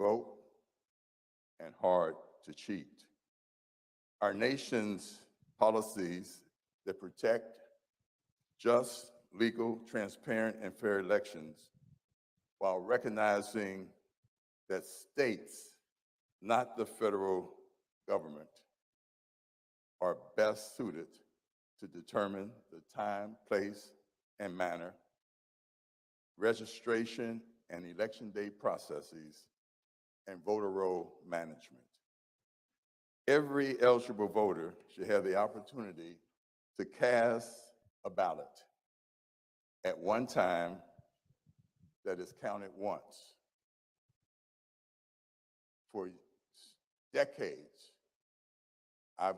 vote and hard to cheat. Our nation's policies that protect just, legal, transparent, and fair elections while recognizing that states, not the federal government, are best suited to determine the time, place, and manner, registration and election day processes, and voter roll management. Every eligible voter should have the opportunity to cast a ballot at one time that is counted once. For decades, I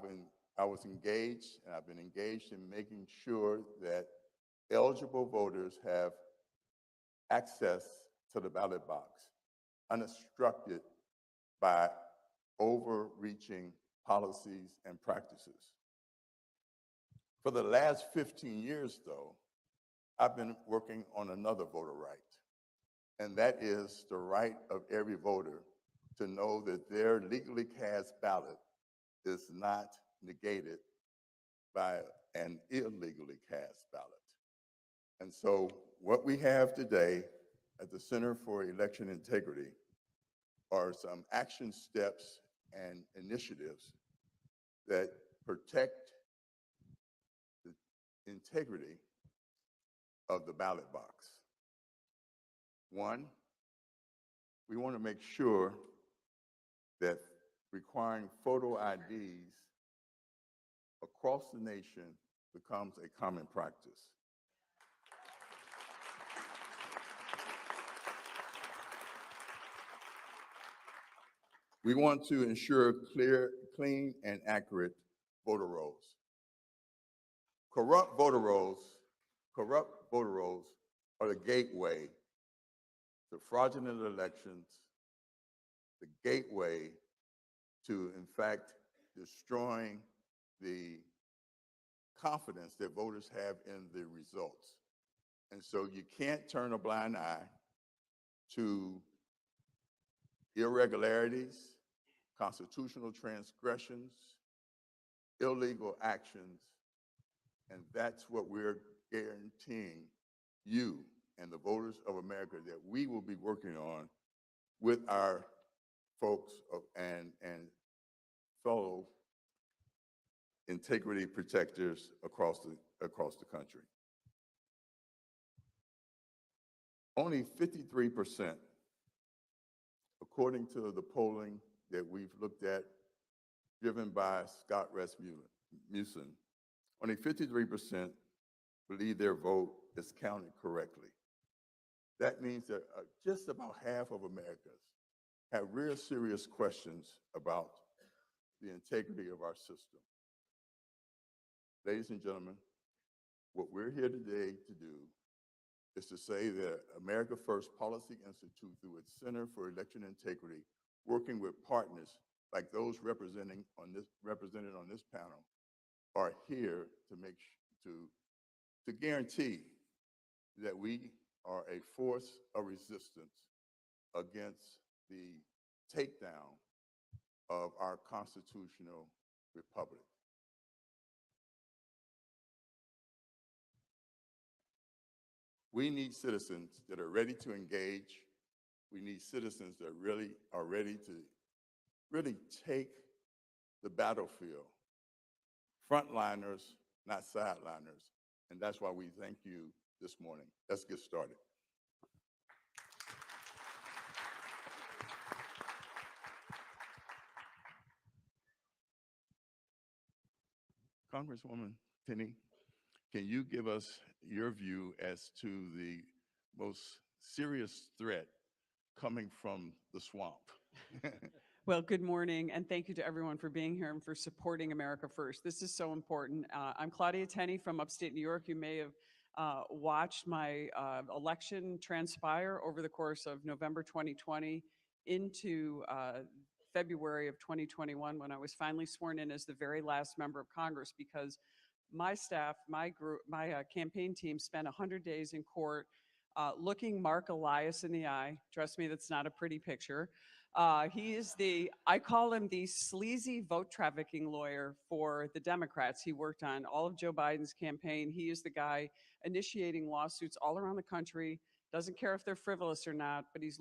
was engaged, and I've been engaged in making sure that eligible voters have access to the ballot box, unobstructed by overreaching policies and practices. For the last 15 years, though, I've been working on another voter right, and that is the right of every voter to know that their legally cast ballot is not negated by an illegally cast ballot. And so what we have today at the Center for Election Integrity are some action steps and initiatives that protect the integrity of the ballot box. One, we want to make sure that requiring photo IDs across the nation becomes a common practice. We want to ensure clean, and accurate voter rolls. Corrupt voter rolls are the gateway to fraudulent elections, the gateway to, in fact, destroying the confidence that voters have in the results. And so you can't turn a blind eye to irregularities, constitutional transgressions, illegal actions, and that's what we're guaranteeing you and the voters of America that we will be working on with our folks and fellow integrity protectors across the country. Only 53%, according to the polling that we've looked at, driven by Scott Rasmussen, only 53% believe their vote is counted correctly. That means that just about half of Americans have real serious questions about the integrity of our system. Ladies and gentlemen, what we're here today to do is to say that America First Policy Institute, through its Center for Election Integrity, working with partners like those represented on this panel, are here to guarantee that we are a force of resistance against the takedown of our constitutional republic. We need citizens that are ready to engage. We need citizens that really are ready to take the battlefield. Frontliners, not sideliners. And that's why we thank you this morning. Let's get started. Congresswoman Tenney, can you give us your view as to the most serious threat coming from the swamp? Well, good morning, and thank you to everyone for being here and for supporting America First. This is so important. I'm Claudia Tenney from upstate New York. You may have watched my election transpire over the course of November 2020 into February of 2021, when I was finally sworn in as the very last member of Congress, because my staff, my group, my campaign team spent 100 days in court looking Mark Elias in the eye. Trust me, that's not a pretty picture. He is I call him the sleazy vote trafficking lawyer for the Democrats. He worked on all of Joe Biden's campaign. He is the guy initiating lawsuits all around the country. Doesn't care if they're frivolous or not, but he's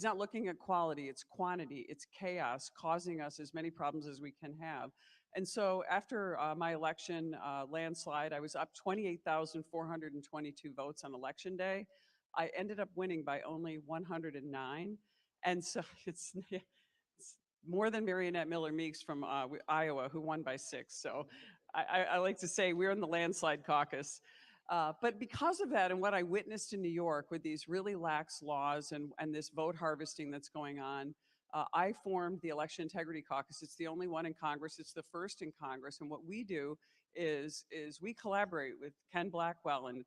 not looking at quality, it's quantity, it's chaos, causing us as many problems as we can have. And so after my election landslide, I was up 28,422 votes on election day. I ended up winning by only 109. And so it's more than Marionette Miller Meeks from Iowa, who won by 6. So I like to say we're in the landslide caucus. But because of that and what I witnessed in New York with these really lax laws and this vote harvesting that's going on, I formed the Election Integrity Caucus. It's the only one in Congress. It's the first in Congress. And what we do is we collaborate with Ken Blackwell, and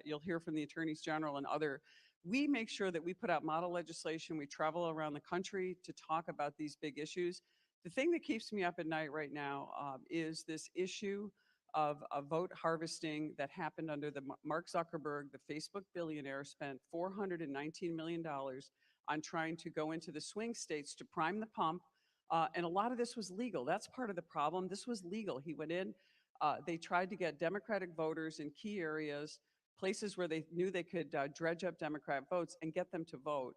you'll hear from the attorneys general and other. We make sure that we put out model legislation. We travel around the country to talk about these big issues. The thing that keeps me up at night right now is this issue of vote harvesting that happened under the Mark Zuckerberg, the Facebook billionaire, spent $419 million on trying to go into the swing states to prime the pump. And a lot of this was legal. That's part of the problem. This was legal. He went in, they tried to get Democratic voters in key areas, places where they knew they could dredge up Democrat votes and get them to vote.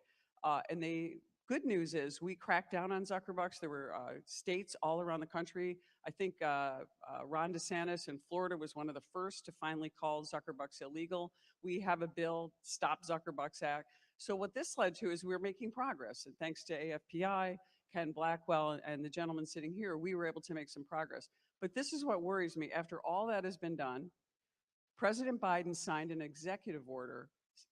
Good news is we cracked down on Zuckerbucks. There were states all around the country. I think Ron DeSantis in Florida was one of the first to finally call Zuckerbucks illegal. We have a bill, Stop Zuckerbucks Act. So what this led to is we're making progress. And thanks to AFPI, Ken Blackwell, and the gentleman sitting here, we were able to make some progress. But this is what worries me. After all that has been done, President Biden signed an executive order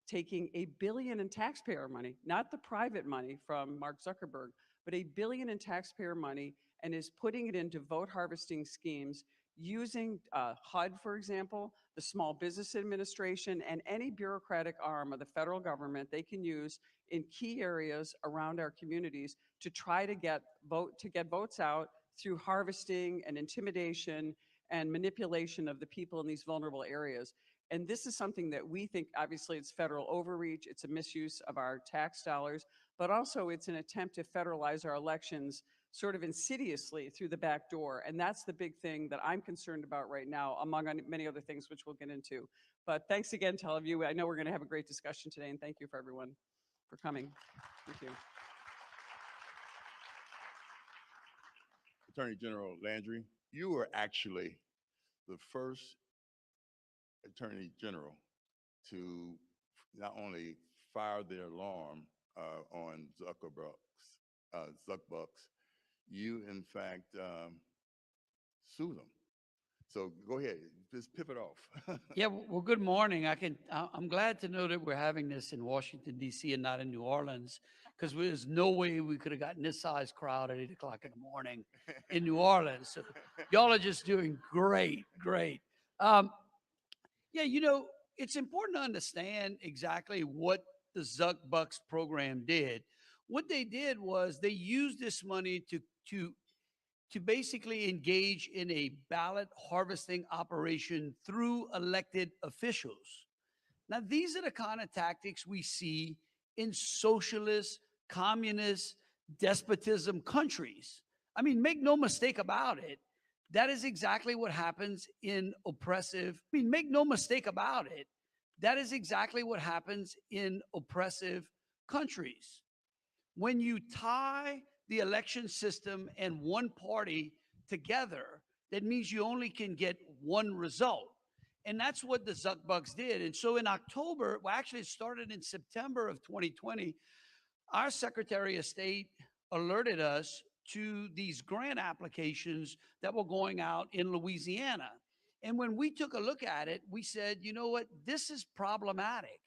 taking $1 billion in taxpayer money, not the private money from Mark Zuckerberg, but $1 billion in taxpayer money, and is putting it into vote harvesting schemes using HUD, for example, the Small Business Administration, and any bureaucratic arm of the federal government they can use in key areas around our communities to try to get votes out through harvesting and intimidation and manipulation of the people in these vulnerable areas. And this is something that we think, obviously, it's federal overreach, it's a misuse of our tax dollars, but also it's an attempt to federalize our elections sort of insidiously through the back door. And that's the big thing that I'm concerned about right now, among many other things, which we'll get into. But thanks again to all of you. I know we're going to have a great discussion today, and thank you for everyone for coming. Thank you. Attorney General Landry, you were actually the first Attorney General to not only fire the alarm on Zuckerbucks, you in fact sued them. So go ahead, just pivot off. Yeah, well, good morning. I'm glad to know that we're having this in Washington, D.C. and not in New Orleans, because there's no way we could have gotten this size crowd at 8 o'clock in the morning in New Orleans. So y'all are just doing great. Yeah, it's important to understand exactly what the Zuckerbucks program did. What they did was they used this money to basically engage in a ballot harvesting operation through elected officials. Now, these are the kind of tactics we see in socialist, communist, despotism countries. I mean, make no mistake about it. That is exactly what happens in oppressive. I mean, make no mistake about it. That is exactly what happens in oppressive countries. When you tie the election system and one party together, that means you only can get one result. And that's what the Zuckerbucks did. And so in October, well, actually it started in September of 2020, our Secretary of State alerted us to these grant applications that were going out in Louisiana. And when we took a look at it, we said, you know what, this is problematic.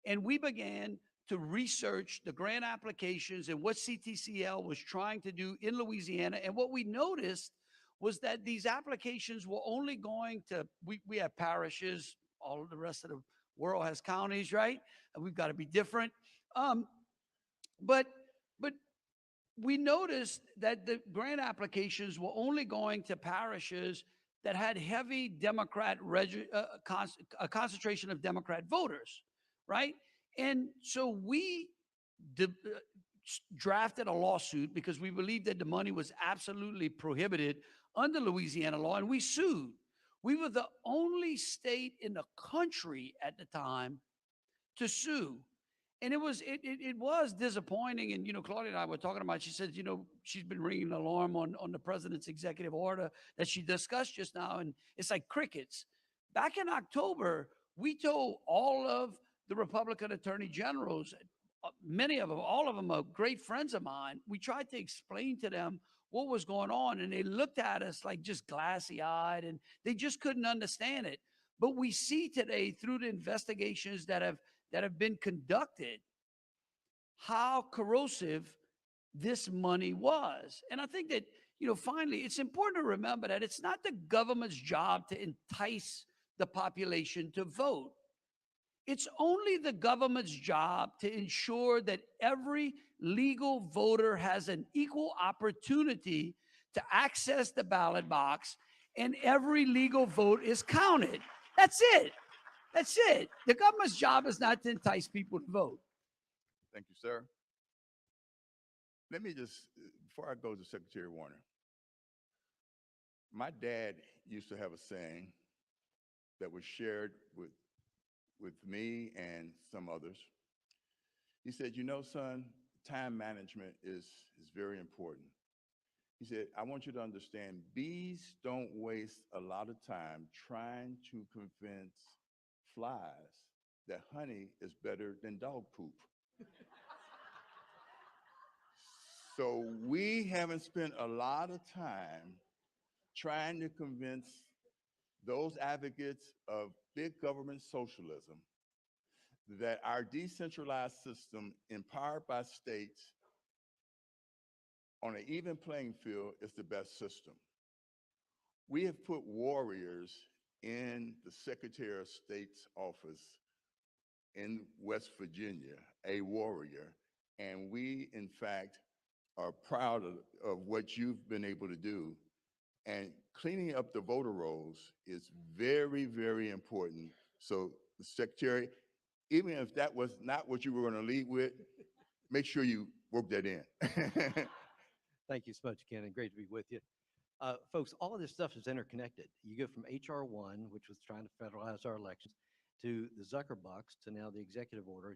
And we began to research the grant applications and what CTCL was trying to do in Louisiana. And what we noticed was that these applications were only going to, we have parishes, all of the rest of the world has counties, right? And we've got to be different. But we noticed that the grant applications were only going to parishes that had heavy Democrat, a concentration of Democrat voters, right? And so we drafted a lawsuit because we believed that the money was absolutely prohibited under Louisiana law, and we sued. We were the only state in the country at the time to sue. And it was disappointing. And, Claudia and I were talking about, she said, she's been ringing the alarm on the president's executive order that she discussed just now. And it's like crickets. Back in October, we told all of the Republican attorney generals, many of them, all of them are great friends of mine. We tried to explain to them what was going on, and they looked at us like just glassy eyed, and they just couldn't understand it. But we see today through the investigations that have been conducted how corrosive this money was. And I think that, finally, it's important to remember that it's not the government's job to entice the population to vote. It's only the government's job to ensure that every legal voter has an equal opportunity to access the ballot box and every legal vote is counted. That's it. That's it. The government's job is not to entice people to vote. Thank you, sir. Let me just, before I go to Secretary Warner, my dad used to have a saying that was shared with me and some others. He said, son, time management is very important. He said, I want you to understand, bees don't waste a lot of time trying to convince flies that honey is better than dog poop. So we haven't spent a lot of time trying to convince those advocates of big government socialism that our decentralized system, empowered by states on an even playing field, is the best system. We have put warriors in the Secretary of State's office in West Virginia, a warrior, and we, in fact, are proud of what you've been able to do. And cleaning up the voter rolls is very, very important. So, Secretary, even if that was not what you were going to lead with, make sure you work that in. Thank you so much, Ken, and great to be with you. Folks, all of this stuff is interconnected. You go from H.R. 1, which was trying to federalize our elections, to the Zuckerbucks, to now the executive order.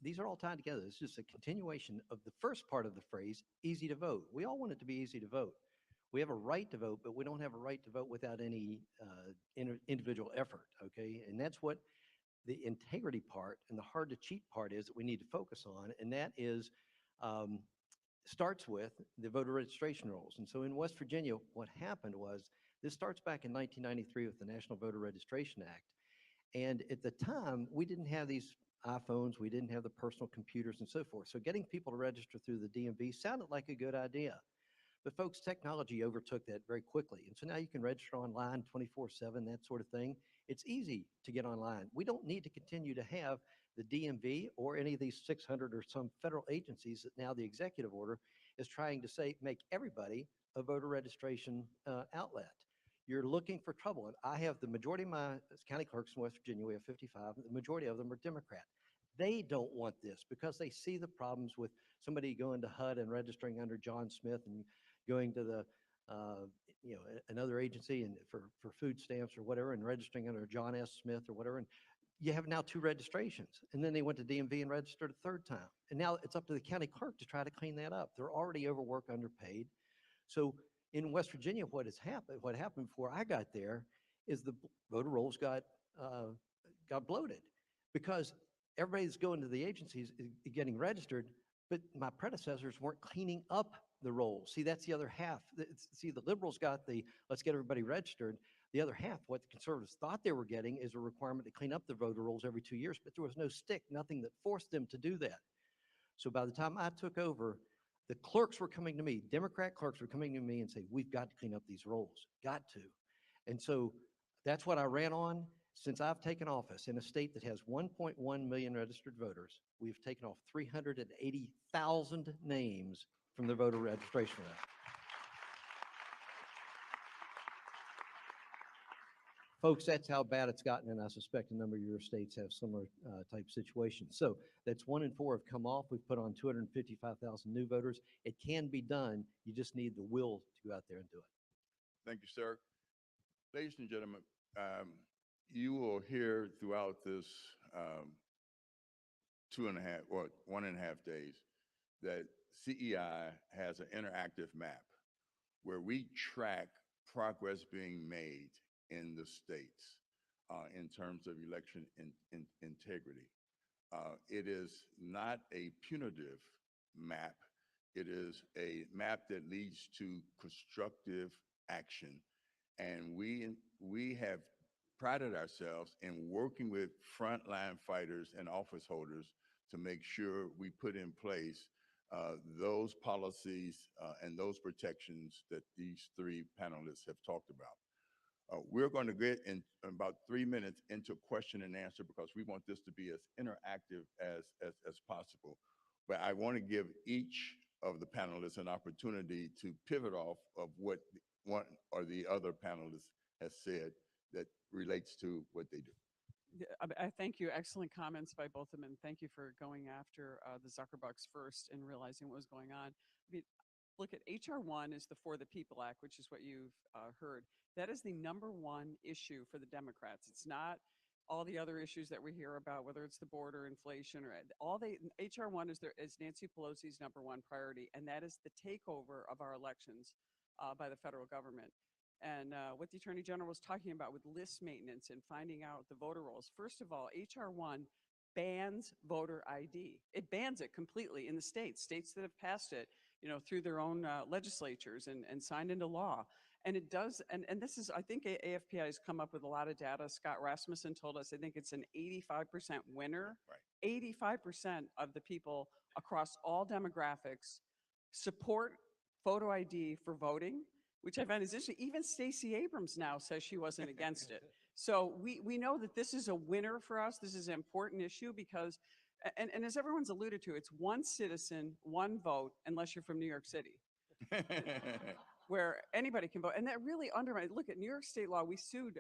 These are all tied together. It's just a continuation of the first part of the phrase, easy to vote. We all want it to be easy to vote. We have a right to vote, but we don't have a right to vote without any individual effort, okay? And that's what the integrity part and the hard to cheat part is that we need to focus on, and that is starts with the voter registration rolls. And so in West Virginia, what happened was, this starts back in 1993 with the National Voter Registration Act. And at the time, we didn't have these iPhones, we didn't have the personal computers and so forth. So getting people to register through the DMV sounded like a good idea. But folks, technology overtook that very quickly. And so now you can register online 24/7, that sort of thing. It's easy to get online. We don't need to continue to have the DMV or any of these 600 or some federal agencies that now the executive order is trying to say, make everybody a voter registration outlet. You're looking for trouble. And I have the majority of my county clerks in West Virginia, we have 55, the majority of them are Democrat. They don't want this because they see the problems with somebody going to HUD and registering under John Smith and going to the another agency and for food stamps or whatever and registering under John S. Smith or whatever. And you have now 2 registrations. And then they went to DMV and registered a 3rd time. And now it's up to the county clerk to try to clean that up. They're already overworked, underpaid. So in West Virginia, what happened before I got there is the voter rolls got bloated because everybody's going to the agencies getting registered, but my predecessors weren't cleaning up the rolls. See, that's the other half. See, the liberals got the let's get everybody registered. The other half, what the conservatives thought they were getting, is a requirement to clean up the voter rolls every 2 years, but there was no stick, nothing that forced them to do that. So by the time I took over, the clerks were coming to me, Democrat clerks were coming to me and say, we've got to clean up these rolls, got to. And so that's what I ran on. Since I've taken office in a state that has 1.1 million registered voters, we've taken off 380,000 names from the voter registration list. Folks, that's how bad it's gotten, and I suspect a number of your states have similar type situations. So that's 1 in 4 have come off. We've put on 255,000 new voters. It can be done. You just need the will to go out there and do it. Thank you, sir. Ladies and gentlemen, you will hear throughout this 1.5 days that CEI has an interactive map where we track progress being made in the states in terms of election integrity. It is not a punitive map. It is a map that leads to constructive action. And we have prided ourselves in working with frontline fighters and office holders to make sure we put in place those policies and those protections that these 3 panelists have talked about. We're going to get in about 3 minutes into question and answer because we want this to be as interactive as possible. But I want to give each of the panelists an opportunity to pivot off of what one or the other panelist has said that relates to what they do. I thank you. Excellent comments by both of them. And thank you for going after the Zuckerbucks first and realizing what was going on. I mean, look at HR 1 is the For the People Act, which is what you've heard. That is the #1 issue for the Democrats. It's not all the other issues that we hear about, whether it's the border, inflation, or HR 1 is Nancy Pelosi's #1 priority, and that is the takeover of our elections by the federal government. And what the Attorney General was talking about with list maintenance and finding out the voter rolls. First of all, HR 1 bans voter ID. It bans it completely in the states that have passed it, through their own legislatures and signed into law. And it does, and this is, I think AFPI has come up with a lot of data. Scott Rasmussen told us, I think it's an 85% winner. Right. 85% of the people across all demographics support photo ID for voting, which I find is interesting. Even Stacey Abrams now says she wasn't against it. So we know that this is a winner for us. This is an important issue because, and as everyone's alluded to, it's 1 citizen, 1 vote, unless you're from New York City, where anybody can vote. And that really undermines, look at New York State law. We sued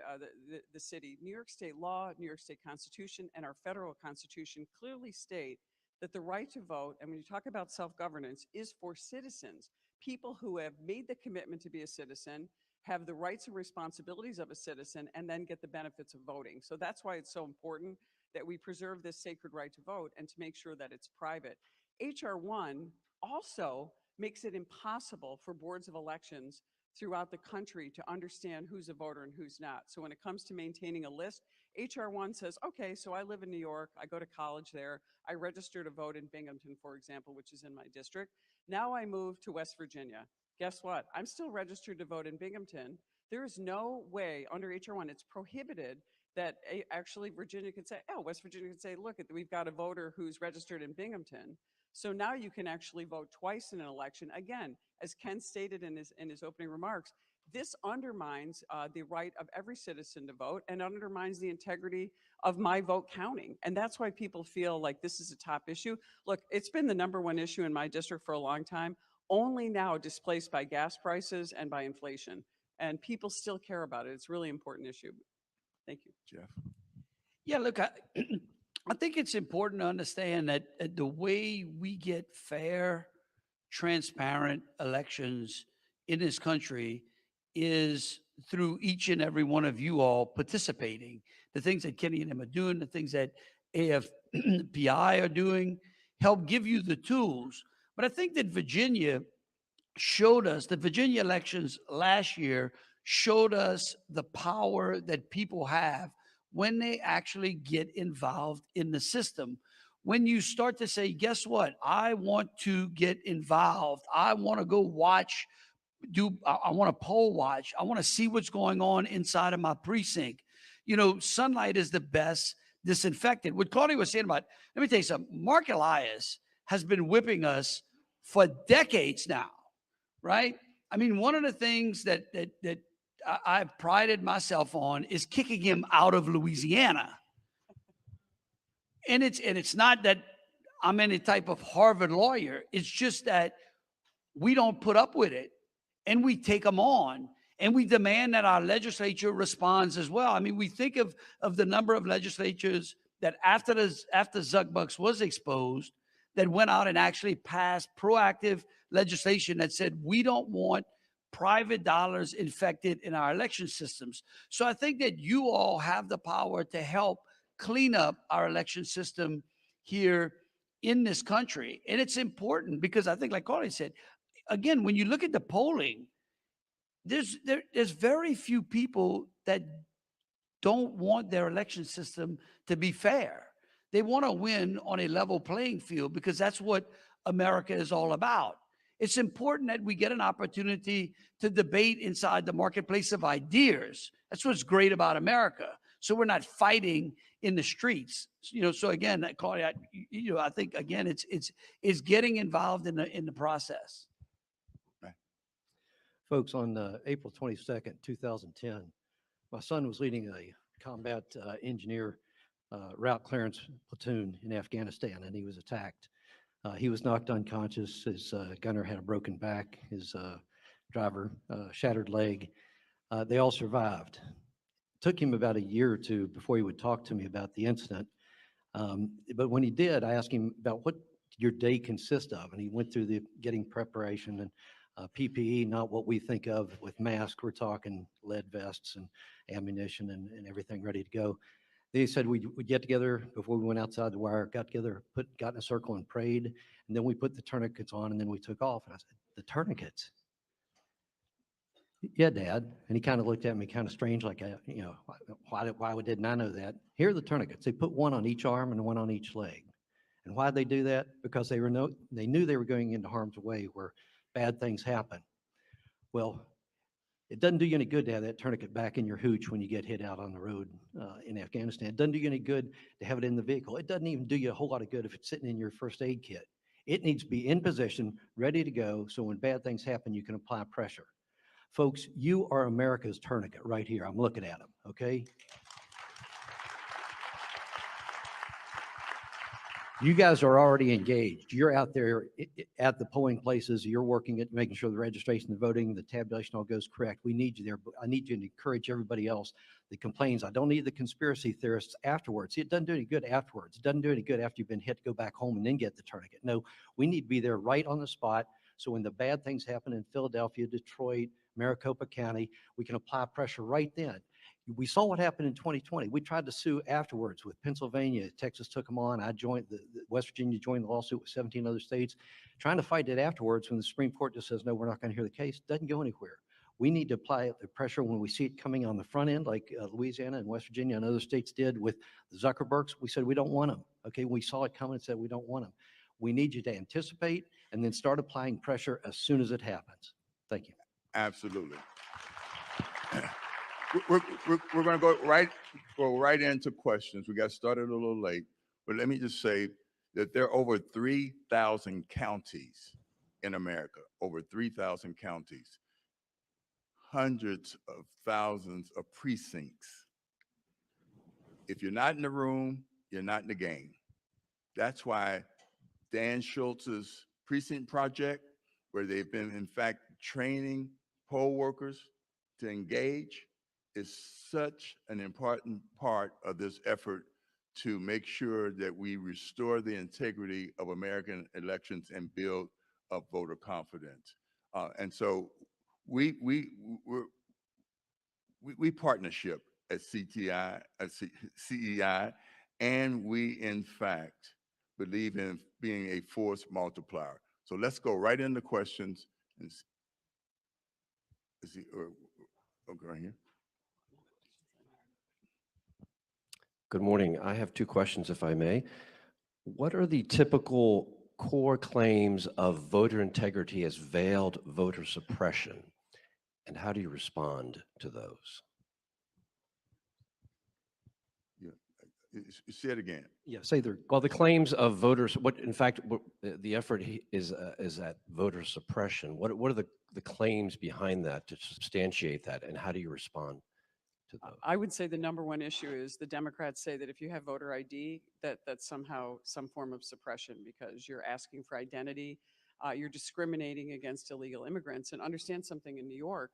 the city. New York State law, New York State Constitution, and our federal Constitution clearly state that the right to vote, and when you talk about self-governance, is for citizens. People who have made the commitment to be a citizen, have the rights and responsibilities of a citizen, and then get the benefits of voting. So that's why it's so important that we preserve this sacred right to vote and to make sure that it's private. HR 1 also makes it impossible for boards of elections throughout the country to understand who's a voter and who's not. So when it comes to maintaining a list, HR 1 says, okay, so I live in New York, I go to college there, I register to vote in Binghamton, for example, which is in my district. Now I move to West Virginia. Guess what? I'm still registered to vote in Binghamton. There is no way under HR 1, it's prohibited that actually Virginia could say, West Virginia could say, look, we've got a voter who's registered in Binghamton. So now you can actually vote twice in an election. Again, as Ken stated in his opening remarks, this undermines the right of every citizen to vote and undermines the integrity of my vote counting. And that's why people feel like this is a top issue. Look, it's been the #1 issue in my district for a long time, only now displaced by gas prices and by inflation. And people still care about it. It's a really important issue. Thank you. Jeff? Yeah, look, I think it's important to understand that the way we get fair, transparent elections in this country is through each and every one of you all participating. The things that Kenny and him are doing, the things that AFPI are doing, help give you the tools. But I think that Virginia showed us, the Virginia elections last year showed us the power that people have when they actually get involved in the system. When you start to say, guess what? I want to get involved. I want to go watch, I want to poll watch. I want to see what's going on inside of my precinct. Sunlight is the best disinfectant. What Claudia was saying about, let me tell you something. Mark Elias has been whipping us for decades now, right? I mean, one of the things that I've prided myself on is kicking him out of Louisiana. And it's not that I'm any type of Harvard lawyer. It's just that we don't put up with it and we take them on. And we demand that our legislature responds as well. I mean, we think of the number of legislatures that after Zuckbucks was exposed, that went out and actually passed proactive legislation that said, we don't want private dollars infected in our election systems. So I think that you all have the power to help clean up our election system here in this country. And it's important because I think, like Carly said, again, when you look at the polling, there's very few people that don't want their election system to be fair. They want to win on a level playing field because that's what America is all about. It's important that we get an opportunity to debate inside the marketplace of ideas. That's what's great about America. So we're not fighting in the streets. So again, Claudia, I think again, it's getting involved in the process. Folks, on April 22nd, 2010, my son was leading a combat engineer route clearance platoon in Afghanistan, and he was attacked. He was knocked unconscious. His gunner had a broken back. His driver shattered leg. They all survived. It took him about a year or two before he would talk to me about the incident. But when he did, I asked him about what your day consists of, and he went through the getting preparation and PPE, not what we think of with masks. We're talking lead vests and ammunition and everything ready to go. They said we'd get together before we went outside the wire, got together, got in a circle and prayed, and then we put the tourniquets on, and then we took off. And I said, the tourniquets? Yeah, Dad. And he kind of looked at me kind of strange, like, why didn't I know that? Here are the tourniquets. They put one on each arm and one on each leg. And why did they do that? Because they knew they were going into harm's way where bad things happen. Well, it doesn't do you any good to have that tourniquet back in your hooch when you get hit out on the road in Afghanistan. It doesn't do you any good to have it in the vehicle. It doesn't even do you a whole lot of good if it's sitting in your first aid kit. It needs to be in position, ready to go, so when bad things happen, you can apply pressure. Folks, you are America's tourniquet right here. I'm looking at them, okay? You guys are already engaged. You're out there at the polling places. You're working at making sure the registration, the voting, the tabulation all goes correct. We need you there. But I need you to encourage everybody else that complains. I don't need the conspiracy theorists afterwards. See, it doesn't do any good afterwards. It doesn't do any good after you've been hit to go back home and then get the tourniquet. No, we need to be there right on the spot. So when the bad things happen in Philadelphia, Detroit, Maricopa County, we can apply pressure right then. We saw what happened in 2020. We tried to sue afterwards with Pennsylvania. Texas took them on. I joined West Virginia joined the lawsuit with 17 other states, trying to fight it afterwards when the Supreme Court just says, no, we're not going to hear the case. It doesn't go anywhere. We need to apply the pressure when we see it coming on the front end, like Louisiana and West Virginia and other states did with the Zuckerbergs. We said, we don't want them. Okay, we saw it coming and said, we don't want them. We need you to anticipate and then start applying pressure as soon as it happens. Thank you. Absolutely. We're going to go right into questions. We got started a little late, but let me just say that there are over 3,000 counties in America, over 3,000 counties, hundreds of thousands of precincts. If you're not in the room, you're not in the game. That's why Dan Schultz's precinct project, where they've been, in fact, training poll workers to engage, is such an important part of this effort to make sure that we restore the integrity of American elections and build up voter confidence. And so we partnership at CEI, and we in fact believe in being a force multiplier. So let's go right into questions. Okay, right here. Good morning. I have two questions, if I may. What are the typical core claims of voter integrity as veiled voter suppression, and how do you respond to those? Say it again. Yeah, say they're Well, the claims of voters, the effort is at voter suppression. What are the claims behind that to substantiate that, and how do you respond to those? I would say the number one issue is the Democrats say that if you have voter ID, that's somehow some form of suppression because you're asking for identity, you're discriminating against illegal immigrants. And understand something in New York,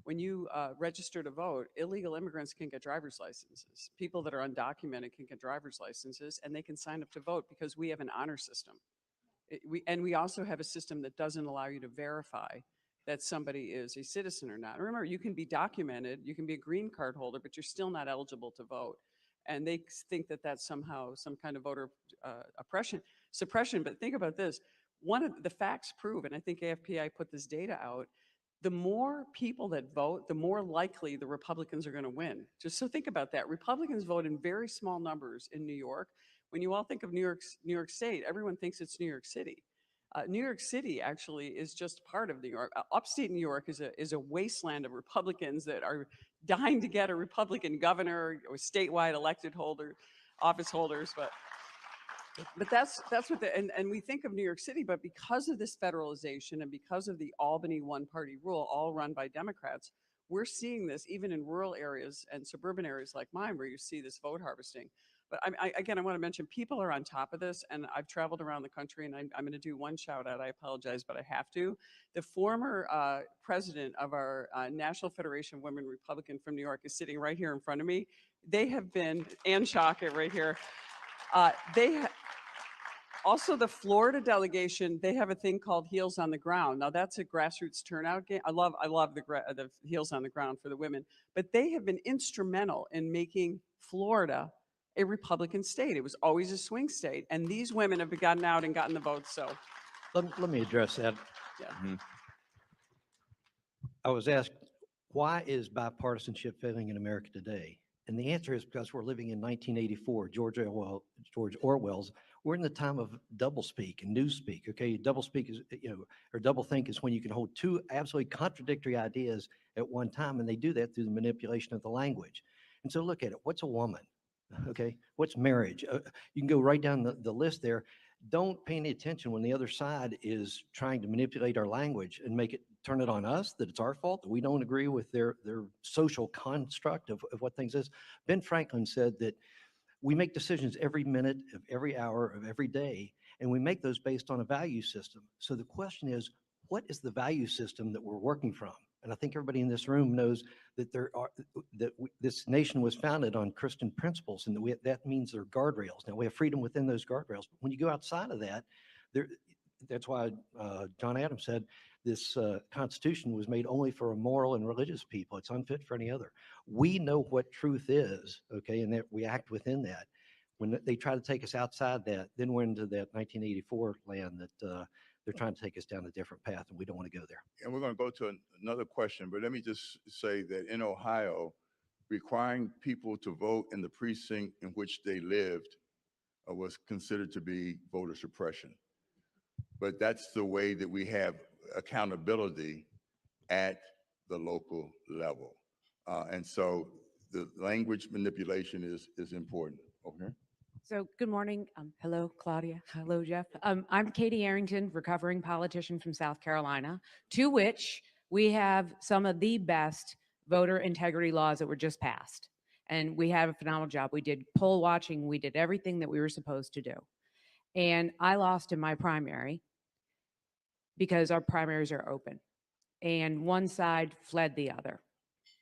when you register to vote, illegal immigrants can get driver's licenses. People that are undocumented can get driver's licenses, and they can sign up to vote because we have an honor system. And we also have a system that doesn't allow you to verify that somebody is a citizen or not. And remember, you can be documented, you can be a green card holder, but you're still not eligible to vote. And they think that that's somehow some kind of voter suppression. But think about this. One of the facts prove, and I think AFPI put this data out, the more people that vote, the more likely the Republicans are going to win. Just so think about that. Republicans vote in very small numbers in New York. When you all think of New York State, everyone thinks it's New York City. New York City actually is just part of New York. Upstate New York is a wasteland of Republicans that are dying to get a Republican governor or statewide elected office holders. But that's what and we think of New York City, but because of this federalization and because of the Albany one-party rule, all run by Democrats, we're seeing this even in rural areas and suburban areas like mine, where you see this vote harvesting. But again, I want to mention people are on top of this, and I've traveled around the country, and I'm going to do one shout out. I apologize, but I have to. The former president of our National Federation of Women Republican from New York is sitting right here in front of me. They have been, Ann Shockett right here. Also, the Florida delegation, they have a thing called Heels on the Ground. Now, that's a grassroots turnout game. I love the Heels on the Ground for the women, but they have been instrumental in making Florida a Republican state. It was always a swing state, and these women have gotten out and gotten the votes. So, Let me address that. yeah. I was asked, why is bipartisanship failing in America today? And the answer is because we're living in 1984, George Orwell's. We're in the time of doublespeak and newspeak. Okay, doublespeak is, or doublethink is when you can hold two absolutely contradictory ideas at one time, and they do that through the manipulation of the language. And so look at it. What's a woman? Okay, what's marriage? You can go right down the list there. Don't pay any attention when the other side is trying to manipulate our language and turn it on us, that it's our fault, that we don't agree with their social construct of what things is. Ben Franklin said that we make decisions every minute of every hour of every day, and we make those based on a value system. So the question is, what is the value system that we're working from? And I think everybody in this room knows that this nation was founded on Christian principles, and that means there are guardrails. Now, we have freedom within those guardrails. But when you go outside of that, that's why John Adams said this Constitution was made only for a moral and religious people. It's unfit for any other. We know what truth is, okay, and that we act within that. When they try to take us outside that, then we're into that 1984 land that they're trying to take us down a different path, and we don't want to go there. And we're going to go to another question, but let me just say that in Ohio, requiring people to vote in the precinct in which they lived was considered to be voter suppression. But that's the way that we have accountability at the local level. And so the language manipulation is important. Okay. So good morning. Hello, Claudia. Hello, Jeff. I'm Katie Arrington, recovering politician from South Carolina, to which we have some of the best voter integrity laws that were just passed. And we have a phenomenal job. We did poll watching. We did everything that we were supposed to do. And I lost in my primary because our primaries are open. And one side fled the other.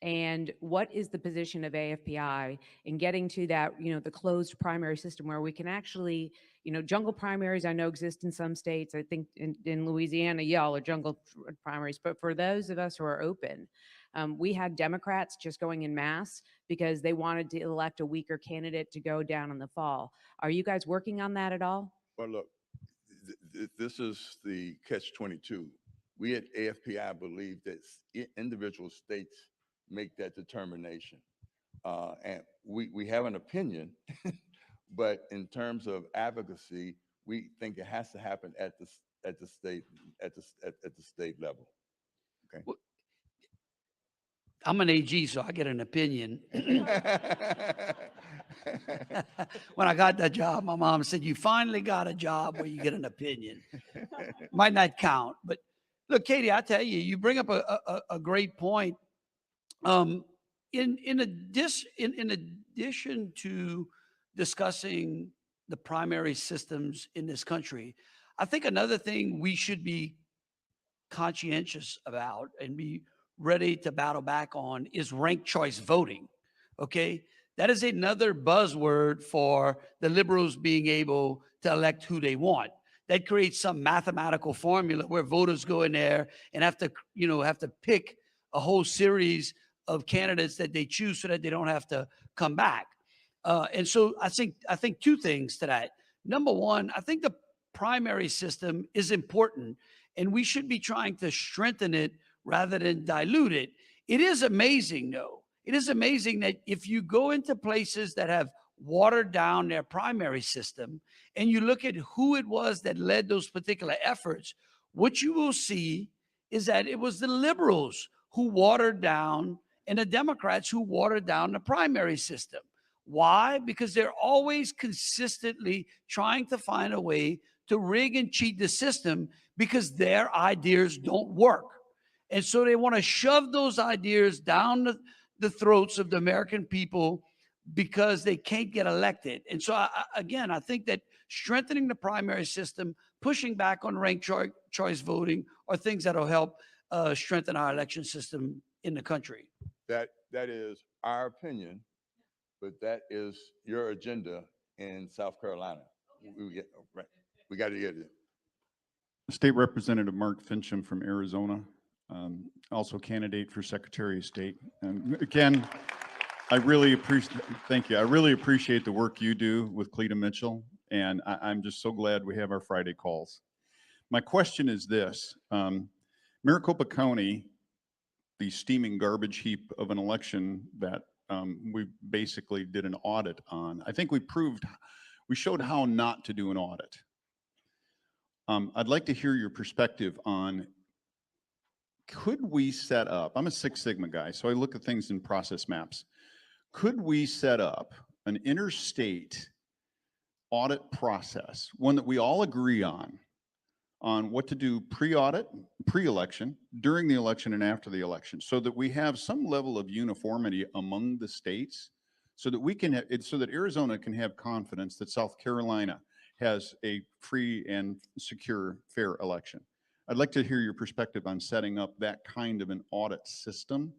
And what is the position of AFPI in getting to that, the closed primary system where we can actually, jungle primaries I know exist in some states. I think in Louisiana, y'all are jungle primaries. But for those of us who are open, we had Democrats just going in mass because they wanted to elect a weaker candidate to go down in the fall. Are you guys working on that at all? Well, look, this is the catch-22. We at AFPI believe that individual states make that determination. And we have an opinion, but in terms of advocacy, we think it has to happen at the state level. Okay. Well, I'm an AG, so I get an opinion. When I got that job, my mom said, "You finally got a job where you get an opinion." Might not count, but look, Katie, I tell you, you bring up a great point. In addition to discussing the primary systems in this country, I think another thing we should be conscientious about and be ready to battle back on is ranked choice voting. Okay. That is another buzzword for the liberals being able to elect who they want. That creates some mathematical formula where voters go in there and have to pick a whole series of candidates that they choose so that they don't have to come back. And so I think two things to that. Number one, I think the primary system is important, and we should be trying to strengthen it rather than dilute it. It is amazing, though. It is amazing that if you go into places that have watered down their primary system and you look at who it was that led those particular efforts, what you will see is that it was the liberals who watered down and the Democrats who watered down the primary system. Why? Because they're always consistently trying to find a way to rig and cheat the system because their ideas don't work. And so they want to shove those ideas down the throats of the American people because they can't get elected. And so, I think that strengthening the primary system, pushing back on ranked choice voting are things that will help strengthen our election system in the country. That is our opinion, but that is your agenda in South Carolina. We got to get it. State Representative Mark Fincham from Arizona, also candidate for Secretary of State. And again, I really appreciate, thank you. I really appreciate the work you do with Cleta Mitchell, and I'm just so glad we have our Friday calls. My question is this, Maricopa County, the steaming garbage heap of an election that we basically did an audit on. I think we showed how not to do an audit. I'd like to hear your perspective on, could we set up, I'm a Six Sigma guy, so I look at things in process maps. Could we set up an interstate audit process, one that we all agree on what to do pre-audit, pre-election, during the election, and after the election, so that we have some level of uniformity among the states, so that we can, so that Arizona can have confidence that South Carolina has a free and secure, fair election. I'd like to hear your perspective on setting up that kind of an audit system,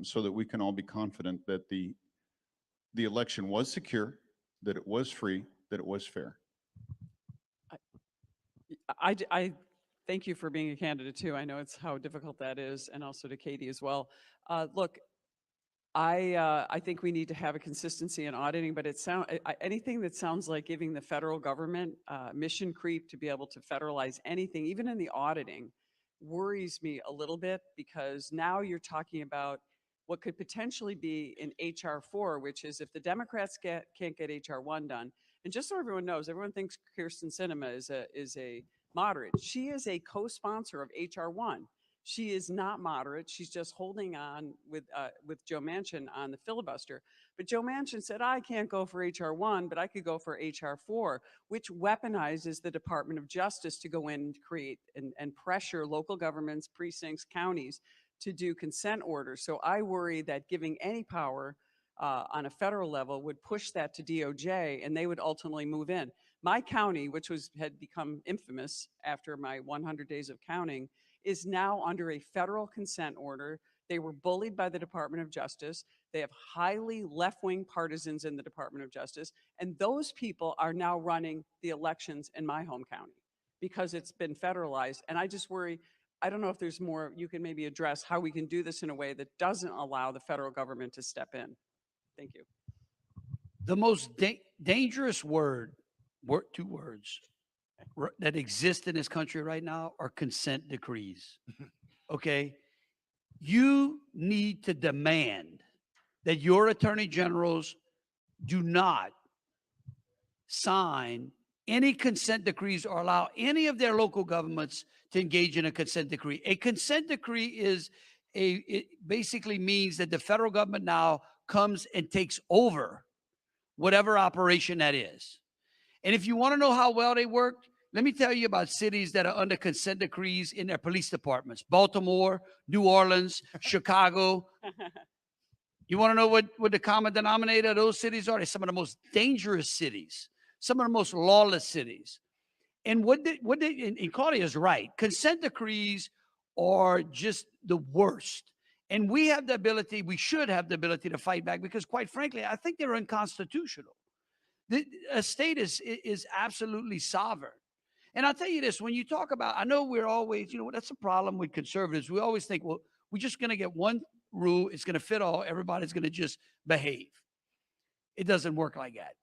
so that we can all be confident that the election was secure, that it was free, that it was fair. I thank you for being a candidate too. I know it's how difficult that is, and also to Katie as well. Look, I think we need to have a consistency in auditing, but anything that sounds like giving the federal government mission creep to be able to federalize anything, even in the auditing, worries me a little bit, because now you're talking about what could potentially be in HR 4, which is if the Democrats can't get HR 1 done. And just so everyone knows, everyone thinks Kirsten Sinema is a moderate. She is a co-sponsor of HR 1. She is not moderate. She's just holding on with Joe Manchin on the filibuster. But Joe Manchin said, I can't go for HR 1, but I could go for HR 4, which weaponizes the Department of Justice to go in and create and pressure local governments, precincts, counties to do consent orders. So I worry that giving any power on a federal level would push that to DOJ, and they would ultimately move in. My county, which had become infamous after my 100 days of counting, is now under a federal consent order. They were bullied by the Department of Justice. They have highly left-wing partisans in the Department of Justice, and those people are now running the elections in my home county because it's been federalized. And I just worry, I don't know if there's more you can maybe address how we can do this in a way that doesn't allow the federal government to step in. Thank you. The most dangerous two words that exist in this country right now are consent decrees. Okay? You need to demand that your attorney generals do not sign any consent decrees or allow any of their local governments to engage in a consent decree. A consent decree it basically means that the federal government now comes and takes over whatever operation that is. And if you want to know how well they work, let me tell you about cities that are under consent decrees in their police departments. Baltimore, New Orleans, Chicago. You want to know what the common denominator of those cities are? They're some of the most dangerous cities, some of the most lawless cities. And and Claudia is right. Consent decrees are just the worst. And we have the ability, we should have the ability to fight back because, quite frankly, I think they're unconstitutional. A state is absolutely sovereign. And I'll tell you this, when you talk about, I know we're always, that's a problem with conservatives. We always think, well, we're just going to get one rule. It's going to fit all. Everybody's going to just behave. It doesn't work like that.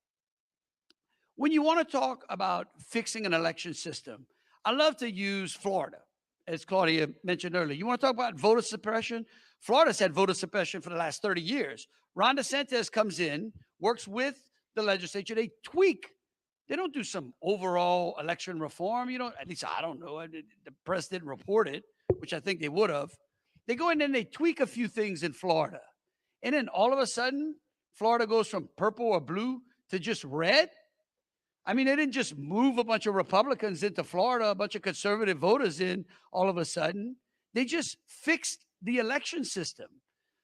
When you want to talk about fixing an election system, I love to use Florida, as Claudia mentioned earlier. You want to talk about voter suppression? Florida's had voter suppression for the last 30 years. Ron DeSantis comes in, works with the legislature. They tweak. They don't do some overall election reform. At least I don't know. The press didn't report it, which I think they would have. They go in and they tweak a few things in Florida. And then all of a sudden, Florida goes from purple or blue to just red. I mean, they didn't just move a bunch of Republicans into Florida, a bunch of conservative voters in all of a sudden. They just fixed the election system.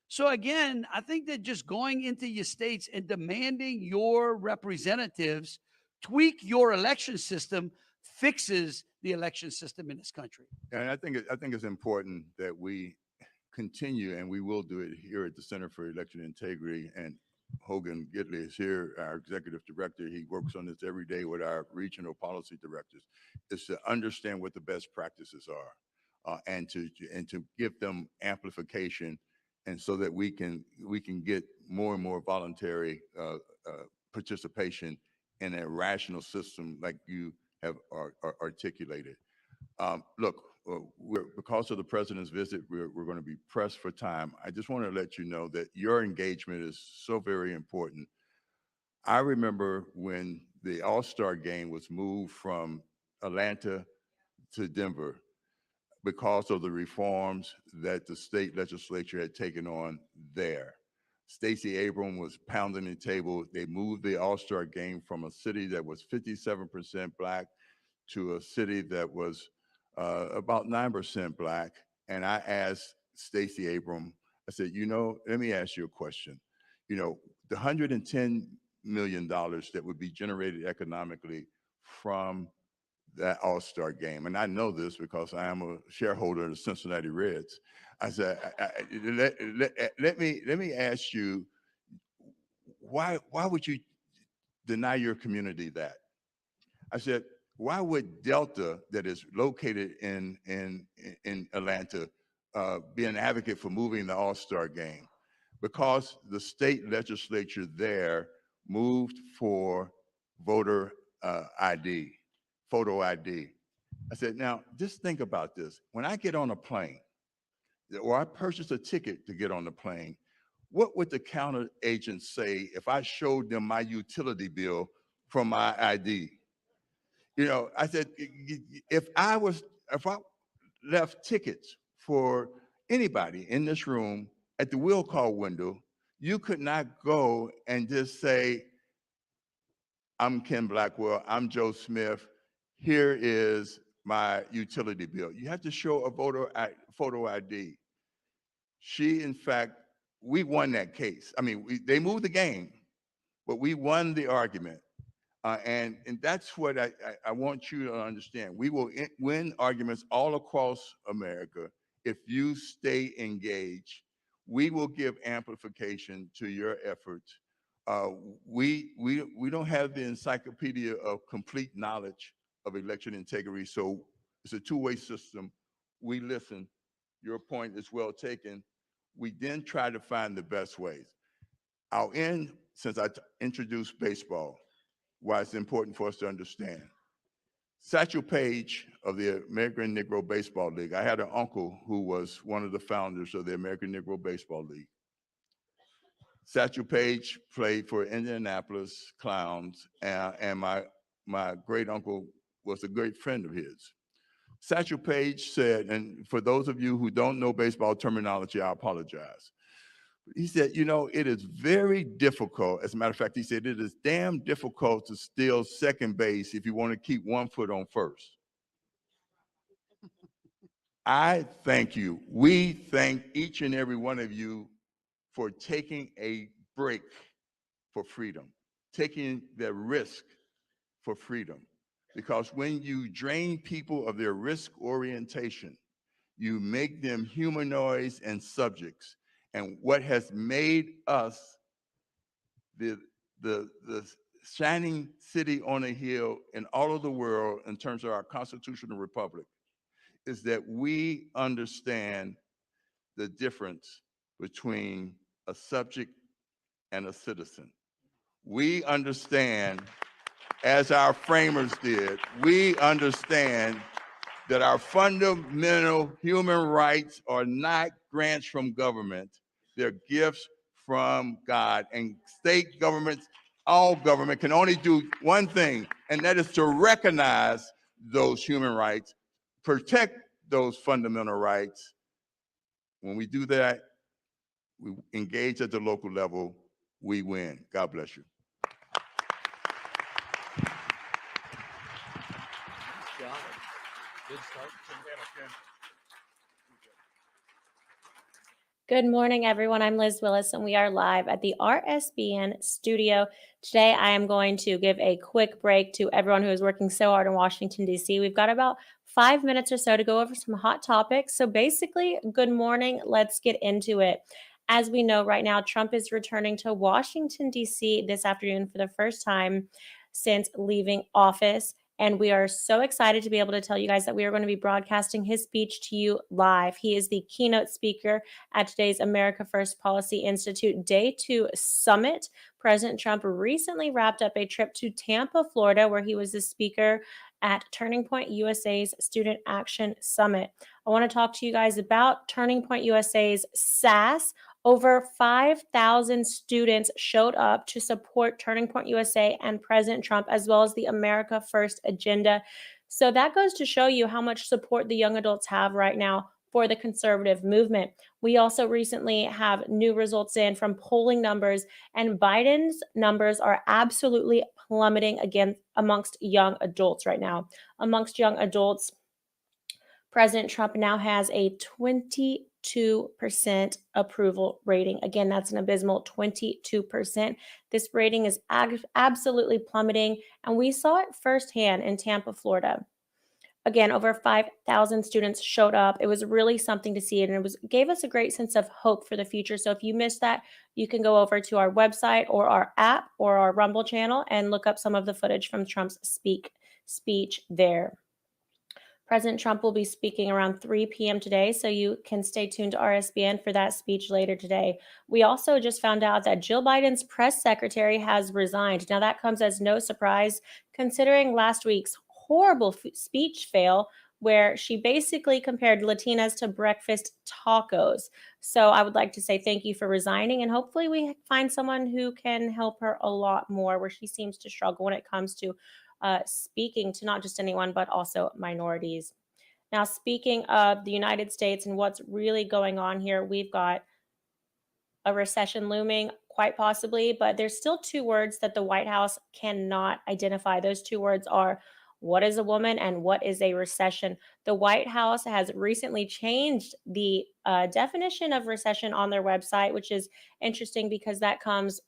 So again, I think that just going into your states and demanding your representatives tweak your election system fixes the election system in this country. And I think it's important that we continue, and we will do it here at the Center for Election Integrity. And Hogan Gidley is here, our executive director. He works on this every day with our regional policy directors, is to understand what the best practices are, and to give them amplification, and so that we can get more and more voluntary participation in a rational system like you have articulated. Look, because of the president's visit, we're going to be pressed for time. I just want to let you know that your engagement is so very important. I remember when the All-Star game was moved from Atlanta to Denver because of the reforms that the state legislature had taken on there. Stacey Abrams was pounding the table. They moved the All-Star game from a city that was 57% Black to a city that was about 9% Black. And I asked Stacey Abrams, I said, let me ask you a question. The $110 million that would be generated economically from that All-Star game, and I know this because I am a shareholder of the Cincinnati Reds. I said, let me ask you, why would you deny your community that? I said, why would Delta, that is located in Atlanta, be an advocate for moving the All-Star game? Because the state legislature there moved for voter ID, photo ID. I said, now just think about this. When I get on a plane, or I purchase a ticket to get on the plane, what would the counter agent say if I showed them my utility bill from my ID? I said, if I left tickets for anybody in this room at the will call window, you could not go and just say, I'm Ken Blackwell, I'm Joe Smith, here is my utility bill. You have to show a photo ID. In fact, we won that case. I mean, they moved the game, but we won the argument. And that's what I want you to understand. We will win arguments all across America if you stay engaged. We will give amplification to your efforts. We don't have the encyclopedia of complete knowledge of election integrity, so it's a two-way system. We listen. Your point is well taken. We then try to find the best ways. I'll end, since I introduced baseball, why it's important for us to understand. Satchel Paige of the American Negro Baseball League, I had an uncle who was one of the founders of the American Negro Baseball League. Satchel Paige played for Indianapolis Clowns, and my great uncle was a great friend of his. Satchel Paige said, and for those of you who don't know baseball terminology, I apologize. He said, it is very difficult. As a matter of fact, he said, it is damn difficult to steal second base if you want to keep one foot on first. I thank you. We thank each and every one of you for taking a break for freedom, taking the risk for freedom. Because when you drain people of their risk orientation, You make them humanoids and subjects. And what has made us the shining city on a hill in all of the world in terms of our constitutional republic is that we understand the difference between a subject and a citizen. We understand, as our framers did, we understand that our fundamental human rights are not grants from government, they're gifts from God. And state governments, all government can only do one thing, and that is to recognize those human rights, protect those fundamental rights. When we do that, we engage at the local level, we win. God bless you. Good morning, everyone. I'm Liz Willis, and we are live at the RSBN studio. Today, I am going to give a quick break to everyone who is working so hard in Washington, D.C. We've got about 5 minutes or so to go over some hot topics. So basically, good morning. Let's get into it. As we know right now, Trump is returning to Washington, D.C. this afternoon for the first time since leaving office. And we are so excited to be able to tell you guys that we are going to be broadcasting his speech to you live. He is the keynote speaker at today's America First Policy Institute Day 2 Summit. President Trump recently wrapped up a trip to Tampa, Florida, where he was the speaker at Turning Point USA's Student Action Summit. I want to talk to you guys about Turning Point USA's SAS. Over 5,000 students showed up to support Turning Point USA and President Trump, as well as the America First agenda. So that goes to show you how much support the young adults have right now for the conservative movement. We also recently have new results in from polling numbers, and Biden's numbers are absolutely plummeting again amongst young adults right now. Amongst young adults, President Trump now has a 22% approval rating. Again, that's an abysmal 22%. This rating is absolutely plummeting, and we saw it firsthand in Tampa, Florida. Again, over 5,000 students showed up. It was really something to see, and it gave us a great sense of hope for the future. So if you missed that, you can go over to our website or our app or our Rumble channel and look up some of the footage from Trump's speech there. President Trump will be speaking around 3 p.m. today, so you can stay tuned to RSBN for that speech later today. We also just found out that Jill Biden's press secretary has resigned. Now, that comes as no surprise, considering last week's horrible speech fail, where she basically compared Latinas to breakfast tacos. So I would like to say thank you for resigning, and hopefully we find someone who can help her a lot more, where she seems to struggle when it comes to speaking to not just anyone, but also minorities. Now, speaking of the United States and what's really going on here, we've got a recession looming, quite possibly, but there's still two words that the White House cannot identify. Those two words are, what is a woman and what is a recession? The White House has recently changed the definition of recession on their website, which is interesting because that comes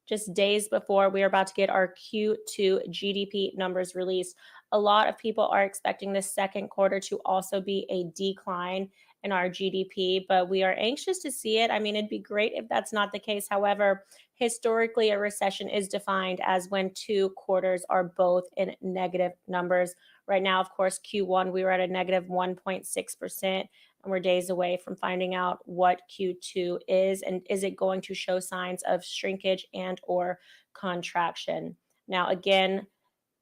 just days before we are about to get our Q2 GDP numbers released. A lot of people are expecting the second quarter to also be a decline in our GDP, but we are anxious to see it. I mean, it'd be great if that's not the case. However, historically, a recession is defined as when 2 quarters are both in negative numbers. Right now, of course, Q1, we were at a negative 1.6%, and we're days away from finding out what Q2 is, and is it going to show signs of shrinkage and or contraction. Now, again,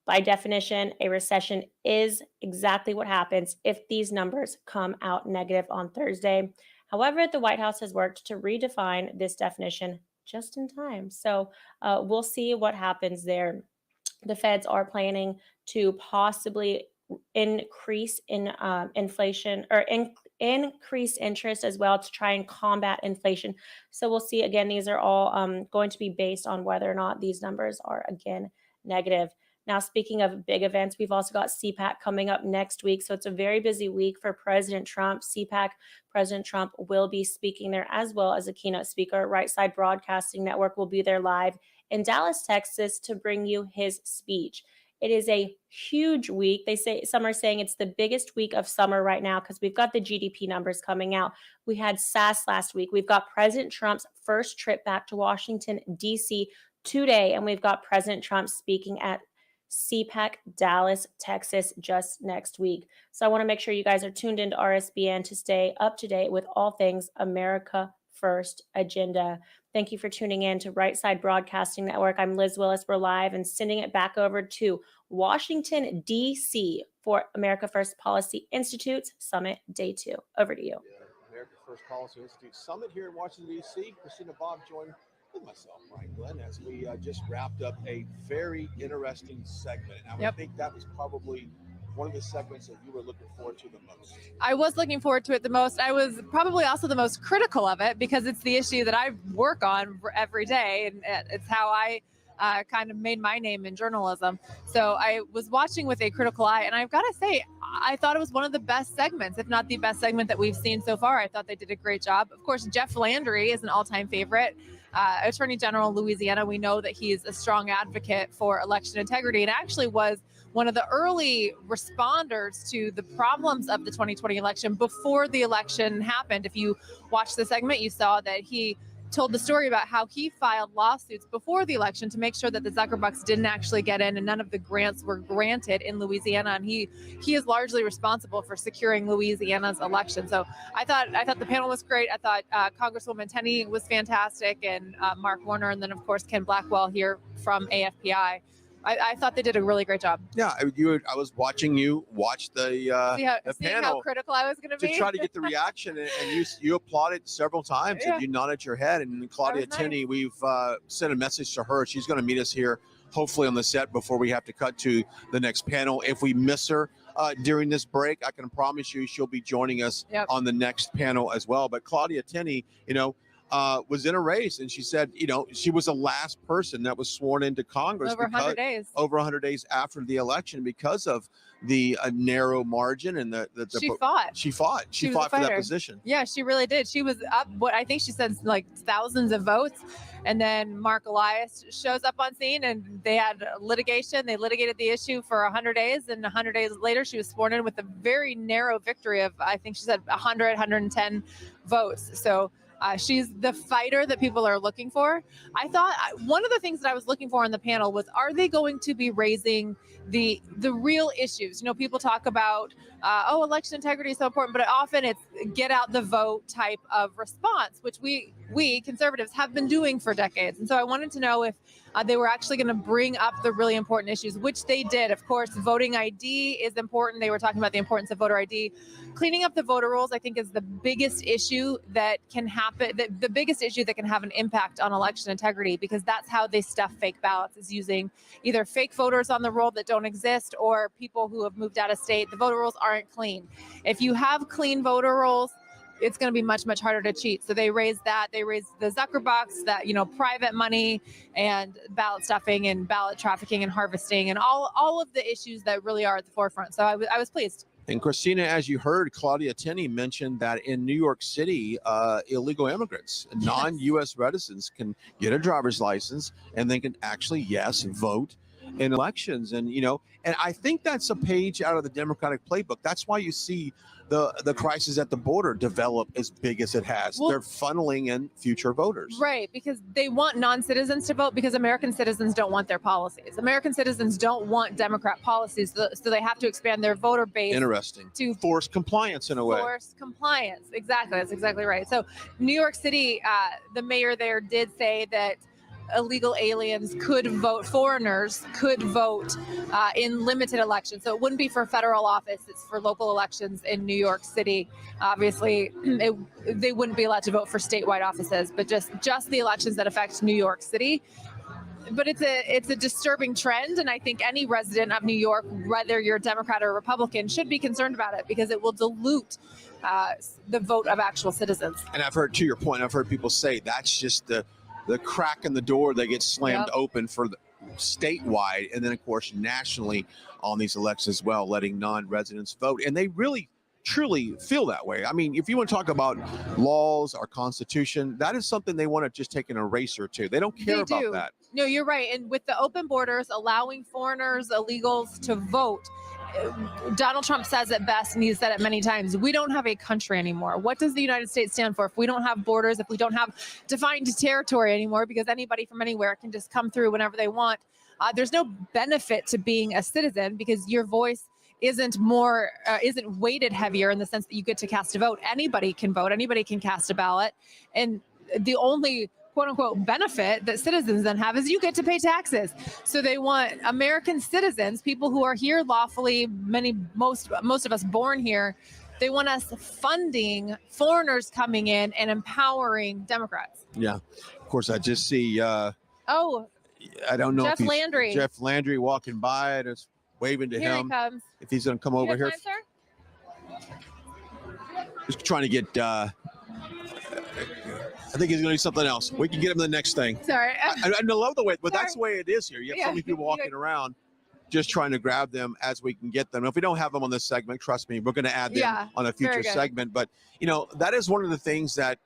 by definition, a recession is exactly what happens if these numbers come out negative on Thursday. However, the White House has worked to redefine this definition just in time. So we'll see what happens there. The feds are planning to possibly increase in inflation, or increase interest as well, to try and combat inflation. So we'll see. Again, these are all going to be based on whether or not these numbers are, again, negative. Now, speaking of big events, we've also got CPAC coming up next week. So it's a very busy week for President Trump. CPAC, President Trump will be speaking there as well as a keynote speaker. Right Side Broadcasting Network will be there live in Dallas, Texas, to bring you his speech. It is a huge week. Some are saying it's the biggest week of summer right now because we've got the GDP numbers coming out. We had SAS last week. We've got President Trump's first trip back to Washington, D.C. today, and we've got President Trump speaking at CPAC Dallas, Texas just next week. So I want to make sure you guys are tuned into RSBN to stay up to date with all things America First agenda. Thank you for tuning in to Right Side Broadcasting Network. I'm Liz Willis. We're live and sending it back over to Washington, D.C. for America First Policy Institute's Summit Day 2. Over to you. America First Policy Institute Summit here in Washington, D.C. Christina Bob joined with myself, Brian Glenn, as we just wrapped up a very interesting segment. And I would think that was probably one of the segments that you were looking forward to the most. I was looking forward to it the most. I was probably also the most critical of it because it's the issue that I work on every day, and it's how I kind of made my name in journalism. So I was watching with a critical eye, and I've got to say, I thought it was one of the best segments, if not the best segment that we've seen so far. I thought they did a great job. Of course, Jeff Landry is an all-time favorite. Attorney General in Louisiana, we know that he's a strong advocate for election integrity, and actually was one of the early responders to the problems of the 2020 election before the election happened. If you watched the segment, you saw that he told the story about how he filed lawsuits before the election to make sure that the Zuckerbucks didn't actually get in and none of the grants were granted in Louisiana. And he is largely responsible for securing Louisiana's election. So I thought the panel was great. I thought Congresswoman Tenney was fantastic, and Mark Warner, and then of course Ken Blackwell here from AFPI. I thought they did a really great job. Yeah, I was watching you watch the panel. How critical I was going to be to try to get the reaction, and you applauded several times, and you nodded your head. And Claudia Tenney, we've sent a message to her. She's going to meet us here, hopefully on the set before we have to cut to the next panel. If we miss her during this break, I can promise you she'll be joining us on the next panel as well. But Claudia Tenney, was in a race, and she said, she was the last person that was sworn into Congress over 100 days. Over 100 days after the election because of the narrow margin and she fought. She fought for that position. Yeah, she really did. She was up, what I think she said, like thousands of votes. And then Mark Elias shows up on scene, and they had litigation. They litigated the issue for 100 days, and 100 days later, she was sworn in with a very narrow victory of, I think she said 110 votes. So she's the fighter that people are looking for. I thought one of the things that I was looking for on the panel was, are they going to be raising the real issues? People talk about, election integrity is so important, but often it's get out the vote type of response, which we conservatives have been doing for decades. And so I wanted to know if they were actually going to bring up the really important issues, which they did. Of course, voting ID is important. They were talking about the importance of voter ID. Cleaning up the voter rolls, I think, is the biggest issue that can happen, the biggest issue that can have an impact on election integrity, because that's how they stuff fake ballots, is using either fake voters on the roll that don't exist or people who have moved out of state. The voter rolls aren't clean. If you have clean voter rolls, it's going to be much, much harder to cheat. So they raised that. They raised the Zuckerbucks, that, private money and ballot stuffing and ballot trafficking and harvesting and all of the issues that really are at the forefront. So I was pleased. And Christina, as you heard, Claudia Tenney mentioned that in New York City, illegal immigrants, non-U.S. residents can get a driver's license and they can actually, vote in elections. And, and I think that's a page out of the Democratic playbook. That's why you see the crisis at the border develop as big as it has. Well, they're funneling in future voters. Right, because they want non-citizens to vote, because American citizens don't want their policies. American citizens don't want Democrat policies, so they have to expand their voter base. Interesting. To force compliance in a way. Force compliance, exactly. That's exactly right. So New York City, the mayor there did say that illegal aliens could vote, foreigners could vote in limited elections. So it wouldn't be for federal office, it's for local elections in New York City. Obviously, they wouldn't be allowed to vote for statewide offices, but just the elections that affect New York City. But it's a disturbing trend, and I think any resident of New York, whether you're a Democrat or Republican, should be concerned about it, because it will dilute the vote of actual citizens. And I've heard, to your point, I've heard people say that's just the crack in the door that gets slammed open for the statewide, and then of course nationally on these elections as well, letting non-residents vote. And they really truly feel that way. I mean, if you want to talk about laws, our Constitution, that is something they want to just take an eraser to. They don't care They about do. that. No, you're right. And with the open borders, allowing foreigners, illegals to vote, Donald Trump says it best, and he's said it many times. We don't have a country anymore. What does the United States stand for if we don't have borders, if we don't have defined territory anymore, because anybody from anywhere can just come through whenever they want? There's no benefit to being a citizen because your voice isn't weighted heavier in the sense that you get to cast a vote. Anybody can vote. Anybody can cast a ballot. And the only quote unquote benefit that citizens then have is you get to pay taxes. So they want American citizens, people who are here lawfully, most of us born here, they want us funding foreigners coming in and empowering Democrats. Yeah. Of course, I just see, I don't know Jeff if he's Landry. Jeff Landry walking by and just waving to Here him. he comes. If he's going to come over You here. have time, sir? Just trying to get, I think he's going to do something else. We can get him the next thing. Sorry. I love the way, but that's the way it is here. You have so Yeah. many people walking around just trying to grab them as we can get them. If we don't have them on this segment, trust me, we're going to add them Yeah, on a very future good. segment. But, that is one of the things that,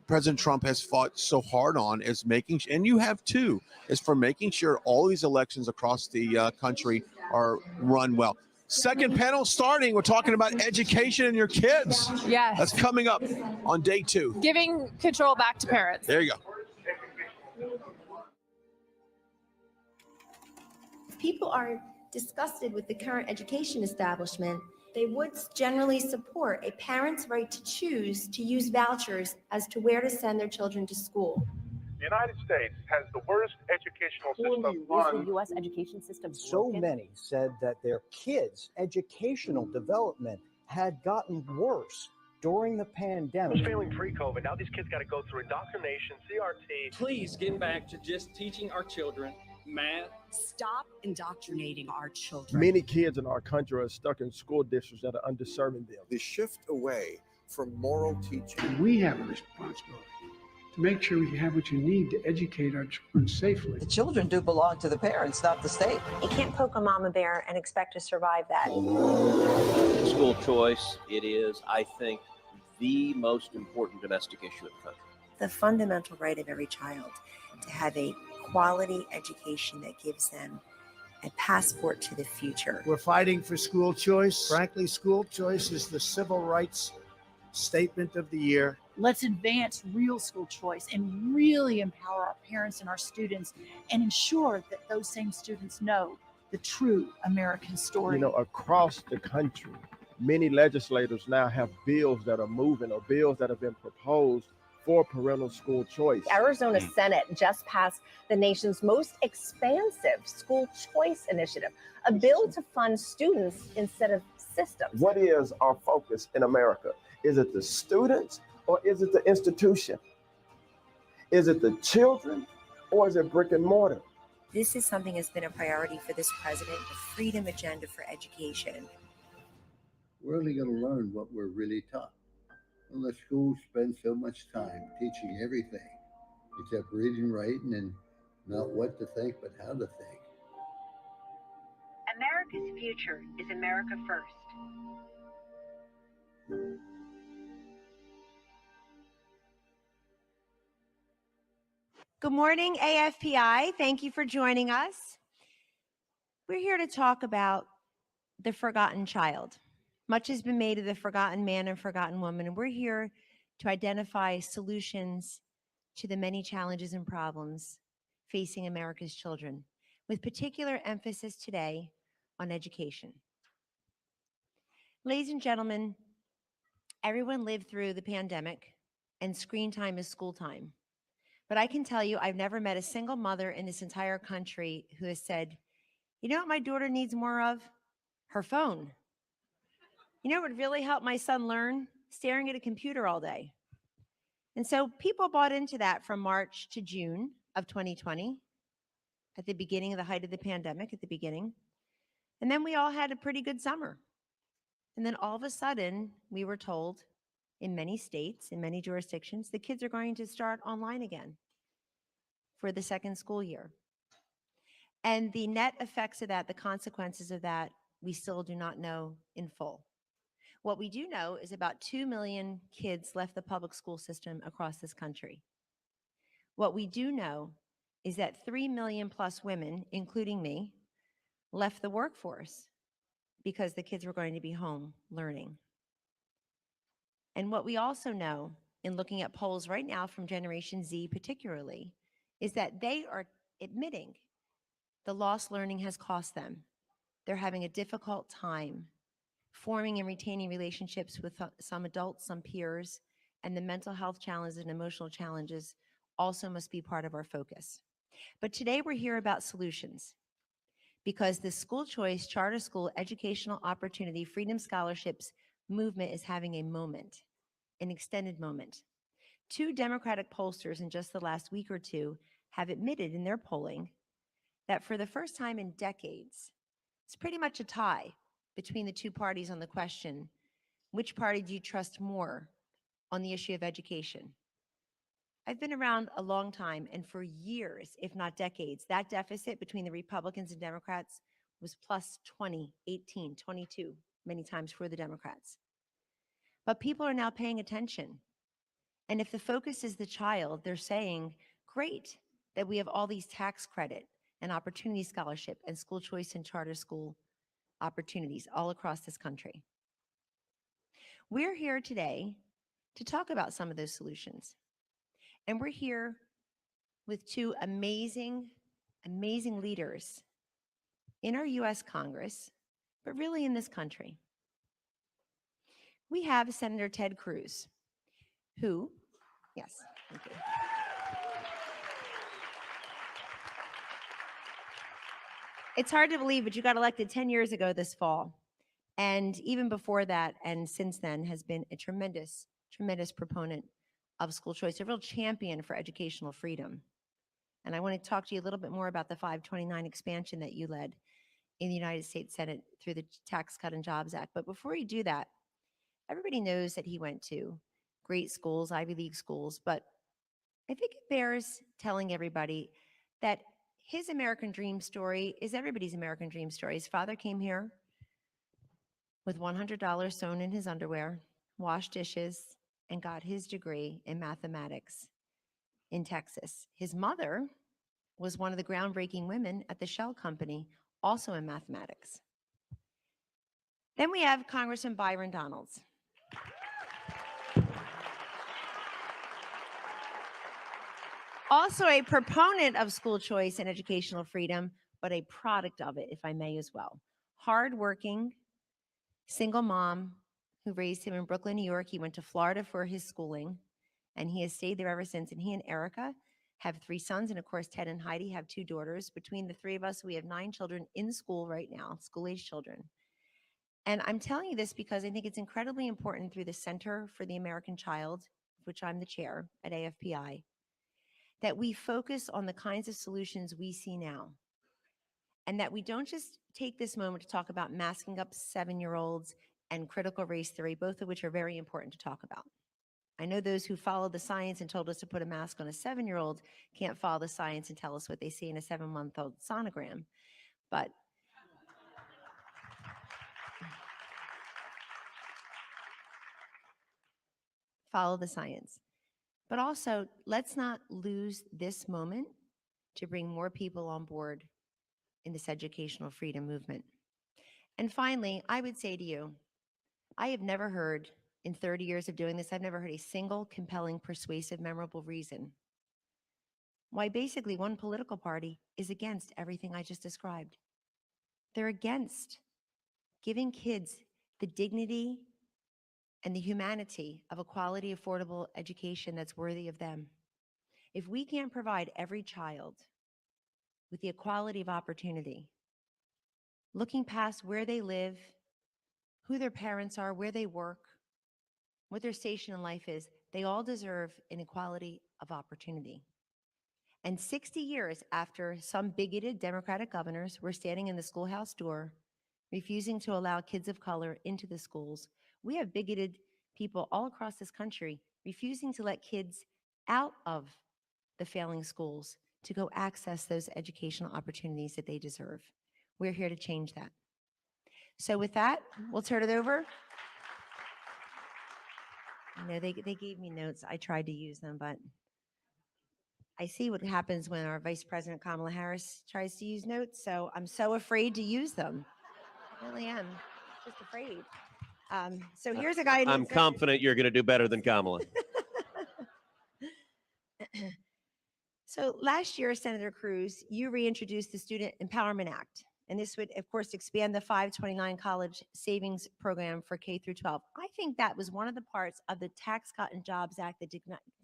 President Trump has fought so hard on is making, and you have too, is for making sure all these elections across the country are run well. Second panel starting, we're talking about education and your kids. Yes. That's coming up on day 2. Giving control back to parents. There you go. If people are disgusted with the current education establishment, they would generally support a parent's right to choose to use vouchers as to where to send their children to school. The United States has the worst educational system the U.S. education system so many said that their kids' educational development had gotten worse during the pandemic. Failing pre-COVID. Now these kids got to go through indoctrination, CRT. Please get back to just teaching our children math. Stop indoctrinating our children. Many kids in our country are stuck in school districts that are underserving them. The shift away from moral teaching. We have a responsibility to make sure we have what you need to educate our children safely. The children do belong to the parents, not the state. You can't poke a mama bear and expect to survive that. School choice, it is, I think, the most important domestic issue in the country. The fundamental right of every child to have a quality education that gives them a passport to the future. We're fighting for school choice. Frankly, school choice is the civil rights statement of the year. Let's advance real school choice and really empower our parents and our students and ensure that those same students know the true American story. Across the country, many legislators now have bills that are moving or bills that have been proposed for parental school choice. Arizona Senate just passed the nation's most expansive school choice initiative, a bill to fund students instead of systems. What is our focus in America? Is it the students or is it the institution? Is it the children or is it brick and mortar? This is something that's been a priority for this president, the freedom agenda for education. We're only going to learn what we're really taught. Unless schools spend so much time teaching everything except reading, writing, and not what to think, but how to think. America's future is America first. Good morning, AFPI. Thank you for joining us. We're here to talk about the forgotten child. Much has been made of the forgotten man and forgotten woman, and we're here to identify solutions to the many challenges and problems facing America's children, with particular emphasis today on education. Ladies and gentlemen, everyone lived through the pandemic, and screen time is school time. But I can tell you, I've never met a single mother in this entire country who has said, you know what my daughter needs more of? Her phone. You know what would really help my son learn? Staring at a computer all day. And so people bought into that from March to June of 2020, at the beginning of the height of the pandemic, at the beginning. And then we all had a pretty good summer. And then all of a sudden, we were told in many states, in many jurisdictions, the kids are going to start online again for the second school year. And the net effects of that, the consequences of that, we still do not know in full. What we do know is about 2 million kids left the public school system across this country. What we do know is that 3 million plus women, including me, left the workforce because the kids were going to be home learning. And what we also know in looking at polls right now from Generation Z particularly, is that they are admitting the lost learning has cost them. They're having a difficult time forming and retaining relationships with some adults, some peers, and the mental health challenges and emotional challenges also must be part of our focus. But today we're here about solutions, because the school choice, charter school, educational opportunity, freedom scholarships movement is having a moment, an extended moment. 2 Democratic pollsters in just the last week or two have admitted in their polling that for the first time in decades, it's pretty much a tie between the 2 parties on the question, which party do you trust more on the issue of education? I've been around a long time, and for years, if not decades, that deficit between the Republicans and Democrats was plus 20, 18, 22, many times for the Democrats. But people are now paying attention. And if the focus is the child, they're saying, great that we have all these tax credit and opportunity scholarship and school choice and charter school opportunities all across this country. We're here today to talk about some of those solutions. And we're here with 2 amazing, amazing leaders in our US Congress, but really in this country. We have Senator Ted Cruz, who, yes, thank you. It's hard to believe, but you got elected 10 years ago this fall. And even before that, and since then, has been a tremendous, tremendous proponent of school choice, a real champion for educational freedom. And I want to talk to you a little bit more about the 529 expansion that you led in the United States Senate through the Tax Cut and Jobs Act. But before you do that, everybody knows that he went to great schools, Ivy League schools, but I think it bears telling everybody that his American dream story is everybody's American dream story. His father came here with $100 sewn in his underwear, washed dishes, and got his degree in mathematics in Texas. His mother was one of the groundbreaking women at the Shell Company, also in mathematics. Then we have Congressman Byron Donalds. Also a proponent of school choice and educational freedom, but a product of it, if I may as well. Hardworking, single mom who raised him in Brooklyn, New York. He went to Florida for his schooling, and he has stayed there ever since. And he and Erica have 3 sons, and of course, Ted and Heidi have 2 daughters. Between the 3 of us, we have 9 children in school right now, school-age children. And I'm telling you this because I think it's incredibly important through the Center for the American Child, which I'm the chair at AFPI, that we focus on the kinds of solutions we see now. And that we don't just take this moment to talk about masking up 7-year-olds and critical race theory, both of which are very important to talk about. I know those who followed the science and told us to put a mask on a 7-year-old can't follow the science and tell us what they see in a 7-month-old sonogram. But follow the science. But also, let's not lose this moment to bring more people on board in this educational freedom movement. And finally, I would say to you, I have never heard, in 30 years of doing this, I've never heard a single compelling, persuasive, memorable reason why basically one political party is against everything I just described. They're against giving kids the dignity and the humanity of a quality, affordable education that's worthy of them. If we can't provide every child with the equality of opportunity, looking past where they live, who their parents are, where they work, what their station in life is, they all deserve an equality of opportunity. And 60 years after some bigoted Democratic governors were standing in the schoolhouse door, refusing to allow kids of color into the schools, we have bigoted people all across this country refusing to let kids out of the failing schools to go access those educational opportunities that they deserve. We're here to change that. So with that, we'll turn it over You know, they gave me notes. I tried to use them, but I see what happens when our Vice President Kamala Harris tries to use notes. So I'm so afraid to use them. I really am. Just afraid. So here's a guy. I'm confident you're going to do better than Kamala. So last year, Senator Cruz, you reintroduced the Student Empowerment Act, and this would, of course, expand the 529 college savings program for K through 12. I think that was one of the parts of the Tax Cut and Jobs Act that did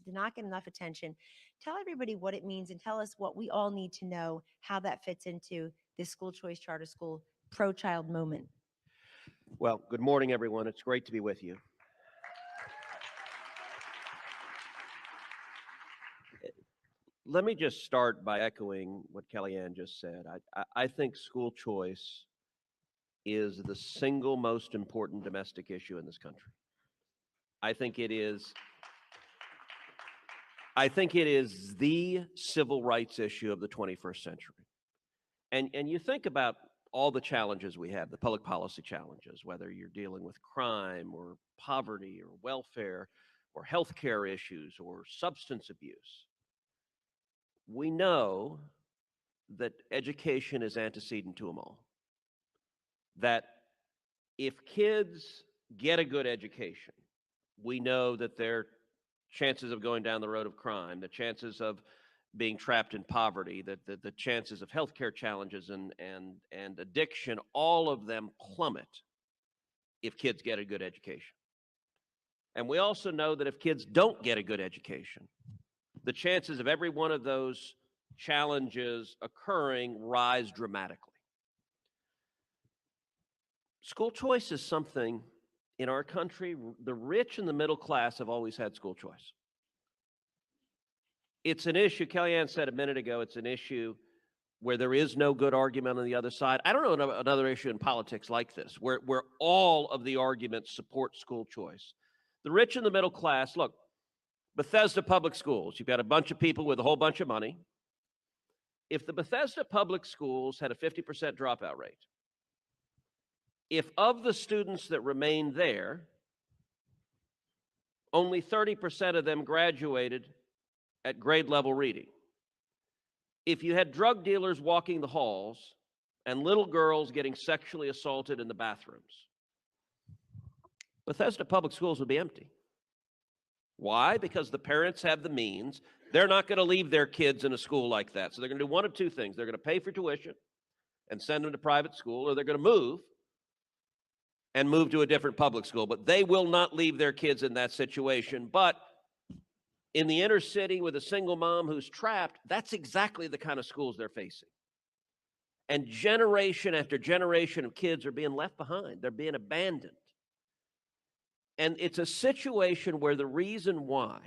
not get enough attention. Tell everybody what it means and tell us what we all need to know, how that fits into this school choice charter school pro-child moment. Well, good morning, everyone. It's great to be with you. Let me just start by echoing what Kellyanne just said. I think school choice is the single most important domestic issue in this country. I think it is the civil rights issue of the 21st century. And you think about all the challenges we have, the public policy challenges, whether you're dealing with crime or poverty or welfare or healthcare issues or substance abuse. We know that education is antecedent to them all. That if kids get a good education, we know that their chances of going down the road of crime, the chances of being trapped in poverty, the chances of healthcare challenges and addiction, all of them plummet if kids get a good education. And we also know that if kids don't get a good education, the chances of every one of those challenges occurring rise dramatically. School choice is something in our country, the rich and the middle class have always had school choice. It's an issue, Kellyanne said a minute ago, it's an issue where there is no good argument on the other side. I don't know another issue in politics like this, where all of the arguments support school choice. The rich and the middle class, look, Bethesda Public Schools, you've got a bunch of people with a whole bunch of money. If the Bethesda Public Schools had a 50% dropout rate, if of the students that remained there, only 30% of them graduated at grade level reading, if you had drug dealers walking the halls and little girls getting sexually assaulted in the bathrooms, Bethesda Public Schools would be empty. Why? Because the parents have the means. They're not going to leave their kids in a school like that. So they're going to do one of two things. They're going to pay for tuition and send them to private school, or they're going to move to a different public school. But they will not leave their kids in that situation. But in the inner city with a single mom who's trapped, that's exactly the kind of schools they're facing. And generation after generation of kids are being left behind. They're being abandoned. And it's a situation where the reason why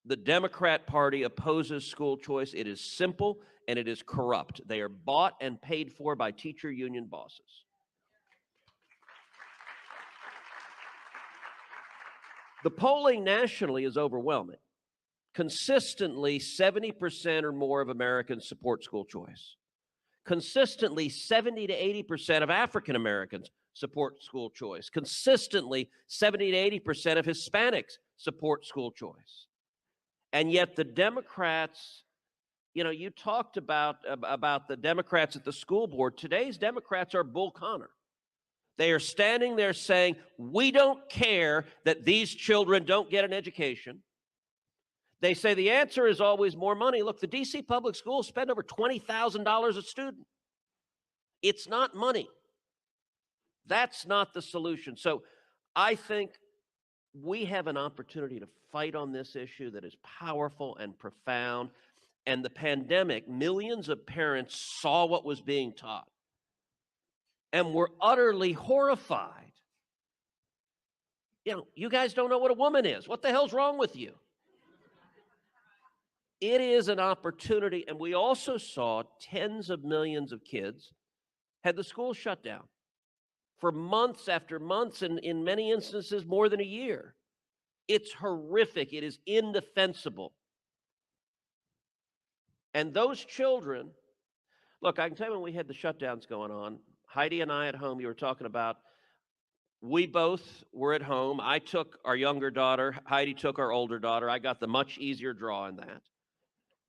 the Democrat Party opposes school choice, it is simple and it is corrupt. They are bought and paid for by teacher union bosses. The polling nationally is overwhelming. Consistently, 70% or more of Americans support school choice. Consistently, 70 to 80% of African Americans support school choice. Consistently, 70 to 80% of Hispanics support school choice. And yet the Democrats, you know, you talked about the Democrats at the school board. Today's Democrats are Bull Connor. They are standing there saying, we don't care that these children don't get an education. They say the answer is always more money. Look, the DC public schools spend over $20,000 a student. It's not money. That's not the solution. So I think we have an opportunity to fight on this issue that is powerful and profound. And the pandemic, millions of parents saw what was being taught and were utterly horrified. You know, you guys don't know what a woman is. What the hell's wrong with you? It is an opportunity. And we also saw tens of millions of kids had the school shut down for months after months, and in many instances, more than a year. It's horrific. It is indefensible. And those children, look, I can tell you when we had the shutdowns going on, Heidi and I at home, you were talking about We both were at home. I took our younger daughter. Heidi took our older daughter. I got the much easier draw in that.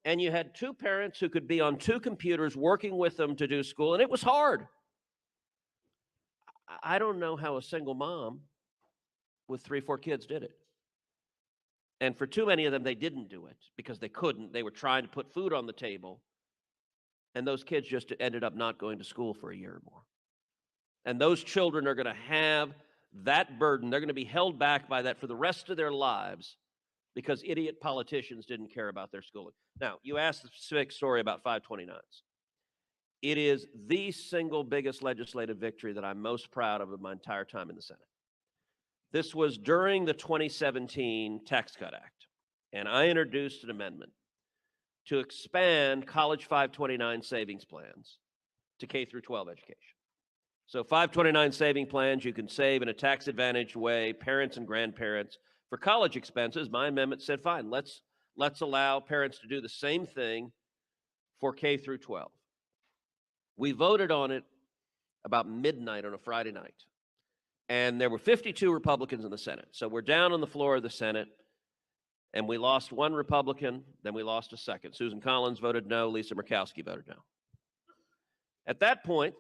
And you had two parents who could be on two computers working with them to do school, and it was hard. I don't know how a single mom with 3, 4 kids did it. And for too many of them, they didn't do it because they couldn't. They were trying to put food on the table. And those kids just ended up not going to school for a year or more. And those children are going to have that burden. They're going to be held back by that for the rest of their lives because idiot politicians didn't care about their schooling. Now, you asked the specific story about 529s. It is the single biggest legislative victory that I'm most proud of my entire time in the Senate. This was during the 2017 Tax Cut Act, and I introduced an amendment to expand college 529 savings plans to K through 12 education. So 529 saving plans, you can save in a tax-advantaged way, parents and grandparents. For college expenses, my amendment said, fine, let's allow parents to do the same thing for K through 12. We voted on it about midnight on a Friday night. And there were 52 Republicans in the Senate. So we're down on the floor of the Senate, and we lost one Republican, then we lost a second. Susan Collins voted no, Lisa Murkowski voted no. At that point,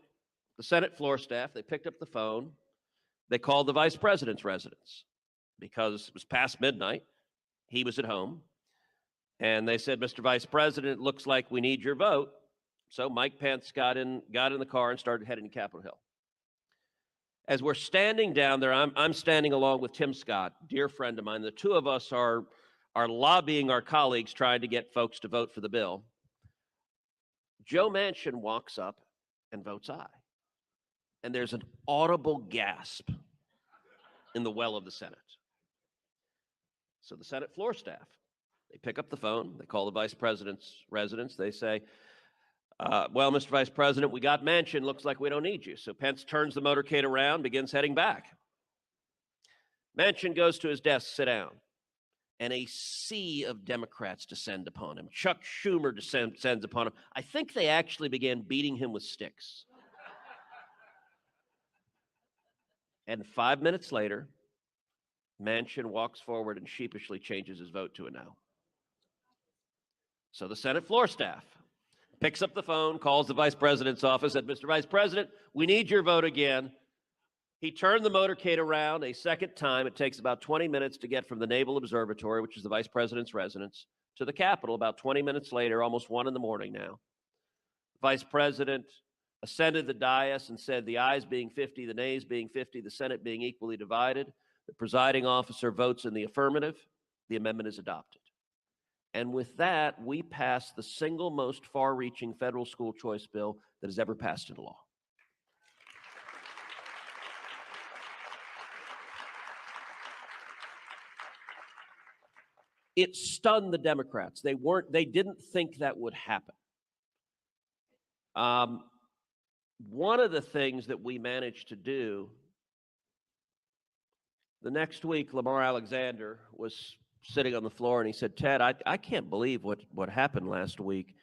the Senate floor staff, they picked up the phone. They called the vice president's residence because it was past midnight. He was at home. And they said, Mr. Vice President, it looks like we need your vote. So Mike Pence got in the car and started heading to Capitol Hill. As we're standing down there, I'm standing along with Tim Scott, dear friend of mine. The two of us are lobbying our colleagues, trying to get folks to vote for the bill. Joe Manchin walks up and votes aye. And there's an audible gasp in the well of the Senate. So the Senate floor staff, they pick up the phone, they call the vice president's residence, they say, well, Mr. Vice President, we got Manchin, looks like we don't need you. So Pence turns the motorcade around, begins heading back. Manchin goes to his desk, sit down, and a sea of Democrats descend upon him. Chuck Schumer descends upon him. I think they actually began beating him with sticks. And 5 minutes later, Manchin walks forward and sheepishly changes his vote to a no. So the Senate floor staff picks up the phone, calls the vice president's office, said, Mr. Vice President, we need your vote again. He turned the motorcade around a second time. It takes about 20 minutes to get from the Naval Observatory, which is the vice president's residence, to the Capitol. About 20 minutes later, almost 1 in the morning now. Vice President ascended the dais and said, the ayes being 50, the nays being 50, the Senate being equally divided, the presiding officer votes in the affirmative, the amendment is adopted. And with that, we passed the single most far-reaching federal school choice bill that has ever passed into law. It stunned the Democrats. They didn't think that would happen. One of the things that we managed to do, the next week, Lamar Alexander was sitting on the floor and he said, Ted, I can't believe what happened last week.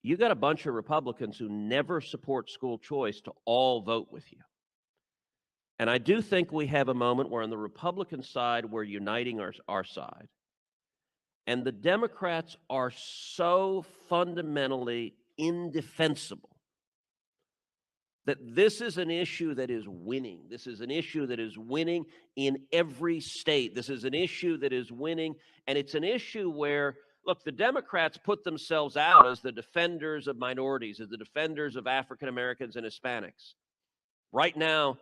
You got a bunch of Republicans who never support school choice to all vote with you. And I do think we have a moment where on the Republican side, we're uniting our side. And the Democrats are so fundamentally indefensible that this is an issue that is winning. This is an issue that is winning in every state. This is an issue that is winning, and it's an issue where, look, the Democrats put themselves out as the defenders of minorities, as the defenders of African Americans and Hispanics. Right now,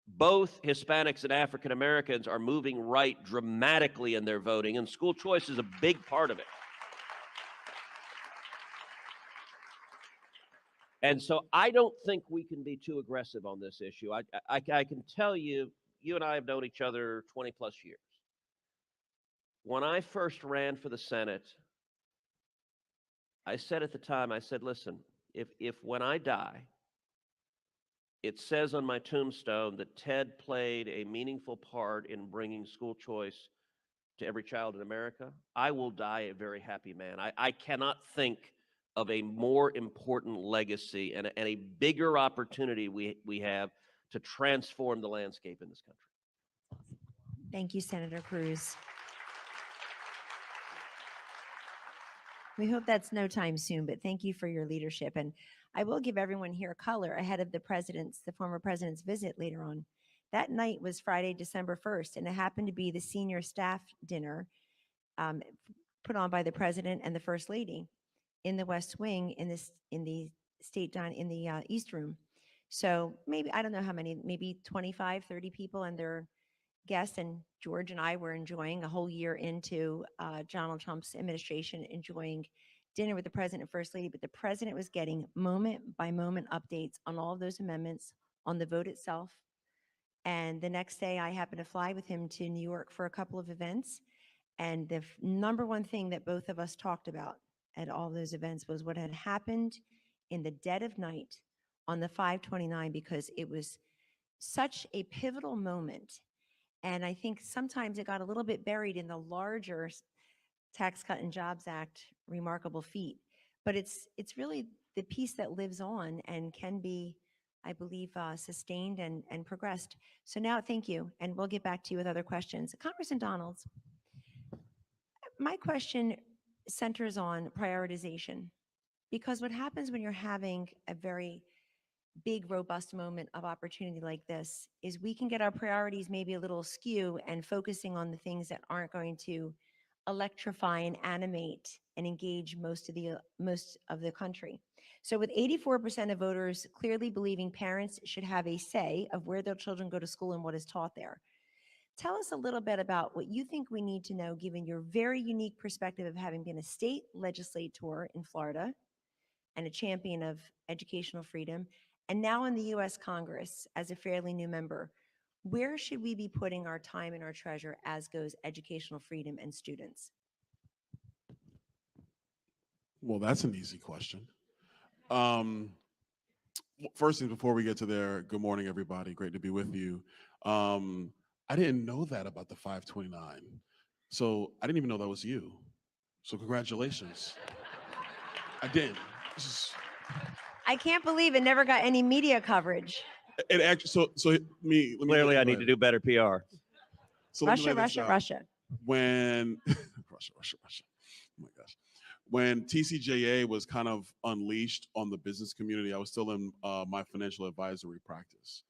both Hispanics and African Americans are moving right dramatically in their voting, and school choice is a big part of it. And so I don't think we can be too aggressive on this issue. I can tell you, you and I have known each other 20 plus years. When I first ran for the Senate, I said at the time, I said, listen, if when I die, it says on my tombstone that Ted played a meaningful part in bringing school choice to every child in America, I will die a very happy man. I cannot think of a more important legacy and a bigger opportunity we have to transform the landscape in this country. Thank you, Senator Cruz. We hope that's no time soon, but thank you for your leadership. And I will give everyone here color ahead of the former president's visit later on. That night was Friday, December 1st, and it happened to be the senior staff dinner put on by the president and the first lady in the West Wing in the East Room. So maybe, I don't know how many, maybe 25, 30 people and their guests, and George and I were enjoying a whole year into Donald Trump's administration, enjoying dinner with the president and first lady, but the president was getting moment by moment updates on all of those amendments, on the vote itself. And the next day I happened to fly with him to New York for a couple of events. And the number one thing that both of us talked about at all those events was what had happened in the dead of night on the 529, because it was such a pivotal moment. And I think sometimes it got a little bit buried in the larger Tax Cut and Jobs Act remarkable feat. But it's really the piece that lives on and can be, I believe, sustained and progressed. So now, thank you, and we'll get back to you with other questions. Congressman Donalds, my question centers on prioritization, because what happens when you're having a very big, robust moment of opportunity like this is we can get our priorities maybe a little askew and focusing on the things that aren't going to electrify and animate and engage most of the country. So with 84% of voters clearly believing parents should have a say of where their children go to school and what is taught there, tell us a little bit about what you think we need to know, given your very unique perspective of having been a state legislator in Florida and a champion of educational freedom, and now in the U.S. Congress as a fairly new member. Where should we be putting our time and our treasure as goes educational freedom and students? Well, that's an easy question. First thing, before we get to there, good morning, everybody. Great to be with you. I didn't know that about the 529. So I didn't even know that was you. So congratulations. I did. I can't believe it never got any media coverage. It actually, let me Clearly, I need to do better PR. So Russia. When Russia. Oh my gosh. When TCJA was kind of unleashed on the business community, I was still in my financial advisory practice.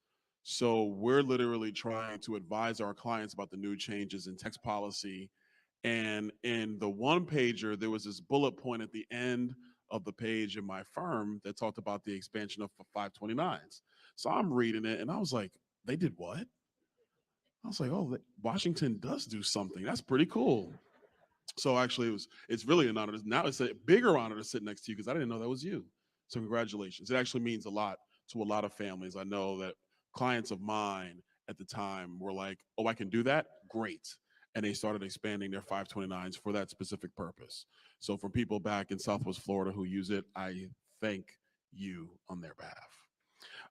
So we're literally trying to advise our clients about the new changes in tax policy. And in the one pager, there was this bullet point at the end of the page in my firm that talked about the expansion of 529s. So I'm reading it and I was like, they did what? I was like, oh, Washington does do something. That's pretty cool. So actually it's really an honor. Now it's a bigger honor to sit next to you because I didn't know that was you. So congratulations. It actually means a lot to a lot of families. I know that clients of mine at the time were like, oh, I can do that? Great. And they started expanding their 529s for that specific purpose. So for people back in Southwest Florida who use it, I thank you on their behalf.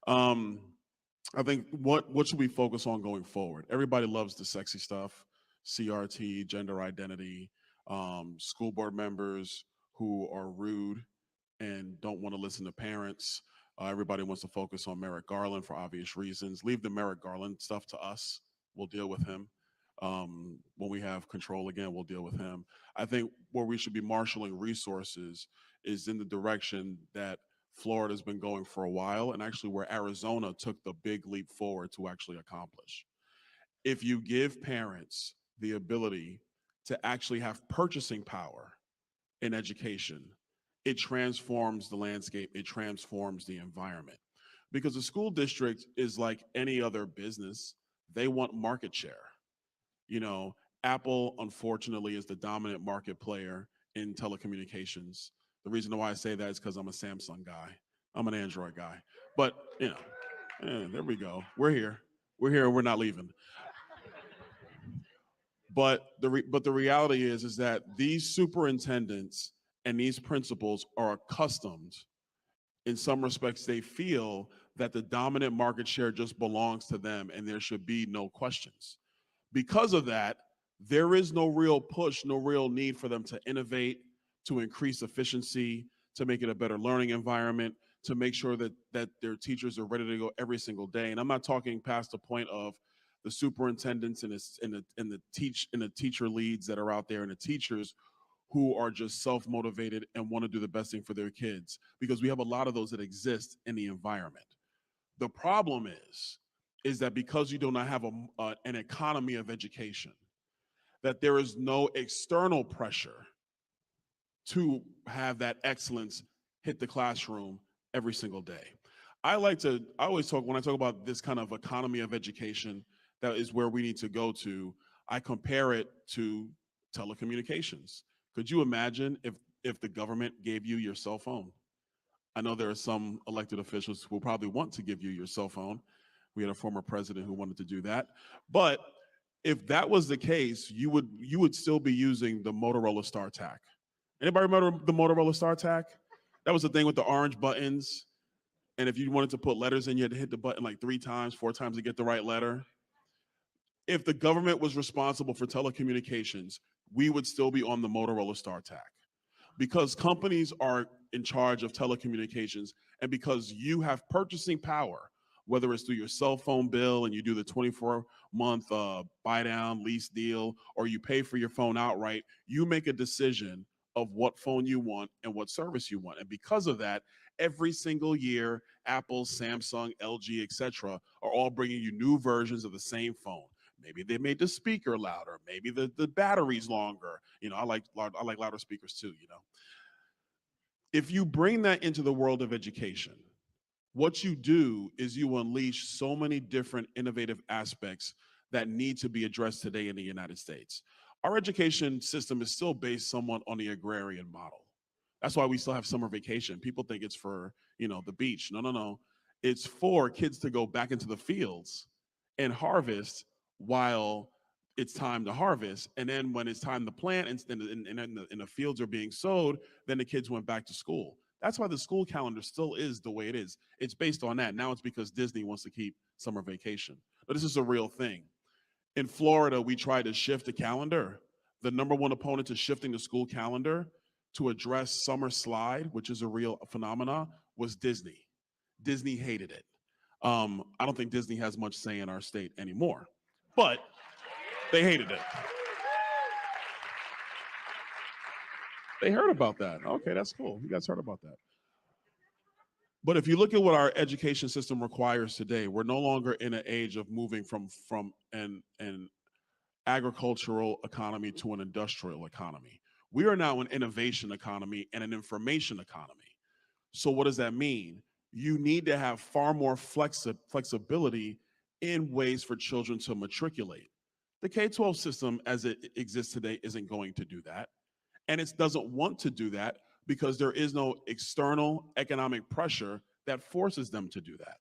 I think what should we focus on going forward? Everybody loves the sexy stuff, CRT, gender identity, school board members who are rude and don't want to listen to parents. Everybody wants to focus on Merrick Garland for obvious reasons. Leave the Merrick Garland stuff to us. We'll deal with him. When we have control again, we'll deal with him. I think where we should be marshaling resources is in the direction that Florida's been going for a while, and actually where Arizona took the big leap forward to actually accomplish. If you give parents the ability to actually have purchasing power in education, it transforms the landscape, it transforms the environment. Because the school district is like any other business, they want market share. You know, Apple, unfortunately, is the dominant market player in telecommunications. The reason why I say that is because I'm a Samsung guy. I'm an Android guy. But, you know, there we go. We're here. We're here and we're not leaving. But the reality is that these superintendents and these principals are accustomed, in some respects, they feel that the dominant market share just belongs to them and there should be no questions. Because of that, there is no real push, no real need for them to innovate, to increase efficiency, to make it a better learning environment, to make sure that their teachers are ready to go every single day. And I'm not talking past the point of the superintendents and the teacher leads that are out there and the teachers who are just self-motivated and want to do the best thing for their kids, because we have a lot of those that exist in the environment. The problem is that because you do not have an economy of education, that there is no external pressure to have that excellence hit the classroom every single day. I always talk, when I talk about this kind of economy of education, that is where we need to go to, I compare it to telecommunications. Could you imagine if the government gave you your cell phone? I know there are some elected officials who will probably want to give you your cell phone. We had a former president who wanted to do that. But if that was the case, you would still be using the Motorola StarTAC. Anybody remember the Motorola StarTAC? That was the thing with the orange buttons. And if you wanted to put letters in, you had to hit the button like 3 times, 4 times to get the right letter. If the government was responsible for telecommunications, we would still be on the Motorola StarTAC. Because companies are in charge of telecommunications, and because you have purchasing power, whether it's through your cell phone bill and you do the 24-month buy down lease deal, or you pay for your phone outright, you make a decision of what phone you want and what service you want. And because of that, every single year, Apple, Samsung, LG, etc., are all bringing you new versions of the same phone. Maybe they made the speaker louder. Maybe the battery's longer. I like louder speakers too, If you bring that into the world of education, what you do is you unleash so many different innovative aspects that need to be addressed today in the United States. Our education system is still based somewhat on the agrarian model. That's why we still have summer vacation. People think it's for, the beach. No. It's for kids to go back into the fields and harvest while it's time to harvest. And then when it's time to plant and the fields are being sowed, then the kids went back to school. That's why the school calendar still is the way it is. It's based on that. Now it's because Disney wants to keep summer vacation. But this is a real thing. In Florida, we tried to shift the calendar. The number one opponent to shifting the school calendar to address summer slide, which is a real phenomena, was Disney. Disney hated it. I don't think Disney has much say in our state anymore, but they hated it. They heard about that. Okay, that's cool. You guys heard about that. But if you look at what our education system requires today, we're no longer in an age of moving from an agricultural economy to an industrial economy. We are now an innovation economy and an information economy. So what does that mean? You need to have far more flexibility in ways for children to matriculate. The K-12 system as it exists today isn't going to do that. And it doesn't want to do that because there is no external economic pressure that forces them to do that.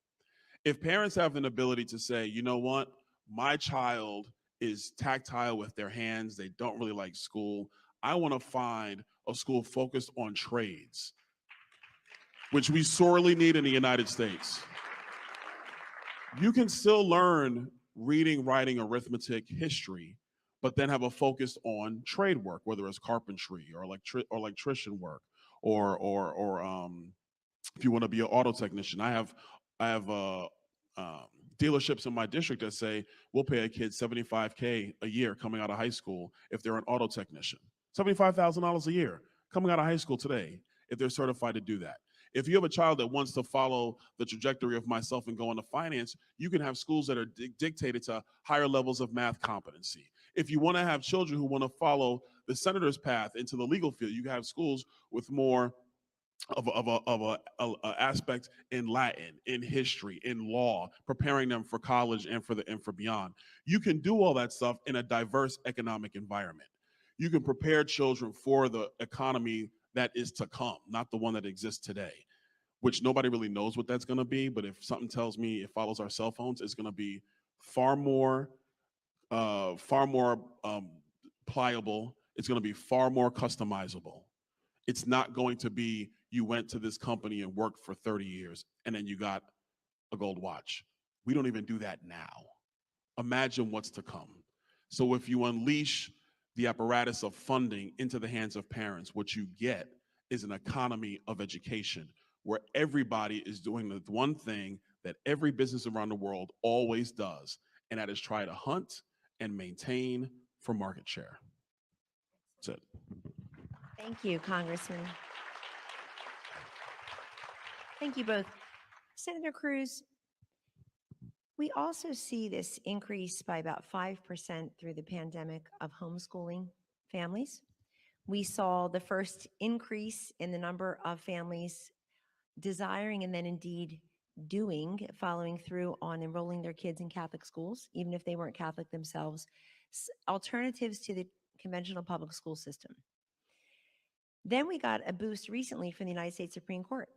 If parents have an ability to say, you know what, my child is tactile with their hands, they don't really like school, I want to find a school focused on trades, which we sorely need in the United States. You can still learn reading, writing, arithmetic, history, but then have a focus on trade work, whether it's carpentry or electrician work, or if you want to be an auto technician. I have dealerships in my district that say we'll pay a kid $75K a year coming out of high school if they're an auto technician. $75,000 a year coming out of high school today if they're certified to do that. If you have a child that wants to follow the trajectory of myself and go into finance, you can have schools that are dictated to higher levels of math competency. If you want to have children who want to follow the senator's path into the legal field, you can have schools with more of a aspect in Latin, in history, in law, preparing them for college and for beyond. You can do all that stuff in a diverse economic environment. You can prepare children for the economy that is to come, not the one that exists today, which nobody really knows what that's going to be. But if something tells me it follows our cell phones, it's going to be far more pliable. It's going to be far more customizable. It's not going to be you went to this company and worked for 30 years and then you got a gold watch. We don't even do that now. Imagine what's to come. So if you unleash the apparatus of funding into the hands of parents, what you get is an economy of education where everybody is doing the one thing that every business around the world always does, and that is try to hunt and maintain for market share. That's it. Thank you, Congressman. Thank you both. Senator Cruz, we also see this increase by about 5% through the pandemic of homeschooling families. We saw the first increase in the number of families desiring and then indeed following through on enrolling their kids in Catholic schools, even if they weren't Catholic themselves, alternatives to the conventional public school system. Then we got a boost recently from the United States Supreme Court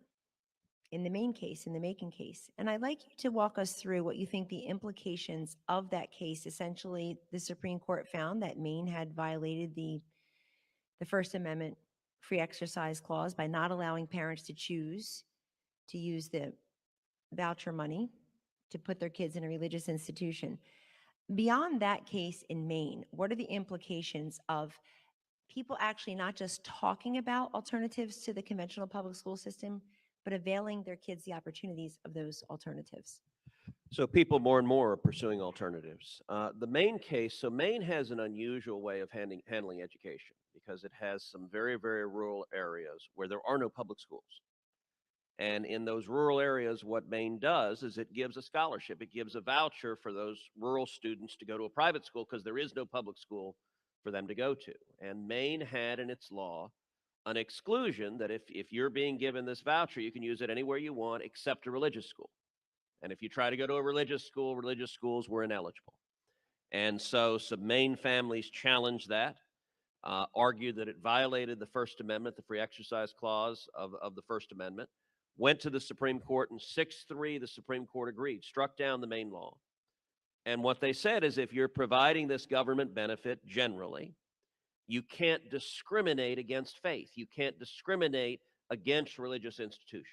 in the Maine case, in the Macon case. And I'd like you to walk us through what you think the implications of that case. Essentially, the Supreme Court found that Maine had violated the First Amendment free exercise clause by not allowing parents to choose to use the voucher money to put their kids in a religious institution. Beyond that case in Maine, what are the implications of people actually not just talking about alternatives to the conventional public school system, but availing their kids the opportunities of those alternatives? So people more and more are pursuing alternatives. The Maine case, so Maine has an unusual way of handling education because it has some very, very rural areas where there are no public schools. And in those rural areas, what Maine does is it gives a scholarship. It gives a voucher for those rural students to go to a private school because there is no public school for them to go to. And Maine had in its law an exclusion that if you're being given this voucher, you can use it anywhere you want except a religious school. And if you try to go to a religious school, religious schools were ineligible. And so some Maine families challenged that, argued that it violated the First Amendment, the free exercise clause of the First Amendment, went to the Supreme Court, and 6-3, the Supreme Court agreed, struck down the Maine law. And what they said is if you're providing this government benefit generally, you can't discriminate against faith. You can't discriminate against religious institutions.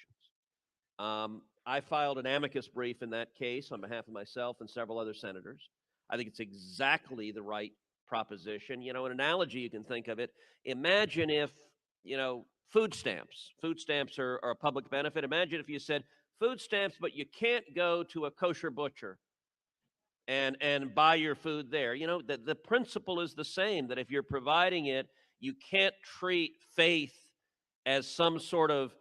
I filed an amicus brief in that case on behalf of myself and several other senators. I think it's exactly the right proposition. You know, an analogy you can think of it, imagine if, you know, food stamps are a public benefit. Imagine if you said food stamps, but you can't go to a kosher butcher and buy your food there. You know, the principle is the same, that if you're providing it, you can't treat faith as some sort of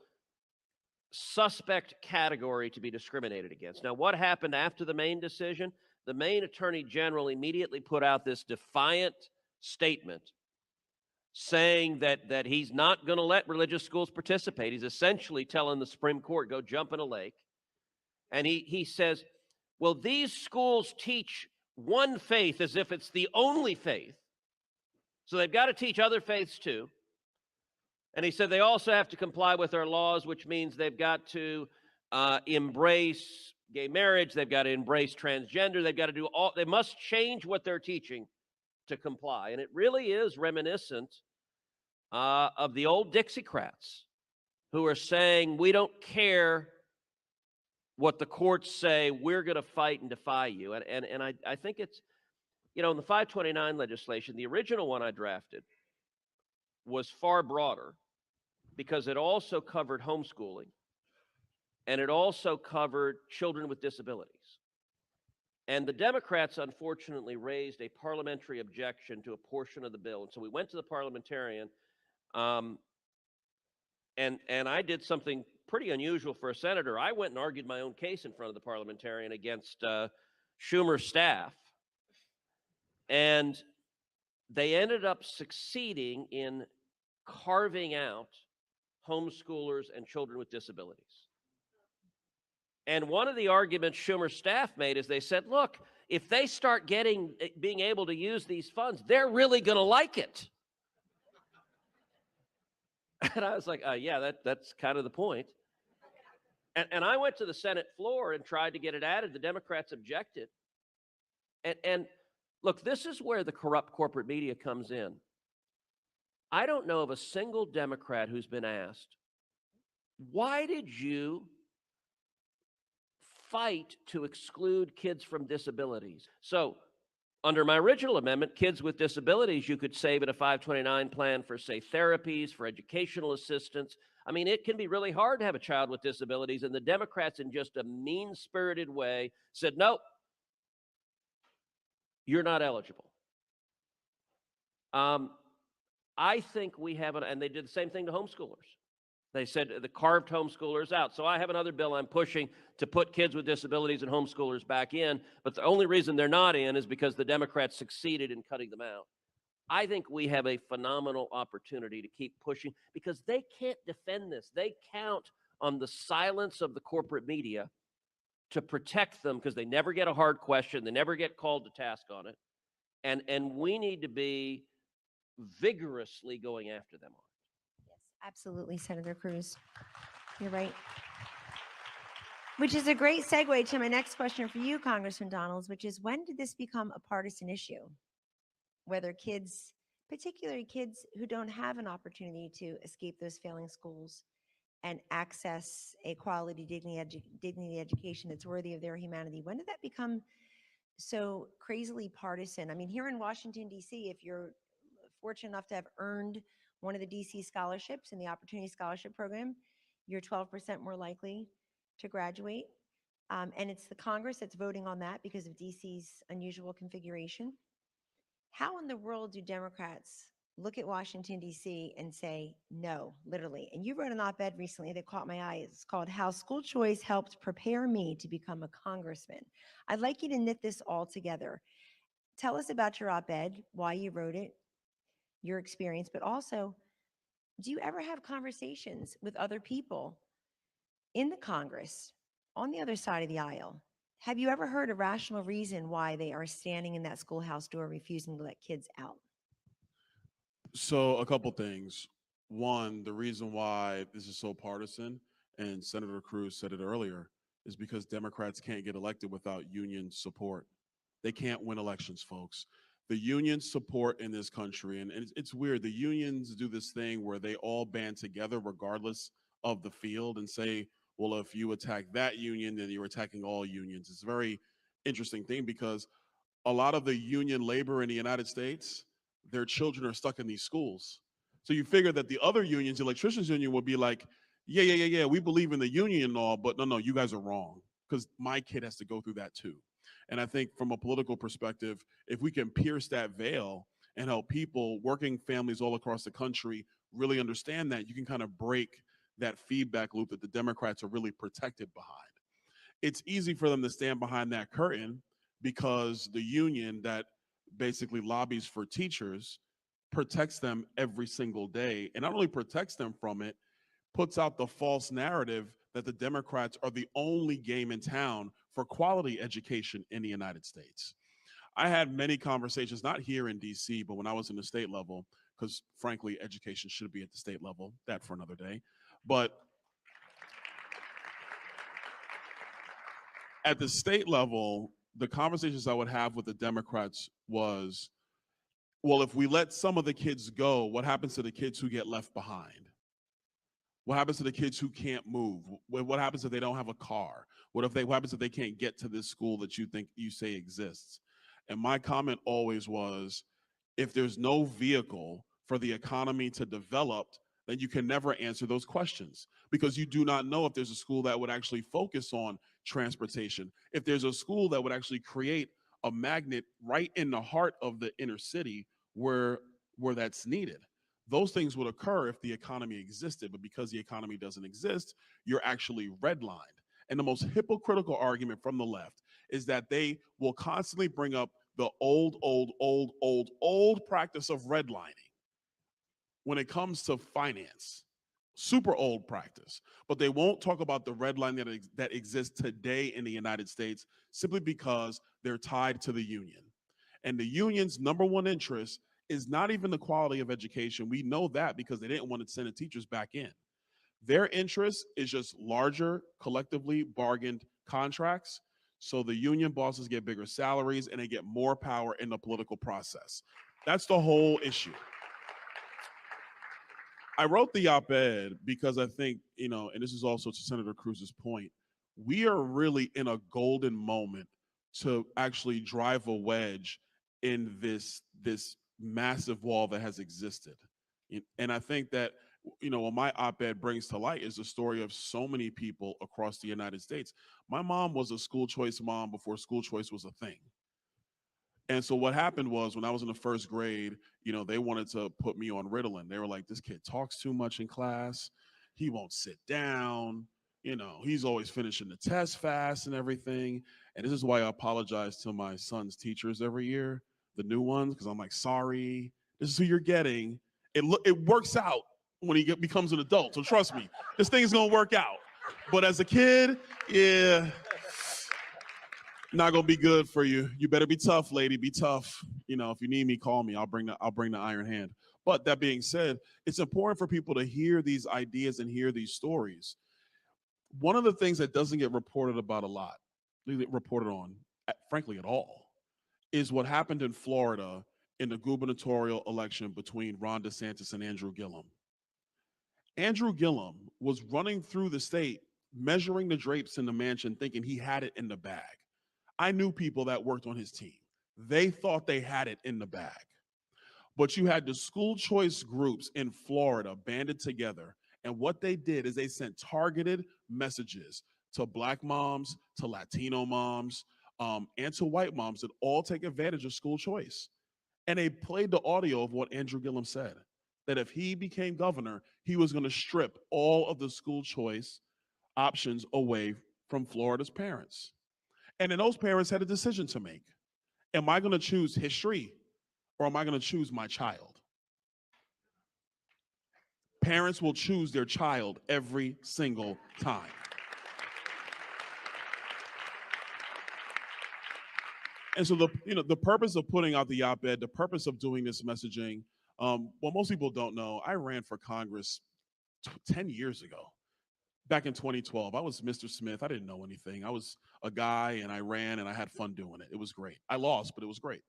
suspect category to be discriminated against. Now, what happened after the Maine decision? The Maine Attorney General immediately put out this defiant statement saying that he's not going to let religious schools participate. He's essentially telling the Supreme Court, go jump in a lake. And he says, well, these schools teach one faith as if it's the only faith. So they've got to teach other faiths too. And he said they also have to comply with our laws, which means they've got to embrace gay marriage. They've got to embrace transgender. They've got to do all, they must change what they're teaching to comply. And it really is reminiscent of the old Dixiecrats who are saying, we don't care what the courts say, we're going to fight and defy you. And I think it's, you know, in the 529 legislation, the original one I drafted was far broader because it also covered homeschooling and it also covered children with disabilities. And the Democrats, unfortunately, raised a parliamentary objection to a portion of the bill. And so we went to the parliamentarian, and I did something pretty unusual for a senator. I went and argued my own case in front of the parliamentarian against Schumer's staff. And they ended up succeeding in carving out homeschoolers and children with disabilities. And one of the arguments Schumer's staff made is they said, look, if they start being able to use these funds, they're really going to like it. And I was like, yeah, that's kind of the point. And I went to the Senate floor and tried to get it added. The Democrats objected. And look, this is where the corrupt corporate media comes in. I don't know of a single Democrat who's been asked, why did you fight to exclude kids from disabilities? So Under my original amendment, kids with disabilities, you could save in a 529 plan for, say, therapies, for educational assistance. I mean, it can be really hard to have a child with disabilities, and the Democrats, in just a mean-spirited way, said, nope, you're not eligible. I think we have, and they did the same thing to homeschoolers. They said the carved homeschoolers out. So I have another bill I'm pushing to put kids with disabilities and homeschoolers back in, but the only reason they're not in is because the Democrats succeeded in cutting them out. I think we have a phenomenal opportunity to keep pushing because they can't defend this. They count on the silence of the corporate media to protect them because they never get a hard question. They never get called to task on it. And we need to be vigorously going after them on it. Yes, absolutely, Senator Cruz. You're right. Which is a great segue to my next question for you, Congressman Donalds, which is when did this become a partisan issue? Whether kids, particularly kids who don't have an opportunity to escape those failing schools and access a quality dignity education that's worthy of their humanity, when did that become so crazily partisan? I mean, here in Washington, D.C., if you're fortunate enough to have earned one of the DC scholarships in the Opportunity Scholarship Program, you're 12% more likely to graduate. And it's the Congress that's voting on that because of DC's unusual configuration. How in the world do Democrats look at Washington, D.C. and say no, literally? And you wrote an op-ed recently that caught my eye. It's called How School Choice Helped Prepare Me to Become a Congressman. I'd like you to knit this all together. Tell us about your op-ed, why you wrote it, your experience, but also, do you ever have conversations with other people in the Congress on the other side of the aisle? Have you ever heard a rational reason why they are standing in that schoolhouse door refusing to let kids out? So a couple things. One, the reason why this is so partisan, and Senator Cruz said it earlier, is because Democrats can't get elected without union support. They can't win elections, folks. The union support in this country, and it's weird, the unions do this thing where they all band together regardless of the field and say, well, if you attack that union, then you're attacking all unions. It's a very interesting thing because a lot of the union labor in the United States, their children are stuck in these schools. So you figure that the other unions, the electricians union, would be like, yeah, we believe in the union and all, but no, you guys are wrong because my kid has to go through that too. And I think from a political perspective, if we can pierce that veil and help people, working families all across the country really understand that, you can kind of break that feedback loop that the Democrats are really protected behind. It's easy for them to stand behind that curtain because the union that basically lobbies for teachers protects them every single day. And not only protects them from it, puts out the false narrative that the Democrats are the only game in town for quality education in the United States. I had many conversations, not here in DC, but when I was in the state level, because frankly, education should be at the state level, that for another day. But at the state level, the conversations I would have with the Democrats was, well, if we let some of the kids go, what happens to the kids who get left behind? What happens to the kids who can't move? What happens if they don't have a car? What happens if they can't get to this school that you say exists? And my comment always was, if there's no vehicle for the economy to develop, then you can never answer those questions because you do not know if there's a school that would actually focus on transportation, if there's a school that would actually create a magnet right in the heart of the inner city where that's needed. Those things would occur if the economy existed, but because the economy doesn't exist, you're actually redlined. And the most hypocritical argument from the left is that they will constantly bring up the old practice of redlining when it comes to finance. Super old practice, but they won't talk about the redlining that exists today in the United States simply because they're tied to the union. And the union's number one interest is not even the quality of education. We know that because they didn't want to send the teachers back in. Their interest is just larger, collectively bargained contracts, so the union bosses get bigger salaries and they get more power in the political process. That's the whole issue. I wrote the op-ed because I think, and this is also to Senator Cruz's point, we are really in a golden moment to actually drive a wedge in this massive wall that has existed. And I think that, what my op-ed brings to light is the story of so many people across the United States. My mom was a school choice mom before school choice was a thing. And so what happened was, when I was in the first grade, they wanted to put me on Ritalin. They were like, this kid talks too much in class. He won't sit down. He's always finishing the test fast and everything. And this is why I apologize to my son's teachers every year, the new ones, because I'm like, sorry, this is who you're getting. It works out when he becomes an adult. So trust me, this thing's going to work out. But as a kid, yeah, not going to be good for you. You better be tough, lady. Be tough. If you need me, call me. I'll bring the iron hand. But that being said, it's important for people to hear these ideas and hear these stories. One of the things that doesn't get reported on, frankly, at all, is what happened in Florida in the gubernatorial election between Ron DeSantis and Andrew Gillum. Andrew Gillum was running through the state, measuring the drapes in the mansion, thinking he had it in the bag. I knew people that worked on his team. They thought they had it in the bag. But you had the school choice groups in Florida banded together. And what they did is they sent targeted messages to Black moms, to Latino moms, and to white moms that all take advantage of school choice. And they played the audio of what Andrew Gillum said, that if he became governor, he was going to strip all of the school choice options away from Florida's parents. And then those parents had a decision to make. Am I going to choose history, or am I going to choose my child? Parents will choose their child every single time. And so the purpose of putting out the op-ed, the purpose of doing this messaging, what most people don't know, I ran for Congress 10 years ago. Back in 2012, I was Mr. Smith. I didn't know anything. I was a guy, and I ran, and I had fun doing it. It was great. I lost, but it was great.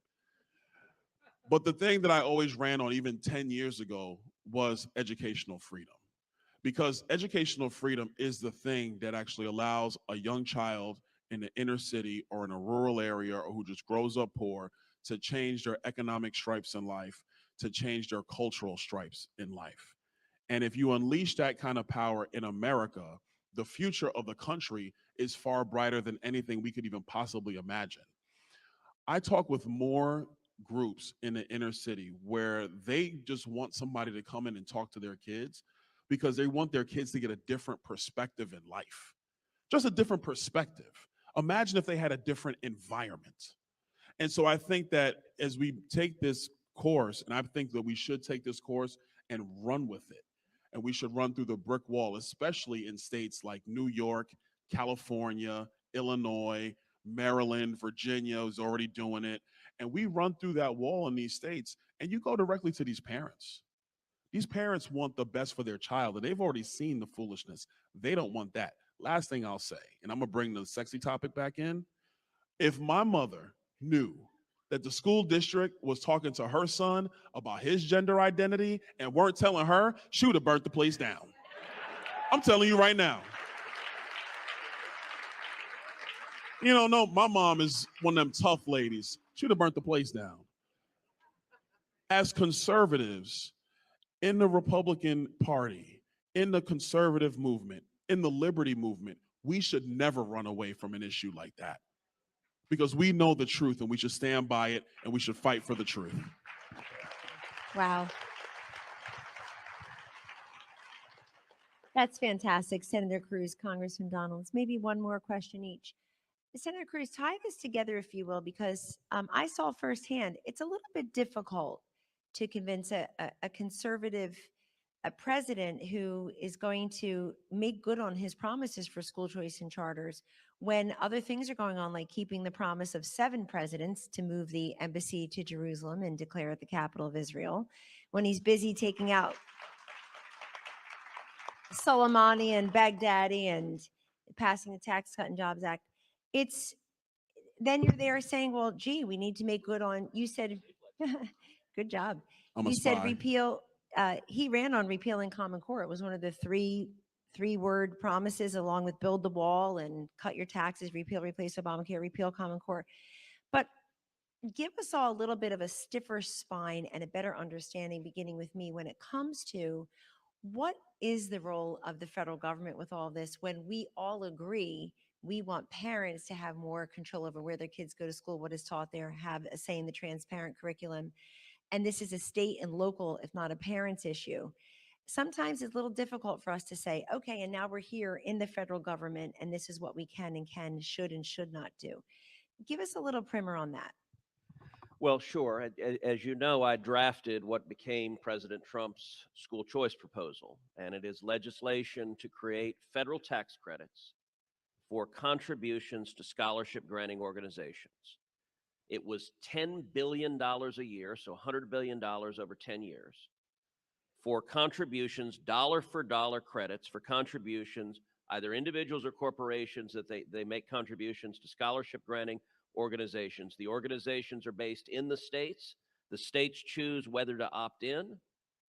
But the thing that I always ran on, even 10 years ago, was educational freedom. Because educational freedom is the thing that actually allows a young child in the inner city or in a rural area, or who just grows up poor, to change their economic stripes in life, to change their cultural stripes in life. And if you unleash that kind of power in America, the future of the country is far brighter than anything we could even possibly imagine. I talk with more groups in the inner city where they just want somebody to come in and talk to their kids, because they want their kids to get a different perspective in life. Just a different perspective. Imagine if they had a different environment. And so I think that as we take this course, and I think that we should take this course and run with it, and we should run through the brick wall, especially in states like New York, California, Illinois, Maryland, Virginia is already doing it. And we run through that wall in these states, and you go directly to these parents. These parents want the best for their child, and they've already seen the foolishness. They don't want that. Last thing I'll say, and I'm going to bring the sexy topic back in. If my mother knew that the school district was talking to her son about his gender identity and weren't telling her, she would have burnt the place down. I'm telling you right now. No, my mom is one of them tough ladies. She would have burnt the place down. As conservatives in the Republican Party, in the conservative movement, in the liberty movement, we should never run away from an issue like that, because we know the truth, and we should stand by it, and we should fight for the truth. Wow. That's fantastic. Senator Cruz, Congressman Donalds, maybe one more question each. Senator Cruz, tie this together, if you will, because I saw firsthand, it's a little bit difficult to convince a conservative president who is going to make good on his promises for school choice and charters when other things are going on, like keeping the promise of 7 presidents to move the embassy to Jerusalem and declare it the capital of Israel, when he's busy taking out Soleimani and Baghdadi and passing the Tax Cut and Jobs Act. Then you're there saying, well, gee, we need to make good on, you said, good job. You said repeal, he ran on repealing Common Core. It was one of the three-word promises, along with build the wall and cut your taxes, repeal, replace Obamacare, repeal Common Core. But give us all a little bit of a stiffer spine and a better understanding, beginning with me, when it comes to what is the role of the federal government with all this, when we all agree we want parents to have more control over where their kids go to school, what is taught there, have a say in the transparent curriculum. And this is a state and local, if not a parent's issue. Sometimes it's a little difficult for us to say, okay, and now we're here in the federal government, and this is what we can, should not do. Give us a little primer on that. Well, sure. As you know, I drafted what became President Trump's school choice proposal, and it is legislation to create federal tax credits for contributions to scholarship granting organizations. It was $10 billion a year, so $100 billion over 10 years, for contributions, dollar for dollar credits for contributions, either individuals or corporations that they make contributions to scholarship granting organizations. The organizations are based in the states. The states choose whether to opt in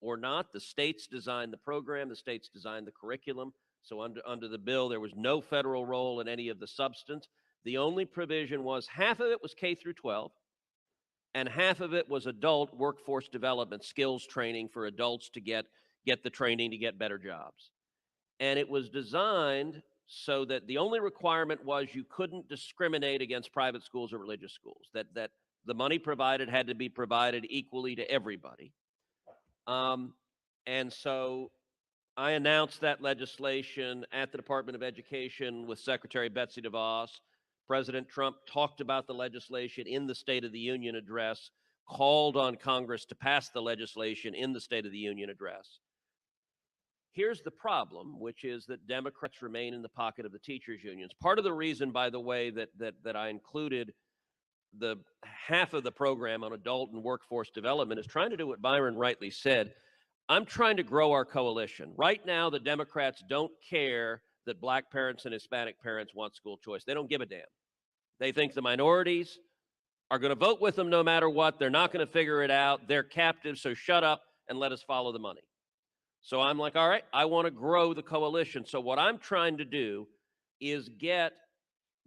or not. The states design the program. The states design the curriculum. So under the bill, there was no federal role in any of the substance. The only provision was half of it was K through 12, and half of it was adult workforce development, skills training for adults to get the training to get better jobs. And it was designed so that the only requirement was you couldn't discriminate against private schools or religious schools, that the money provided had to be provided equally to everybody. And so I announced that legislation at the Department of Education with Secretary Betsy DeVos. President Trump talked about the legislation in the State of the Union address, called on Congress to pass the legislation in the State of the Union address. Here's the problem, which is that Democrats remain in the pocket of the teachers' unions. Part of the reason, by the way, that I included the half of the program on adult and workforce development is trying to do what Byron rightly said. I'm trying to grow our coalition. Right now, the Democrats don't care that Black parents and Hispanic parents want school choice. They don't give a damn. They think the minorities are going to vote with them no matter what. They're not going to figure it out. They're captive, so shut up and let us follow the money. So I'm like, all right, I want to grow the coalition. So what I'm trying to do is get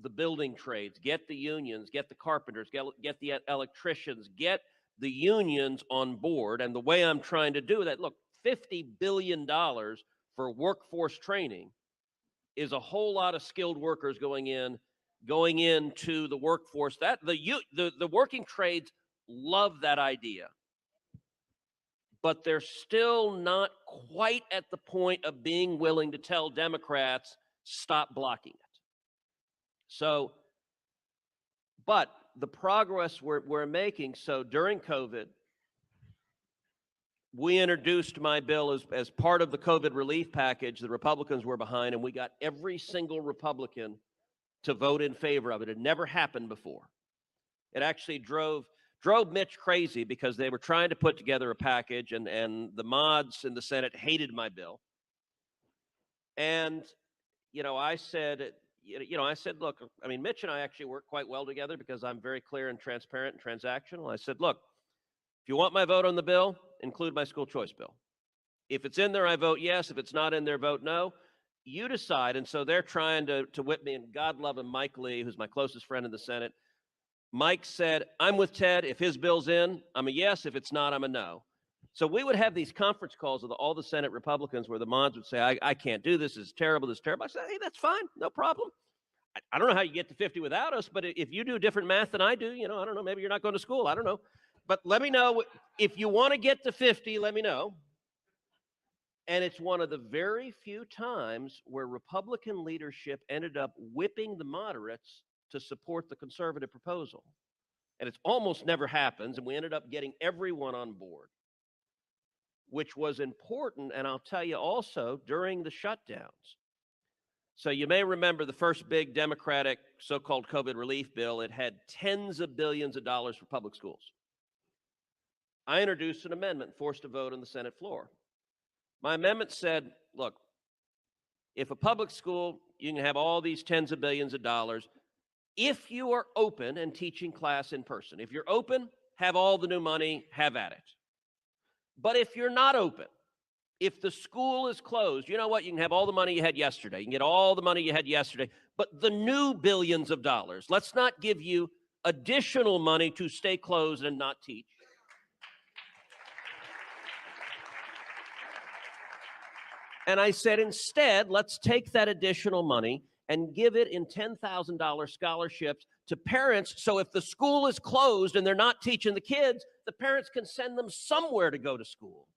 the building trades, get the unions, get the carpenters, get the electricians, get the unions on board. And the way I'm trying to do that, look, $50 billion for workforce training is a whole lot of skilled workers going into the workforce. That the working trades love that idea, but they're still not quite at the point of being willing to tell Democrats, stop blocking it. So, but the progress we're making, so during COVID, we introduced my bill as part of the COVID relief package the Republicans were behind, and we got every single Republican to vote in favor of it. It never happened before. It actually drove Mitch crazy because they were trying to put together a package, and the mods in the Senate hated my bill. And, I said, look, I mean, Mitch and I actually work quite well together because I'm very clear and transparent and transactional. I said, look, if you want my vote on the bill, include my school choice bill. If it's in there, I vote yes. If it's not in there, vote no. You decide. And so they're trying to whip me, and God love him, Mike Lee, who's my closest friend in the Senate. Mike said, I'm with Ted. If his bill's in, I'm a yes. If it's not, I'm a no. So we would have these conference calls with all the Senate Republicans where the mods would say, I can't do this. This is terrible. This is terrible. I said, hey, that's fine. No problem. I don't know how you get to 50 without us, but if you do different math than I do, I don't know, maybe you're not going to school. I don't know. But let me know. If you want to get to 50, let me know. And it's one of the very few times where Republican leadership ended up whipping the moderates to support the conservative proposal. And it's almost never happens. And we ended up getting everyone on board, which was important. And I'll tell you also during the shutdowns. So you may remember the first big Democratic so-called COVID relief bill. It had tens of billions of dollars for public schools. I introduced an amendment, forced a vote on the Senate floor. My amendment said, look, if a public school, you can have all these tens of billions of dollars if you are open and teaching class in person. If you're open, have all the new money, have at it. But if you're not open, if the school is closed, you know what? You can have all the money you had yesterday. You can get all the money you had yesterday, but the new billions of dollars, let's not give you additional money to stay closed and not teach. And I said, instead, let's take that additional money and give it in $10,000 scholarships to parents. So if the school is closed and they're not teaching the kids, the parents can send them somewhere to go to school.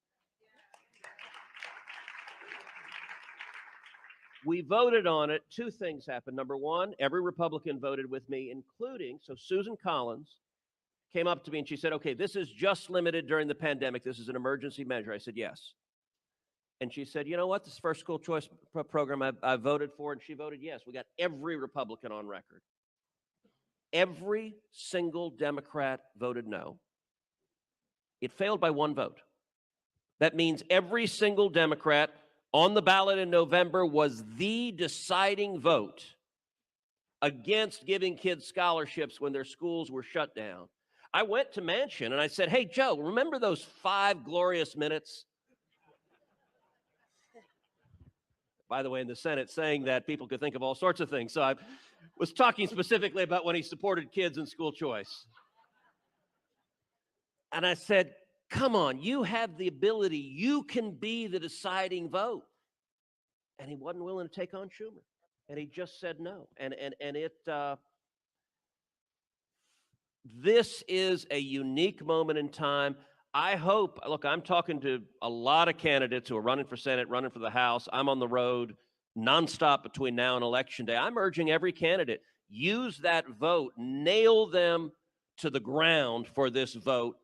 We voted on it. Two things happened. Number one, every Republican voted with me, including, so Susan Collins came up to me and she said, okay, this is just limited during the pandemic. This is an emergency measure. I said, yes. And she said, you know what, this first school choice program I voted for, and she voted yes. We got every Republican on record. Every single Democrat voted no. It failed by one vote. That means every single Democrat on the ballot in November was the deciding vote against giving kids scholarships when their schools were shut down. I went to Manchin and I said, hey, Joe, remember those 5 glorious minutes? By the way, in the Senate, saying that people could think of all sorts of things. So I was talking specifically about when he supported kids in school choice. And I said, come on, you have the ability. You can be the deciding vote. And he wasn't willing to take on Schumer. And he just said no. This is a unique moment in time. I hope, look, I'm talking to a lot of candidates who are running for Senate, running for the House. I'm on the road nonstop between now and Election Day. I'm urging every candidate, use that vote, nail them to the ground for this vote.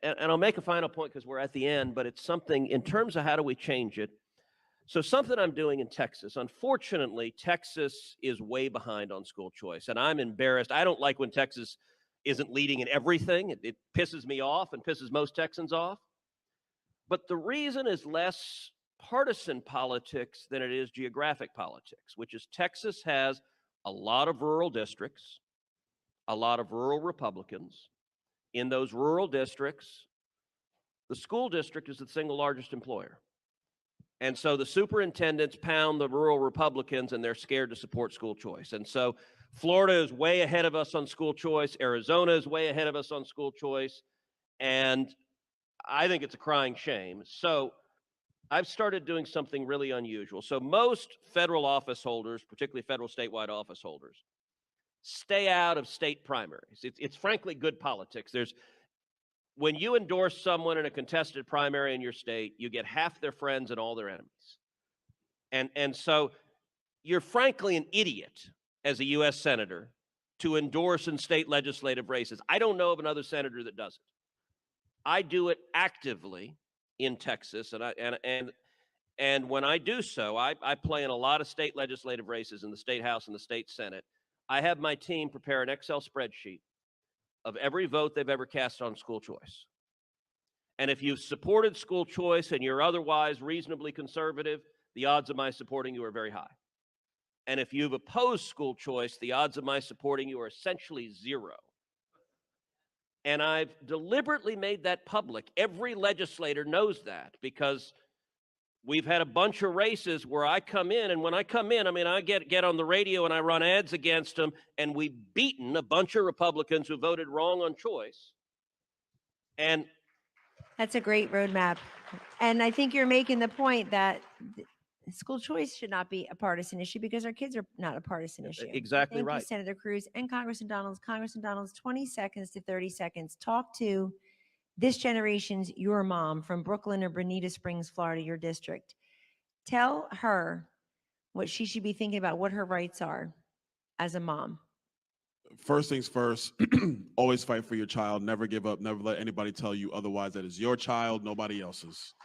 And I'll make a final point because we're at the end, but it's something in terms of how do we change it. So something I'm doing in Texas. Unfortunately, Texas is way behind on school choice, and I'm embarrassed. I don't like when Texas isn't leading in everything. It pisses me off and pisses most Texans off. But the reason is less partisan politics than it is geographic politics, which is Texas has a lot of rural districts, a lot of rural Republicans. In those rural districts, the school district is the single largest employer. And so the superintendents pound the rural Republicans and they're scared to support school choice. And so Florida is way ahead of us on school choice. Arizona is way ahead of us on school choice. And I think it's a crying shame. So I've started doing something really unusual. So most federal office holders, particularly federal statewide office holders, stay out of state primaries. It's frankly good politics. When you endorse someone in a contested primary in your state, you get half their friends and all their enemies. And so you're frankly an idiot as a U.S. senator to endorse in state legislative races. I don't know of another senator that does it. I do it actively in Texas, and when I do so, I play in a lot of state legislative races in the state house and the state senate. I have my team prepare an Excel spreadsheet of every vote they've ever cast on school choice. And if you've supported school choice and you're otherwise reasonably conservative, the odds of my supporting you are very high. And if you've opposed school choice, the odds of my supporting you are essentially zero. And I've deliberately made that public. Every legislator knows that because we've had a bunch of races where I come in, and when I come in, I mean, I get on the radio and I run ads against them, and we've beaten a bunch of Republicans who voted wrong on choice. And that's a great roadmap. And I think you're making the point that school choice should not be a partisan issue because our kids are not a partisan issue. Exactly Thank right. you, Senator Cruz and Congressman Donalds. Congressman Donalds, 20 seconds to 30 seconds. Talk to this generation's your mom from Brooklyn or Bonita Springs, Florida, your district. Tell her what she should be thinking about, what her rights are as a mom. First things first, always fight for your child. Never give up. Never let anybody tell you otherwise. That is your child, nobody else's.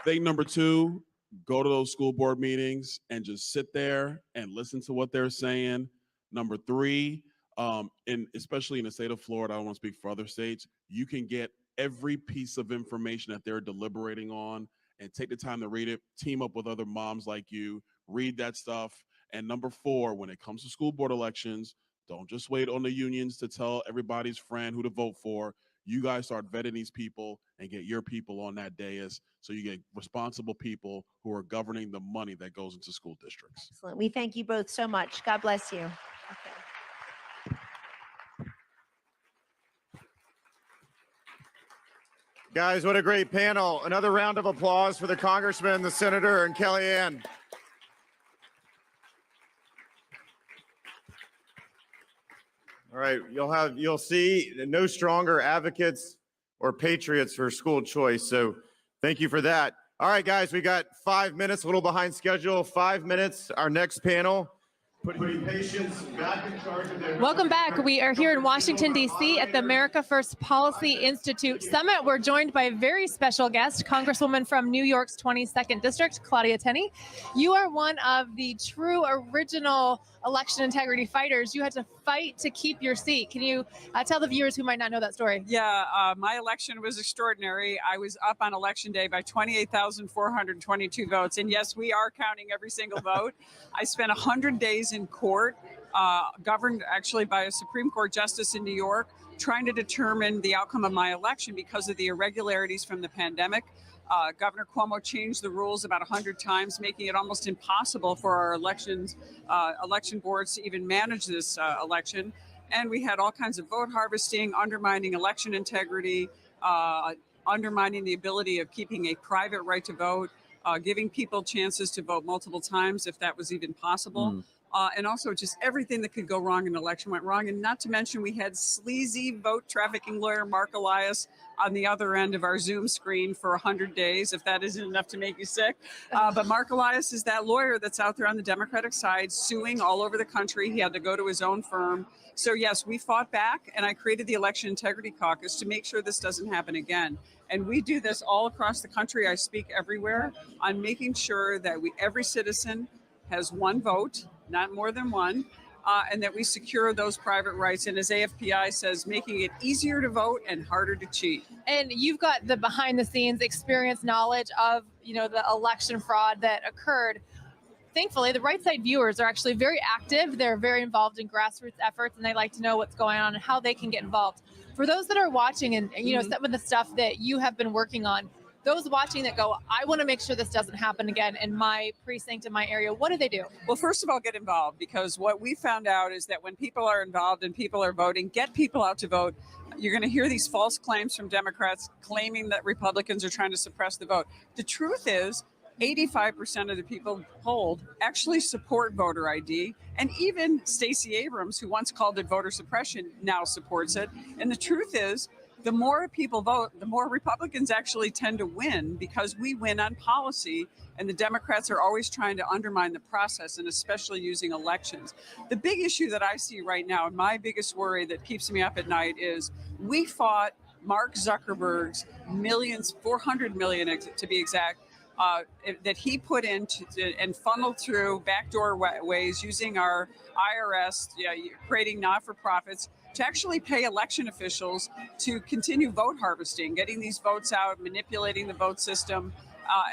Thing number 2, go to those school board meetings and just sit there and listen to what they're saying. Number 3, especially in the state of Florida, I don't want to speak for other states, you can get every piece of information that they're deliberating on and take the time to read it, team up with other moms like you, read that stuff. And number 4, when it comes to school board elections, don't just wait on the unions to tell everybody's friend who to vote for. You guys start vetting these people and get your people on that dais so you get responsible people who are governing the money that goes into school districts. Excellent. We thank you both so much. God bless you. Guys, what a great panel. Another round of applause for the congressman, the senator, and Kellyanne. All right, you'll see no stronger advocates or patriots for school choice. So thank you for that. All right, guys, we got 5 minutes, a little behind schedule. 5 minutes, our next panel. Putting patients back in charge of their... Welcome back. We are here in Washington, D.C. at the America First Policy Institute Summit. We're joined by a very special guest, Congresswoman from New York's 22nd District, Claudia Tenney. You are one of the true original election integrity fighters. You had to fight to keep your seat. Can you tell the viewers who might not know that story? Yeah, my election was extraordinary. I was up on election day by 28,422 votes. And yes, we are counting every single vote. I spent 100 days in court, governed actually by a Supreme Court justice in New York, trying to determine the outcome of my election because of the irregularities from the pandemic. Governor Cuomo changed the rules about 100 times, making it almost impossible for our election boards to even manage this election. And we had all kinds of vote harvesting, undermining election integrity, undermining the ability of keeping a private right to vote, giving people chances to vote multiple times if that was even possible. And also just everything that could go wrong in an election went wrong. And not to mention we had sleazy vote trafficking lawyer Mark Elias on the other end of our Zoom screen for 100 days, if that isn't enough to make you sick. But Mark Elias is that lawyer that's out there on the Democratic side suing all over the country. He had to go to his own firm. So yes, we fought back, and I created the Election Integrity Caucus to make sure this doesn't happen again. And we do this all across the country. I speak everywhere on making sure that every citizen has one vote, not more than one, and that we secure those private rights. And as AFPI says, making it easier to vote and harder to cheat. And you've got the behind the scenes experience, knowledge of, the election fraud that occurred. Thankfully, the right side viewers are actually very active. They're very involved in grassroots efforts, and they like to know what's going on and how they can get involved. For those that are watching and some of the stuff that you have been working on, those watching that go, I want to make sure this doesn't happen again in my precinct, in my area, what do they do? Well, first of all, get involved, because what we found out is that when people are involved and people are voting, get people out to vote. You're going to hear these false claims from Democrats claiming that Republicans are trying to suppress the vote. The truth is 85% of the people polled actually support voter ID. And even Stacey Abrams, who once called it voter suppression, now supports it. And the truth is, the more people vote, the more Republicans actually tend to win, because we win on policy, and the Democrats are always trying to undermine the process, and especially using elections. The big issue that I see right now, and my biggest worry that keeps me up at night, is we fought Mark Zuckerberg's millions, 400 million to be exact, that he put into and funneled through backdoor ways using our IRS, creating not-for-profits, to actually pay election officials to continue vote harvesting, getting these votes out, manipulating the vote system.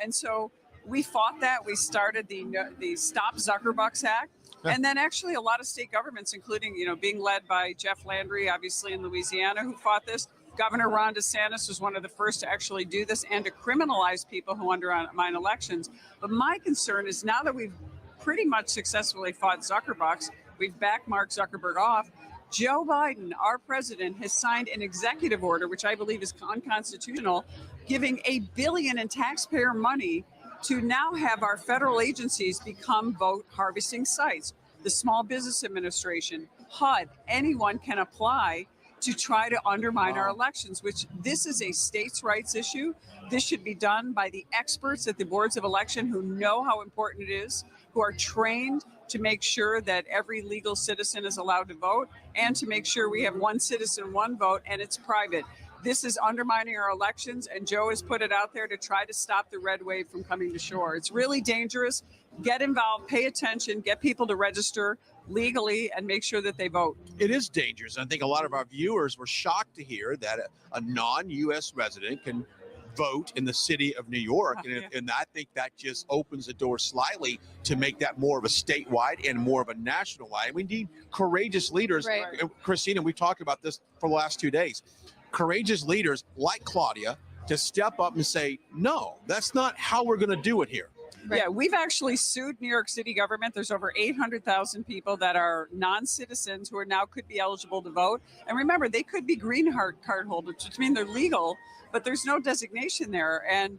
And so we fought that. We started the Stop Zuckerbucks Act. And then actually a lot of state governments, including, being led by Jeff Landry, obviously in Louisiana, who fought this. Governor Ron DeSantis was one of the first to actually do this and to criminalize people who undermine elections. But my concern is, now that we've pretty much successfully fought Zuckerbucks, we've backed Mark Zuckerberg off, Joe Biden, our president, has signed an executive order, which I believe is unconstitutional, giving $1 billion in taxpayer money to now have our federal agencies become vote harvesting sites. The Small Business Administration, HUD, anyone can apply to try to undermine our elections, which this is a states' rights issue. This should be done by the experts at the boards of election who know how important it is, who are trained to make sure that every legal citizen is allowed to vote, and to make sure we have one citizen, one vote, and it's private. This is undermining our elections, and Joe has put it out there to try to stop the red wave from coming to shore. It's really dangerous. Get involved, pay attention, get people to register legally, and make sure that they vote. It is dangerous. I think a lot of our viewers were shocked to hear that a non-U.S. resident can vote in the city of New York. And I think that just opens the door slightly to make that more of a statewide and more of a national line. We need courageous leaders. Right. Christina, we've talked about this for the last 2 days. courageous leaders like Claudia to step up and say, no, that's not how we're going to do it here. Yeah, we've actually sued New York City government. There's over 800,000 people that are non-citizens who are now could be eligible to vote. And remember, they could be green card holders, which means they're legal, but there's no designation there. And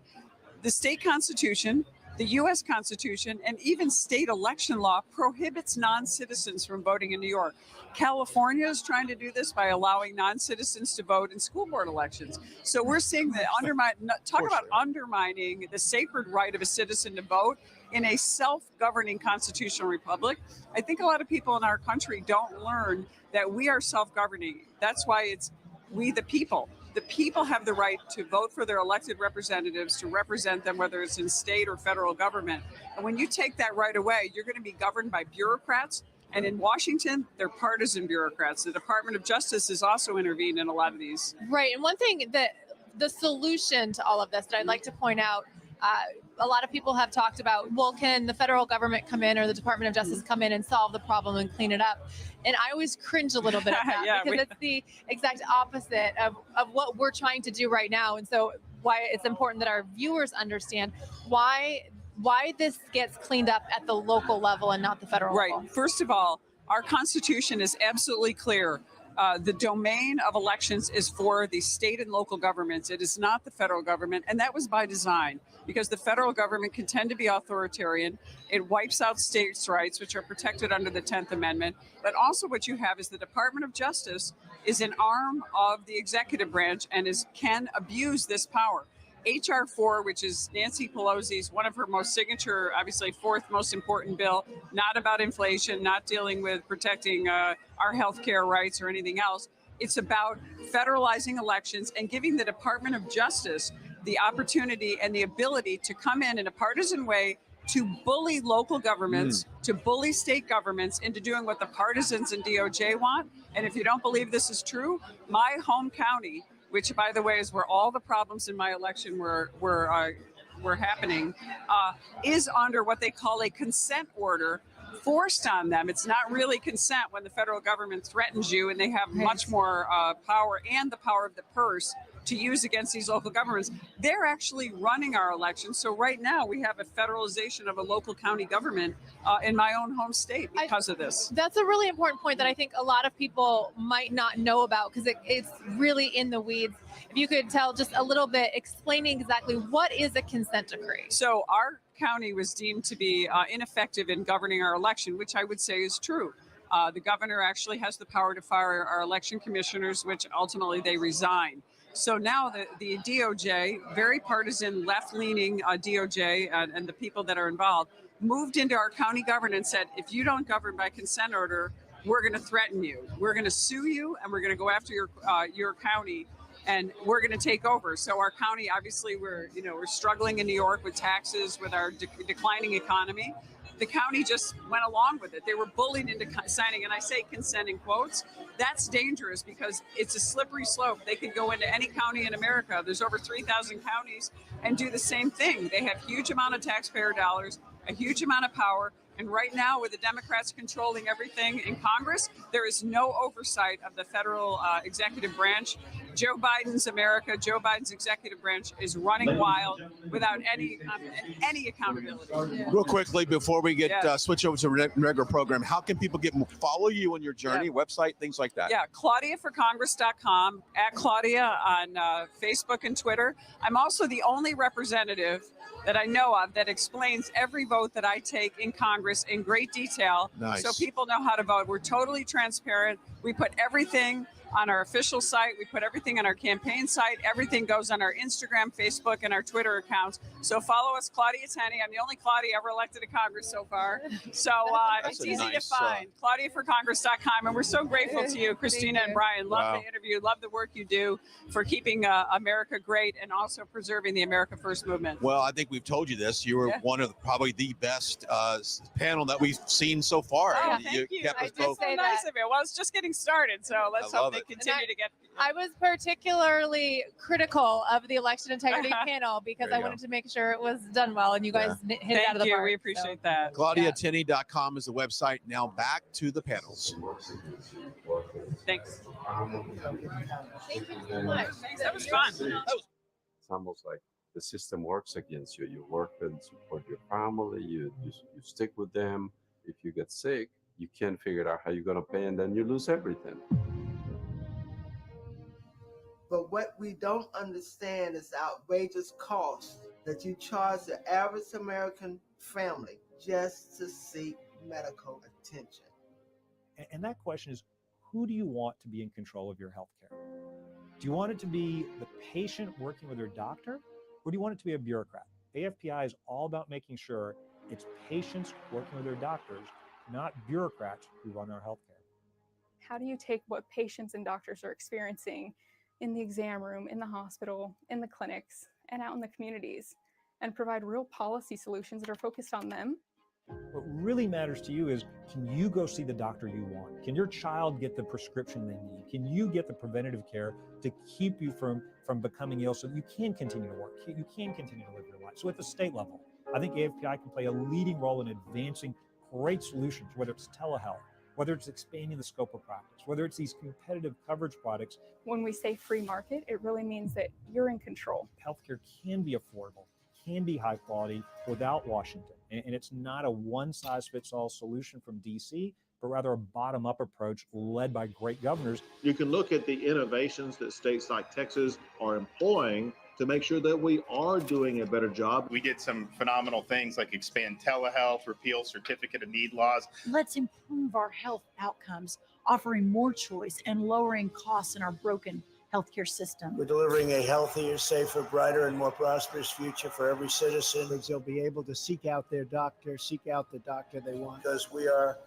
the state constitution, the U.S. Constitution, and even state election law prohibits non-citizens from voting in New York. California is trying to do this by allowing non-citizens to vote in school board elections. So we're seeing that undermining the sacred right of a citizen to vote in a self-governing constitutional republic. I think a lot of people in our country don't learn that we are self-governing. That's why it's we the people. The people have the right to vote for their elected representatives to represent them, whether it's in state or federal government. And when you take that right away, you're going to be governed by bureaucrats. And in Washington, they're partisan bureaucrats. The Department of Justice has also intervened in a lot of these. Right. And one thing that the solution to all of this that I'd like to point out, a lot of people have talked about, well, can the federal government come in or the Department of Justice come in and solve the problem and clean it up? And I always cringe a little bit at that because it's the exact opposite of what we're trying to do right now. And so why it's important that our viewers understand why this gets cleaned up at the local level and not the federal level. Right. First of all, our Constitution is absolutely clear. The domain of elections is for the state and local governments. It is not the federal government. And that was by design because the federal government can tend to be authoritarian. It wipes out states' rights, which are protected under the 10th Amendment. But also what you have is the Department of Justice is an arm of the executive branch and can abuse this power. H.R. 4, which is Nancy Pelosi's, one of her most signature, obviously fourth most important bill, not about inflation, not dealing with protecting our healthcare rights or anything else. It's about federalizing elections and giving the Department of Justice the opportunity and the ability to come in a partisan way to bully local governments, to bully state governments into doing what the partisans and DOJ want. And if you don't believe this is true, my home county, which, by the way, is where all the problems in my election were happening, is under what they call a consent order forced on them. It's not really consent when the federal government threatens you and they have much more power and the power of the purse to use against these local governments. They're actually running our elections. So right now we have a federalization of a local county government in my own home state because of this. That's a really important point that I think a lot of people might not know about because it's really in the weeds. If you could tell just a little bit explaining exactly what is a consent decree. So our county was deemed to be ineffective in governing our election, which I would say is true. The governor actually has the power to fire our election commissioners, which ultimately they resign. So now the DOJ, very partisan, left-leaning DOJ and the people that are involved, moved into our county government and said, if you don't govern by consent order, we're going to threaten you. We're going to sue you, and we're going to go after your county, and we're going to take over. So our county, obviously, we're struggling in New York with taxes, with our declining economy. The county just went along with it. They were bullied into signing, and I say consent in quotes. That's dangerous because it's a slippery slope. They could go into any county in America. There's over 3,000 counties and do the same thing. They have huge amount of taxpayer dollars, a huge amount of power. And right now, with the Democrats controlling everything in Congress, there is no oversight of the federal executive branch. Joe Biden's America, Joe Biden's executive branch is running wild without any accountability. Real quickly, before we get switch over to regular program, how can people follow you on your journey, website, things like that? Yeah, ClaudiaForCongress.com, at Claudia on Facebook and Twitter. I'm also the only representative that I know of that explains every vote that I take in Congress in great detail. Nice. So people know how to vote. We're totally transparent. We put everything on our official site. We put everything on our campaign site. Everything goes on our Instagram, Facebook, and our Twitter accounts. So follow us, Claudia Tenney. I'm the only Claudia ever elected to Congress so far. So it's easy to find. ClaudiaForCongress.com. And we're so grateful to you, Christina and Brian. Love the interview. Love the work you do for keeping America great and also preserving the America First movement. Well, I think we've told you this. You were one of probably the best panel that we've seen so far. Oh, thank you. Kept I us just both. say nice of you. Well, it's just getting started, so let's hope they continue to get. I was particularly critical of the election integrity panel because There I you wanted to make sure it was done well, and you guys hit it out of the park. We appreciate that. ClaudiaTenney.com is the website. Now back to the panels. Thanks. Thank you so much. That was fun. It's almost like the system works against you. You work and support your family. You stick with them. If you get sick, you can't figure out how you're going to pay, and then you lose everything. But what we don't understand is the outrageous cost that you charge the average American family just to seek medical attention. And that question is, who do you want to be in control of your health care? Do you want it to be the patient working with their doctor, or do you want it to be a bureaucrat? AFPI is all about making sure it's patients working with their doctors, not bureaucrats who run our health care. How do you take what patients and doctors are experiencing in the exam room, in the hospital, in the clinics, and out in the communities, and provide real policy solutions that are focused on them? What really matters to you is, can you go see the doctor you want? Can your child get the prescription they need? Can you get the preventative care to keep you from becoming ill so that you can continue to work, you can continue to live your life? So at the state level, I think AFPI can play a leading role in advancing great solutions, whether it's telehealth, whether it's expanding the scope of practice, whether it's these competitive coverage products. When we say free market, it really means that you're in control. Healthcare can be affordable, can be high quality without Washington. And it's not a one-size-fits-all solution from DC, but rather a bottom-up approach led by great governors. You can look at the innovations that states like Texas are employing to make sure that we are doing a better job. We did some phenomenal things like expand telehealth, repeal certificate of need laws. Let's improve our health outcomes, offering more choice and lowering costs in our broken healthcare system. We're delivering a healthier, safer, brighter, and more prosperous future for every citizen. They'll be able to seek out their doctor, seek out the doctor they want. Because we are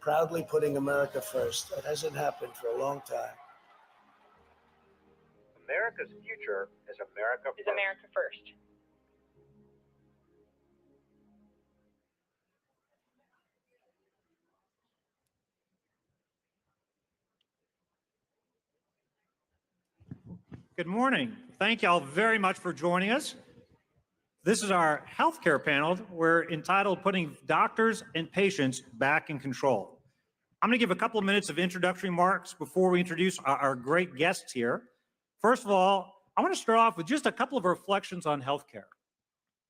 proudly putting America first. That hasn't happened for a long time. America's future is America first. America first. Good morning. Thank y'all very much for joining us. This is our healthcare panel. We're entitled Putting Doctors and Patients Back in Control. I'm going to give a couple of minutes of introductory remarks before we introduce our great guests here. First of all, I want to start off with just a couple of reflections on healthcare.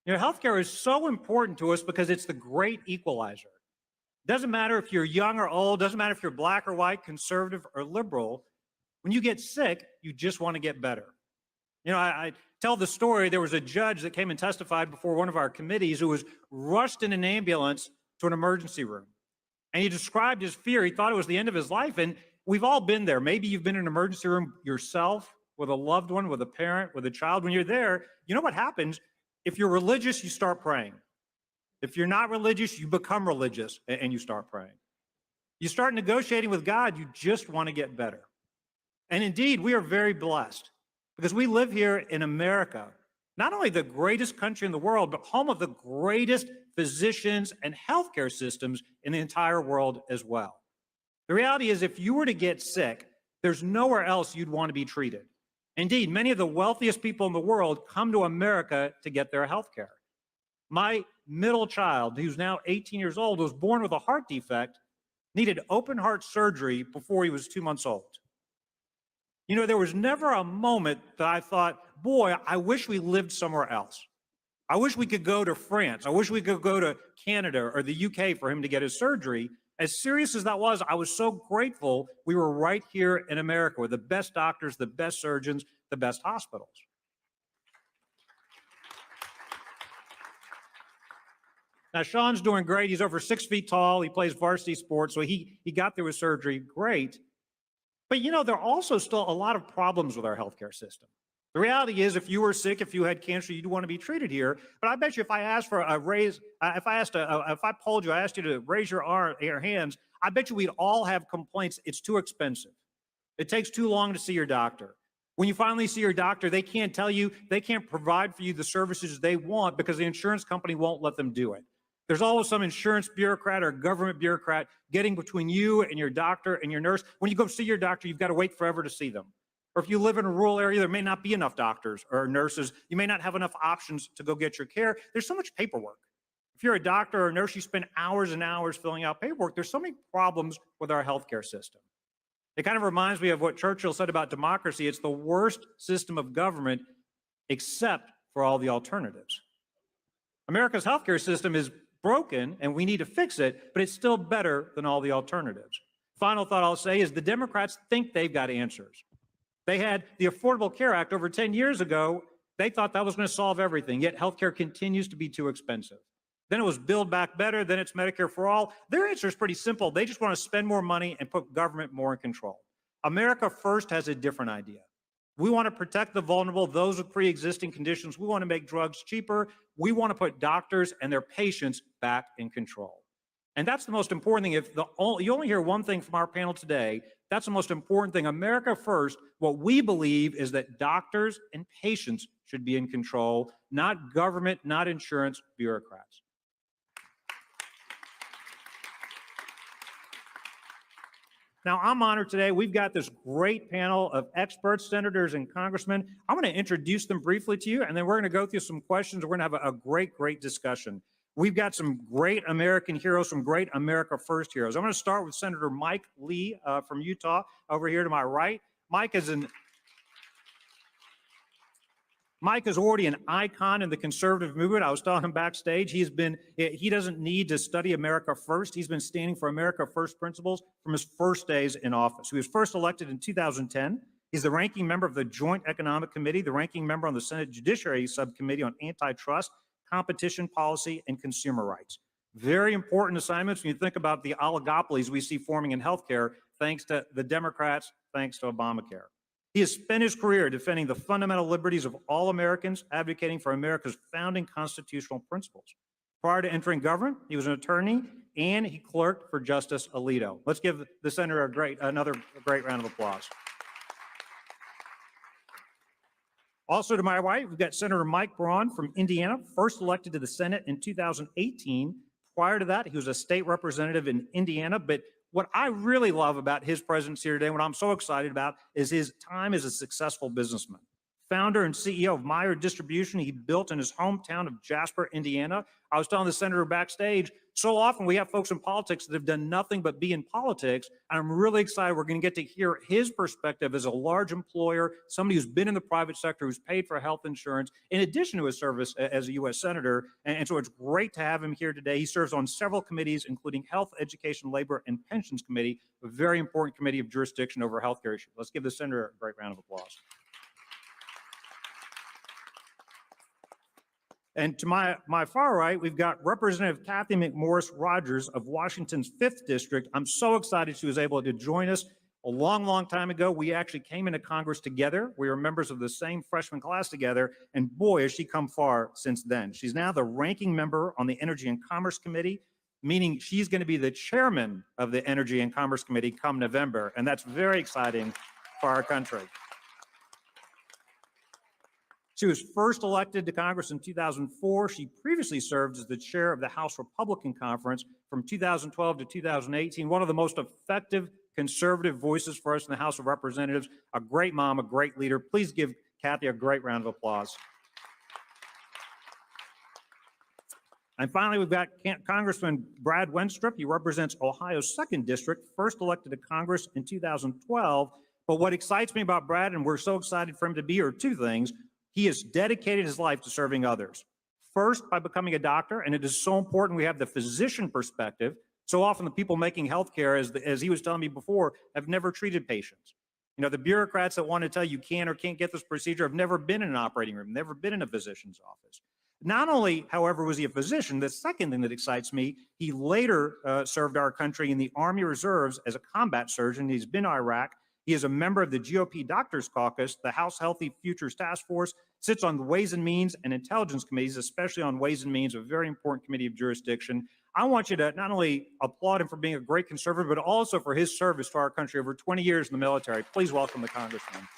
You know, healthcare is so important to us because it's the great equalizer. Doesn't matter if you're young or old, doesn't matter if you're black or white, conservative or liberal. When you get sick, you just want to get better. You know, I tell the story, there was a judge that came and testified before one of our committees who was rushed in an ambulance to an emergency room. And he described his fear. He thought it was the end of his life. And we've all been there. Maybe you've been in an emergency room yourself, with a loved one, with a parent, with a child. When you're there, you know what happens? If you're religious, you start praying. If you're not religious, you become religious and you start praying. You start negotiating with God, you just want to get better. And indeed, we are very blessed because we live here in America, not only the greatest country in the world, but home of the greatest physicians and healthcare systems in the entire world as well. The reality is, if you were to get sick, there's nowhere else you'd want to be treated. Indeed, many of the wealthiest people in the world come to America to get their healthcare. My middle child, who's now 18 years old, was born with a heart defect, needed open heart surgery before he was 2 months old. You know, there was never a moment that I thought, boy, I wish we lived somewhere else. I wish we could go to France. I wish we could go to Canada or the UK for him to get his surgery. As serious as that was, I was so grateful we were right here in America with the best doctors, the best surgeons, the best hospitals. Now, Sean's doing great. He's over 6 feet tall. He plays varsity sports, so he got through his surgery great. But, you know, there are also still a lot of problems with our healthcare system. The reality is, if you were sick, if you had cancer, you'd want to be treated here. But I bet you if I asked for a raise, if I polled you, I asked you to raise your hands, I bet you we'd all have complaints. It's too expensive. It takes too long to see your doctor. When you finally see your doctor, they can't tell you, they can't provide for you the services they want because the insurance company won't let them do it. There's always some insurance bureaucrat or government bureaucrat getting between you and your doctor and your nurse. When you go see your doctor, you've got to wait forever to see them. Or if you live in a rural area, there may not be enough doctors or nurses. You may not have enough options to go get your care. There's so much paperwork. If you're a doctor or a nurse, you spend hours and hours filling out paperwork. There's so many problems with our healthcare system. It kind of reminds me of what Churchill said about democracy. It's the worst system of government except for all the alternatives. America's healthcare system is broken and we need to fix it, but it's still better than all the alternatives. Final thought I'll say is the Democrats think they've got answers. They had the Affordable Care Act over 10 years ago. They thought that was going to solve everything, yet healthcare continues to be too expensive. Then it was Build Back Better, then it's Medicare for All. Their answer is pretty simple. They just want to spend more money and put government more in control. America First has a different idea. We want to protect the vulnerable, those with pre-existing conditions. We want to make drugs cheaper. We want to put doctors and their patients back in control. And that's the most important thing. If you only hear one thing from our panel today, that's the most important thing. America First, what we believe is that doctors and patients should be in control, not government, not insurance bureaucrats. Now, I'm honored today. We've got this great panel of experts, senators, and congressmen. I'm going to introduce them briefly to you, and then we're going to go through some questions. We're going to have a great discussion. We've got some great American heroes, some great America First heroes. I'm going to start with Senator Mike Lee from Utah, over here to my right. Mike is already an icon in the conservative movement. I was telling him backstage, he doesn't need to study America First. He's been standing for America First principles from his first days in office. He was first elected in 2010. He's the ranking member of the Joint Economic Committee, the ranking member on the Senate Judiciary Subcommittee on Antitrust, Competition Policy, and Consumer Rights. Very important assignments when you think about the oligopolies we see forming in healthcare, thanks to the Democrats, thanks to Obamacare. He has spent his career defending the fundamental liberties of all Americans, advocating for America's founding constitutional principles. Prior to entering government, he was an attorney and he clerked for Justice Alito. Let's give the senator another great round of applause. Also to my right, we've got Senator Mike Braun from Indiana, first elected to the Senate in 2018. Prior to that, he was a state representative in Indiana, but what I really love about his presence here today, what I'm so excited about, is his time as a successful businessman. Founder and CEO of Meyer Distribution, he built in his hometown of Jasper, Indiana. I was telling the senator backstage, so often we have folks in politics that have done nothing but be in politics, and I'm really excited we're going to get to hear his perspective as a large employer, somebody who's been in the private sector, who's paid for health insurance, in addition to his service as a U.S. Senator, and so it's great to have him here today. He serves on several committees, including Health, Education, Labor, and Pensions Committee, a very important committee of jurisdiction over healthcare issues. Let's give the senator a great round of applause. And to my far right, we've got Representative Kathy McMorris Rogers of Washington's 5th District. I'm so excited she was able to join us a long time ago. We actually came into Congress together. We were members of the same freshman class together, and boy, has she come far since then. She's now the ranking member on the Energy and Commerce Committee, meaning she's going to be the chairman of the Energy and Commerce Committee come November, and that's very exciting for our country. She was first elected to Congress in 2004. She previously served as the chair of the House Republican Conference from 2012 to 2018, one of the most effective conservative voices for us in the House of Representatives, a great mom, a great leader. Please give Kathy a great round of applause. And finally, we've got Congressman Brad Wenstrup. He represents Ohio's 2nd District, first elected to Congress in 2012. But what excites me about Brad, and we're so excited for him to be here, are two things. He has dedicated his life to serving others. First, by becoming a doctor, and it is so important we have the physician perspective. So often the people making healthcare, as he was telling me before, have never treated patients. You know, the bureaucrats that want to tell you can or can't get this procedure have never been in an operating room, never been in a physician's office. Not only, however, was he a physician, the second thing that excites me, he later served our country in the Army Reserves as a combat surgeon. He's been to Iraq. He is a member of the GOP Doctors Caucus, the House Healthy Futures Task Force, sits on the Ways and Means and Intelligence Committees, especially on Ways and Means, a very important committee of jurisdiction. I want you to not only applaud him for being a great conservative, but also for his service to our country over 20 years in the military. Please welcome the congressman.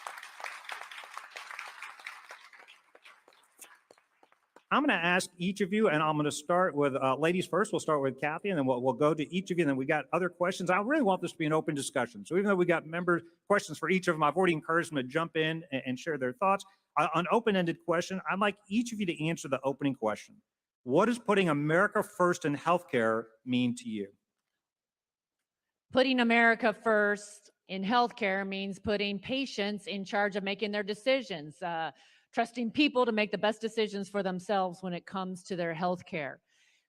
I'm going to ask each of you, and I'm going to start with ladies first. We'll start with Kathy, and then we'll go to each of you, and then we got other questions. I really want this to be an open discussion. So even though we got member questions for each of them, I've already encouraged them to jump in and share their thoughts. An open-ended question, I'd like each of you to answer the opening question. What does putting America first in healthcare mean to you? Putting America first in healthcare means putting patients in charge of making their decisions, trusting people to make the best decisions for themselves when it comes to their healthcare.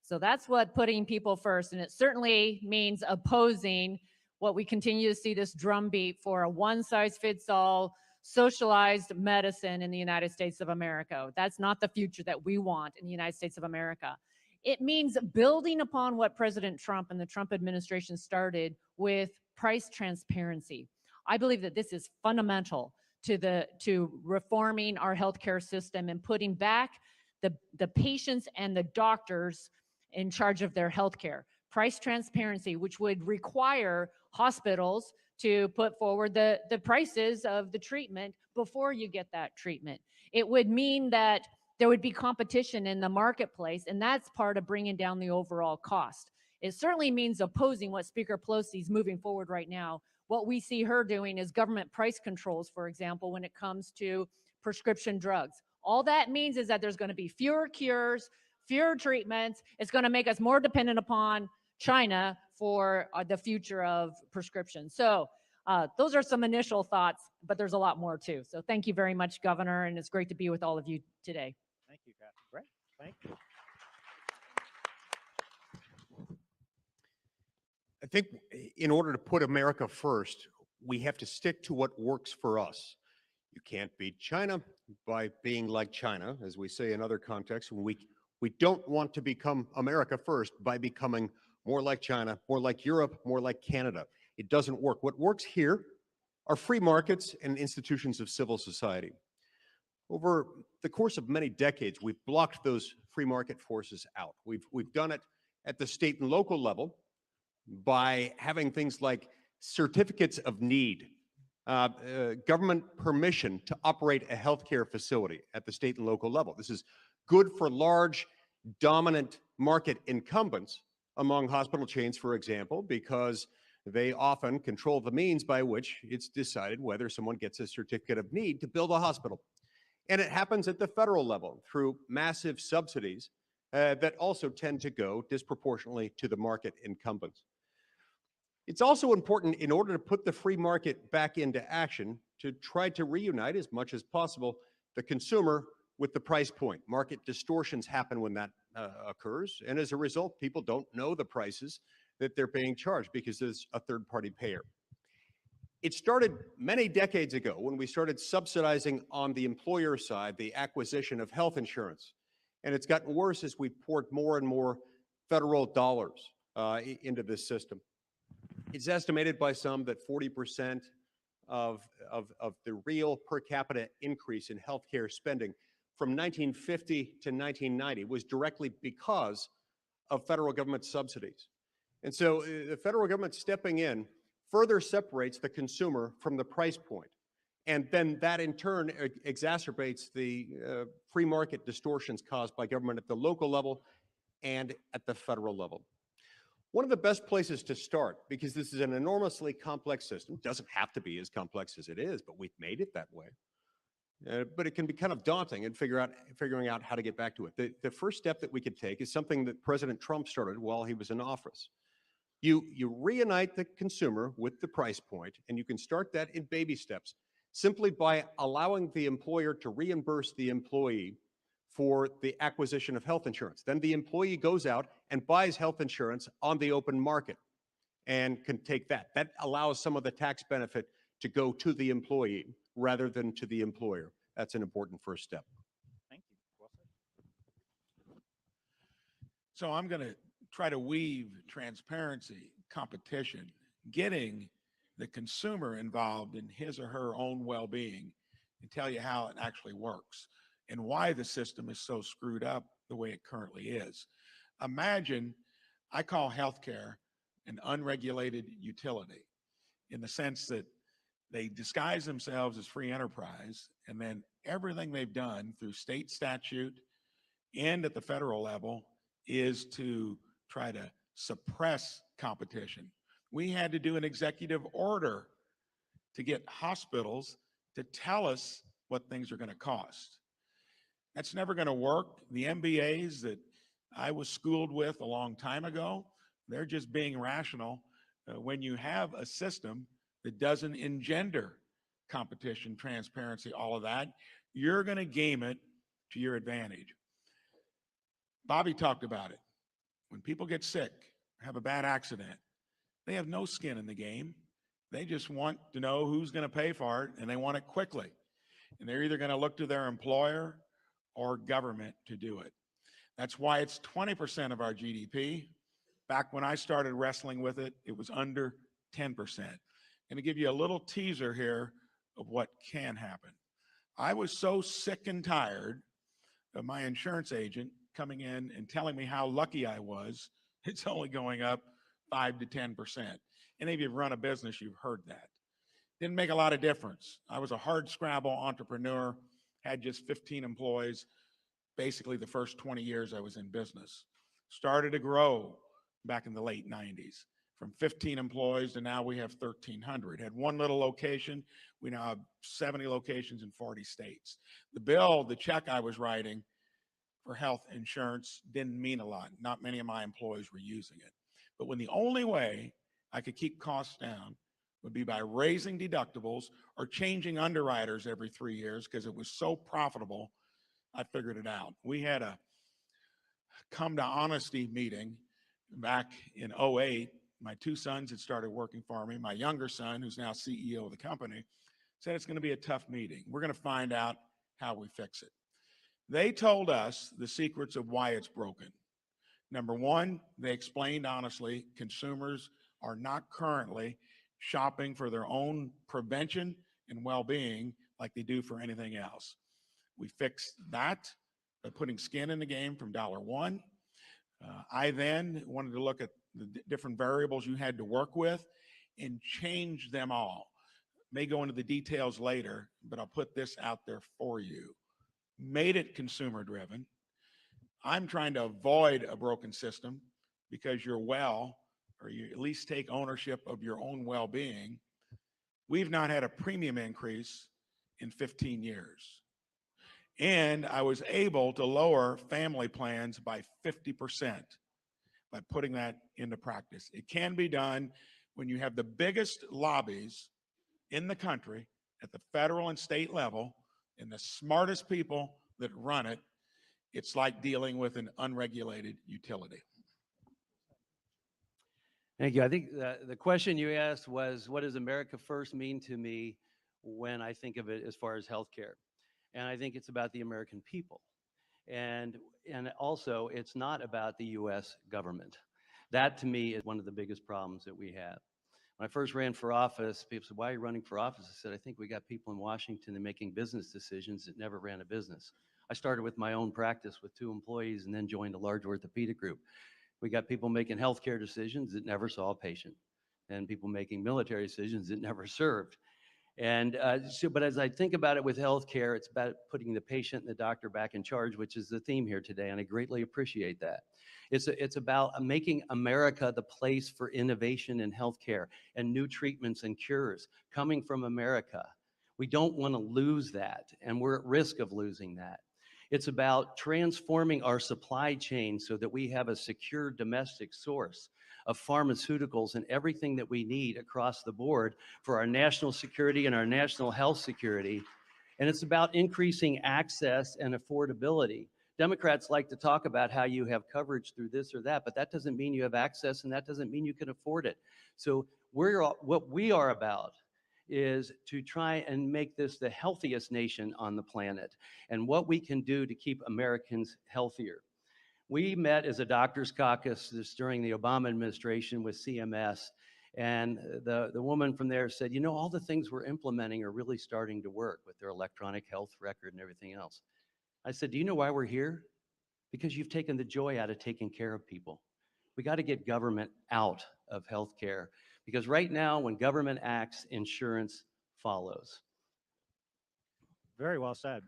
So that's what putting people first. And it certainly means opposing what we continue to see, this drumbeat for a one-size-fits-all socialized medicine in the United States of America. That's not the future that we want in the United States of America. It means building upon what President Trump and the Trump administration started with price transparency. I believe that this is fundamental to reforming our healthcare system and putting back the patients and the doctors in charge of their healthcare. Price transparency, which would require hospitals to put forward the prices of the treatment before you get that treatment. It would mean that there would be competition in the marketplace, and that's part of bringing down the overall cost. It certainly means opposing what Speaker Pelosi is moving forward right now. What we see her doing is government price controls, for example, when it comes to prescription drugs. All that means is that there's going to be fewer cures, fewer treatments. It's going to make us more dependent upon China for the future of prescriptions. So those are some initial thoughts, but there's a lot more too. So thank you very much, Governor, and it's great to be with all of you today. Thank you, Kathy. Great. Thank you. I think in order to put America first, we have to stick to what works for us. You can't beat China by being like China, as we say in other contexts. We don't want to become America first by becoming more like China, more like Europe, more like Canada. It doesn't work. What works here are free markets and institutions of civil society. Over the course of many decades, we've blocked those free market forces out. We've done it at the state and local level by having things like certificates of need, government permission to operate a healthcare facility at the state and local level. This is good for large, dominant market incumbents among hospital chains, for example, because they often control the means by which it's decided whether someone gets a certificate of need to build a hospital. And it happens at the federal level through massive subsidies that also tend to go disproportionately to the market incumbents. It's also important, in order to put the free market back into action, to try to reunite as much as possible the consumer with the price point. Market distortions happen when that occurs, and as a result, people don't know the prices that they're being charged because there's a third-party payer. It started many decades ago when we started subsidizing on the employer side the acquisition of health insurance, and it's gotten worse as we poured more and more federal dollars into this system. It's estimated by some that 40% of the real per capita increase in healthcare spending from 1950 to 1990 was directly because of federal government subsidies. And so the federal government stepping in further separates the consumer from the price point. And then that in turn exacerbates the free market distortions caused by government at the local level and at the federal level. One of the best places to start, because this is an enormously complex system, doesn't have to be as complex as it is, but we've made it that way. But it can be kind of daunting in figuring out how to get back to it. The first step that we could take is something that President Trump started while he was in office. You reunite the consumer with the price point, and you can start that in baby steps, simply by allowing the employer to reimburse the employee for the acquisition of health insurance. Then the employee goes out and buys health insurance on the open market and can take that. That allows some of the tax benefit to go to the employee rather than to the employer. That's an important first step. Thank you. Well said. So I'm going to try to weave transparency, competition, getting the consumer involved in his or her own well-being, and tell you how it actually works and why the system is so screwed up the way it currently is. Imagine, I call healthcare an unregulated utility, in the sense that they disguise themselves as free enterprise, and then everything they've done through state statute and at the federal level is to try to suppress competition. We had to do an executive order to get hospitals to tell us what things are going to cost. That's never going to work. The MBAs that I was schooled with a long time ago, they're just being rational. When you have a system that doesn't engender competition, transparency, all of that, you're going to game it to your advantage. Bobby talked about it. When people get sick, have a bad accident, they have no skin in the game. They just want to know who's going to pay for it, and they want it quickly. And they're either going to look to their employer or government to do it. That's why it's 20% of our GDP. Back when I started wrestling with it, it was under 10%. I'm going to give you a little teaser here of what can happen. I was so sick and tired of my insurance agent coming in and telling me how lucky I was. It's only going up 5 to 10%. Any of you who've run a business, you've heard that. Didn't make a lot of difference. I was a hard scrabble entrepreneur, had just 15 employees, basically the first 20 years I was in business. Started to grow back in the late 90s. From 15 employees to now we have 1,300. Had one little location. We now have 70 locations in 40 states. The check I was writing for health insurance didn't mean a lot. Not many of my employees were using it. But when the only way I could keep costs down would be by raising deductibles or changing underwriters every 3 years because it was so profitable, I figured it out. We had a come to honesty meeting back in 2008. My two sons had started working for me. My younger son, who's now CEO of the company, said it's going to be a tough meeting. We're going to find out how we fix it. They told us the secrets of why it's broken. Number one, they explained honestly, consumers are not currently shopping for their own prevention and well-being like they do for anything else. We fixed that by putting skin in the game from $1. I then wanted to look at the different variables you had to work with and change them all. May go into the details later, but I'll put this out there for you. Made it consumer driven. I'm trying to avoid a broken system because you're well, or you at least take ownership of your own well-being. We've not had a premium increase in 15 years. And I was able to lower family plans by 50% by putting that into practice. It can be done when you have the biggest lobbies in the country at the federal and state level and the smartest people that run it. It's like dealing with an unregulated utility. Thank you. I think the question you asked was, what does America First mean to me when I think of it as far as healthcare? And I think it's about the American people. And also, it's not about the U.S. government. That, to me, is one of the biggest problems that we have. When I first ran for office, people said, why are you running for office? I said, I think we got people in Washington and making business decisions that never ran a business. I started with my own practice with 2 employees and then joined a large orthopedic group. We got people making healthcare decisions that never saw a patient, and people making military decisions that never served. And but as I think about it with healthcare, it's about putting the patient and the doctor back in charge, which is the theme here today, and I greatly appreciate that. It's about making America the place for innovation in healthcare and new treatments and cures coming from America. We don't want to lose that, and we're at risk of losing that. It's about transforming our supply chain so that we have a secure domestic source of pharmaceuticals and everything that we need across the board for our national security and our national health security. And it's about increasing access and affordability. Democrats like to talk about how you have coverage through this or that, but that doesn't mean you have access, and that doesn't mean you can afford it. So what we are about is to try and make this the healthiest nation on the planet, and what we can do to keep Americans healthier. We met as a doctor's caucus during the Obama administration with CMS, and the woman from there said, you know, all the things we're implementing are really starting to work with their electronic health record and everything else. I said, do you know why we're here? Because you've taken the joy out of taking care of people. We got to get government out of healthcare, because right now when government acts, insurance follows. Very well said.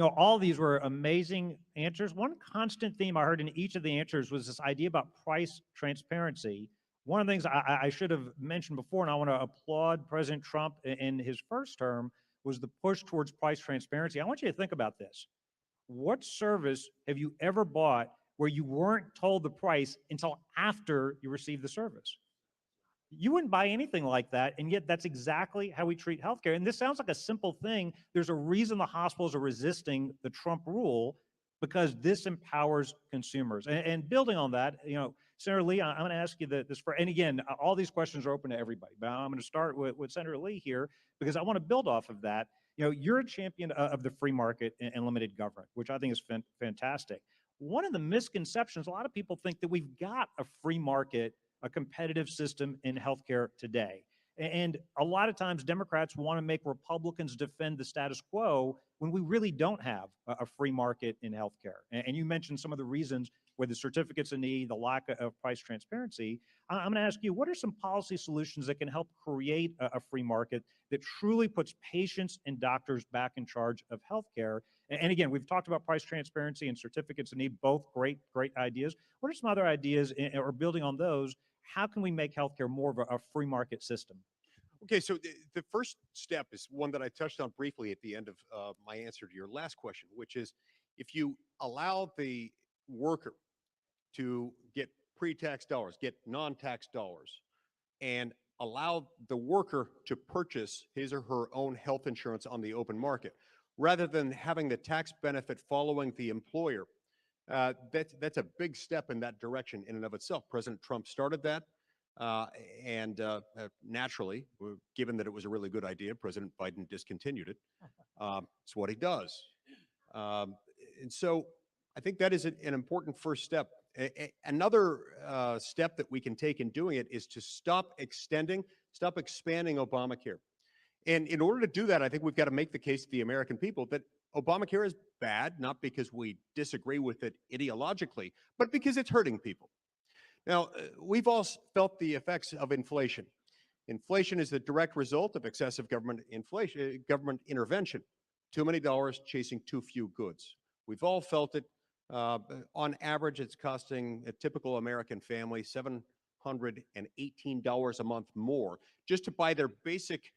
all these were amazing answers. One constant theme I heard in each of the answers was this idea about price transparency. One of the things I should have mentioned before, and I want to applaud President Trump in his first term, was the push towards price transparency. I want you to think about this. What service have you ever bought where you weren't told the price until after you received the service? You wouldn't buy anything like that, and yet that's exactly how we treat healthcare. And this sounds like a simple thing. There's a reason the hospitals are resisting the Trump rule, because this empowers consumers. And building on that, Senator Lee, I'm going to ask you this and again, all these questions are open to everybody, but I'm going to start with Senator Lee here, because I want to build off of that. You're a champion of the free market and limited government, which I think is fantastic. One of the misconceptions, a lot of people think that we've got a free market, a competitive system in healthcare today. And a lot of times Democrats want to make Republicans defend the status quo when we really don't have a free market in healthcare. And you mentioned some of the reasons, where the certificates of need, the lack of price transparency. I'm going to ask you, what are some policy solutions that can help create a free market that truly puts patients and doctors back in charge of healthcare? And again, we've talked about price transparency and certificates of need, both great ideas. What are some other ideas, or building on those, how can we make healthcare more of a free market system? Okay, so the first step is one that I touched on briefly at the end of my answer to your last question, which is if you allow the worker to get pre-tax dollars, get non-tax dollars, and allow the worker to purchase his or her own health insurance on the open market, rather than having the tax benefit following the employer, that's a big step in that direction in and of itself. President Trump started that. And naturally, given that it was a really good idea, President Biden discontinued it. It's what he does. And so I think that is an important first step. Another step that we can take in doing it is to stop expanding Obamacare. And in order to do that, I think we've got to make the case to the American people that Obamacare is bad, not because we disagree with it ideologically, but because it's hurting people. Now, we've all felt the effects of inflation. Inflation is the direct result of excessive government intervention. Too many dollars chasing too few goods. We've all felt it. On average, it's costing a typical American family $718 a month more just to buy their basic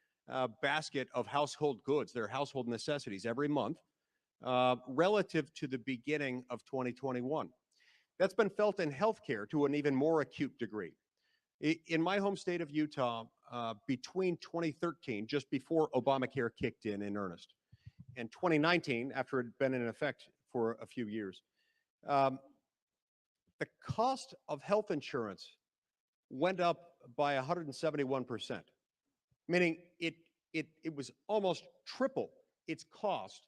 basket of household goods, their household necessities every month, relative to the beginning of 2021. That's been felt in healthcare to an even more acute degree. In my home state of Utah, between 2013, just before Obamacare kicked in earnest, and 2019, after it had been in effect for a few years, the cost of health insurance went up by 171%, meaning it was almost triple its cost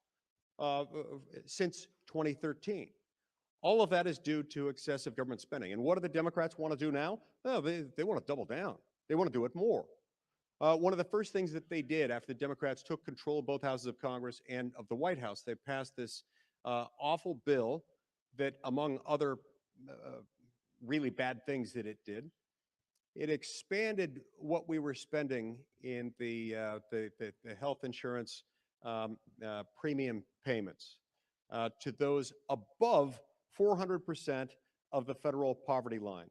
since 2013. All of that is due to excessive government spending. And what do the Democrats want to do now? Oh, they want to double down. They want to do it more. One of the first things that they did after the Democrats took control of both houses of Congress and of the White House, they passed this awful bill that, among other really bad things that it did, it expanded what we were spending in the health insurance premium payments to those above 400% of the federal poverty line.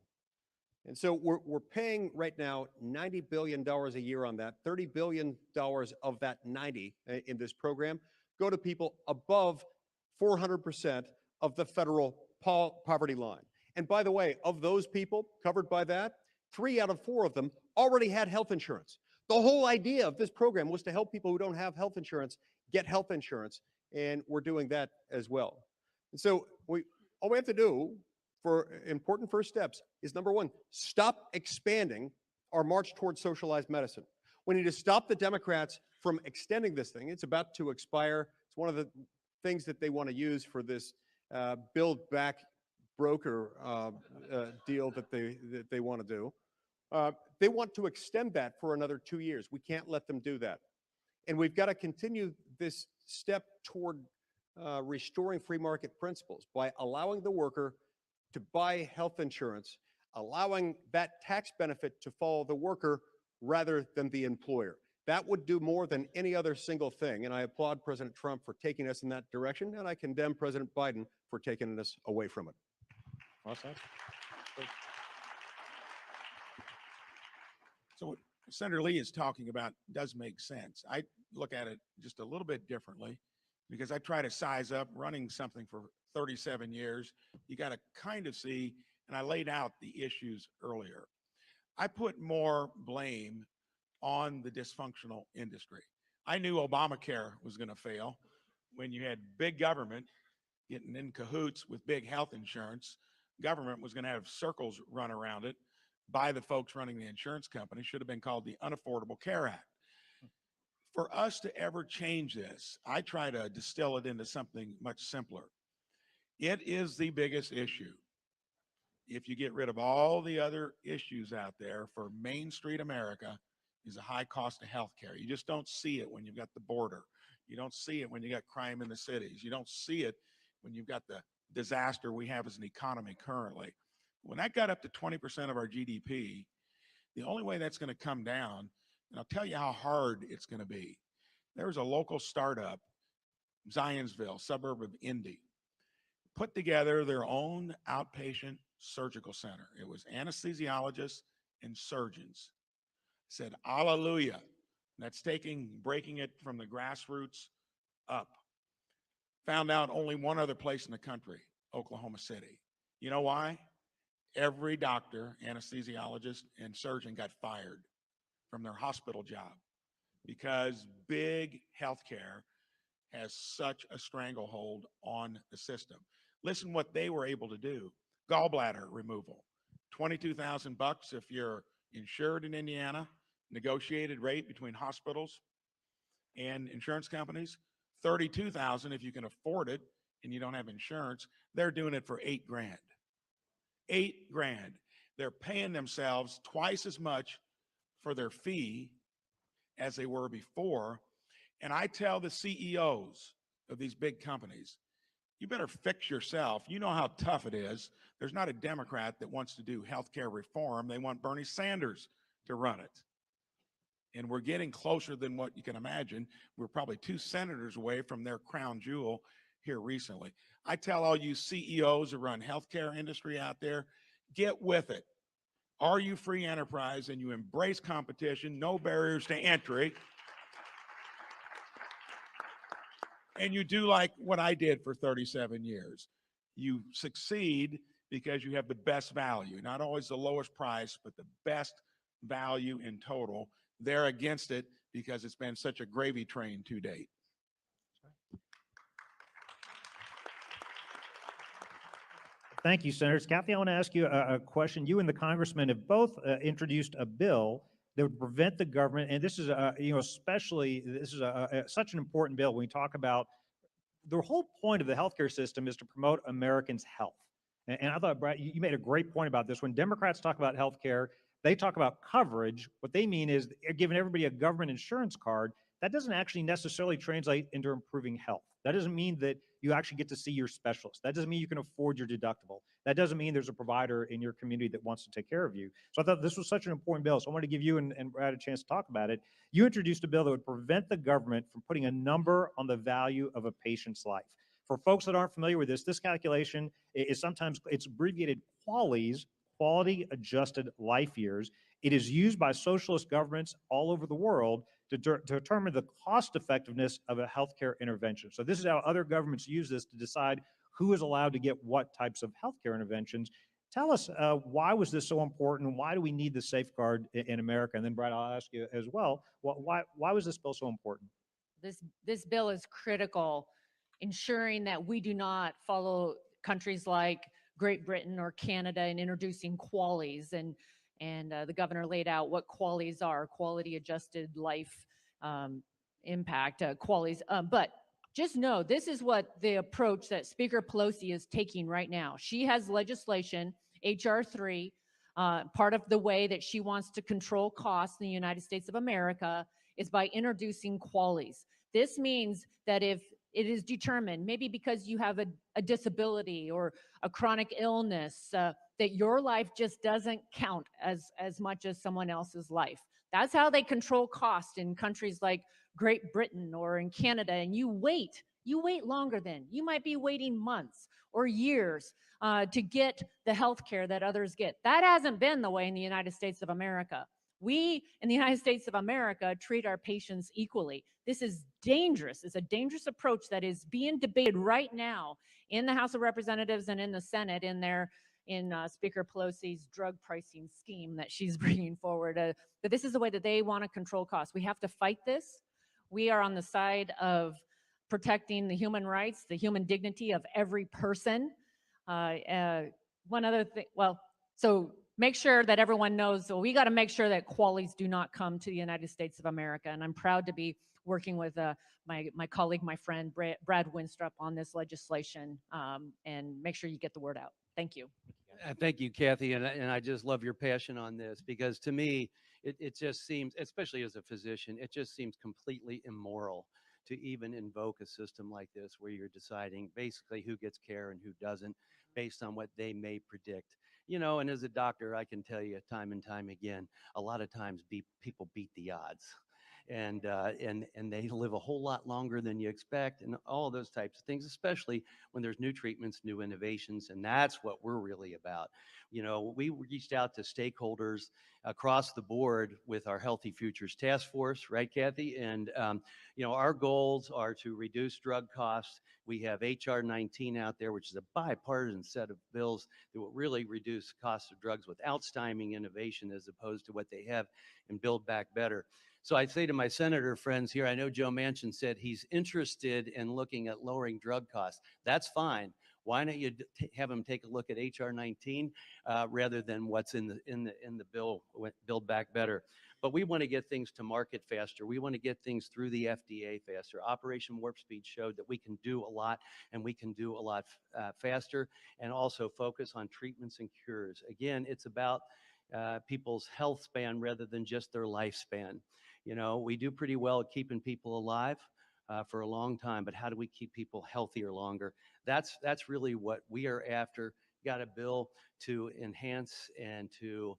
And so we're paying right now $90 billion a year on that. $30 billion of that 90 in this program go to people above 400% of the federal poverty line. And by the way, of those people covered by that, 3 out of 4 of them already had health insurance. The whole idea of this program was to help people who don't have health insurance get health insurance, and we're doing that as well. And so all we have to do for important first steps is, number one, stop expanding our march towards socialized medicine. We need to stop the Democrats from extending this thing. It's about to expire. It's one of the things that they want to use for this build back broker deal that they want to do. They want to extend that for another 2 years. We can't let them do that. And we've got to continue this step toward restoring free market principles by allowing the worker to buy health insurance, allowing that tax benefit to follow the worker rather than the employer. That would do more than any other single thing. And I applaud President Trump for taking us in that direction, and I condemn President Biden for taking us away from it. Awesome. So what Senator Lee is talking about does make sense. I look at it just a little bit differently because I try to size up running something for 37 years. You got to kind of see, and I laid out the issues earlier. I put more blame on the dysfunctional industry. I knew Obamacare was going to fail when you had big government getting in cahoots with big health insurance. Government was going to have circles run around it by the folks running the insurance company. Should have been called the Unaffordable Care Act. For us to ever change this, I try to distill it into something much simpler. It is the biggest issue. If you get rid of all the other issues out there for Main Street America, is a high cost of health care. You just don't see it when you've got the border. You don't see it when you got crime in the cities. You don't see it when you've got the disaster we have as an economy currently. When that got up to 20% of our GDP, the only way that's going to come down, and I'll tell you how hard it's going to be. There was a local startup, Zionsville, suburb of Indy, put together their own outpatient surgical center. It was anesthesiologists and surgeons. Said, hallelujah. That's breaking it from the grassroots up. Found out only one other place in the country, Oklahoma City. You know why? Every doctor, anesthesiologist, and surgeon got fired from their hospital job because big healthcare has such a stranglehold on the system. Listen what they were able to do. Gallbladder removal, $22,000 if you're insured in Indiana, negotiated rate between hospitals and insurance companies, $32,000 if you can afford it and you don't have insurance. They're doing it for $8 grand. $8 grand. They're paying themselves twice as much for their fee as they were before. And I tell the CEOs of these big companies, you better fix yourself. You know how tough it is. There's not a Democrat that wants to do healthcare reform. They want Bernie Sanders to run it. And we're getting closer than what you can imagine. We're probably 2 senators away from their crown jewel here recently. I tell all you CEOs who run healthcare industry out there, get with it. Are you free enterprise and you embrace competition, no barriers to entry, and you do like what I did for 37 years. You succeed because you have the best value, not always the lowest price, but the best value in total. They're against it because it's been such a gravy train to date. Thank you, Senators. Kathy, I want to ask you a question. You and the congressman have both introduced a bill that would prevent the government, and this is, especially, this is such an important bill when we talk about the whole point of the healthcare system is to promote Americans' health. And I thought, Brad, you made a great point about this. When Democrats talk about healthcare, they talk about coverage. What they mean is they're giving everybody a government insurance card. That doesn't actually necessarily translate into improving health. That doesn't mean that you actually get to see your specialist. That doesn't mean you can afford your deductible. That doesn't mean there's a provider in your community that wants to take care of you. So I thought this was such an important bill. So I wanted to give you and Brad a chance to talk about it. You introduced a bill that would prevent the government from putting a number on the value of a patient's life. For folks that aren't familiar with this calculation is sometimes, it's abbreviated QALYs, quality adjusted life years. It is used by socialist governments all over the world to determine the cost effectiveness of a healthcare intervention. So this is how other governments use this to decide who is allowed to get what types of healthcare interventions. Tell us, why was this so important? Why do we need the safeguard in America? And then Brad, I'll ask you as well, why was this bill so important? This bill is critical, ensuring that we do not follow countries like Great Britain or Canada in introducing QALYs, and the governor laid out what QALYs are, quality adjusted life impact, QALYs. But just know, this is what the approach that Speaker Pelosi is taking right now. She has legislation, H.R. 3, part of the way that she wants to control costs in the United States of America is by introducing QALYs. This means that if it is determined, maybe because you have a disability or a chronic illness, that your life just doesn't count as much as someone else's life. That's how they control cost in countries like Great Britain or in Canada. And you wait longer then. You might be waiting months or years to get the health care that others get. That hasn't been the way in the United States of America. We in the United States of America treat our patients equally. This is dangerous. It's a dangerous approach that is being debated right now in the House of Representatives and in the Senate in Speaker Pelosi's drug pricing scheme that she's bringing forward. But this is the way that they want to control costs. We have to fight this. We are on the side of protecting the human rights, the human dignity of every person. One other thing, so make sure that everyone knows, so we got to make sure that QALYs do not come to the United States of America. And I'm proud to be working with my colleague, my friend, Brad Winstrup on this legislation, and make sure you get the word out. Thank you. Thank you, Kathy. And I just love your passion on this, because to me, it just seems, especially as a physician, it just seems completely immoral to even invoke a system like this where you're deciding basically who gets care and who doesn't based on what they may predict. And as a doctor, I can tell you time and time again, a lot of times people beat the odds. And they live a whole lot longer than you expect, and all those types of things, especially when there's new treatments, new innovations, and that's what we're really about. We reached out to stakeholders across the board with our Healthy Futures Task Force, right, Kathy? And our goals are to reduce drug costs. We have HR 19 out there, which is a bipartisan set of bills that will really reduce costs of drugs without stymieing innovation, as opposed to what they have in Build Back Better. So I'd say to my senator friends here, I know Joe Manchin said he's interested in looking at lowering drug costs. That's fine. Why don't you have him take a look at HR 19 rather than what's in the bill, Build Back Better? But we want to get things to market faster. We want to get things through the FDA faster. Operation Warp Speed showed that we can do a lot, and we can do a lot faster, and also focus on treatments and cures. Again, it's about people's health span rather than just their lifespan. We do pretty well at keeping people alive for a long time, but how do we keep people healthier longer? That's really what we are after. Got a bill to enhance and to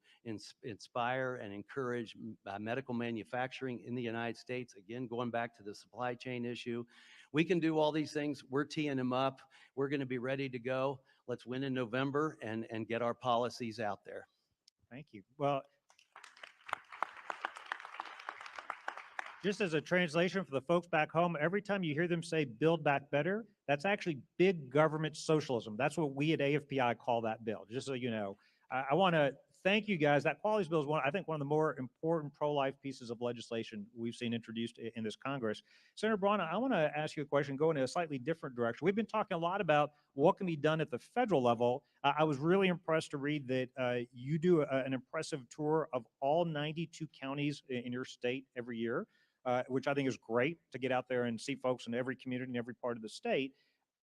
inspire and encourage medical manufacturing in the United States. Again, going back to the supply chain issue, we can do all these things. We're teeing them up. We're going to be ready to go. Let's win in November and get our policies out there. Thank you. Well, just as a translation for the folks back home, every time you hear them say Build Back Better, that's actually big government socialism. That's what we at AFPI call that bill, just so you know. I want to thank you guys. That qualities bill is I think one of the more important pro-life pieces of legislation we've seen introduced in this Congress. Senator Braun, I want to ask you a question, go in a slightly different direction. We've been talking a lot about what can be done at the federal level. I was really impressed to read that you do an impressive tour of all 92 counties in your state every year. Which I think is great to get out there and see folks in every community in every part of the state.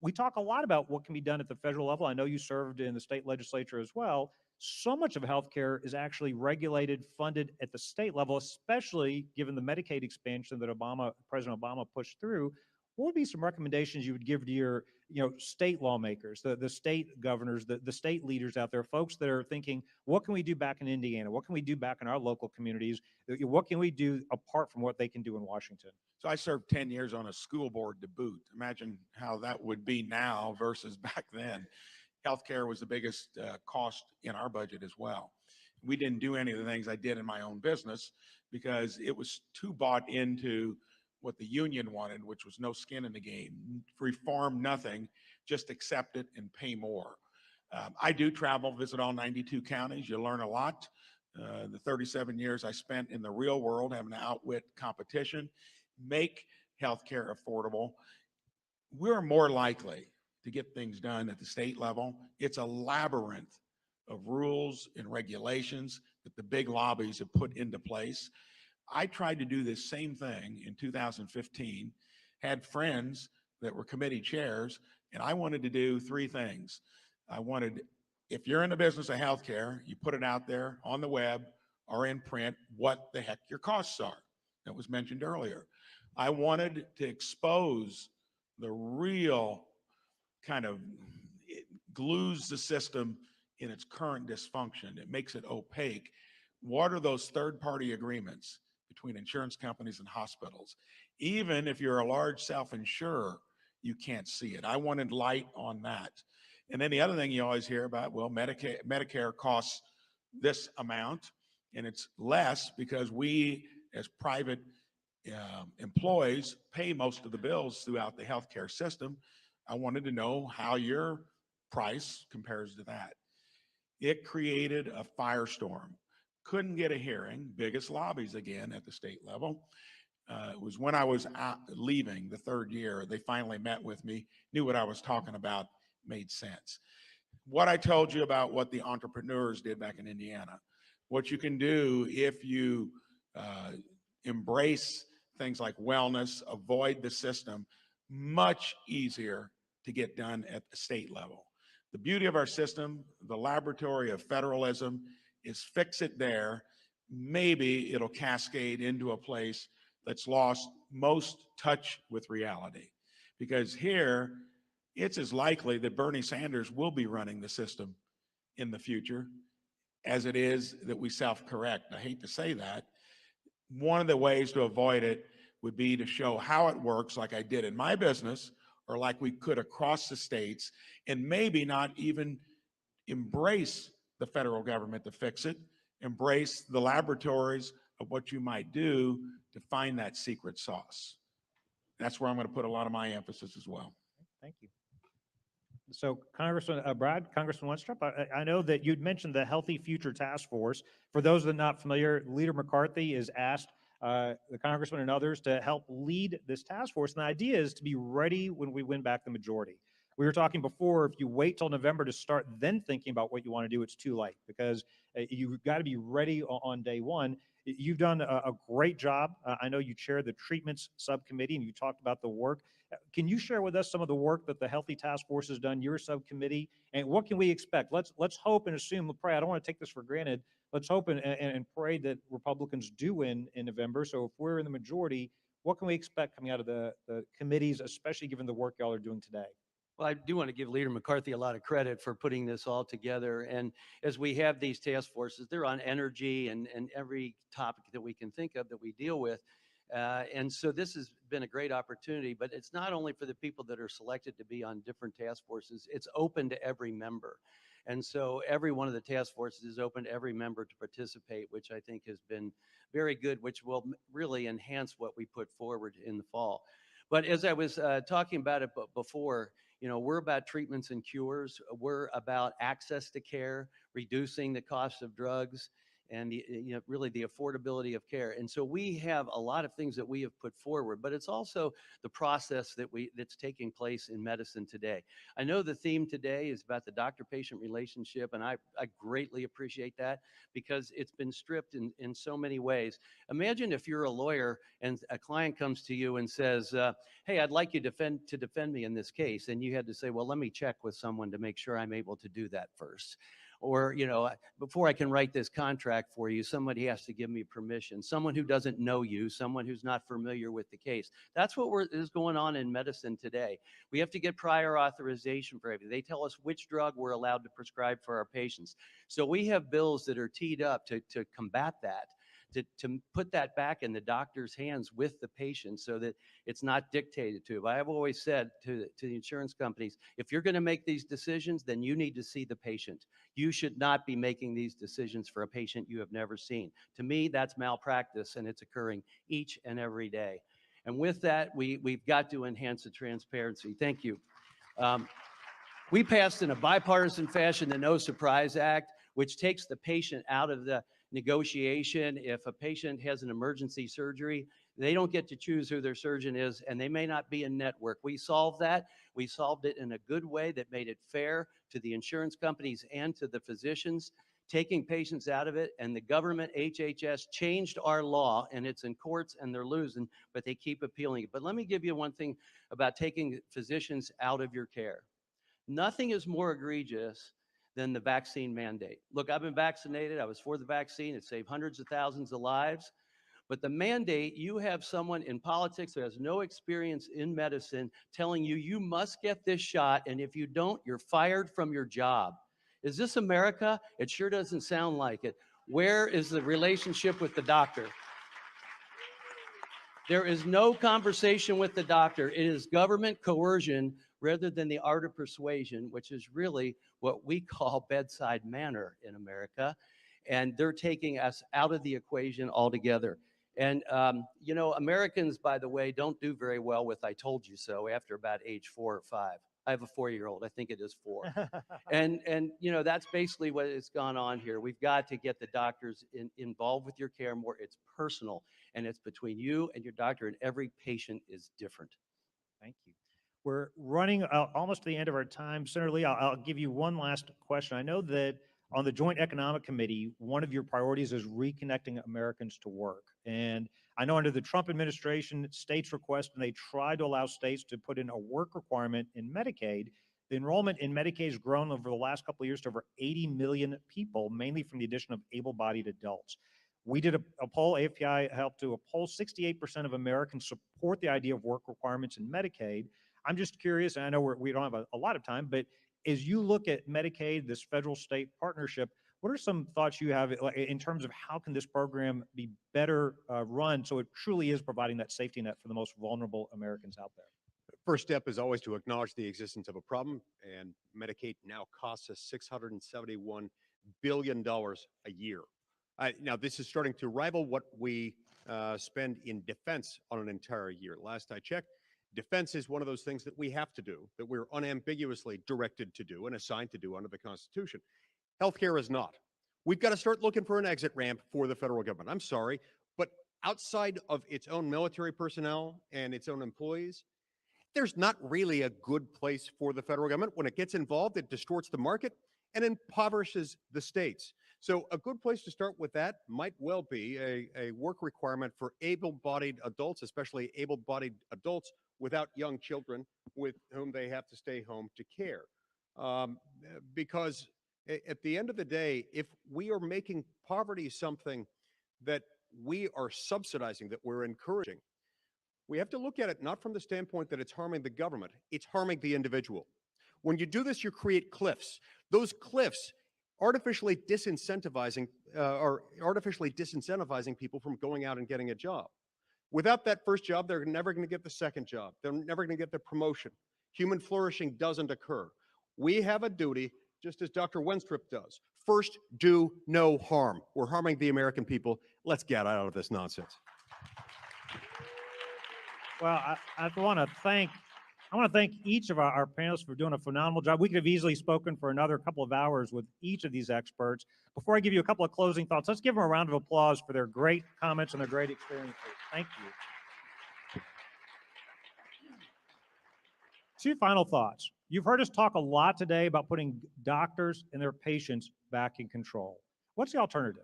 We talk a lot about what can be done at the federal level. I know you served in the state legislature as well. So much of healthcare is actually regulated, funded at the state level, especially given the Medicaid expansion that President Obama pushed through. What would be some recommendations you would give to your state lawmakers, the state governors, the state leaders out there, folks that are thinking, what can we do back in Indiana? What can we do back in our local communities? What can we do apart from what they can do in Washington? So I served 10 years on a school board to boot. Imagine how that would be now versus back then. Healthcare was the biggest cost in our budget as well. We didn't do any of the things I did in my own business because it was too bought into what the union wanted, which was no skin in the game, reform nothing, just accept it and pay more. I do travel, visit all 92 counties. You learn a lot. The 37 years I spent in the real world having to outwit competition, make healthcare affordable. We're more likely to get things done at the state level. It's a labyrinth of rules and regulations that the big lobbies have put into place. I tried to do this same thing in 2015, had friends that were committee chairs, and I wanted to do three things. I wanted, if you're in the business of healthcare, you put it out there on the web or in print, what the heck your costs are. That was mentioned earlier. I wanted to expose the real kind of, it glues the system in its current dysfunction. It makes it opaque. What are those third-party agreements between insurance companies and hospitals? Even if you're a large self-insurer, you can't see it. I wanted light on that. And then the other thing you always hear about, well, Medicare costs this amount, and it's less because we, as private employees, pay most of the bills throughout the healthcare system. I wanted to know how your price compares to that. It created a firestorm. Couldn't get a hearing, biggest lobbies again at the state level. It was when I was leaving the third year, they finally met with me, knew what I was talking about, made sense. What I told you about what the entrepreneurs did back in Indiana, what you can do if you embrace things like wellness, avoid the system, much easier to get done at the state level. The beauty of our system, the laboratory of federalism, is fix it there. Maybe it'll cascade into a place that's lost most touch with reality. Because here, it's as likely that Bernie Sanders will be running the system in the future as it is that we self-correct. I hate to say that. One of the ways to avoid it would be to show how it works, like I did in my business, or like we could across the states, and maybe not even embrace the federal government to fix it, embrace the laboratories of what you might do to find that secret sauce. That's where I'm going to put a lot of my emphasis as well. Thank you. So Congressman Brad, Congressman Wenstrup, I know that you'd mentioned the Healthy Future Task Force. For those that are not familiar, Leader McCarthy has asked the congressman and others to help lead this task force. And the idea is to be ready when we win back the majority. We were talking before, if you wait till November to start then thinking about what you want to do, it's too late, because you've got to be ready on day one. You've done a great job. I know you chair the treatments subcommittee and you talked about the work. Can you share with us some of the work that the Healthy Task Force has done, your subcommittee, and what can we expect? Let's hope and assume, pray, I don't want to take this for granted. Let's hope and pray that Republicans do win in November. So if we're in the majority, what can we expect coming out of the committees, especially given the work y'all are doing today? Well, I do want to give Leader McCarthy a lot of credit for putting this all together. And as we have these task forces, they're on energy and every topic that we can think of that we deal with. And so this has been a great opportunity, but it's not only for the people that are selected to be on different task forces, it's open to every member. And so every one of the task forces is open to every member to participate, which I think has been very good, which will really enhance what we put forward in the fall. But as I was talking about it before, you know, we're about treatments and cures. We're about access to care, reducing the cost of drugs, and really the affordability of care. And so we have a lot of things that we have put forward, but it's also the process that's taking place in medicine today. I know the theme today is about the doctor-patient relationship, and I greatly appreciate that because it's been stripped in so many ways. Imagine if you're a lawyer and a client comes to you and says, hey, I'd like you to defend me in this case. And you had to say, well, let me check with someone to make sure I'm able to do that first. Or, you know, before I can write this contract for you, somebody has to give me permission, someone who doesn't know you, someone who's not familiar with the case. That's what is going on in medicine today. We have to get prior authorization for everything. They tell us which drug we're allowed to prescribe for our patients. So we have bills that are teed up to combat that. To put that back in the doctor's hands with the patient so that it's not dictated to. But I've always said to the insurance companies, if you're going to make these decisions, then you need to see the patient. You should not be making these decisions for a patient you have never seen. To me, that's malpractice, and it's occurring each and every day. And with that, we've got to enhance the transparency. Thank you. We passed in a bipartisan fashion the No Surprise Act, which takes the patient out of the negotiation. If a patient has an emergency surgery, they don't get to choose who their surgeon is, and they may not be in network. We solved that. We solved it in a good way that made it fair to the insurance companies and to the physicians, taking patients out of it. And the government, HHS, changed our law, and it's in courts and they're losing, but they keep appealing it. But let me give you one thing about taking physicians out of your care. Nothing is more egregious than the vaccine mandate. Look, I've been vaccinated. I was for the vaccine. It saved hundreds of thousands of lives. But the mandate, you have someone in politics who has no experience in medicine telling you, you must get this shot, and if you don't, you're fired from your job. Is this America? It sure doesn't sound like it. Where is the relationship with the doctor? There is no conversation with the doctor. It is government coercion rather than the art of persuasion, which is really what we call bedside manner in America. And they're taking us out of the equation altogether. And, you know, Americans, by the way, don't do very well with "I told you so" after about age 4 or 5. I have a 4-year-old. I think it is 4. And you know, that's basically what has gone on here. We've got to get the doctors involved with your care more. It's personal, and it's between you and your doctor, and every patient is different. Thank you. We're running almost to the end of our time. Senator Lee, I'll give you one last question. I know that on the Joint Economic Committee, one of your priorities is reconnecting Americans to work. And I know under the Trump administration, states request, and they tried to allow states to put in a work requirement in Medicaid. The enrollment in Medicaid has grown over the last couple of years to over 80 million people, mainly from the addition of able-bodied adults. We did a poll, AFPI helped to a poll, 68% of Americans support the idea of work requirements in Medicaid. I'm just curious, and I know we don't have a lot of time, but as you look at Medicaid, this federal-state partnership, what are some thoughts you have in terms of how can this program be better run so it truly is providing that safety net for the most vulnerable Americans out there? First step is always to acknowledge the existence of a problem, and Medicaid now costs us $671 billion a year. Now, this is starting to rival what we spend in defense on an entire year. Last I checked, defense is one of those things that we have to do, that we're unambiguously directed to do and assigned to do under the Constitution. Healthcare is not. We've got to start looking for an exit ramp for the federal government. I'm sorry, but outside of its own military personnel and its own employees, there's not really a good place for the federal government. When it gets involved, it distorts the market and impoverishes the states. So a good place to start with that might well be a work requirement for able-bodied adults, especially able-bodied adults without young children with whom they have to stay home to care. Because at the end of the day, if we are making poverty something that we are subsidizing, that we're encouraging, we have to look at it not from the standpoint that it's harming the government, it's harming the individual. When you do this, you create cliffs. Those cliffs artificially disincentivizing people from going out and getting a job. Without that first job, they're never going to get the second job. They're never going to get the promotion. Human flourishing doesn't occur. We have a duty, just as Dr. Wenstrup does. First, do no harm. We're harming the American people. Let's get out of this nonsense. Well, I want to thank each of our panelists for doing a phenomenal job. We could have easily spoken for another couple of hours with each of these experts. Before I give you a couple of closing thoughts, let's give them a round of applause for their great comments and their great experiences. Thank you. 2 final thoughts. You've heard us talk a lot today about putting doctors and their patients back in control. What's the alternative?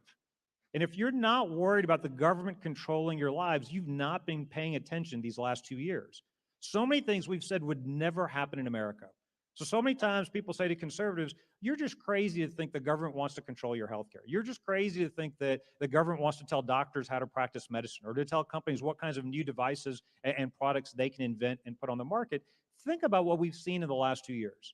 And if you're not worried about the government controlling your lives, you've not been paying attention these last 2 years. So many things we've said would never happen in America. So many times people say to conservatives, you're just crazy to think the government wants to control your healthcare. You're just crazy to think that the government wants to tell doctors how to practice medicine or to tell companies what kinds of new devices and products they can invent and put on the market. Think about what we've seen in the last 2 years.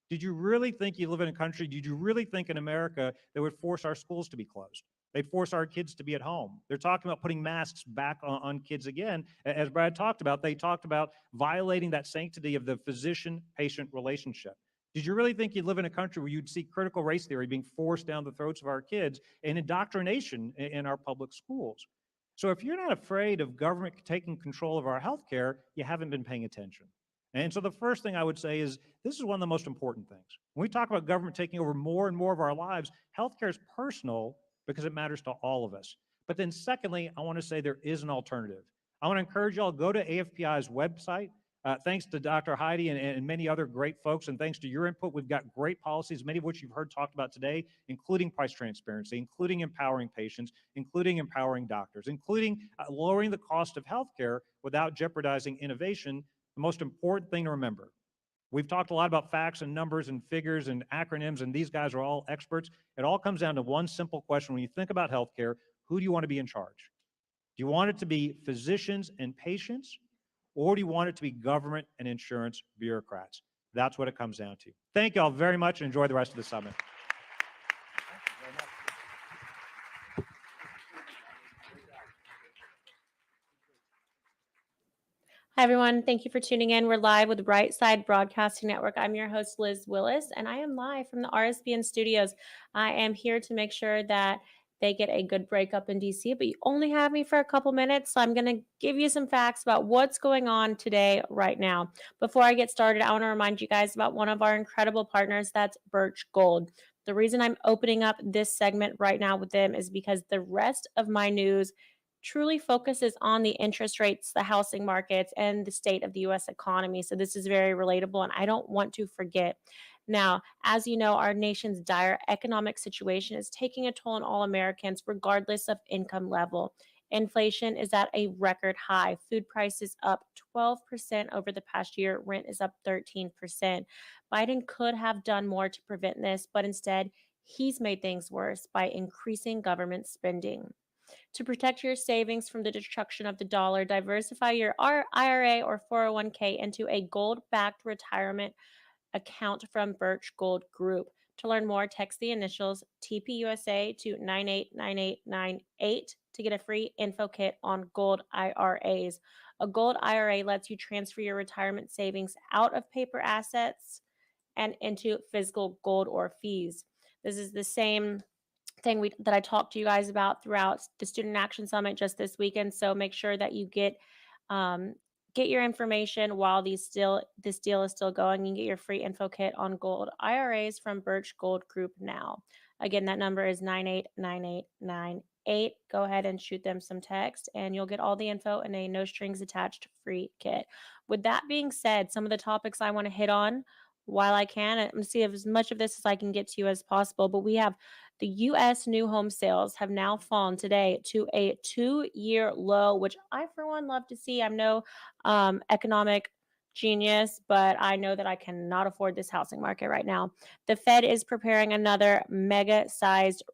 Did you really think you live in a country, did you really think in America that would force our schools to be closed? They'd force our kids to be at home. They're talking about putting masks back on kids again. As Brad talked about, they talked about violating that sanctity of the physician-patient relationship. Did you really think you'd live in a country where you'd see critical race theory being forced down the throats of our kids and indoctrination in our public schools? So if you're not afraid of government taking control of our healthcare, you haven't been paying attention. And so the first thing I would say is this is one of the most important things. When we talk about government taking over more and more of our lives, healthcare is personal because it matters to all of us. But then secondly, I want to say there is an alternative. I want to encourage y'all to go to AFPI's website. Thanks to Dr. Heidi and many other great folks, and thanks to your input, we've got great policies, many of which you've heard talked about today, including price transparency, including empowering patients, including empowering doctors, including lowering the cost of healthcare without jeopardizing innovation. The most important thing to remember, we've talked a lot about facts and numbers and figures and acronyms, and these guys are all experts. It all comes down to one simple question. When you think about healthcare, who do you want to be in charge? Do you want it to be physicians and patients, or do you want it to be government and insurance bureaucrats? That's what it comes down to. Thank you all very much and enjoy the rest of the summit. Hi, everyone. Thank you for tuning in. We're live with Right Side Broadcasting Network. I'm your host, Liz Willis, and I am live from the RSBN studios. I am here to make sure that they get a good breakup in DC, but you only have me for a couple minutes, so I'm going to give you some facts about what's going on today, right now. Before I get started, I want to remind you guys about one of our incredible partners, that's Birch Gold. The reason I'm opening up this segment right now with them is because the rest of my news truly focuses on the interest rates, the housing markets, and the state of the U.S. economy. So this is very relatable, and I don't want to forget. Now, as you know, our nation's dire economic situation is taking a toll on all Americans, regardless of income level. Inflation is at a record high. Food prices up 12% over the past year. Rent is up 13%. Biden could have done more to prevent this, but instead, he's made things worse by increasing government spending. To protect your savings from the destruction of the dollar, diversify your IRA or 401k into a gold-backed retirement account from Birch Gold Group. To learn more, text the initials TPUSA to 989898 to get a free info kit on gold IRAs. A gold IRA lets you transfer your retirement savings out of paper assets and into physical gold or fees. This is the same thing that I talked to you guys about throughout the Student Action Summit just this weekend. So make sure that you get your information while this deal is still going. You can get your free info kit on gold IRAs from Birch Gold Group now. Again, that number is 989898. Go ahead and shoot them some text, and you'll get all the info in a no strings attached free kit. With that being said, some of the topics I want to hit on while I can, I'm going to see as much of this as I can get to you as possible, but we have the U.S. new home sales have now fallen today to a 2-year low, which I, for one, love to see. I'm no economic genius, but I know that I cannot afford this housing market right now. The Fed is preparing another mega-sized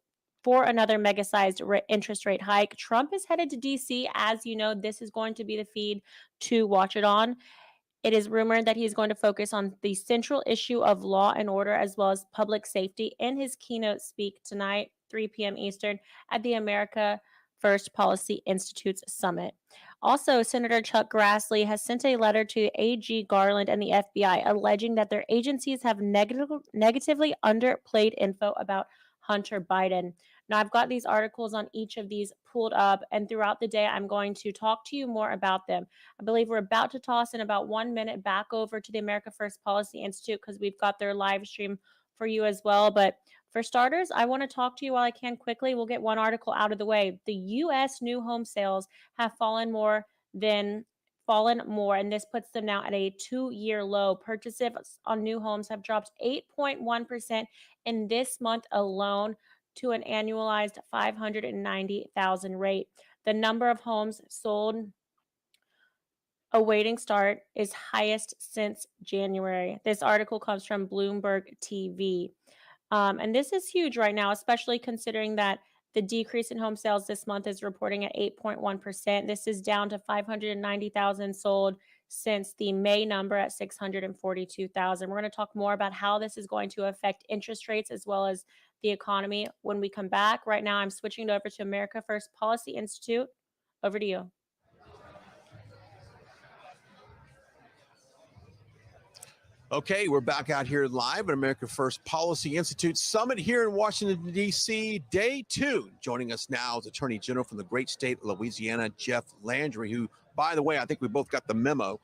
interest rate hike. Trump is headed to D.C. As you know, this is going to be the feed to watch it on. It is rumored that he's going to focus on the central issue of law and order as well as public safety in his keynote speak tonight, 3 p.m. Eastern, at the America First Policy Institute's summit. Also, Senator Chuck Grassley has sent a letter to AG Garland and the FBI alleging that their agencies have negatively underplayed info about Hunter Biden. Now, I've got these articles on each of these pulled up, and throughout the day, I'm going to talk to you more about them. I believe we're about to toss in about 1 minute back over to the America First Policy Institute because we've got their live stream for you as well. But for starters, I want to talk to you while I can quickly. We'll get one article out of the way. The U.S. new home sales have fallen more, and this puts them now at a 2-year low. Purchases on new homes have dropped 8.1% in this month alone to an annualized 590,000 rate. The number of homes sold awaiting start is highest since January. This article comes from Bloomberg TV. And this is huge right now, especially considering that the decrease in home sales this month is reporting at 8.1%. This is down to 590,000 sold since the May number at 642,000. We're going to talk more about how this is going to affect interest rates as well as the economy when we come back. Right now, I'm switching it over to America First Policy Institute. Over to you. Okay, we're back out here live at America First Policy Institute Summit here in Washington, D.C., day 2. Joining us now is Attorney General from the great state of Louisiana, Jeff Landry, who, by the way, I think we both got the memo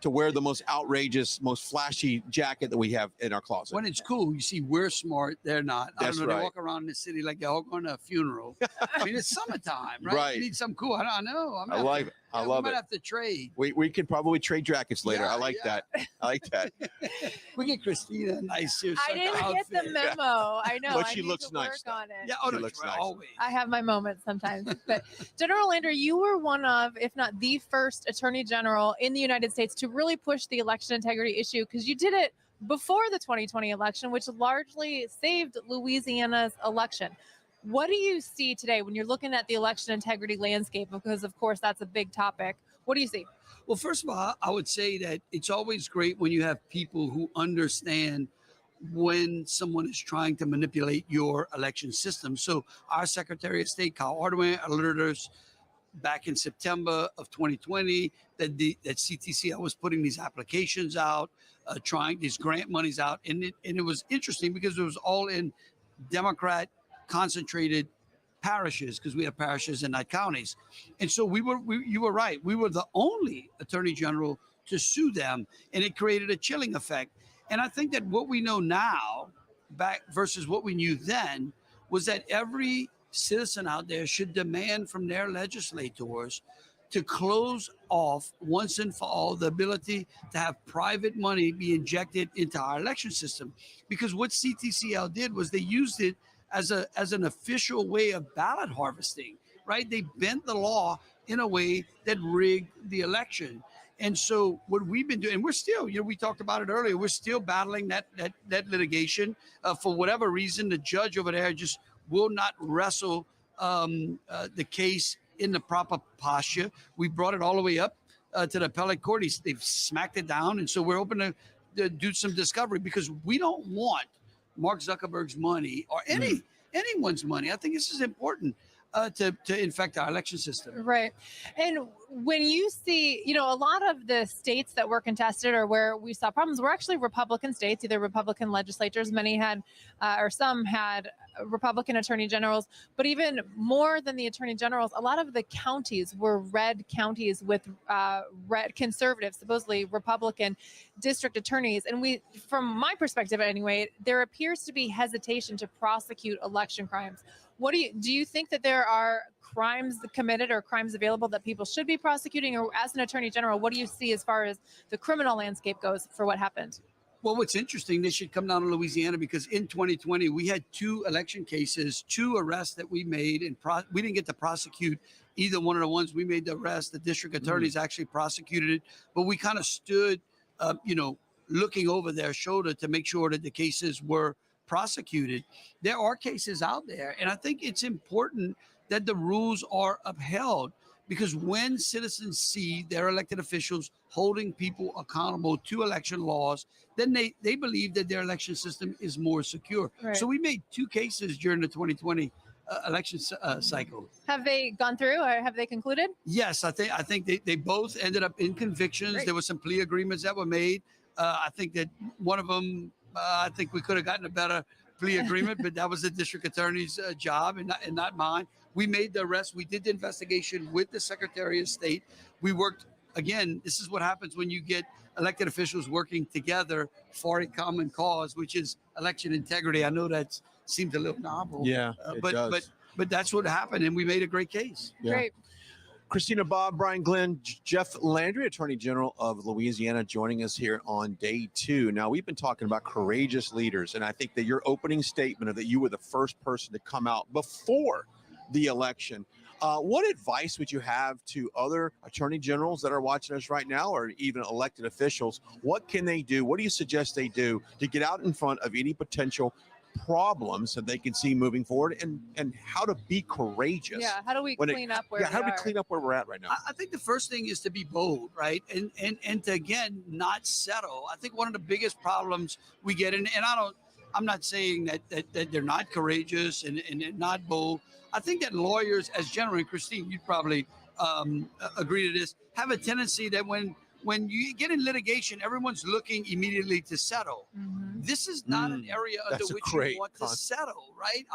to wear the most outrageous, most flashy jacket that we have in our closet. When it's cool, you see, we're smart, they're not. I That's don't know, right. they walk around the city like they're all going to a funeral. I mean, it's summertime, right? Right. You need something cool. I know. I like it. I love we it. might have to trade. We can probably trade jackets later. Yeah, I like that. I like that. We get Christina a nice suit. I didn't get the memo. I know. But I she need looks to work nice, on it. Yeah, She looks nice. always. I have my moments sometimes. But General Landry, you were one of, if not the first attorney general in the United States to really push the election integrity issue because you did it before the 2020 election, which largely saved Louisiana's election. What do you see today when you're looking at the election integrity landscape? Because, of course, that's a big topic. What do you see? Well, first of all, I would say that it's always great when you have people who understand when someone is trying to manipulate your election system. So our Secretary of State, Kyle Ardoin, alerted us back in September of 2020 that CTCL was putting these applications out, trying these grant monies out, and it was interesting because it was all in Democrat concentrated parishes, because we have parishes and not counties. And so you were right. We were the only attorney general to sue them, and it created a chilling effect. And I think that what we know now back versus what we knew then was that every citizen out there should demand from their legislators to close off once and for all the ability to have private money be injected into our election system. Because what CTCL did was they used it as an official way of ballot harvesting, right? They bent the law in a way that rigged the election. And so what we've been doing, and we're still, we talked about it earlier, we're still battling that litigation. For whatever reason, the judge over there just will not wrestle the case in the proper posture. We brought it all the way up to the appellate court. They've smacked it down. And so we're hoping to do some discovery, because we don't want Mark Zuckerberg's money or anyone's money. I think this is important to infect our election system. Right. And when you see, a lot of the states that were contested or where we saw problems were actually Republican states, either Republican legislatures. Many had, or some had Republican attorney generals, but even more than the attorney generals, a lot of the counties were red counties with red conservative, supposedly Republican district attorneys. And from my perspective anyway, there appears to be hesitation to prosecute election crimes. Do you think that there are crimes committed or crimes available that people should be prosecuting? Or as an attorney general, what do you see as far as the criminal landscape goes for what happened? Well, what's interesting, this should come down to Louisiana, because in 2020, we had 2 election cases, 2 arrests that we made, and we didn't get to prosecute either one of the ones we made the arrest. The district attorneys actually prosecuted it, but we kind of stood, looking over their shoulder to make sure that the cases were prosecuted. There are cases out there, and I think it's important that the rules are upheld, because when citizens see their elected officials holding people accountable to election laws, then they believe that their election system is more secure. Right. So we made 2 cases during the 2020 election cycle. Have they gone through, or have they concluded? Yes, I think they both ended up in convictions. Great. There were some plea agreements that were made. I think that one of them, I think we could have gotten a better plea agreement, but that was the district attorney's job and not mine. We made the arrest. We did the investigation with the Secretary of State. We worked, again, this is what happens when you get elected officials working together for a common cause, which is election integrity. I know that seems a little novel. Yeah, it does. But that's what happened, and we made a great case. Yeah. Great. Christina, Bob, Brian, Glenn, Jeff Landry, Attorney General of Louisiana, joining us here on day 2. Now, we've been talking about courageous leaders, and I think that your opening statement of that you were the first person to come out before the election. What advice would you have to other attorney generals that are watching us right now, or even elected officials? What can they do? What do you suggest they do to get out in front of any potential problems that they can see moving forward, and how to be courageous? Yeah. How do we clean up where how do we are? clean up where we're at right now? I think the first thing is to be bold, right? And to, again, not settle. I think one of the biggest problems we get, and I'm not saying that they're not courageous and they're not bold. I think that lawyers, as general, and Christine, you'd probably agree to this, have a tendency that when you get in litigation, everyone's looking immediately to settle. This is not an area under which you want to settle, right?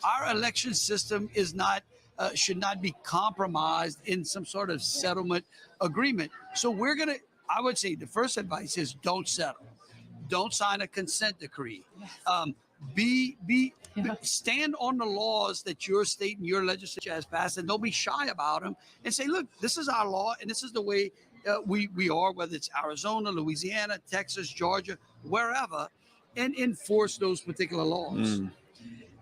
Our election system is not should not be compromised in some sort of settlement agreement. So I would say the first advice is don't settle. Don't sign a consent decree. Stand on the laws that your state and your legislature has passed, and don't be shy about them, and say, look, this is our law, and this is the way we are, whether it's Arizona, Louisiana, Texas, Georgia, wherever, and enforce those particular laws.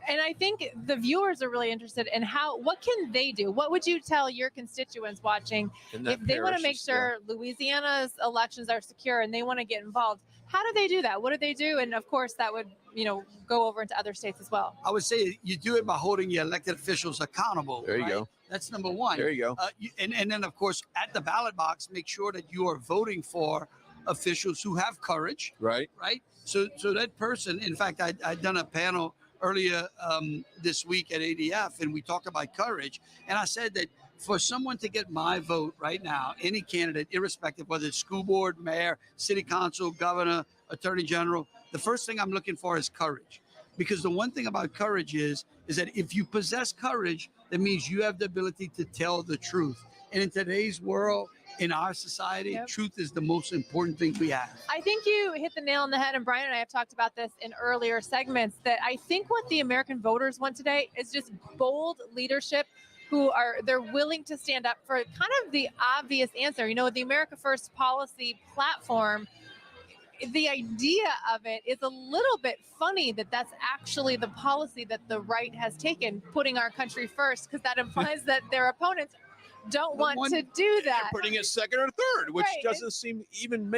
And I think the viewers are really interested in what can they do? What would you tell your constituents watching if they want to make sure Louisiana's elections are secure and they want to get involved? How do they do that? What do they do? And of course, that would, go over into other states as well. I would say you do it by holding your elected officials accountable. There you go. That's number one. There you go. And then, of course, at the ballot box, make sure that you are voting for officials who have courage. Right. Right. So that person, in fact, I'd done a panel earlier this week at ADF, and we talked about courage. And I said that for someone to get my vote right now, any candidate, irrespective whether it's school board, mayor, city council, governor, attorney general, the first thing I'm looking for is courage. Because the one thing about courage is that if you possess courage, that means you have the ability to tell the truth. And in today's world, in our society, truth is the most important thing we have. I think you hit the nail on the head, and Brian and I have talked about this in earlier segments, that I think what the American voters want today is just bold leadership they're willing to stand up for kind of the obvious answer. You know, the America First policy platform, the idea of it is a little bit funny that that's actually the policy that the right has taken, putting our country first, because that implies that their opponents don't want to do that. They're putting it second or third, which Right. doesn't seem even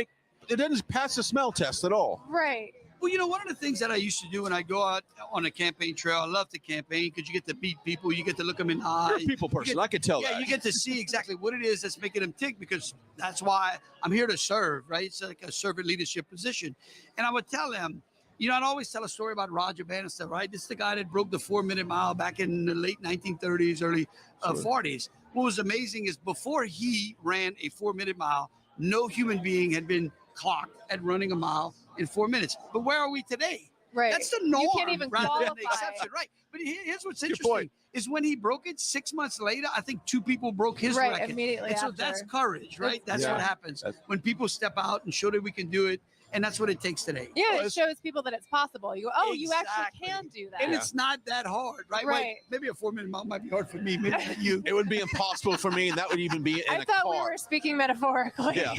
it doesn't pass the smell test at all. Right. Well, you know, one of the things that I used to do when I go out on a campaign trail, I love to campaign because you get to meet people, you get to look them in the eye. You're a people person, I can tell Yeah, that. you get to see exactly what it is that's making them tick, because that's why I'm here to serve, right? It's like a servant leadership position. And I would tell them, you know, I'd always tell a story about Roger Bannister, right? This is the guy that broke the 4-minute mile back in the late 1930s, early 40s. What was amazing is before he ran a 4-minute mile, no human being had been clocked at running a mile in 4 minutes. But where are we today? Right. That's the norm. You can't even rather than qualify. the exception, right? But here's what's Good interesting point. is when he broke it 6 months later, I think 2 people broke his Right, record. immediately And so after. that's courage, right? That's Yeah. what happens when people step out and show that we can do it. And that's what it takes today. Yeah, it shows people that it's possible. You go, oh, you actually can do that. And it's not that hard, right? Right. Wait, maybe a 4-minute mile might be hard for me, maybe not you. It would be impossible for me, and that would even be in I a thought car. we were speaking metaphorically. Yeah.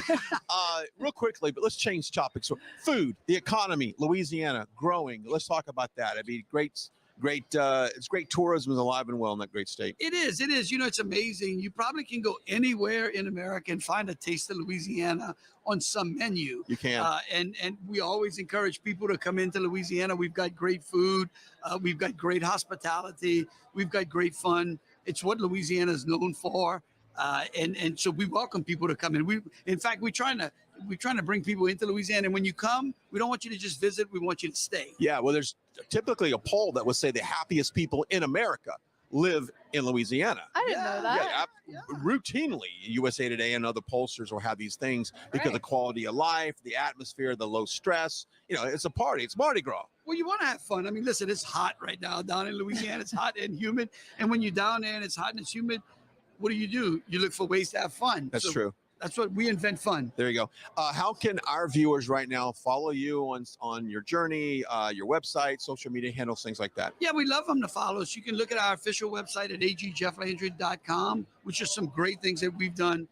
Real quickly, but let's change topics. So, food, the economy, Louisiana growing. Let's talk about that. I mean, it's great tourism is alive and well in that great state. It is. It is. You know, it's amazing. You probably can go anywhere in America and find a taste of Louisiana on some menu. You can. And we always encourage people to come into Louisiana. We've got great food. We've got great hospitality. We've got great fun. It's what Louisiana is known for. And so we welcome people to come in. In fact, we're trying to bring people into Louisiana. And when you come, we don't want you to just visit. We want you to stay. Yeah, well, there's typically a poll that would say the happiest people in America live in Louisiana. I didn't know that. Yeah, routinely, USA Today and other pollsters will have these things because of the quality of life, the atmosphere, the low stress. You know, it's a party. It's Mardi Gras. Well, you want to have fun. I mean, listen, it's hot right now down in Louisiana. It's hot and humid. And when you're down there and it's hot and it's humid, what do? You look for ways to have fun. That's true. That's what we invent fun. There you go. How can our viewers right now follow you on your journey, your website, social media handles, things like that? Yeah, we love them to follow us. You can look at our official website at agjefflandry.com, which is some great things that we've done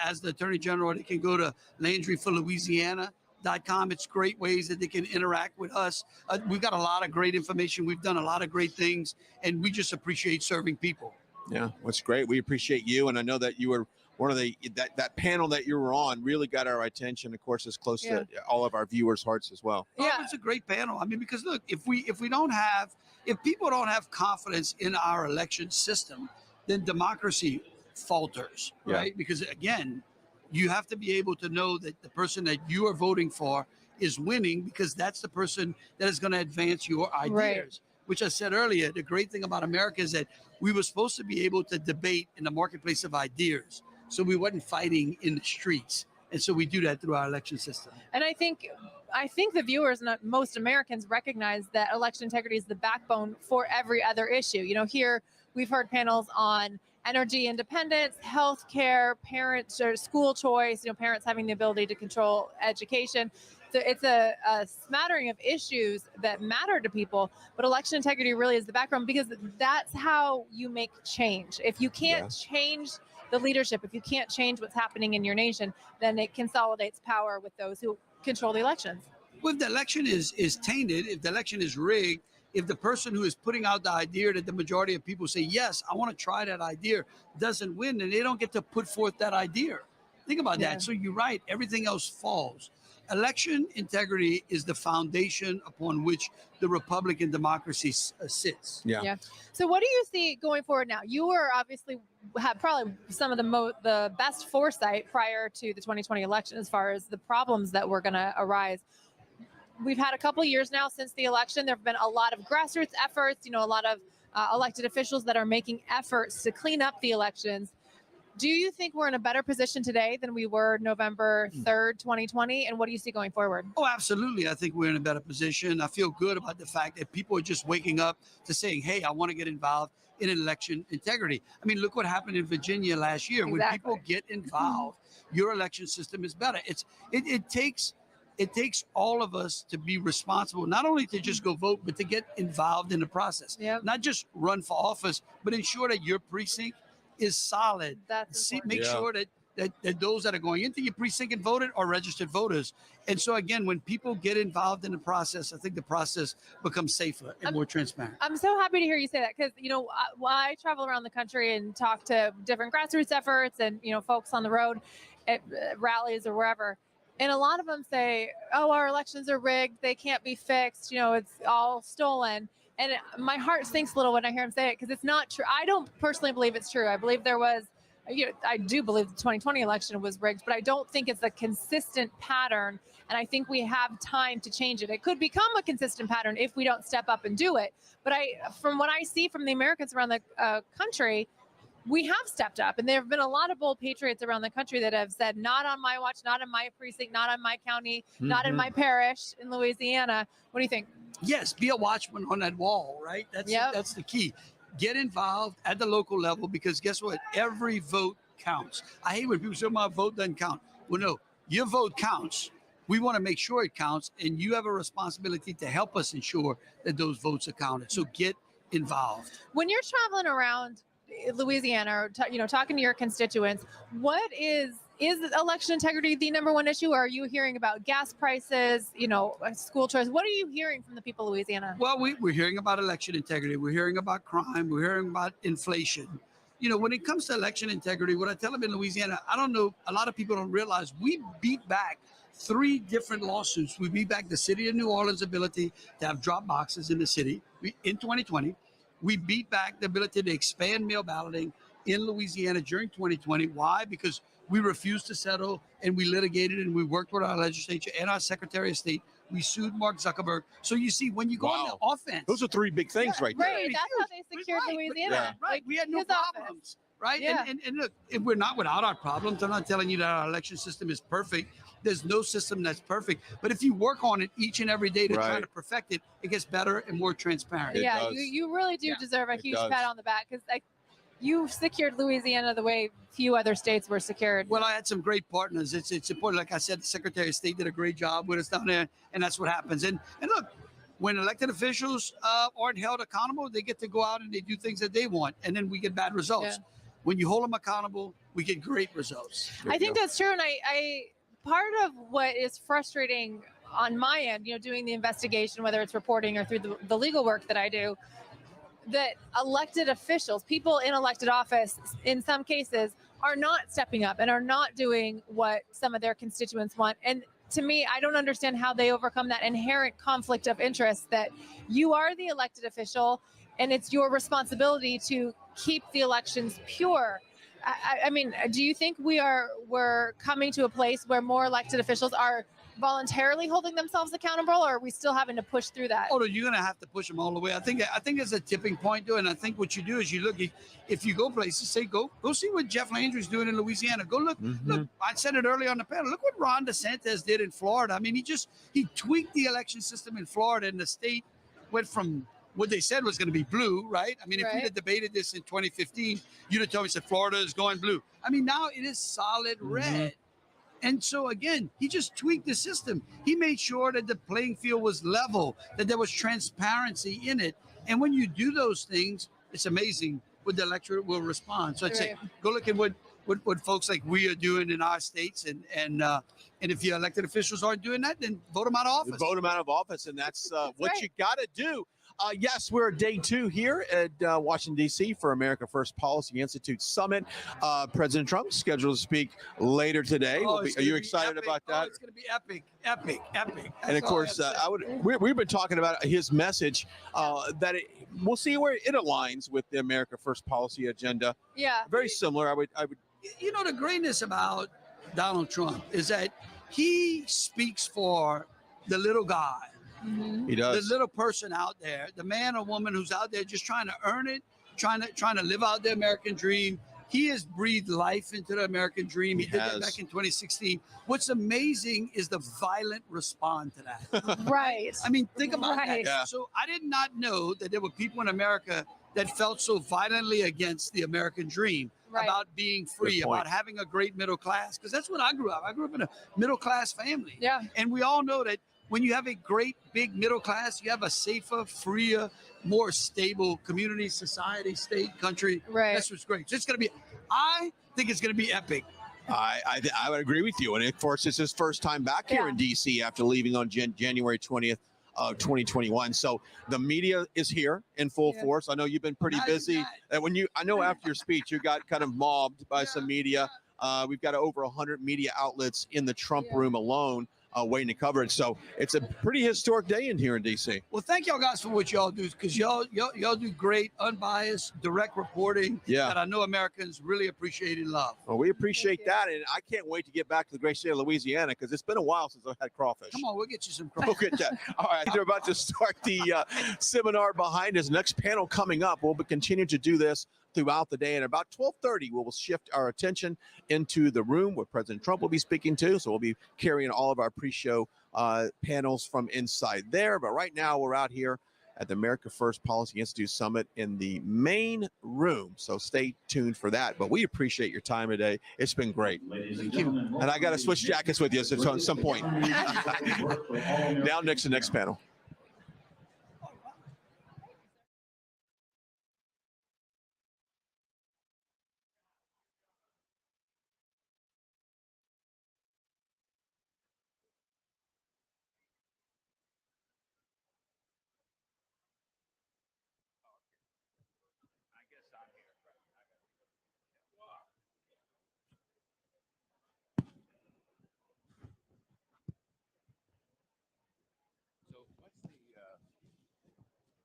as the Attorney General. They can go to LandryForLouisiana.com. It's great ways that they can interact with us. We've got a lot of great information. We've done a lot of great things, and we just appreciate serving people. Yeah, that's great. We appreciate you, and I know that you were one of that panel that you were on really got our attention. Of course, it's close to all of our viewers' hearts as well. Yeah, it's a great panel. I mean, because look, if people don't have confidence in our election system, then democracy falters, Yeah. right? Because again, you have to be able to know that the person that you are voting for is winning, because that's the person that is going to advance your ideas. Right. Which I said earlier, the great thing about America is that we were supposed to be able to debate in the marketplace of ideas. So we wasn't fighting in the streets. And so we do that through our election system. And I think the viewers, not most Americans, recognize that election integrity is the backbone for every other issue. You know, here we've heard panels on energy independence, healthcare, parents or school choice, you know, parents having the ability to control education. So it's a smattering of issues that matter to people, but election integrity really is the background, because that's how you make change. If you can't change the leadership, if you can't change what's happening in your nation, then it consolidates power with those who control the elections. Well, if the election is tainted, if the election is rigged, if the person who is putting out the idea that the majority of people say, yes, I want to try that idea, doesn't win, then they don't get to put forth that idea. Think about that. So you're right. Everything else falls. Election integrity is the foundation upon which the Republican democracy sits. Yeah. So what do you see going forward now? You were obviously had probably some of the best foresight prior to the 2020 election as far as the problems that were going to arise. We've had a couple years now since the election. There have been a lot of grassroots efforts, you know, a lot of elected officials that are making efforts to clean up the elections. Do you think we're in a better position today than we were November 3rd, 2020? And what do you see going forward? Oh, absolutely. I think we're in a better position. I feel good about the fact that people are just waking up to saying, hey, I want to get involved in election integrity. I mean, look what happened in Virginia last year. When people get involved, your election system is better. It takes all of us to be responsible, not only to just go vote, but to get involved in the process. Not just run for office, but ensure that your precinct is solid. Make sure that those that are going into your precinct and voted are registered voters. And so again, when people get involved in the process, I think the process becomes safer and more transparent. I'm so happy to hear you say that because, you know, I travel around the country and talk to different grassroots efforts and, you know, folks on the road at rallies or wherever. And a lot of them say, oh, our elections are rigged. They can't be fixed. You know, it's all stolen. And my heart sinks a little when I hear him say it because it's not true. I don't personally believe it's true. I believe there was, you know, I do believe the 2020 election was rigged, but I don't think it's a consistent pattern. And I think we have time to change it. It could become a consistent pattern if we don't step up and do it. But from what I see from the Americans around the country, we have stepped up. And there have been a lot of bold patriots around the country that have said, not on my watch, not in my precinct, not in my county, not in my parish in Louisiana. What do you think? Yes, be a watchman on that wall, right? That's the key. Get involved at the local level because guess what? Every vote counts. I hate when people say my vote doesn't count. Well, no, your vote counts. We want to make sure it counts, and you have a responsibility to help us ensure that those votes are counted. So get involved. When you're traveling around Louisiana, or you know, talking to your constituents, what is election integrity the number one issue? Or are you hearing about gas prices, you know, school choice? What are you hearing from the people of Louisiana? Well, we're hearing about election integrity. We're hearing about crime. We're hearing about inflation. You know, when it comes to election integrity, what I tell them in Louisiana, I don't know, a lot of people don't realize we beat back 3 different lawsuits. We beat back the city of New Orleans' ability to have drop boxes in the city in 2020. We beat back the ability to expand mail balloting in Louisiana during 2020. Why? Because we refused to settle and we litigated and we worked with our legislature and our Secretary of State. We sued Mark Zuckerberg. So you see, when you go on the offense. Those are 3 big things right there. Right, that's how they secured Louisiana. Right, Like, we had no his problems. office. Right? Yeah. And look, if we're not without our problems. I'm not telling you that our election system is perfect. There's no system that's perfect. But if you work on it each and every day to try to perfect it, it gets better and more transparent. Yeah, you really do deserve a huge pat on the back because you secured Louisiana the way few other states were secured. Well, I had some great partners. It's important. Like I said, the Secretary of State did a great job with us down there, and that's what happens. And look, when elected officials aren't held accountable, they get to go out and they do things that they want, and then we get bad results. Yeah. When you hold them accountable, we get great results. I think that's true. And I part of what is frustrating on my end, you know, doing the investigation, whether it's reporting or through the legal work that I do, that elected officials, people in elected office, in some cases, are not stepping up and are not doing what some of their constituents want. And to me, I don't understand how they overcome that inherent conflict of interest that you are the elected official and it's your responsibility to keep the elections pure. I mean, do you think we're coming to a place where more elected officials are voluntarily holding themselves accountable, or are we still having to push through that? Oh, no, you're going to have to push them all the way. I think there's a tipping point, though, and I think what you do is you look. If you go places, say go see what Jeff Landry's doing in Louisiana. Go look. Look, I said it earlier on the panel. Look what Ron DeSantis did in Florida. I mean, he tweaked the election system in Florida, and the state went from what they said was going to be blue, right? I mean, if we'd have debated this in 2015, you'd have told me, said Florida is going blue. I mean, now it is solid red. And so, again, he just tweaked the system. He made sure that the playing field was level, that there was transparency in it. And when you do those things, it's amazing what the electorate will respond. So I'd say, go look at what folks like we are doing in our states. And if your elected officials aren't doing that, then vote them out of office. Vote them out of office, and that's what you got to do. Yes, we're day 2 here at Washington, D.C. for America First Policy Institute Summit. President Trump scheduled to speak later today. Oh, Are you excited about that? Oh, it's going to be epic. And of course, we've been talking about his message that we'll see where it aligns with the America First policy agenda. Yeah. Very similar. I would. You know, the greatness about Donald Trump is that he speaks for the little guy. He does. The little person out there, the man or woman who's out there just trying to earn it, trying to live out the American dream. He has breathed life into the American dream. He did that has. back in 2016. What's amazing is the violent response to that. Right. I mean, think about Right. that. Yeah. So I did not know that there were people in America that felt so violently against the American dream, Right. about being free, Good point. about having a great middle class. Because that's when I grew up. I grew up in a middle class family. Yeah. And we all know that when you have a great big middle class, you have a safer, freer, more stable community, society, state, country. Right. That's what's great. So it's going to be, I think it's going to be epic. I would agree with you. And of course, it's his first time back here in D.C. after leaving on January 20th of 2021. So the media is here in full force. I know you've been pretty busy. And I know after your speech, you got kind of mobbed by some media. We've got over 100 media outlets in the Trump room alone waiting to cover it. So it's a pretty historic day in here in D.C. Well, thank y'all guys for what y'all do, because y'all do great, unbiased, direct reporting that I know Americans really appreciate and love. Well, we appreciate that, and I can't wait to get back to the great state of Louisiana because it's been a while since I've had crawfish. Come on, we'll get you some We'll get that. All right, they're about to start the seminar behind us. Next panel coming up. We'll continue to do this throughout the day, and about 12:30 we'll shift our attention into the room where President Trump will be speaking to. So we'll be carrying all of our pre-show panels from inside there. But right now we're out here at the America First Policy Institute Summit in the main room. So stay tuned for that. But we appreciate your time today. It's been great. Thank you. And I got to switch jackets with you at some point. Now next, the next panel.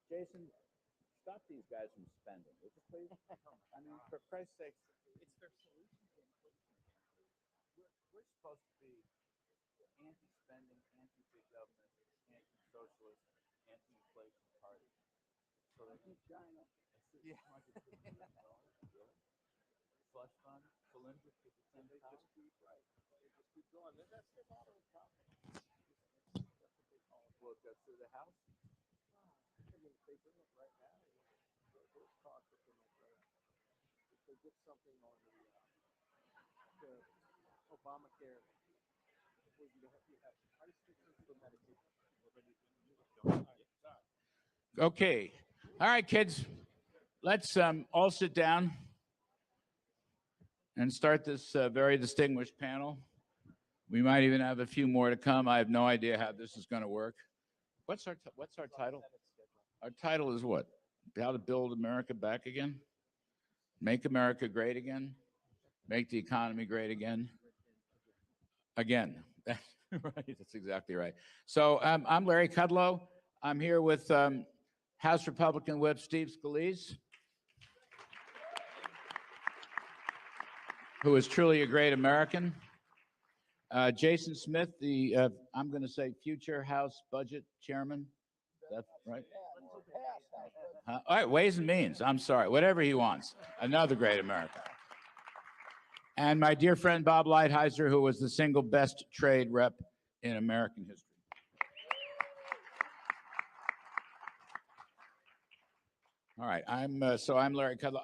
Jason, stop these guys from spending, would you please? I mean, for Christ's sake, it's their solution to inflation. We're supposed to be anti-spending, anti-big government, anti-socialist, anti-inflation party. So they keep China. Slush fund, cylindrical, they just keep right. They just keep going. That's their model of problem. Well, it goes through the House. I mean, if they bring it right now, there's talk that they might bring it. If they get something on the Obamacare, where you have price fixes for Medicaid. Okay. All right, kids. Let's all sit down and start this very distinguished panel. We might even have a few more to come. I have no idea how this is going to work. What's our title? Our title is what? How to build America back again? Make America great again? Make the economy great again? Again. Right, that's exactly right. So I'm Larry Kudlow. I'm here with House Republican Whip Steve Scalise, who is truly a great American. Jason Smith, the, I'm going to say future House Budget Chairman. That's right. All right, Ways and Means. I'm sorry, whatever he wants. Another great American. And my dear friend Bob Lighthizer, who was the single best trade rep in American history. All right, I'm Larry Kudlow.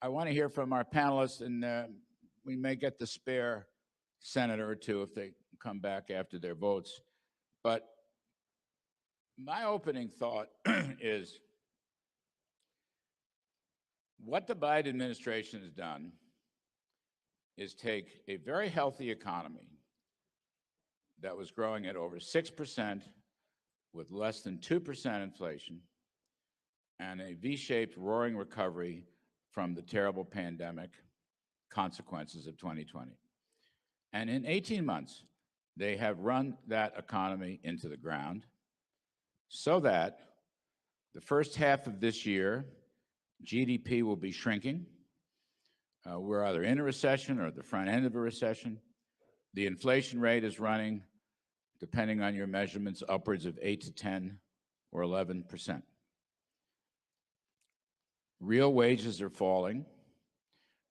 I want to hear from our panelists, and we may get the spare senator or two if they come back after their votes. But my opening thought is what the Biden administration has done is take a very healthy economy that was growing at over 6% with less than 2% inflation and a V-shaped roaring recovery from the terrible pandemic consequences of 2020. And in 18 months, they have run that economy into the ground so that the first half of this year, GDP will be shrinking. We're either in a recession or at the front end of a recession. The inflation rate is running, depending on your measurements, upwards of 8 to 10 or 11%. Real wages are falling.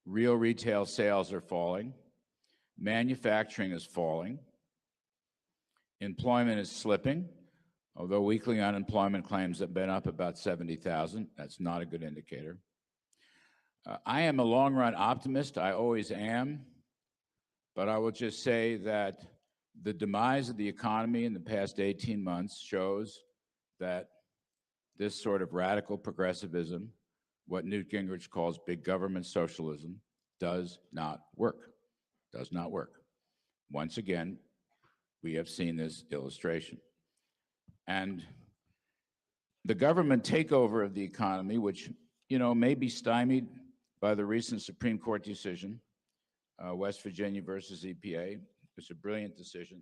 Real retail sales are falling. Manufacturing is falling. Employment is slipping, although weekly unemployment claims have been up about 70,000. That's not a good indicator. I am a long-run optimist. I always am. But I will just say that the demise of the economy in the past 18 months shows that this sort of radical progressivism, what Newt Gingrich calls big government socialism, does not work. Does not work. Once again, we have seen this illustration. And the government takeover of the economy, which, may be stymied by the recent Supreme Court decision, West Virginia versus EPA. It's a brilliant decision.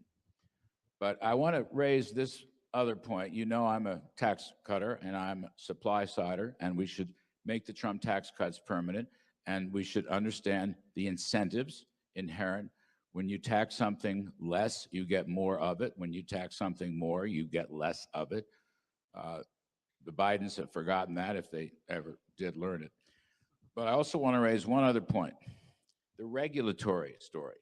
But I want to raise this other point. I'm a tax cutter and I'm a supply sider, and we should make the Trump tax cuts permanent, and we should understand the incentives inherent. When you tax something less, you get more of it. When you tax something more, you get less of it. The Bidens have forgotten that, if they ever did learn it. But I also want to raise one other point, the regulatory story.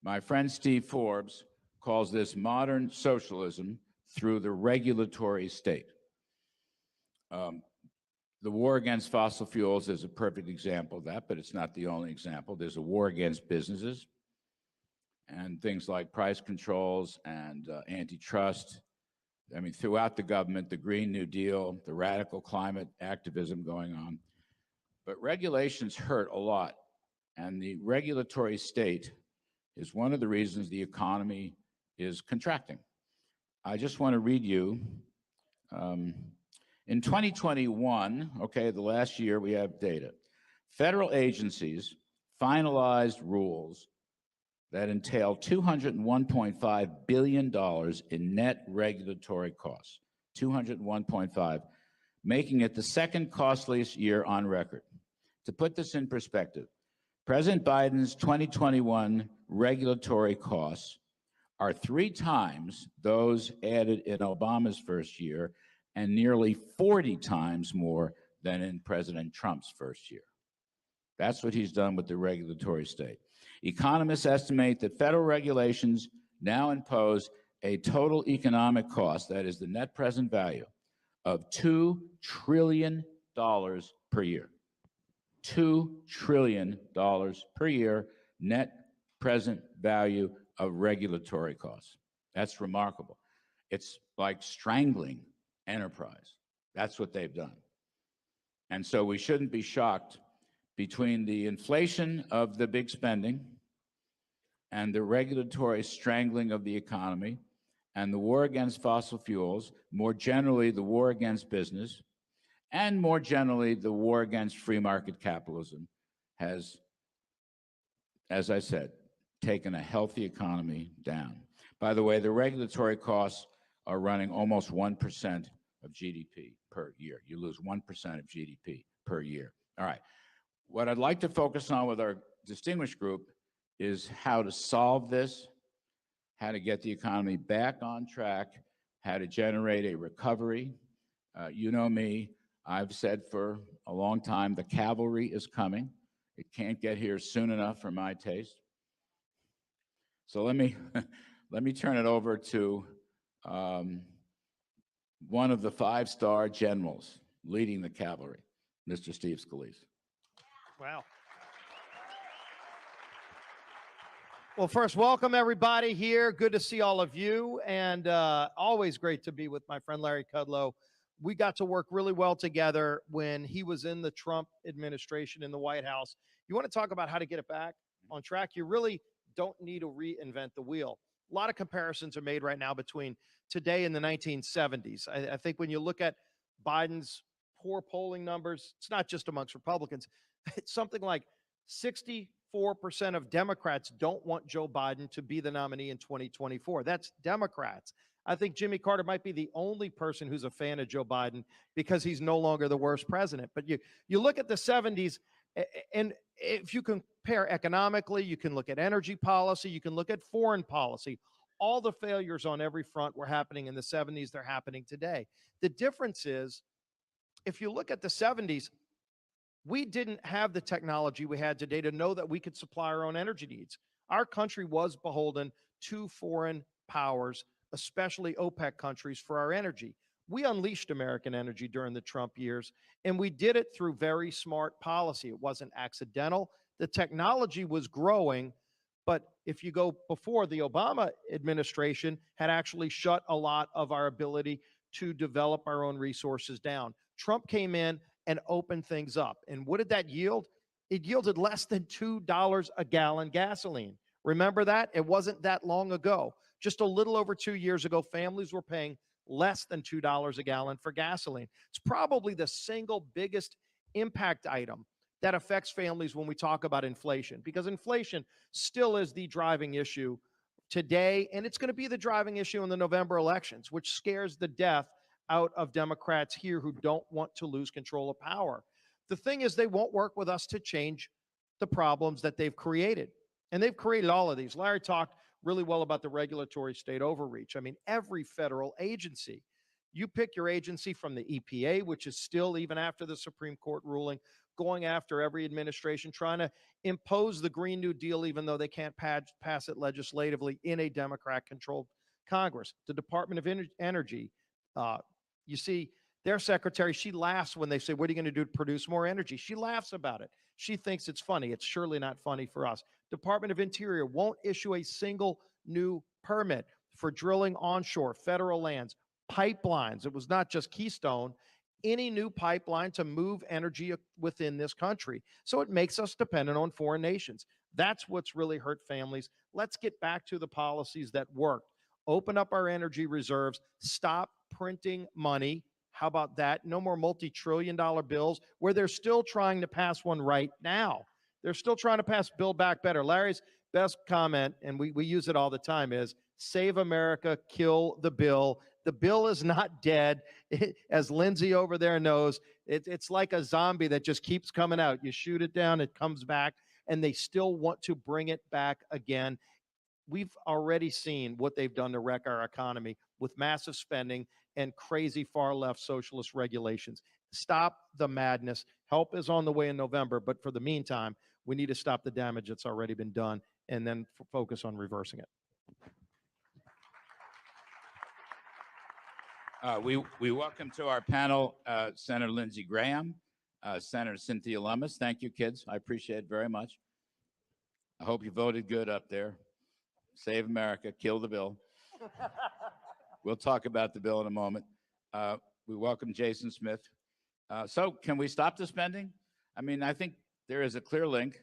My friend Steve Forbes calls this modern socialism through the regulatory state. The war against fossil fuels is a perfect example of that, but it's not the only example. There's a war against businesses and things like price controls and antitrust. Throughout the government, the Green New Deal, the radical climate activism going on. But regulations hurt a lot, and the regulatory state is one of the reasons the economy is contracting. I just want to read you. In 2021, the last year we have data, federal agencies finalized rules that entail $201.5 billion in net regulatory costs, 201.5, making it the second costliest year on record. To put this in perspective, President Biden's 2021 regulatory costs are 3 times those added in Obama's first year and nearly 40 times more than in President Trump's first year. That's what he's done with the regulatory state. Economists estimate that federal regulations now impose a total economic cost, that is the net present value, of $2 trillion per year. $2 trillion per year net present value of regulatory costs. That's remarkable. It's like strangling enterprise. That's what they've done. And so we shouldn't be shocked between the inflation of the big spending and the regulatory strangling of the economy and the war against fossil fuels, more generally the war against business, and more generally the war against free market capitalism has, as I said, taken a healthy economy down. By the way, the regulatory costs are running almost 1% of GDP per year. You lose 1% of GDP per year. All right. What I'd like to focus on with our distinguished group is how to solve this, how to get the economy back on track, how to generate a recovery. You know me, I've said for a long time, the cavalry is coming. It can't get here soon enough for my taste. So let me turn it over to one of the 5-star generals leading the cavalry, Mr. Steve Scalise. Wow. Well, first, welcome everybody here. Good to see all of you, and always great to be with my friend Larry Kudlow. We got to work really well together when he was in the Trump administration in the White House. You want to talk about how to get it back on track? You really don't need to reinvent the wheel. A lot of comparisons are made right now between today and the 1970s. I think when you look at Biden's poor polling numbers, it's not just amongst Republicans. It's something like 64% of Democrats don't want Joe Biden to be the nominee in 2024. That's Democrats. I think Jimmy Carter might be the only person who's a fan of Joe Biden because he's no longer the worst president. But you look at the 70s, and if you compare economically, you can look at energy policy, you can look at foreign policy. All the failures on every front were happening in the 70s. They're happening today. The difference is, if you look at the 70s, We didn't have the technology we had today to know that we could supply our own energy needs. Our country was beholden to foreign powers, especially OPEC countries, for our energy. We unleashed American energy during the Trump years, and we did it through very smart policy. It wasn't accidental. The technology was growing, but if you go before, the Obama administration had actually shut a lot of our ability to develop our own resources down. Trump came in and opened things up. And what did that yield? It yielded less than $2 a gallon gasoline. Remember that? It wasn't that long ago. Just a little over 2 years ago, families were paying less than $2 a gallon for gasoline. It's probably the single biggest impact item that affects families when we talk about inflation, because inflation still is the driving issue today, and it's going to be the driving issue in the November elections, which scares the death out of Democrats here who don't want to lose control of power. The thing is, they won't work with us to change the problems that they've created. And they've created all of these. Larry talked really well about the regulatory state overreach. I mean, every federal agency, you pick your agency from the EPA, which is still, even after the Supreme Court ruling, going after every administration, trying to impose the Green New Deal, even though they can't pass it legislatively in a Democrat-controlled Congress. The Department of Energy, you see, their secretary, she laughs when they say, what are you going to do to produce more energy? She laughs about it. She thinks it's funny. It's surely not funny for us. Department of Interior won't issue a single new permit for drilling onshore federal lands, pipelines. It was not just Keystone, any new pipeline to move energy within this country. So it makes us dependent on foreign nations. That's what's really hurt families. Let's get back to the policies that worked. Open up our energy reserves, stop printing money. How about that? No more multi-trillion-dollar bills, where they're still trying to pass one right now. They're still trying to pass Build Back Better. Larry's best comment, and we use it all the time, is save America, kill the bill. The bill is not dead. As Lindsay over there knows, it's like a zombie that just keeps coming out. You shoot it down, it comes back, and they still want to bring it back again. We've already seen what they've done to wreck our economy with massive spending and crazy far-left socialist regulations. Stop the madness. Help is on the way in November, but for the meantime, we need to stop the damage that's already been done and then focus on reversing it. We welcome to our panel Senator Lindsey Graham, Senator Cynthia Lummis. Thank you, kids. I appreciate it very much. I hope you voted good up there. Save America, kill the bill. We'll talk about the bill in a moment. We welcome Jason Smith. So can we stop the spending? I mean, I think there is a clear link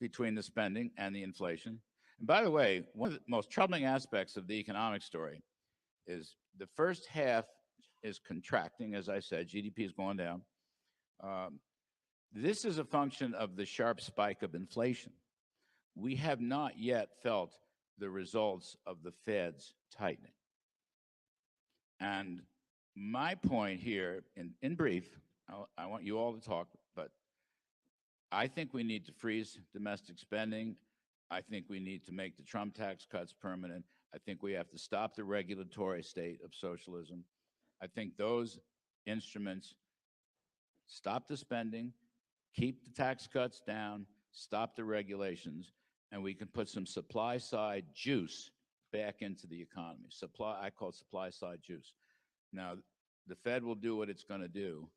between the spending and the inflation. And by the way, one of the most troubling aspects of the economic story is the first half is contracting. As I said, GDP is going down. This is a function of the sharp spike of inflation. We have not yet felt the results of the Fed's tightening. And my point here, in brief, I want you all to talk, but I think we need to freeze domestic spending. I think we need to make the Trump tax cuts permanent. I think we have to stop the regulatory state of socialism. I think those instruments stop the spending, keep the tax cuts down, stop the regulations, and we can put some supply side juice back into the economy. I call it supply side juice. Now, the Fed will do what it's going to do,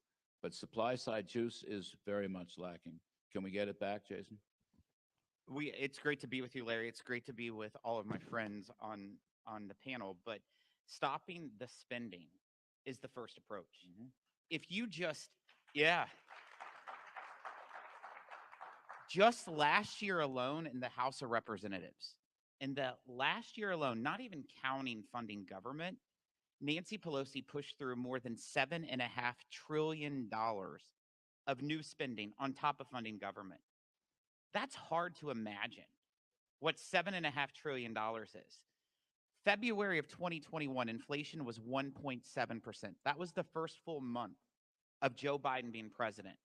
but supply side juice is very much lacking. Can we get it back, Jason? It's great to be with you, Larry. It's great to be with all of my friends on the panel, but stopping the spending is the first approach. If you just last year alone in the House of Representatives, not even counting funding government, Nancy Pelosi pushed through more than $7.5 trillion of new spending on top of funding government. That's hard to imagine what $7.5 trillion is. February of 2021, inflation was 1.7%. That was the first full month of Joe Biden being president.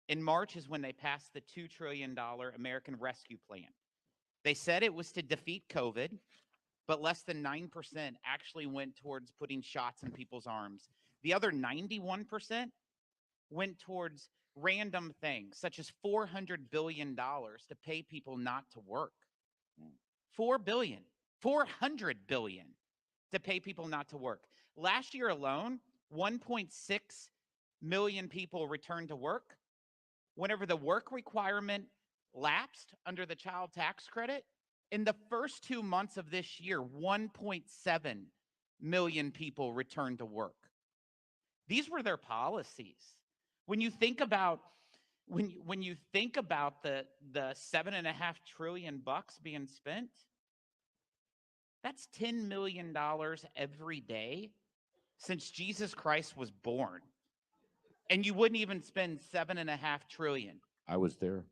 In March is when they passed the $2 trillion American Rescue Plan. They said it was to defeat COVID, but less than 9% actually went towards putting shots in people's arms. The other 91% went towards random things, such as $400 billion to pay people not to work. $400 billion to pay people not to work. Last year alone, 1.6 million people returned to work. Whenever the work requirement lapsed under the child tax credit, in the first 2 months of this year, 1.7 million people returned to work. These were their policies. When you think about when you think about the $7.5 trillion being spent, that's $10 million every day since Jesus Christ was born. And you wouldn't even spend $7.5 trillion. I was there.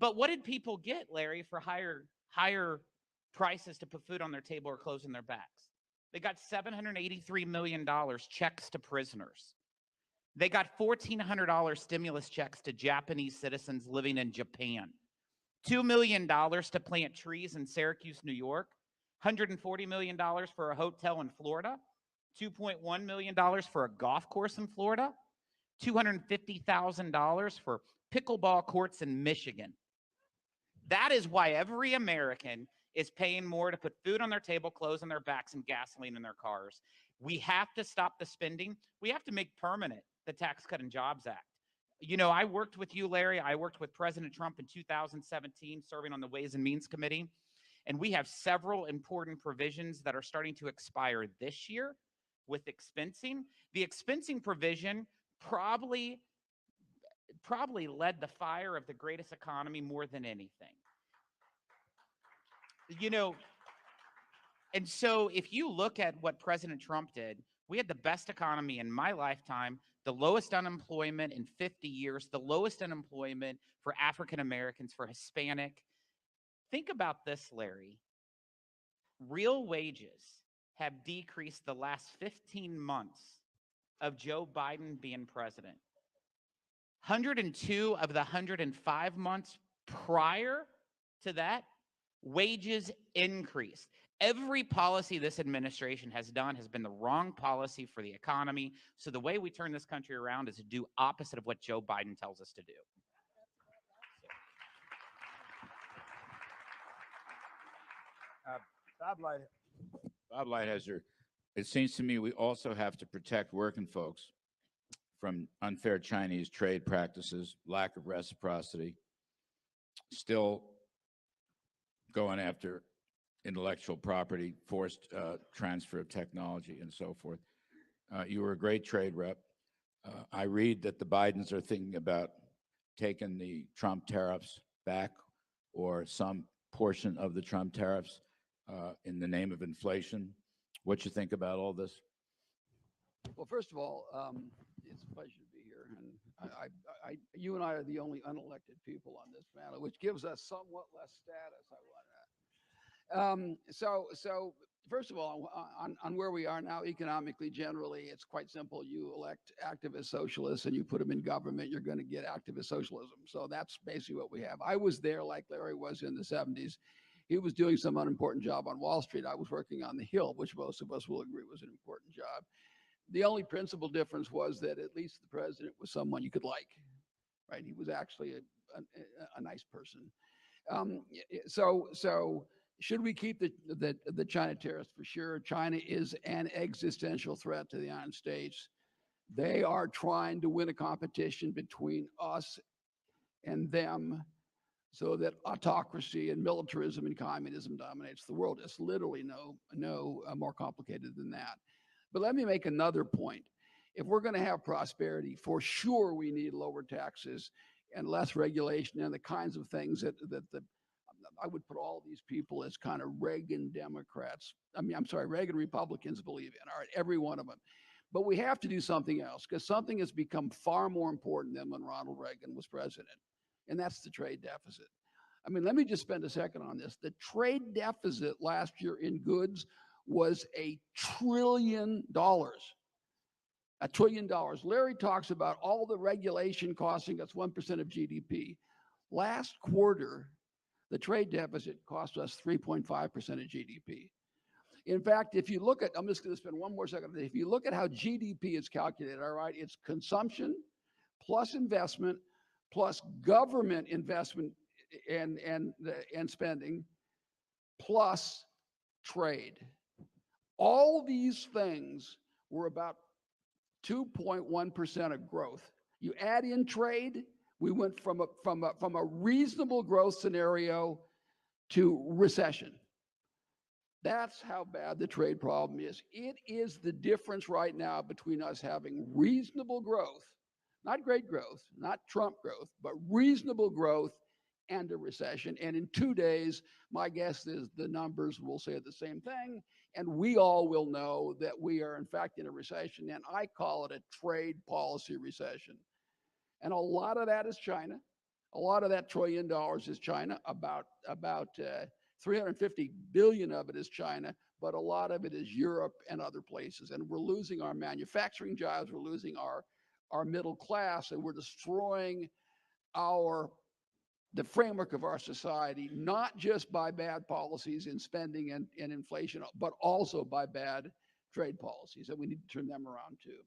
But what did people get, Larry, for higher prices to put food on their table or clothes on their backs? They got $783 million checks to prisoners. They got $1,400 stimulus checks to Japanese citizens living in Japan. $2 million to plant trees in Syracuse, New York. $140 million for a hotel in Florida. $2.1 million for a golf course in Florida. $250,000 for pickleball courts in Michigan. That is why every American is paying more to put food on their table, clothes on their backs, and gasoline in their cars. We have to stop the spending. We have to make permanent the Tax Cut and Jobs Act. You know, I worked with you, Larry. I worked with President Trump in 2017, serving on the Ways and Means Committee. And we have several important provisions that are starting to expire this year with expensing. The expensing provision probably led the fire of the greatest economy more than anything. You know, and so if you look at what President Trump did, we had the best economy in my lifetime, the lowest unemployment in 50 years, the lowest unemployment for African Americans, for Hispanic. Think about this, Larry. Real wages have decreased the last 15 months of Joe Biden being president. 102 of the 105 months prior to that, wages increased. Every policy this administration has done has been the wrong policy for the economy. So the way we turn this country around is to do opposite of what Joe Biden tells us to do. Bob Lighthizer, it seems to me we also have to protect working folks from unfair Chinese trade practices, lack of reciprocity, still going after intellectual property, forced transfer of technology, and so forth. You were a great trade rep. I read that the Bidens are thinking about taking the Trump tariffs back, or some portion of the Trump tariffs, in the name of inflation. What you think about all this? Well, first of all, it's a pleasure to be here, and you and I are the only unelected people on this panel, which gives us somewhat less status. So first of all, on where we are now economically, generally, it's quite simple. You elect activist socialists and you put them in government, you're going to get activist socialism. So that's basically what we have. I was there like Larry was in the 70s. He was doing some unimportant job on Wall Street. I was working on the Hill, which most of us will agree was an important job. The only principal difference was that at least the president was someone you could like, right? He was actually a nice person. So should we keep the China tariffs? For sure. China is an existential threat to the United States. They are trying to win a competition between us and them, so that autocracy and militarism and communism dominates the world. It's literally no more complicated than that. But let me make another point. If we're going to have prosperity, for sure we need lower taxes and less regulation and the kinds of things that I would put all these people as kind of Reagan Democrats. Reagan Republicans believe in. All right, every one of them. But we have to do something else, because something has become far more important than when Ronald Reagan was president. And that's the trade deficit. I mean, let me just spend a second on this. The trade deficit last year in goods was $1 trillion. $1 trillion. Larry talks about all the regulation costing us 1% of GDP. Last quarter, the trade deficit cost us 3.5% of GDP. In fact, if you look at, I'm just going to spend one more second. If you look at how GDP is calculated, all right, it's consumption plus investment plus government investment and spending plus trade. All these things were about 2.1% of growth. You add in trade, we went from a reasonable growth scenario to recession. That's how bad the trade problem is. It is the difference right now between us having reasonable growth, not great growth, not Trump growth, but reasonable growth and a recession. And in 2 days, my guess is the numbers will say the same thing. And we all will know that we are in fact in a recession. And I call it a trade policy recession. And a lot of that is China. A lot of that $1 trillion is China. About 350 billion of it is China, but a lot of it is Europe and other places. And we're losing our manufacturing jobs, we're losing our middle class, and we're destroying the framework of our society, not just by bad policies in spending and inflation, but also by bad trade policies. And we need to turn them around too.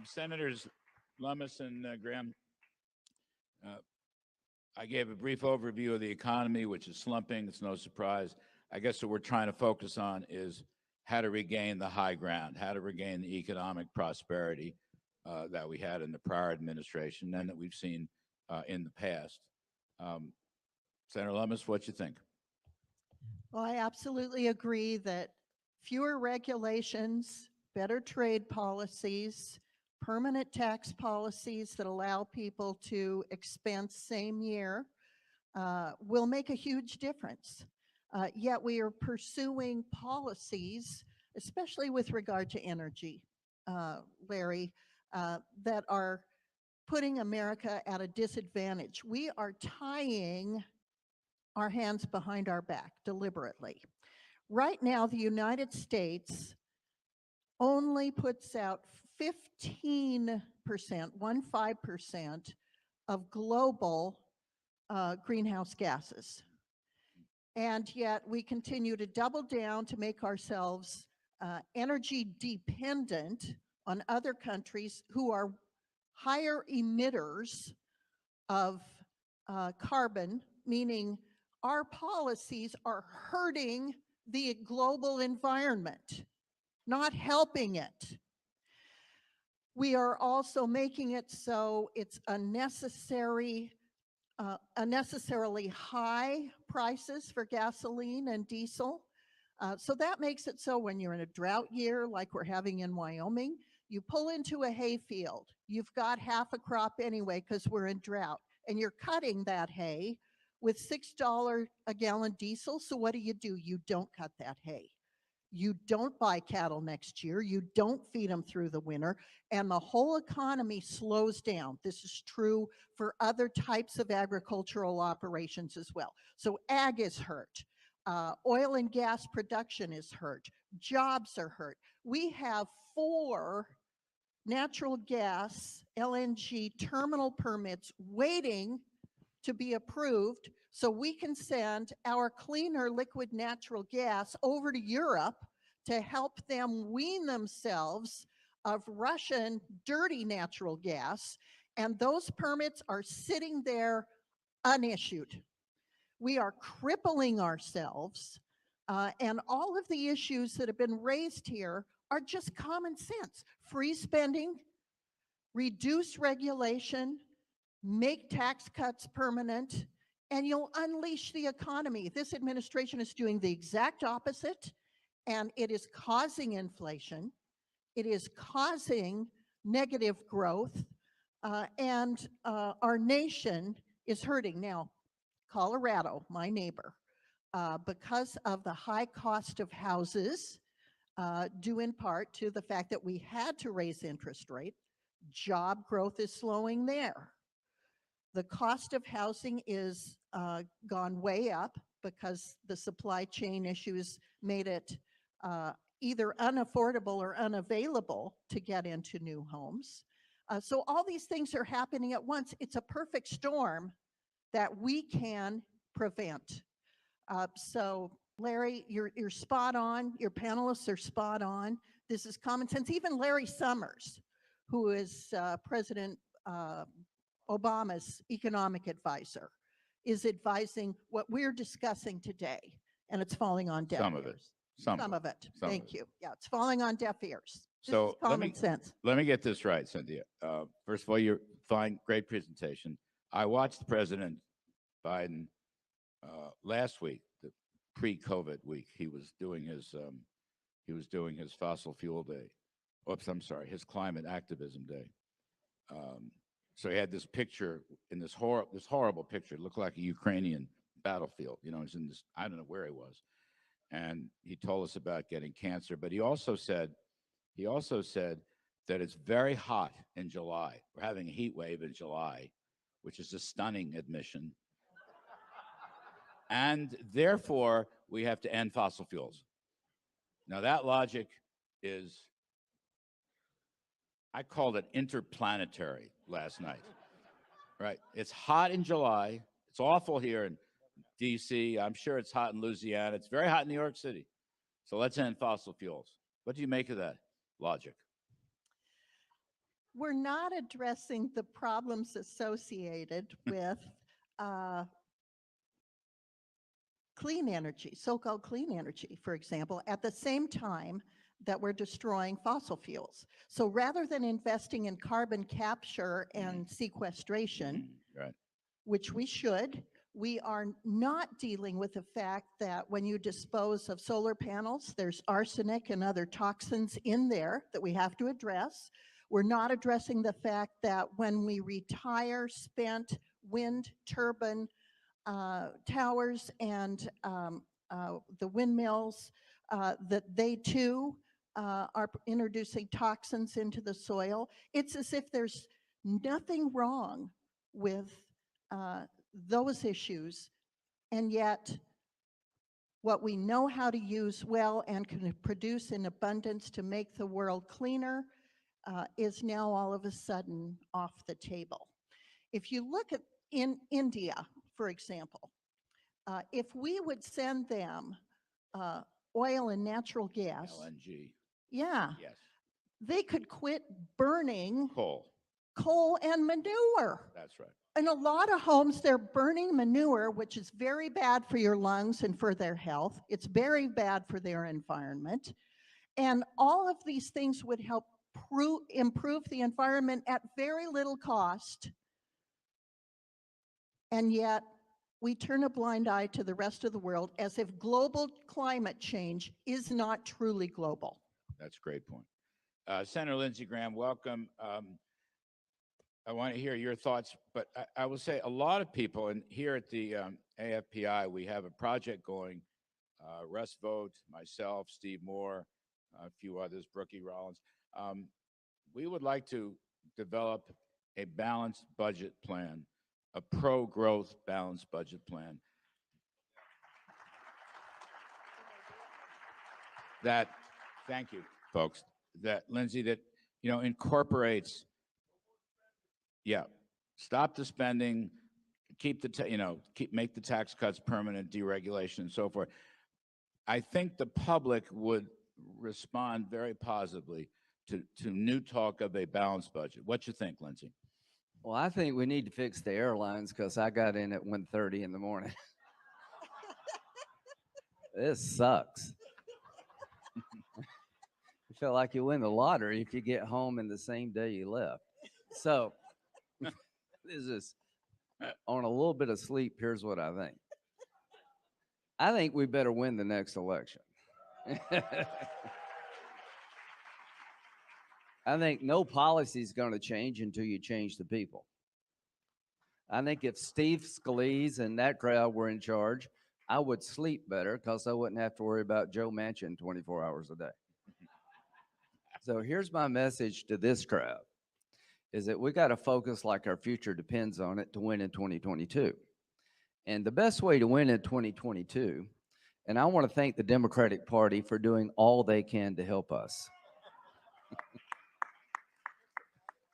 Senators Lummis and Graham, I gave a brief overview of the economy, which is slumping. It's no surprise. I guess what we're trying to focus on is how to regain the high ground, how to regain the economic prosperity that we had in the prior administration and that we've seen in the past. Senator Lummis, what you think? Well, I absolutely agree that fewer regulations, better trade policies, permanent tax policies that allow people to expense same year will make a huge difference. Yet we are pursuing policies, especially with regard to energy, Larry, that are putting America at a disadvantage. We are tying our hands behind our back deliberately. Right now, the United States only puts out 15%, 15% of global greenhouse gases. And yet we continue to double down to make ourselves energy dependent on other countries who are higher emitters of carbon, meaning our policies are hurting the global environment, not helping it. We are also making it so it's unnecessarily high prices for gasoline and diesel. So that makes it so when you're in a drought year like we're having in Wyoming, you pull into a hay field, you've got half a crop anyway because we're in drought, and you're cutting that hay with $6 a gallon diesel. So what do? You don't cut that hay. You don't buy cattle next year. You don't feed them through the winter, and the whole economy slows down. This is true for other types of agricultural operations as well. So ag is hurt. Oil and gas production is hurt. Jobs are hurt. We have 4 natural gas LNG terminal permits waiting to be approved so we can send our cleaner liquid natural gas over to Europe to help them wean themselves of Russian dirty natural gas. And those permits are sitting there unissued. We are crippling ourselves. And all of the issues that have been raised here are just common sense. Free spending, reduce regulation, make tax cuts permanent, and you'll unleash the economy. This administration is doing the exact opposite, and it is causing inflation. It is causing negative growth, and our nation is hurting. Now, Colorado, my neighbor, because of the high cost of houses, due in part to the fact that we had to raise interest rate, job growth is slowing there. The cost of housing is gone way up because the supply chain issues made it either unaffordable or unavailable to get into new homes. So all these things are happening at once. It's a perfect storm that we can prevent. So Larry, you're spot on. Your panelists are spot on. This is common sense. Even Larry Summers, who is President Obama's economic advisor, is advising what we're discussing today, and it's falling on deaf Some of it. ears. Some Some of of it. Some of Thank it. you. Yeah, it's falling on deaf ears. This So is common sense. let me get this right, Cynthia. First of all, you're fine, great presentation. I watched President Biden last week, the pre-COVID week. He was doing his fossil fuel day. Oops, I'm sorry, his climate activism day. So he had this picture in this horrible picture. It looked like a Ukrainian battlefield. You know, he's in this, I don't know where he was. And he told us about getting cancer, but he also said that it's very hot in July. We're having a heat wave in July, which is a stunning admission. And therefore, we have to end fossil fuels. Now that logic is, I called it interplanetary last night, right? It's hot in July. It's awful here in DC. I'm sure it's hot in Louisiana. It's very hot in New York City. So let's end fossil fuels. What do you make of that logic? We're not addressing the problems associated with clean energy, so-called clean energy, for example, at the same time that we're destroying fossil fuels. So rather than investing in carbon capture and sequestration, Right. which we should, we are not dealing with the fact that when you dispose of solar panels, there's arsenic and other toxins in there that we have to address. We're not addressing the fact that when we retire spent wind turbine towers and the windmills, that they too are introducing toxins into the soil. It's as if there's nothing wrong with those issues, and yet what we know how to use well and can produce in abundance to make the world cleaner is now all of a sudden off the table. If you look at in India, for example, if we would send them oil and natural gas, LNG. yeah, Yes. they could quit burning Coal. and manure. That's right. In a lot of homes, they're burning manure, which is very bad for your lungs and for their health. It's very bad for their environment. And all of these things would help improve the environment at very little cost. And yet, we turn a blind eye to the rest of the world as if global climate change is not truly global. That's a great point. Senator Lindsey Graham, welcome. I want to hear your thoughts, but I will say a lot of people, and here at the AFPI, we have a project going, Russ Vogt, myself, Steve Moore, a few others, Brookie Rollins. We would like to develop a balanced budget plan, a pro-growth balanced budget plan that, thank you, folks, that Lindsey, that, you know, incorporates, yeah, stop the spending, keep the, make the tax cuts permanent, deregulation, and so forth. I think the public would respond very positively to new talk of a balanced budget. What you think, Lindsey? Well, I think we need to fix the airlines because I got in at 1:30 in the morning. This sucks. You feel like you win the lottery if you get home in the same day you left. So this is on a little bit of sleep. Here's what I think. I think we better win the next election. I think no policy is going to change until you change the people. I think if Steve Scalise and that crowd were in charge, I would sleep better because I wouldn't have to worry about Joe Manchin 24 hours a day. So here's my message to this crowd, is that we got to focus like our future depends on it to win in 2022. And the best way to win in 2022, and I want to thank the Democratic Party for doing all they can to help us.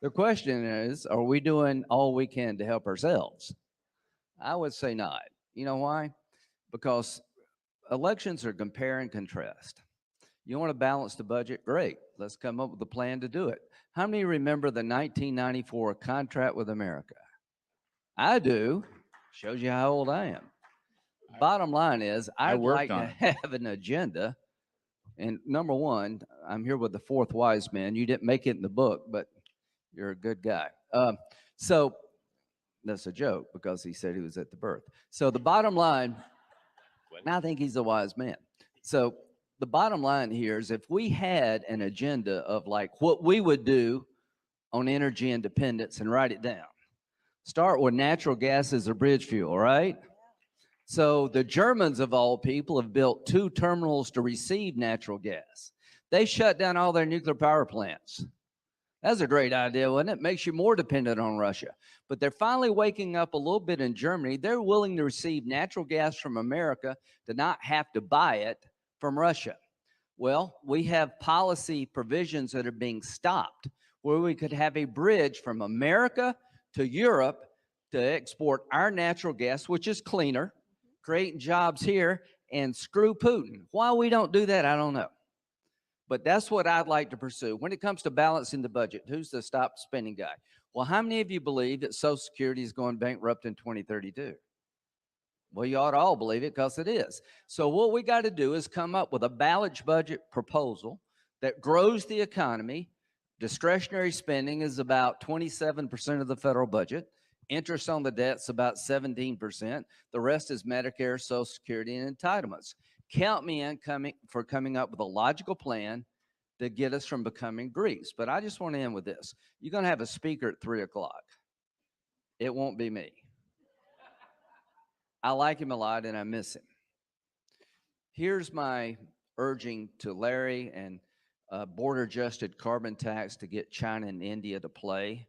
The question is, are we doing all we can to help ourselves? I would say not. You know why? Because elections are compare and contrast. You want to balance the budget? Great. Let's come up with a plan to do it. How many remember the 1994 contract with America? I do. Shows you how old I am. Bottom line is, I'd like worked on to have an agenda. And number one, I'm here with the fourth wise man. You didn't make it in the book, but you're a good guy. So that's a joke because he said he was at the birth. So the bottom line, and I think he's a wise man. So the bottom line here is if we had an agenda of like what we would do on energy independence and write it down. Start with natural gas as a bridge fuel, right? So the Germans of all people have built 2 terminals to receive natural gas. They shut down all their nuclear power plants. That's a great idea, wasn't it? Makes you more dependent on Russia. But they're finally waking up a little bit in Germany. They're willing to receive natural gas from America to not have to buy it from Russia. Well, we have policy provisions that are being stopped where we could have a bridge from America to Europe to export our natural gas, which is cleaner, creating jobs here, and screw Putin. Why we don't do that, I don't know. But that's what I'd like to pursue. When it comes to balancing the budget, who's the stop spending guy? Well, how many of you believe that Social Security is going bankrupt in 2032? Well, you ought to all believe it because it is. So what we got to do is come up with a balanced budget proposal that grows the economy. Discretionary spending is about 27% of the federal budget. Interest on the debt's about 17%. The rest is Medicare, Social Security, and entitlements. Count me in for coming up with a logical plan to get us from becoming Greece. But I just want to end with this. You're going to have a speaker at 3 o'clock. It won't be me. I like him a lot and I miss him. Here's my urging to Larry and border-adjusted carbon tax to get China and India to play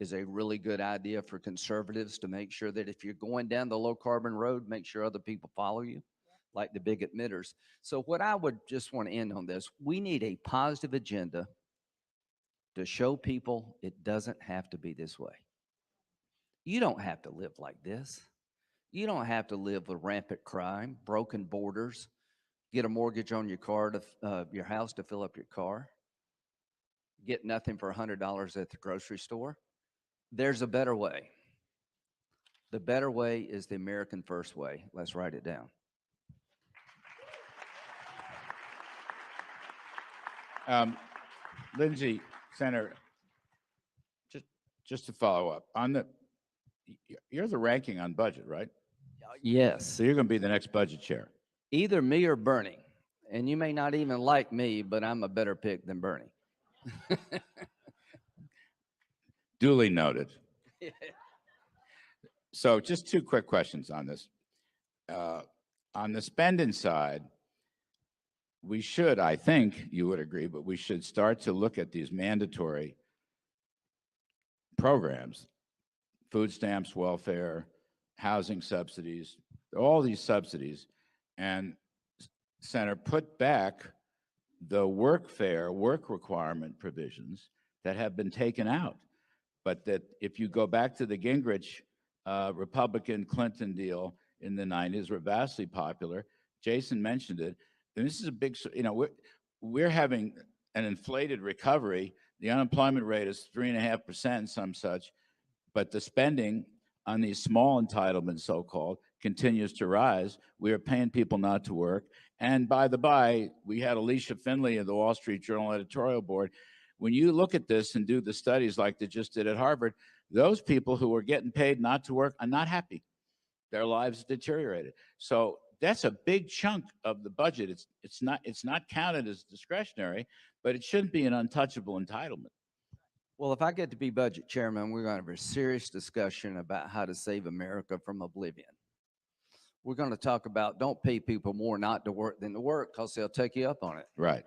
is a really good idea for conservatives to make sure that if you're going down the low-carbon road, make sure other people follow you, like the big emitters. So what I would just want to end on this, we need a positive agenda to show people it doesn't have to be this way. You don't have to live like this. You don't have to live with rampant crime, broken borders, get a mortgage on your car to your house to fill up your car, get nothing for $100 at the grocery store. There's a better way. The better way is the American first way. Let's write it down. Lindsay, Senator, just to follow up on you're the ranking on budget, right? Yes. So you're going to be the next budget chair. Either me or Bernie. And you may not even like me, but I'm a better pick than Bernie. Duly noted. So just 2 quick questions on this. On the spending side, we should, I think you would agree, but we should start to look at these mandatory programs, food stamps, welfare, housing subsidies, all these subsidies, and Senator, put back the work requirement provisions that have been taken out. But that if you go back to the Gingrich Republican Clinton deal in the 90s were vastly popular. Jason mentioned it. And this is a big, we're having an inflated recovery. The unemployment rate is 3.5%, some such, but the spending on these small entitlements, so-called, continues to rise. We are paying people not to work. And by the by, we had Alicia Finley of the Wall Street Journal editorial board. When you look at this and do the studies like they just did at Harvard, those people who are getting paid not to work are not happy. Their lives deteriorated. So that's a big chunk of the budget. It's not counted as discretionary, but it shouldn't be an untouchable entitlement. Well, if I get to be budget chairman, we're going to have a serious discussion about how to save America from oblivion. We're going to talk about don't pay people more not to work than to work because they'll take you up on it. Right.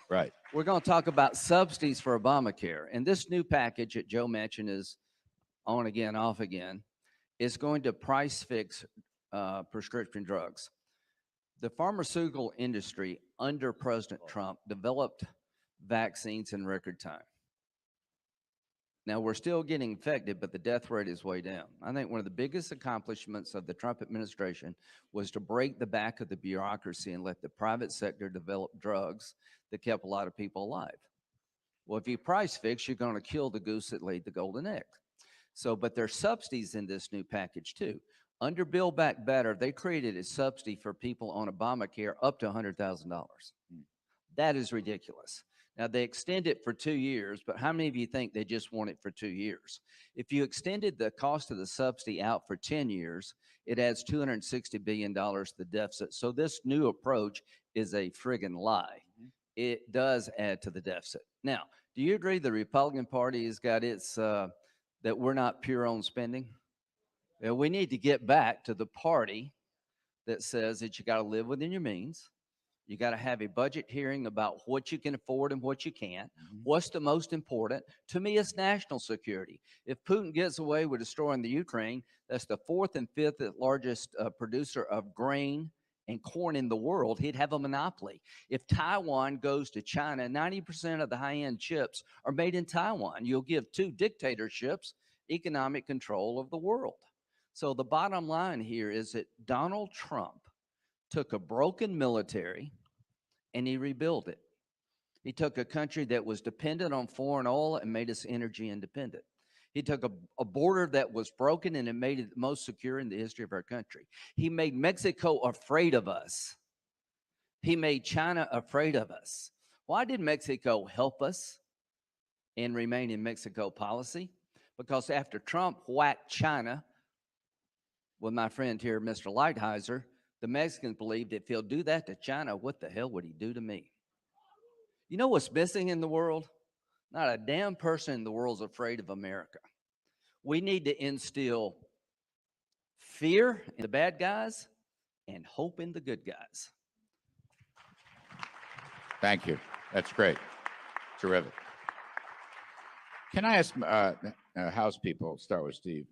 Right. We're going to talk about subsidies for Obamacare. And this new package that Joe mentioned is on again, off again. It's going to price fix prescription drugs. The pharmaceutical industry under President Trump developed vaccines in record time. Now, we're still getting infected, but the death rate is way down. I think one of the biggest accomplishments of the Trump administration was to break the back of the bureaucracy and let the private sector develop drugs that kept a lot of people alive. Well, if you price fix, you're going to kill the goose that laid the golden egg. So, but there's subsidies in this new package too. Under Build Back Better, they created a subsidy for people on Obamacare up to $100,000. That is ridiculous. Now, they extend it for 2 years, but how many of you think they just want it for 2 years? If you extended the cost of the subsidy out for 10 years, it adds $260 billion to the deficit. So this new approach is a friggin' lie. It does add to the deficit. Now, do you agree the Republican Party has got its, that we're not pure on spending? Well, we need to get back to the party that says that you got to live within your means. You got to have a budget hearing about what you can afford and what you can't. What's the most important? To me, it's national security. If Putin gets away with destroying the Ukraine, that's the 4th and 5th largest producer of grain and corn in the world. He'd have a monopoly. If Taiwan goes to China, 90% of the high-end chips are made in Taiwan. You'll give 2 dictatorships economic control of the world. So the bottom line here is that Donald Trump took a broken military and he rebuilt it. He took a country that was dependent on foreign oil and made us energy independent. He took a border that was broken and it made it the most secure in the history of our country. He made Mexico afraid of us. He made China afraid of us. Why did Mexico help us and remain in Mexico policy? Because after Trump whacked China with my friend here, Mr. Lighthizer, the Mexicans believed if he'll do that to China, what the hell would he do to me? You know what's missing in the world? Not a damn person in the world is afraid of America. We need to instill fear in the bad guys and hope in the good guys. Thank you. That's great. Terrific. Can I ask House people, start with Steve,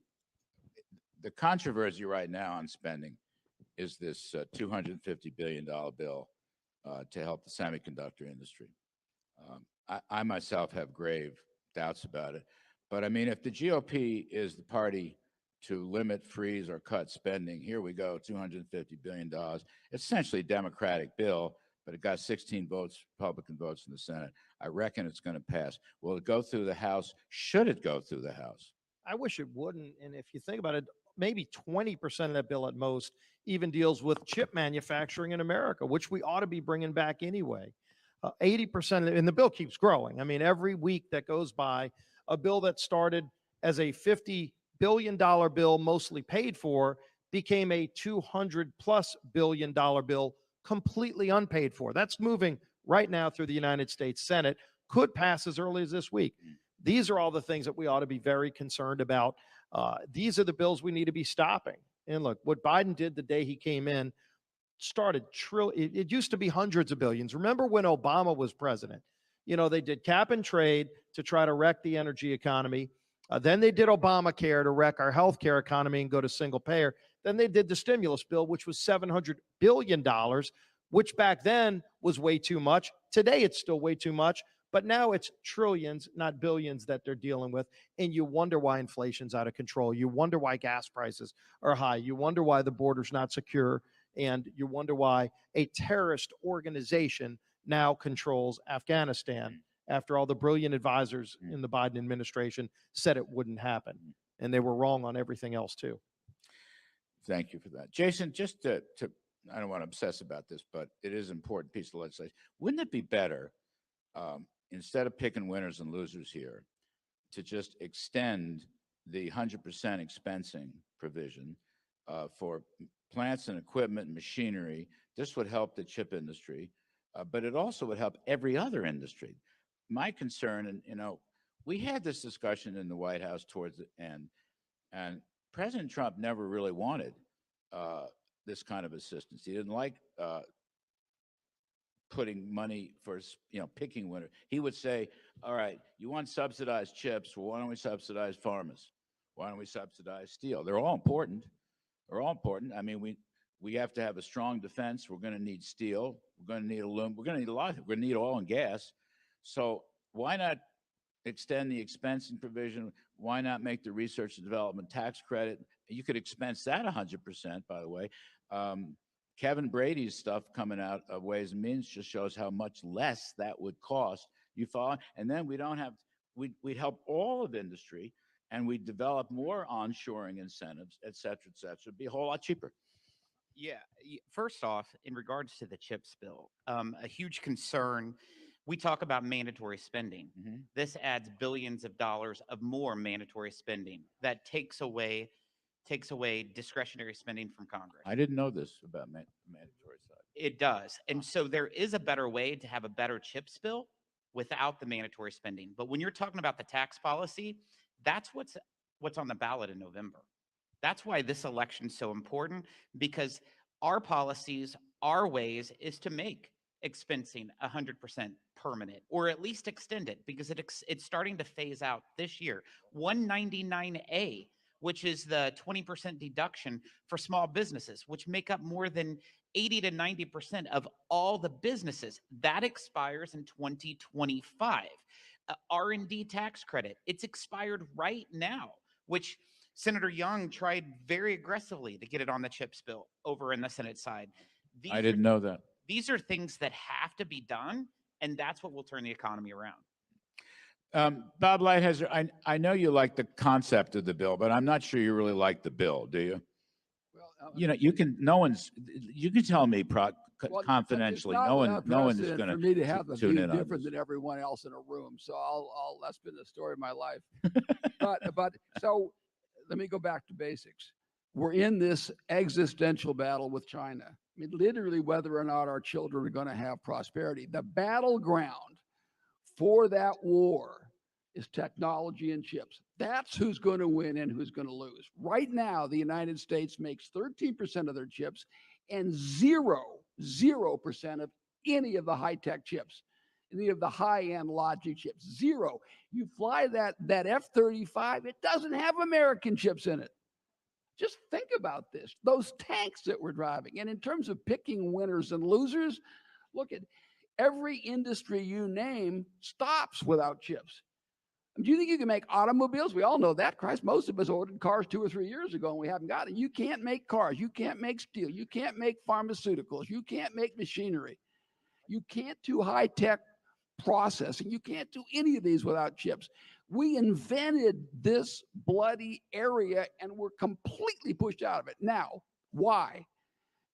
the controversy right now on spending is this $250 billion bill to help the semiconductor industry. I myself have grave doubts about it. But I mean, if the GOP is the party to limit, freeze, or cut spending, here we go, $250 billion. It's essentially a Democratic bill, but it got 16 votes, Republican votes in the Senate. I reckon it's going to pass. Will it go through the House? Should it go through the House? I wish it wouldn't. And if you think about it, maybe 20% of that bill at most even deals with chip manufacturing in America, which we ought to be bringing back anyway. 80%, and the bill keeps growing. I mean, every week that goes by, a bill that started as a $50 billion bill, mostly paid for, became a $200+ billion bill, completely unpaid for. That's moving right now through the United States Senate, could pass as early as this week. These are all the things that we ought to be very concerned about. These are the bills we need to be stopping. And look, what Biden did the day he came in started it used to be hundreds of billions. Remember when Obama was president? You know, they did cap and trade to try to wreck the energy economy. Then they did Obamacare to wreck our healthcare economy and go to single payer. Then they did the stimulus bill, which was $700 billion, which back then was way too much. Today, it's still way too much. But now it's trillions, not billions, that they're dealing with. And you wonder why inflation's out of control. You wonder why gas prices are high. You wonder why the border's not secure. And you wonder why a terrorist organization now controls Afghanistan after all the brilliant advisors in the Biden administration said it wouldn't happen. And they were wrong on everything else, too. Thank you for that. Jason, just to I don't want to obsess about this, but it is an important piece of legislation. Wouldn't it be better, instead of picking winners and losers here, to just extend the 100% expensing provision for plants and equipment and machinery? This would help the chip industry, but it also would help every other industry. My concern, and you know, we had this discussion in the White House towards the end, and President Trump never really wanted this kind of assistance. He didn't like putting money for, you know, picking winners. He would say, all right, you want subsidized chips, well, why don't we subsidize farmers? Why don't we subsidize steel? They're all important. They're all important. I mean, we have to have a strong defense. We're going to need steel. We're going to need aluminum. We're going to need a lot. We're going to need oil and gas. So why not extend the expensing provision. Why not make the research and development tax credit? You could expense that 100%, by the way. Kevin Brady's stuff coming out of Ways and Means just shows how much less that would cost. You follow? And then we don't have, we'd help all of industry, and we'd develop more onshoring incentives, et cetera, et cetera. It'd be a whole lot cheaper. Yeah. First off, in regards to the CHIPS bill, a huge concern. We talk about mandatory spending. This adds billions of dollars of more mandatory spending that takes away discretionary spending from Congress. I didn't know this about mandatory side. It does. And so there is a better way to have a better CHIPS bill without the mandatory spending. But when you're talking about the tax policy, that's what's on the ballot in November. That's why this election's so important, because our policies, our ways is to make expensing 100% permanent, or at least extend it, because it's starting to phase out this year. 199A, which is the 20% deduction for small businesses, which make up more than 80 to 90% of all the businesses, that expires in 2025. R&D tax credit, it's expired right now, which Senator Young tried very aggressively to get it on the CHIPS bill over in the Senate side. I didn't know that. These are things that have to be done, and that's what will turn the economy around. Bob Lighthizer, I know you like the concept of the bill, but I'm not sure you really like the bill, do you? Well, you know, you can tell me confidentially. It's not no one is precedent going for me to have a tune view in on different this. than everyone else in a room. So that's been the story of my life. but so let me go back to basics. We're in this existential battle with China. I mean, literally, whether or not our children are going to have prosperity. The battleground for that war is technology and chips. That's who's going to win and who's going to lose. Right now, the United States makes 13% of their chips and 0% of any of the high-tech chips, any of the high-end logic chips. Zero. You fly that F-35, it doesn't have American chips in it. Just think about this, those tanks that we're driving. And in terms of picking winners and losers, look at every industry you name stops without chips. Do you think you can make automobiles? We all know that, Christ. Most of us ordered cars 2 or 3 years ago and we haven't got it. You can't make cars. You can't make steel. You can't make pharmaceuticals. You can't make machinery. You can't do high-tech processing. You can't do any of these without chips. We invented this bloody area and we're completely pushed out of it. Now, why?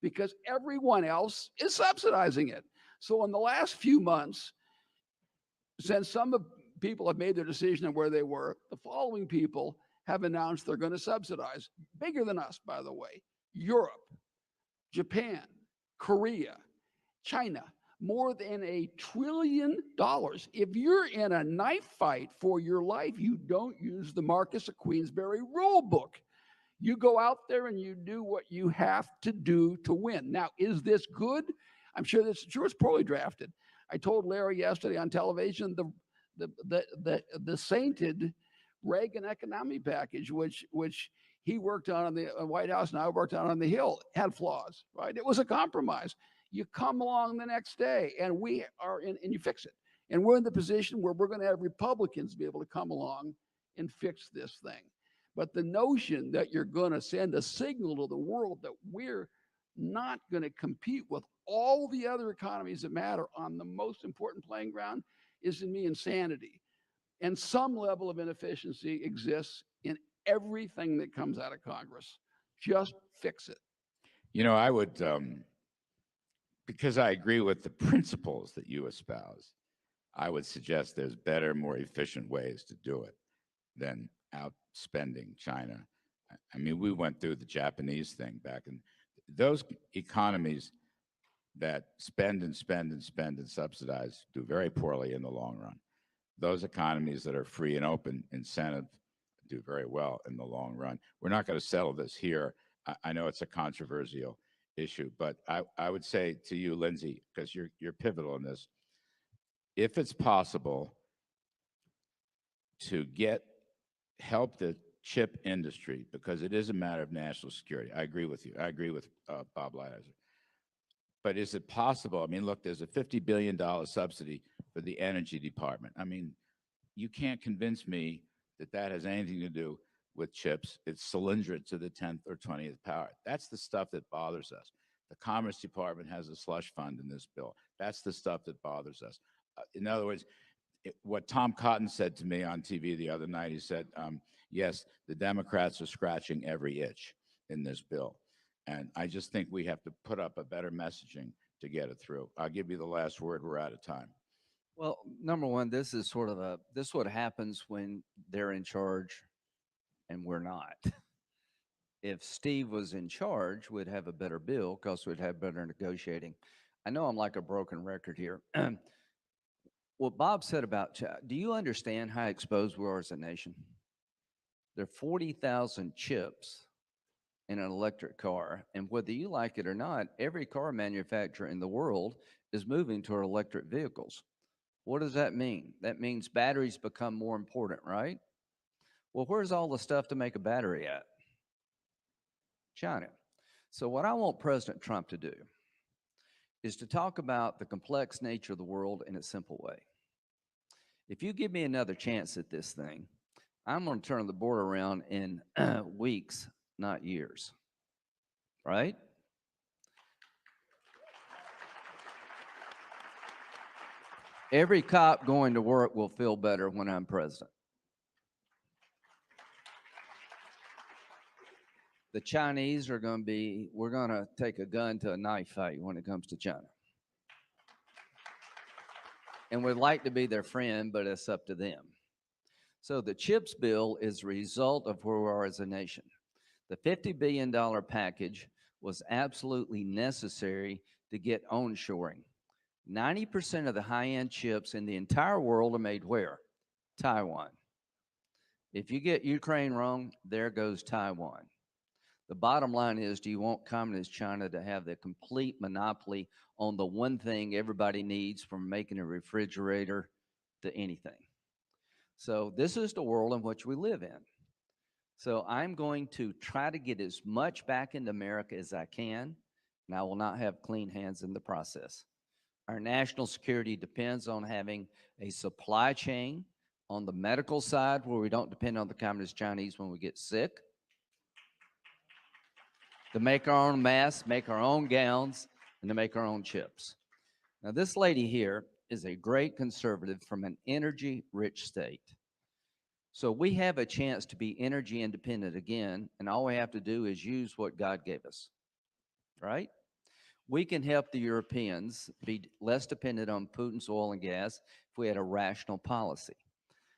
Because everyone else is subsidizing it. So in the last few months, since some people have made their decision on where they were, the following people have announced they're going to subsidize, bigger than us, by the way: Europe, Japan, Korea, China, more than $1 trillion. If you're in a knife fight for your life, you don't use the Marquis of Queensberry rule book. You go out there and you do what you have to do to win. Now, is this good? I'm sure it's poorly drafted. I told Larry yesterday on television the sainted Reagan economy package, which he worked on in the White House and I worked on the Hill, had flaws, right? It was a compromise. You come along the next day and we are in, and you fix it. And we're in the position where we're going to have Republicans be able to come along and fix this thing. But the notion that you're going to send a signal to the world that we're not going to compete with all the other economies that matter on the most important playing ground is, in me, insanity. And some level of inefficiency exists in everything that comes out of Congress. Just fix it. You know, I would, because I agree with the principles that you espouse, I would suggest there's better, more efficient ways to do it than outspending China. I mean, we went through the Japanese thing back in those economies that spend and spend and spend and subsidize do very poorly in the long run. Those economies that are free and open incentive do very well in the long run. We're not going to settle this here. I know it's a controversial issue, but I would say to you, Lindsay, because you're pivotal in this, if it's possible to help the chip industry, because it is a matter of national security. I agree with you. I agree with Bob Lighthizer. But is it possible? I mean, look, there's a $50 billion subsidy for the energy department. I mean, you can't convince me that that has anything to do with chips. It's cylindric to the 10th or 20th power. That's the stuff that bothers us. The Commerce Department has a slush fund in this bill. That's the stuff that bothers us. In other words, what Tom Cotton said to me on TV the other night, he said, yes, the Democrats are scratching every itch in this bill. And I just think we have to put up a better messaging to get it through. I'll give you the last word. We're out of time. Well, number one, this is sort of this is what happens when they're in charge and we're not. If Steve was in charge, we'd have a better bill because we'd have better negotiating. I know I'm like a broken record here. What Bob said about, do you understand how exposed we are as a nation? There are 40,000 chips in an electric car, and whether you like it or not, every car manufacturer in the world is moving toward electric vehicles. What does that mean? That means batteries become more important, right? Well, where's all the stuff to make a battery at? China. So what I want President Trump to do is to talk about the complex nature of the world in a simple way. If you give me another chance at this thing, I'm going to turn the board around in weeks, not years. Right? Every cop going to work will feel better when I'm president. The Chinese are going to be, we're going to take a gun to a knife fight when it comes to China. And we'd like to be their friend, but it's up to them. So the CHIPS bill is a result of where we are as a nation. The $50 billion package was absolutely necessary to get onshoring. 90% of the high-end chips in the entire world are made where? Taiwan. If you get Ukraine wrong, there goes Taiwan. The bottom line is, do you want communist China to have the complete monopoly on the one thing everybody needs, from making a refrigerator to anything? So this is the world in which we live in. So I'm going to try to get as much back into America as I can, and I will not have clean hands in the process. Our national security depends on having a supply chain on the medical side where we don't depend on the communist Chinese when we get sick, to make our own masks, make our own gowns, and to make our own chips. Now, this lady here is a great conservative from an energy-rich state. So we have a chance to be energy independent again, and all we have to do is use what God gave us, right? We can help the Europeans be less dependent on Putin's oil and gas if we had a rational policy.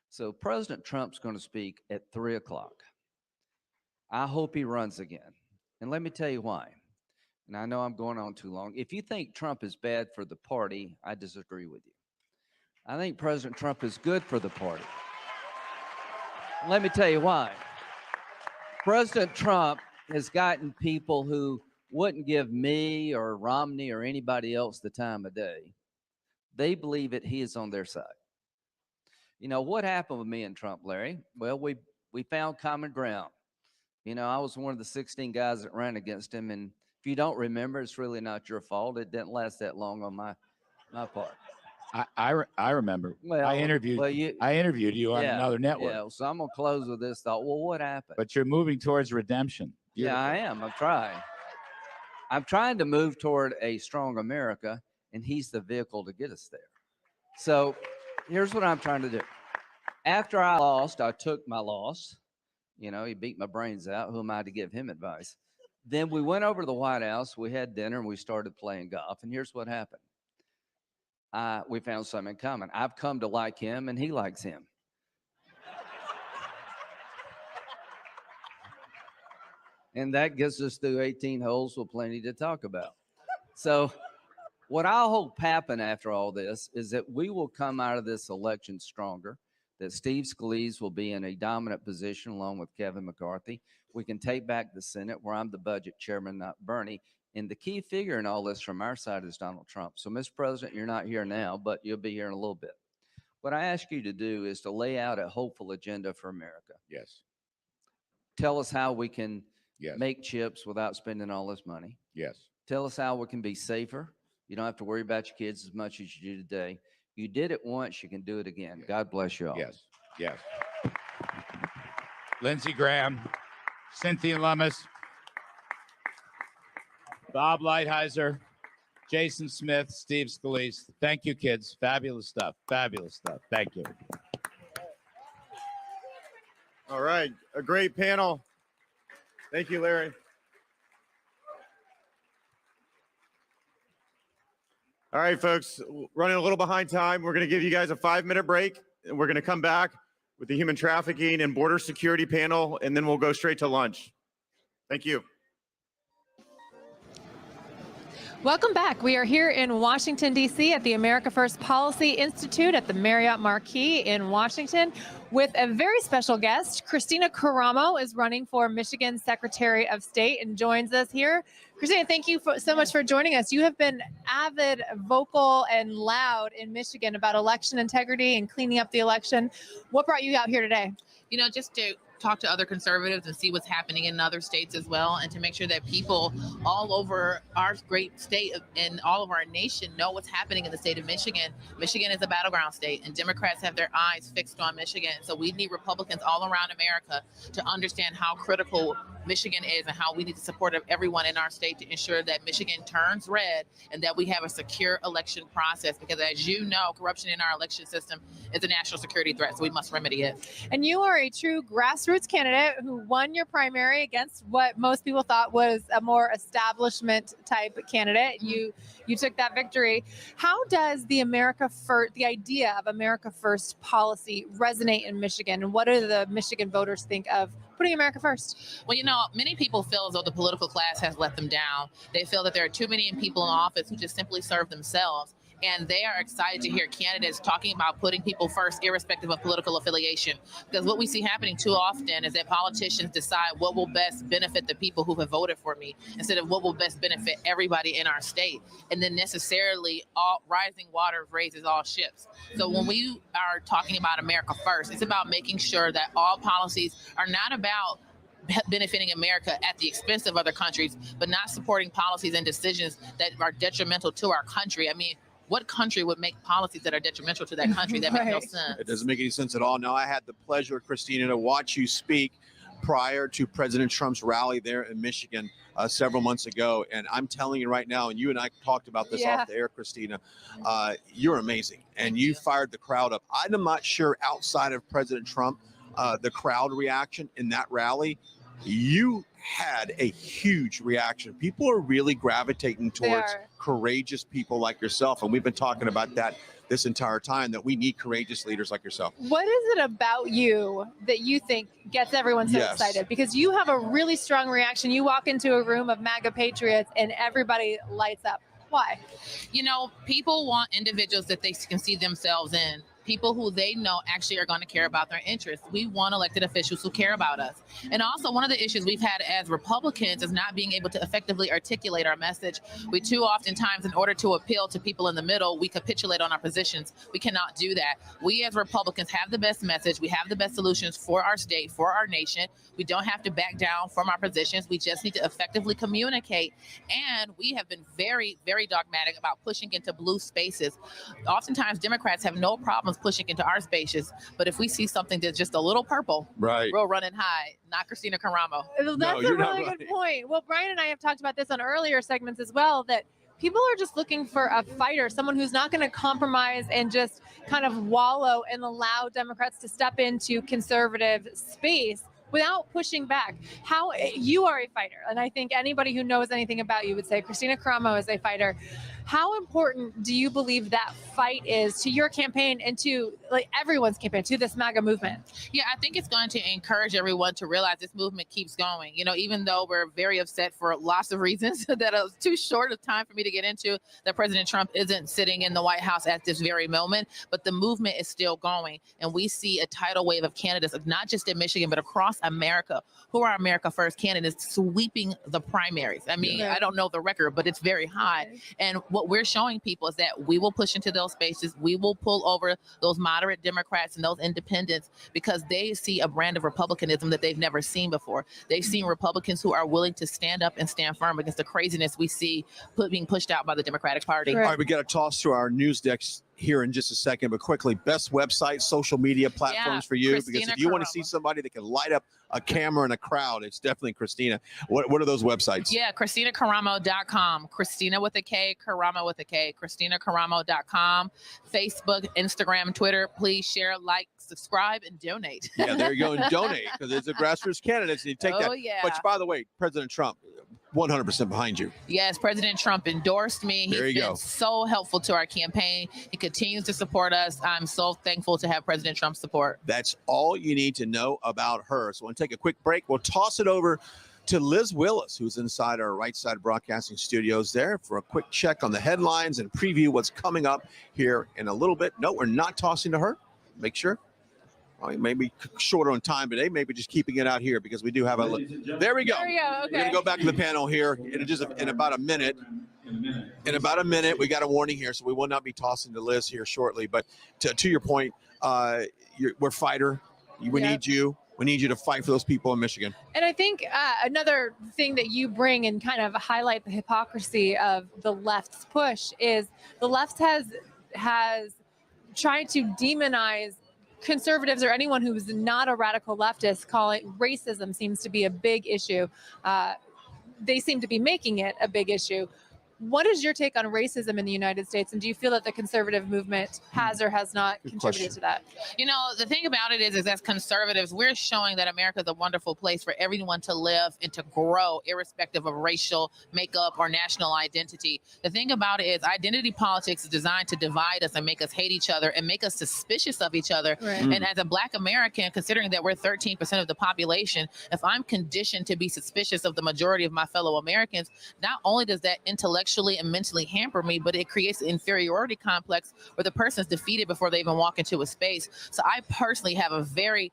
So President Trump's going to speak at 3 o'clock. I hope he runs again. And let me tell you why. And I know I'm going on too long. If you think Trump is bad for the party, I disagree with you. I think President Trump is good for the party. Let me tell you why. President Trump has gotten people who wouldn't give me or Romney or anybody else the time of day. They believe that he is on their side. You know, what happened with me and Trump, Larry? Well, we found common ground. You know, I was one of the 16 guys that ran against him, and if you don't remember, it's really not your fault. It didn't last that long on my part. I remember. Well, I interviewed you on another network. Yeah, so I'm going to close with this thought. Well, what happened? But you're moving towards redemption. Yeah, I am. I'm trying. I'm trying to move toward a strong America, and he's the vehicle to get us there. So here's what I'm trying to do. After I lost, I took my loss. You know, he beat my brains out. Who am I to give him advice? Then we went over to the White House. We had dinner, and we started playing golf. And here's what happened. We found something in common. I've come to like him, and he likes him. And that gets us through 18 holes with plenty to talk about. So what I hope happen after all this is that we will come out of this election stronger, that Steve Scalise will be in a dominant position along with Kevin McCarthy. We can take back the Senate, where I'm the budget chairman, not Bernie. And the key figure in all this from our side is Donald Trump. So, Mr. President, you're not here now, but you'll be here in a little bit. What I ask you to do is to lay out a hopeful agenda for America. Yes. Tell us how we can make chips without spending all this money. Yes. Tell us how we can be safer. You don't have to worry about your kids as much as you do today. You did it once, you can do it again. God bless you all. Yes. Yes. Lindsey Graham, Cynthia Lummis, Bob Lighthizer, Jason Smith, Steve Scalise. Thank you, kids. Fabulous stuff. Fabulous stuff. Thank you. All right, a great panel. Thank you, Larry. All right, folks, running a little behind time. We're going to give you guys a 5-minute break, and we're going to come back with the human trafficking and border security panel, and then we'll go straight to lunch. Thank you. Welcome back. We are here in Washington, D.C. at the America First Policy Institute at the Marriott Marquis in Washington with a very special guest. Christina Caramo is running for Michigan Secretary of State and joins us here. Christina, thank you so much for joining us. You have been avid, vocal, and loud in Michigan about election integrity and cleaning up the election. What brought you out here today? You know, just to talk to other conservatives and see what's happening in other states as well, and to make sure that people all over our great state and all of our nation know what's happening in the state of Michigan. Michigan is a battleground state, and Democrats have their eyes fixed on Michigan. So we need Republicans all around America to understand how critical Michigan is and how we need to support everyone in our state to ensure that Michigan turns red and that we have a secure election process. Because as you know, corruption in our election system is a national security threat, so we must remedy it. And you are a true grassroots candidate who won your primary against what most people thought was a more establishment type candidate. You took that victory. How does the idea of America First policy resonate in Michigan? And what do the Michigan voters think of putting America first? Well, you know, many people feel as though the political class has let them down. They feel that there are too many people in office who just simply serve themselves. And they are excited to hear candidates talking about putting people first, irrespective of political affiliation. Because what we see happening too often is that politicians decide what will best benefit the people who have voted for me, instead of what will best benefit everybody in our state. And then necessarily, all rising water raises all ships. So when we are talking about America first, it's about making sure that all policies are not about benefiting America at the expense of other countries, but not supporting policies and decisions that are detrimental to our country. I mean, what country would make policies that are detrimental to that country? That makes no sense. It doesn't make any sense at all. Now, I had the pleasure, Christina, to watch you speak prior to President Trump's rally there in Michigan several months ago. And I'm telling you right now, and you and I talked about this off the air, Christina, you're amazing. And you fired the crowd up. I'm not sure outside of President Trump, the crowd reaction in that rally, you had a huge reaction. People are really gravitating towards courageous people like yourself. And we've been talking about that this entire time, that we need courageous leaders like yourself. What is it about you that you think gets everyone so excited? Because you have a really strong reaction. You walk into a room of MAGA patriots and everybody lights up. Why? You know, people want individuals that they can see themselves in. People who they know actually are going to care about their interests. We want elected officials who care about us. And also, one of the issues we've had as Republicans is not being able to effectively articulate our message. We too oftentimes, in order to appeal to people in the middle, we capitulate on our positions. We cannot do that. We as Republicans have the best message. We have the best solutions for our state, for our nation. We don't have to back down from our positions. We just need to effectively communicate. And we have been very, very dogmatic about pushing into blue spaces. Oftentimes, Democrats have no problems pushing into our spaces, but if we see something that's just a little purple, we'll run and hide. Not Christina Caramo. That's a really good point. Well, Brian and I have talked about this on earlier segments as well, that people are just looking for a fighter, someone who's not going to compromise and just kind of wallow and allow Democrats to step into conservative space without pushing back. How you are a fighter, and I think anybody who knows anything about you would say Christina Caramo is a fighter. How important do you believe that fight is to your campaign and to everyone's campaign, to this MAGA movement? Yeah, I think it's going to encourage everyone to realize this movement keeps going. You know, even though we're very upset for lots of reasons that it was too short of time for me to get into, that President Trump isn't sitting in the White House at this very moment, but the movement is still going. And we see a tidal wave of candidates, not just in Michigan, but across America, who are America First candidates sweeping the primaries. I mean, I don't know the record, but it's very high. And what we're showing people is that we will push into those spaces. We will pull over those moderate Democrats and those independents because they see a brand of Republicanism that they've never seen before. They've seen Republicans who are willing to stand up and stand firm against the craziness we see being pushed out by the Democratic Party. All right, we got to toss to our news desk here in just a second, but quickly, best website, social media platforms for you, because Christina if you want to see Caramo. somebody that can light up a camera and a crowd, it's definitely Christina. What are those websites? Yeah, ChristinaCaramo.com. Christina with a K, Caramo with a K. ChristinaCaramo.com. Facebook, Instagram, Twitter. Please share, like, subscribe, and donate. Yeah, there you go, and donate, because it's a grassroots candidate. So you take that. yeah. But by the way, President Trump, 100% behind you. Yes, President Trump endorsed me. He's There you been go. so helpful to our campaign. He continues to support us. I'm so thankful to have President Trump's support. That's all you need to know about her. So we'll take a quick break. We'll toss it over to Liz Willis, who's inside our right side broadcasting studios there for a quick check on the headlines and preview what's coming up here in a little bit. No, we're not tossing to her. Make sure. Well, maybe shorter on time today, maybe just keeping it out here because we do have a. There we go. There we go. Okay. We're going to go back to the panel here in about a minute. In about a minute, we got a warning here, so we will not be tossing to Liz here shortly. But to your point, we're fighter. We need you. We need you to fight for those people in Michigan. And I think another thing that you bring and kind of highlight the hypocrisy of the left's push is the left has tried to demonize conservatives or anyone who's not a radical leftist. Calling racism seems to be a big issue. They seem to be making it a big issue. What is your take on racism in the United States? And do you feel that the conservative movement has or has not contributed to that? You know, the thing about it is as conservatives, we're showing that America is a wonderful place for everyone to live and to grow, irrespective of racial makeup or national identity. The thing about it is identity politics is designed to divide us and make us hate each other and make us suspicious of each other. Right. And as a Black American, considering that we're 13% of the population, if I'm conditioned to be suspicious of the majority of my fellow Americans, not only does that intellectually and mentally hamper me, but it creates an inferiority complex where the person's defeated before they even walk into a space. So I personally have a very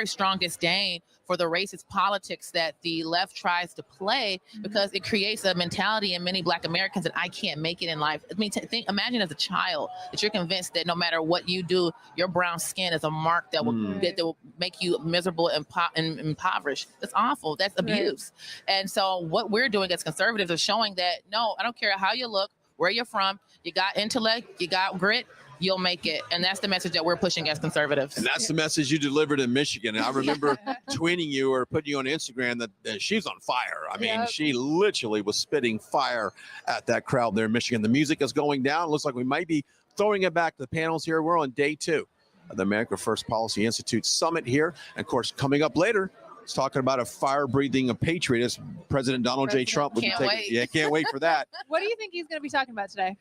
strong disdain for the racist politics that the left tries to play, because it creates a mentality in many Black Americans that I can't make it in life. I mean, imagine as a child that you're convinced that no matter what you do, your brown skin is a mark that will make you miserable and impoverished. That's awful. That's abuse. And so what we're doing as conservatives is showing that, no, I don't care how you look, where you're from, you got intellect, you got grit, you'll make it. And that's the message that we're pushing as conservatives. And that's the message you delivered in Michigan. And I remember tweeting you or putting you on Instagram that she's on fire. I mean, she literally was spitting fire at that crowd there in Michigan. The music is going down. It looks like we might be throwing it back to the panels here. We're on day 2 of the America First Policy Institute Summit here. And of course, coming up later, it's talking about a fire-breathing patriot. It's President Donald J. Trump. Can't wait. Yeah, can't wait for that. What do you think he's going to be talking about today?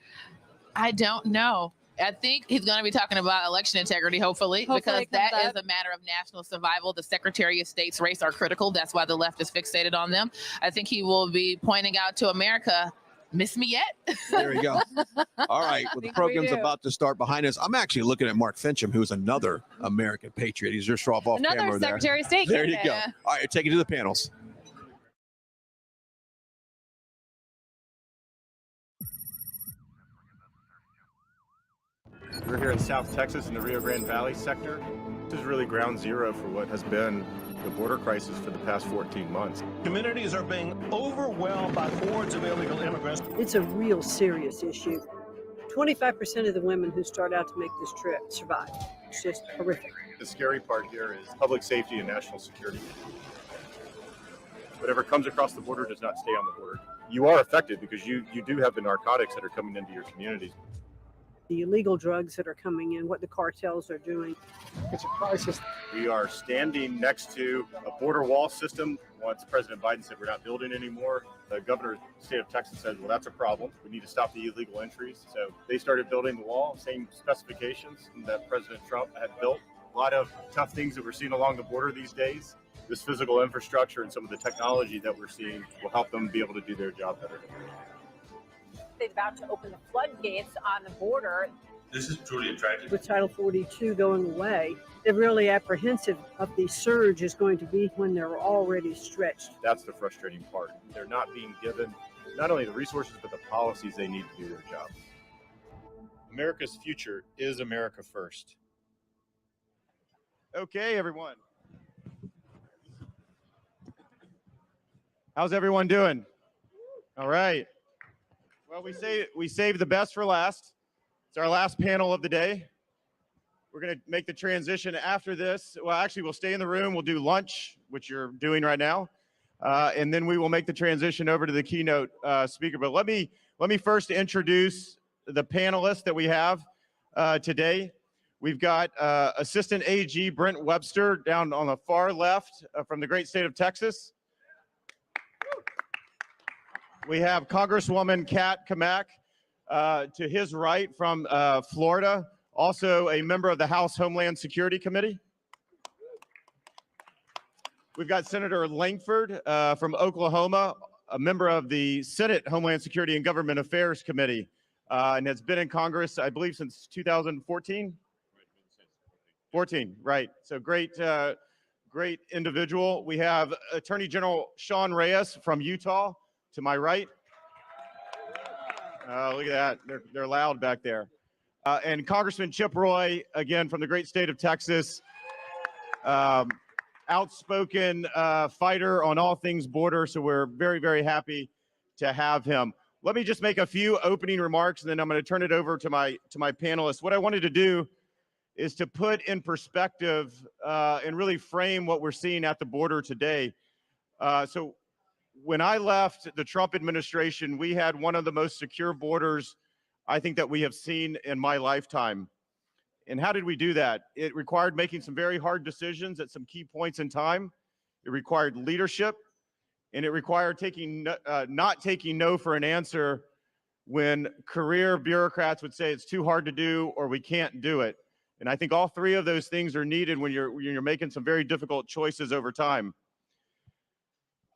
I don't know. I think he's going to be talking about election integrity, hopefully because that is a matter of national survival. The Secretary of State's race are critical. That's why the left is fixated on them. I think he will be pointing out to America, miss me yet? There you go. All right. Well, the program's about to start behind us. I'm actually looking at Mark Fincham, who's another American patriot. He's just off Another camera there. Secretary of State There you go. candidate. All right, take it to the panels. We're here in South Texas in the Rio Grande Valley sector. This is really ground zero for what has been the border crisis for the past 14 months. Communities are being overwhelmed by hordes of illegal immigrants. It's a real serious issue. 25% of the women who start out to make this trip survive. It's just horrific. The scary part here is public safety and national security. Whatever comes across the border does not stay on the border. You are affected because you do have the narcotics that are coming into your communities. The illegal drugs that are coming in, what the cartels are doing. It's a crisis. We are standing next to a border wall system. Once President Biden said we're not building anymore, the governor of the state of Texas said, well, that's a problem. We need to stop the illegal entries. So they started building the wall, same specifications that President Trump had built. A lot of tough things that we're seeing along the border these days. This physical infrastructure and some of the technology that we're seeing will help them be able to do their job better. They're about to open the floodgates on the border. This is truly a tragedy. With Title 42 going away, they're really apprehensive of the surge is going to be when they're already stretched. That's the frustrating part. They're not being given not only the resources, but the policies they need to do their job. America's future is America first. Okay, everyone. How's everyone doing? All right. Well, we saved the best for last. It's our last panel of the day. We're going to make the transition after this. Well, actually, we'll stay in the room. We'll do lunch, which you're doing right now. And then we will make the transition over to the keynote speaker. But let me first introduce the panelists that we have today. We've got Assistant AG Brent Webster down on the far left from the great state of Texas. We have Congresswoman Kat Kamak to his right from Florida, also a member of the House Homeland Security Committee. We've got Senator Langford from Oklahoma, a member of the Senate Homeland Security and Government Affairs Committee, and has been in Congress, I believe, since 2014. 14, right. So great, great individual. We have Attorney General Sean Reyes from Utah to my right. Look at that. They're loud back there. And Congressman Chip Roy, again, from the great state of Texas. Outspoken fighter on all things border. So we're very, very happy to have him. Let me just make a few opening remarks, and then I'm going to turn it over to my panelists. What I wanted to do is to put in perspective and really frame what we're seeing at the border today. So when I left the Trump administration, we had one of the most secure borders I think that we have seen in my lifetime. And how did we do that? It required making some very hard decisions at some key points in time. It required leadership, and it required not taking no for an answer when career bureaucrats would say it's too hard to do or we can't do it. And I think all three of those things are needed when you're making some very difficult choices over time.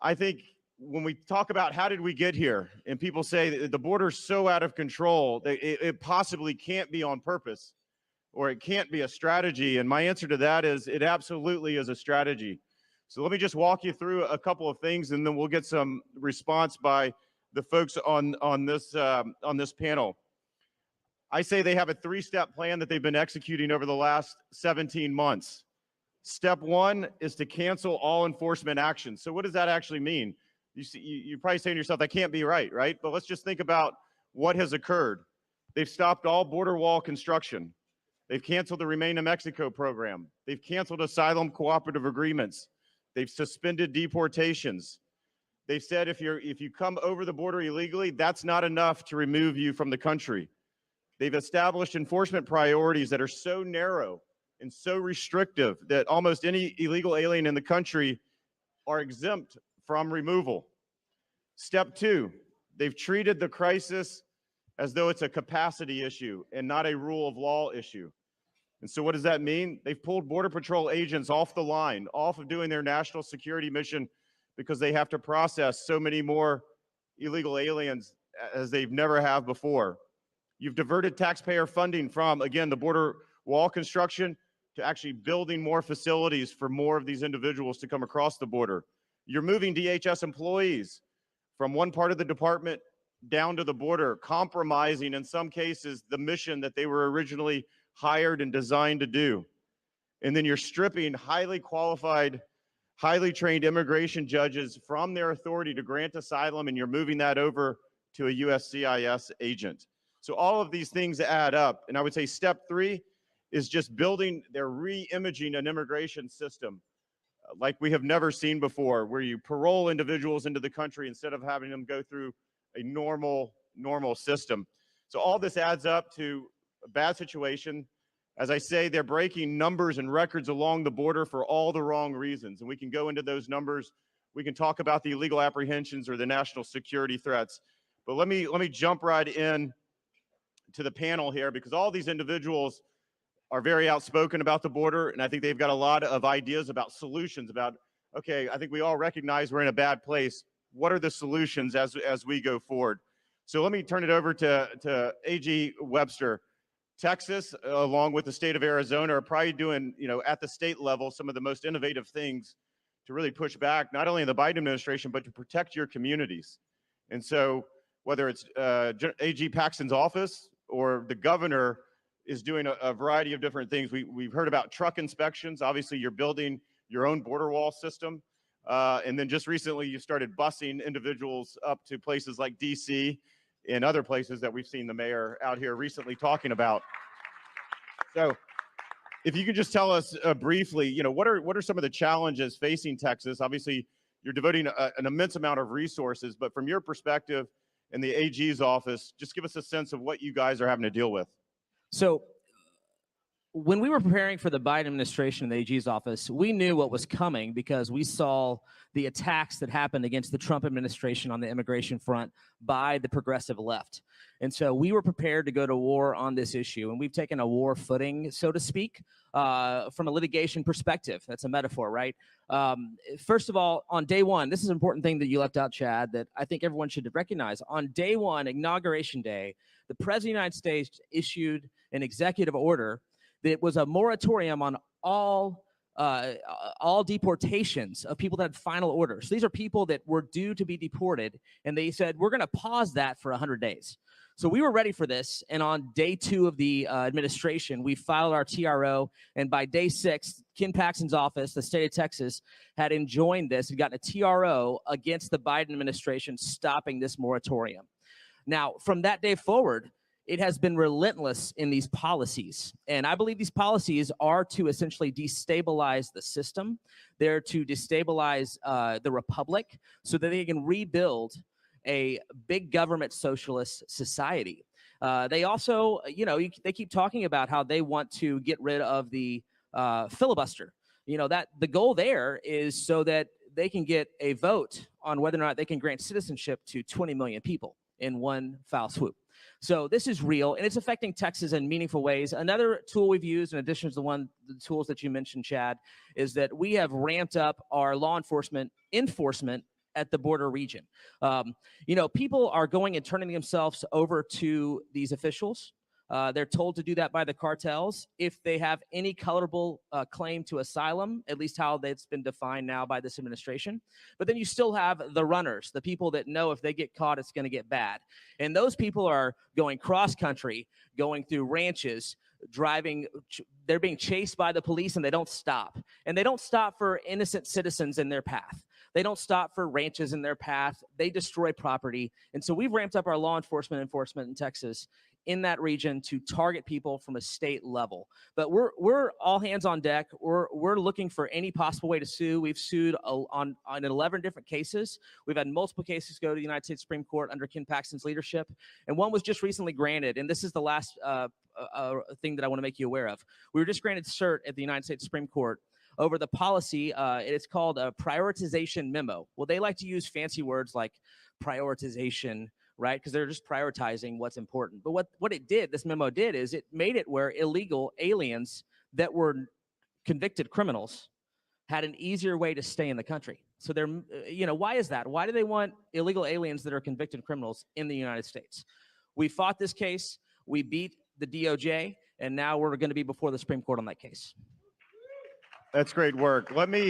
I think when we talk about how did we get here, and people say that the border's so out of control that it possibly can't be on purpose, or it can't be a strategy. And my answer to that is it absolutely is a strategy. So let me just walk you through a couple of things, and then we'll get some response by the folks on this panel. I say they have a three-step plan that they've been executing over the last 17 months. Step one is to cancel all enforcement actions. So what does that actually mean? You're probably saying to yourself, that can't be right? But let's just think about what has occurred. They've stopped all border wall construction. They've canceled the Remain in Mexico program. They've canceled asylum cooperative agreements. They've suspended deportations. They've said if you come over the border illegally, that's not enough to remove you from the country. They've established enforcement priorities that are so narrow and so restrictive that almost any illegal alien in the country are exempt from removal. Step two, they've treated the crisis as though it's a capacity issue and not a rule of law issue. And so what does that mean? They've pulled Border Patrol agents off the line, off of doing their national security mission, because they have to process so many more illegal aliens as they've never have before. You've diverted taxpayer funding from, again, the border wall construction to actually building more facilities for more of these individuals to come across the border. You're moving DHS employees from one part of the department down to the border, compromising in some cases the mission that they were originally hired and designed to do. And then you're stripping highly qualified, highly trained immigration judges from their authority to grant asylum, and you're moving that over to a USCIS agent. So all of these things add up. And I would say step three is just building, they're re-imaging an immigration system like we have never seen before, where you parole individuals into the country instead of having them go through a normal system. So all this adds up to a bad situation. As I say, they're breaking numbers and records along the border for all the wrong reasons. And we can go into those numbers. We can talk about the illegal apprehensions or the national security threats. But let me jump right in to the panel here, because all these individuals are very outspoken about the border, and I think they've got a lot of ideas about solutions about, okay, I think we all recognize we're in a bad place. What are the solutions as we go forward? So let me turn it over to AG Webster. Texas, along with the state of Arizona, are probably doing, at the state level, some of the most innovative things to really push back, not only in the Biden administration, but to protect your communities. And so whether it's AG Paxton's office or the governor is doing a variety of different things. We've heard about truck inspections. Obviously, you're building your own border wall system. And then just recently, you started busing individuals up to places like DC in other places that we've seen the mayor out here recently talking about. So if you could just tell us briefly, you know, what are some of the challenges facing Texas? Obviously, you're devoting an immense amount of resources, but from your perspective in the AG's office, just give us a sense of what you guys are having to deal with. So when we were preparing for the Biden administration in the AG's office, we knew what was coming because we saw the attacks that happened against the Trump administration on the immigration front by the progressive left. And so we were prepared to go to war on this issue, and we've taken a war footing, so to speak, from a litigation perspective. That's a metaphor, right? First of all, on day one, this is an important thing that you left out, Chad, that I think everyone should recognize. On day one, Inauguration Day, the President of the United States issued an executive order that was a moratorium on all deportations of people that had final orders. These are people that were due to be deported, and they said, we're going to pause that for 100 days. So we were ready for this, and on day 2 of the administration, we filed our TRO, and by day 6, Ken Paxton's office, the state of Texas, had enjoined this and gotten a TRO against the Biden administration stopping this moratorium. Now, from that day forward, it has been relentless in these policies. And I believe these policies are to essentially destabilize the system. They're to destabilize the republic so that they can rebuild a big government socialist society. They also, you know, they keep talking about how they want to get rid of the filibuster. You know, that the goal there is so that they can get a vote on whether or not they can grant citizenship to 20 million people in one foul swoop. So this is real, and it's affecting Texas in meaningful ways. Another tool we've used, in addition to the tools that you mentioned, Chad, is that we have ramped up our law enforcement at the border region. You know, people are going and turning themselves over to these officials. They're told to do that by the cartels if they have any colorable claim to asylum, at least how that's been defined now by this administration. But then you still have the runners, the people that know if they get caught, it's going to get bad. And those people are going cross country, going through ranches, driving, they're being chased by the police, and they don't stop. And they don't stop for innocent citizens in their path. They don't stop for ranches in their path. They destroy property. And so we've ramped up our law enforcement in Texas in that region to target people from a state level. But we're all hands on deck. We're looking for any possible way to sue. We've sued on 11 different cases. We've had multiple cases go to the United States Supreme Court under Ken Paxton's leadership, and one was just recently granted. And this is the last thing that I want to make you aware of. We were just granted cert at the United States Supreme Court over the policy. It's called a prioritization memo. Well, they like to use fancy words like prioritization, right? Because they're just prioritizing what's important. But what it did, this memo did, is it made it where illegal aliens that were convicted criminals had an easier way to stay in the country. So they're, you know, why is that? Why do they want illegal aliens that are convicted criminals in the United States? We fought this case, we beat the DOJ, and now we're going to be before the Supreme Court on that case. That's great work. Let me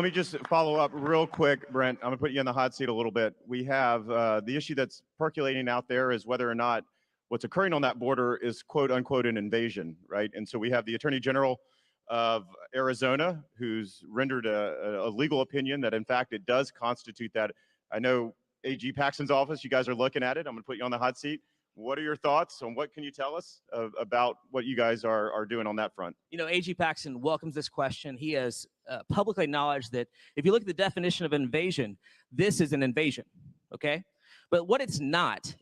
just follow up real quick, Brent. I'm gonna put you in the hot seat a little bit. We have the issue that's percolating out there is whether or not what's occurring on that border is quote unquote an invasion, right? And so we have the Attorney General of Arizona who's rendered a legal opinion that in fact it does constitute that. I know AG Paxton's office, you guys are looking at it. I'm gonna put you on the hot seat. What are your thoughts on what can you tell us about what you guys are doing on that front? You know, AG Paxton welcomes this question. He has publicly acknowledged that if you look at the definition of invasion, this is an invasion, okay? But what it's not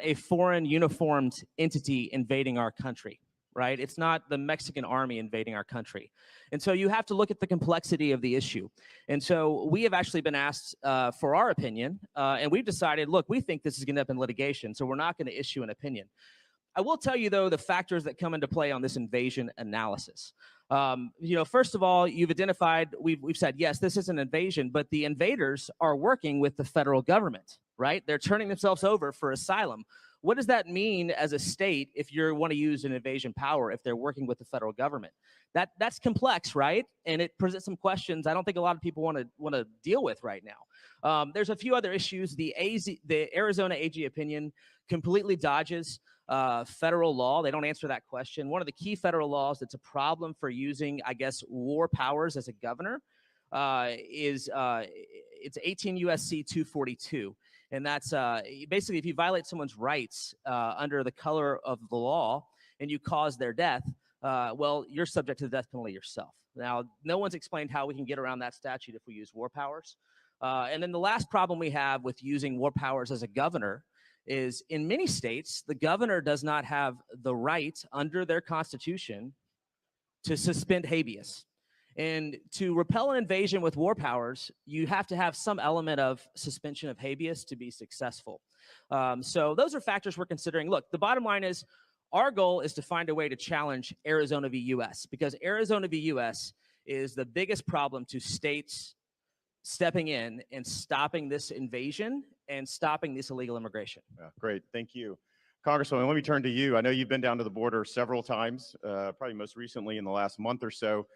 a foreign uniformed entity invading our country, right? It's not the Mexican army invading our country. And so you have to look at the complexity of the issue. And so we have actually been asked for our opinion, and we've decided, look, we think this is going to end up in litigation, so we're not going to issue an opinion. I will tell you, though, the factors that come into play on this invasion analysis. You know, first of all, you've identified, we've said, yes, this is an invasion, but the invaders are working with the federal government, right? They're turning themselves over for asylum. What does that mean as a state if you want to use an invasion power if they're working with the federal government? That's complex, right? And it presents some questions I don't think a lot of people want to deal with right now. There's a few other issues. The Arizona AG opinion completely dodges federal law. They don't answer that question. One of the key federal laws that's a problem for using, I guess, war powers as a governor it's 18 USC 242. And that's basically if you violate someone's rights under the color of the law and you cause their death, well, you're subject to the death penalty yourself. Now, no one's explained how we can get around that statute if we use war powers. And then the last problem we have with using war powers as a governor is in many states, the governor does not have the right under their constitution to suspend habeas. And to repel an invasion with war powers, you have to have some element of suspension of habeas to be successful. So those are factors we're considering. Look, the bottom line is our goal is to find a way to challenge Arizona v. US, because Arizona v. US is the biggest problem to states stepping in and stopping this invasion and stopping this illegal immigration. Yeah, great, thank you. Congresswoman, let me turn to you. I know you've been down to the border several times, probably most recently in the last month or so.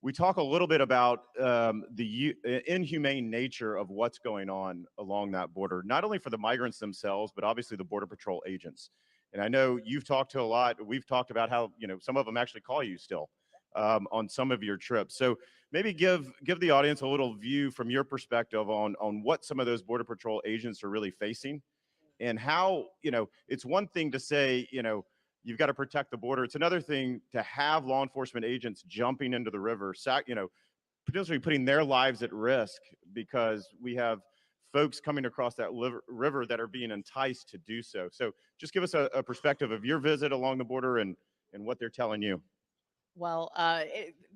We talk a little bit about the inhumane nature of what's going on along that border, not only for the migrants themselves, but obviously the Border Patrol agents. And I know you've talked to a lot, we've talked about how, you know, some of them actually call you still on some of your trips. So maybe give the audience a little view from your perspective on what some of those Border Patrol agents are really facing and how, you know, it's one thing to say, you know, you've got to protect the border. It's another thing to have law enforcement agents jumping into the river, potentially putting their lives at risk because we have folks coming across that river that are being enticed to do so. So just give us a perspective of your visit along the border and what they're telling you. Well,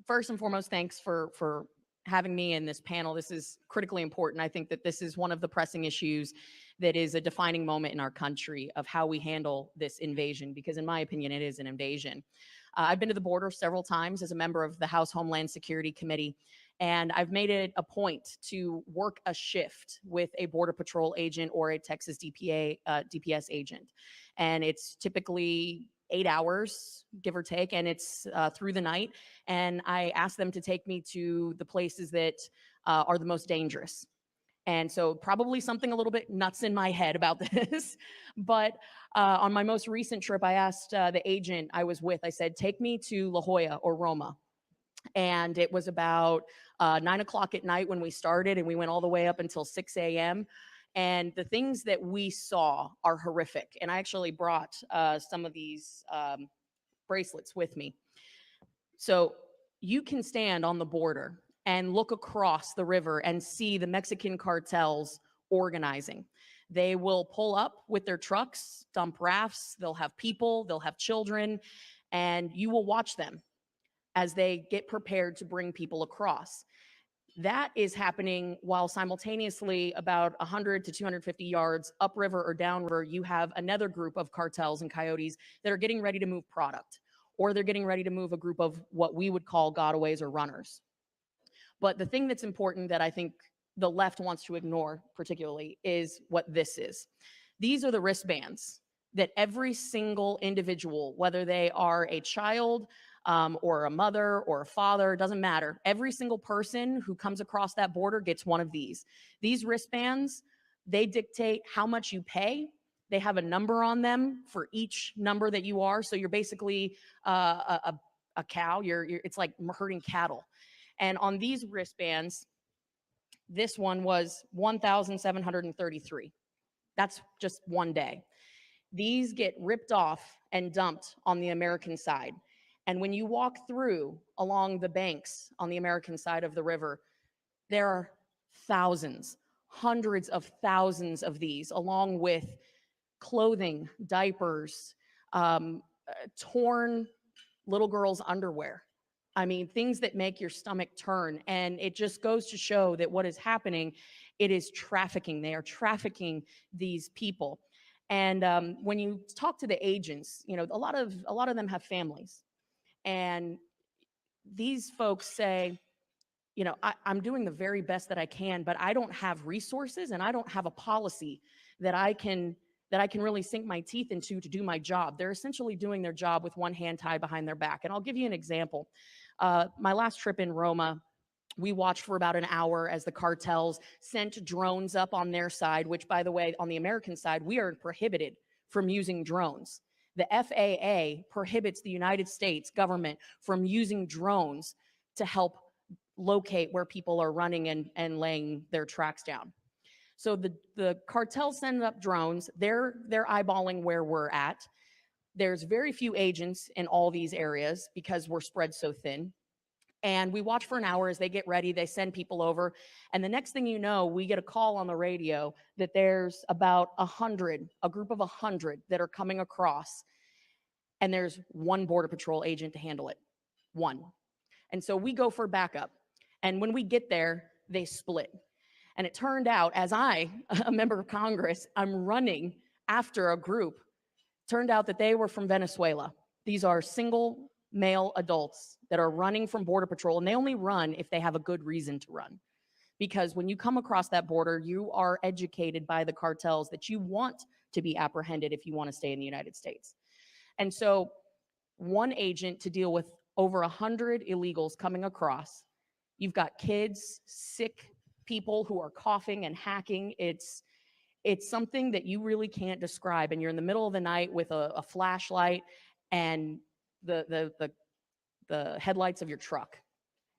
first and foremost, thanks for having me in this panel. This is critically important. I think that this is one of the pressing issues that is a defining moment in our country of how we handle this invasion, because in my opinion, it is an invasion. I've been to the border several times as a member of the House Homeland Security Committee, and I've made it a point to work a shift with a Border Patrol agent or a Texas DPS agent. And it's typically 8 hours, give or take, and it's through the night. And I ask them to take me to the places that are the most dangerous. And so probably something a little bit nuts in my head about this. But on my most recent trip, I asked the agent I was with, I said, take me to La Jolla or Roma. And it was about 9 o'clock at night when we started, and we went all the way up until 6 a.m. And the things that we saw are horrific. And I actually brought some of these bracelets with me. So you can stand on the border and look across the river and see the Mexican cartels organizing. They will pull up with their trucks, dump rafts, they'll have people, they'll have children, and you will watch them as they get prepared to bring people across. That is happening while simultaneously about 100 to 250 yards upriver or downriver, you have another group of cartels and coyotes that are getting ready to move product, or they're getting ready to move a group of what we would call gotaways or runners. But the thing that's important that I think the left wants to ignore particularly is what this is. These are the wristbands that every single individual, whether they are a child or a mother or a father, doesn't matter. Every single person who comes across that border gets one of these. These wristbands, they dictate how much you pay. They have a number on them for each number that you are. So you're basically a cow. It's like herding cattle. And on these wristbands, this one was 1,733. That's just one day. These get ripped off and dumped on the American side. And when you walk through along the banks on the American side of the river, there are thousands, hundreds of thousands of these, along with clothing, diapers, torn little girls' underwear. I mean, things that make your stomach turn. And it just goes to show that what is happening, it is trafficking. They are trafficking these people. And when you talk to the agents, you know, a lot of them have families. And these folks say, you know, I'm doing the very best that I can, but I don't have resources and I don't have a policy that I can really sink my teeth into to do my job. They're essentially doing their job with one hand tied behind their back. And I'll give you an example. My last trip in Roma, we watched for about an hour as the cartels sent drones up on their side, which, by the way, on the American side, we are prohibited from using drones. The FAA prohibits the United States government from using drones to help locate where people are running and laying their tracks down. So the cartel sends up drones. They're eyeballing where we're at. There's very few agents in all these areas because we're spread so thin. And we watch for an hour as they get ready. They send people over. And the next thing you know, we get a call on the radio that there's about a group of 100 that are coming across. And there's one Border Patrol agent to handle it. One. And so we go for backup. And when we get there, they split. And it turned out, as a member of Congress, I'm running after a group. Turned out that they were from Venezuela. These are single male adults that are running from Border Patrol, and they only run if they have a good reason to run. Because when you come across that border, you are educated by the cartels that you want to be apprehended if you want to stay in the United States. And so one agent to deal with over 100 illegals coming across. You've got kids, sick people who are coughing and hacking. It's something that you really can't describe. And you're in the middle of the night with a flashlight and the headlights of your truck.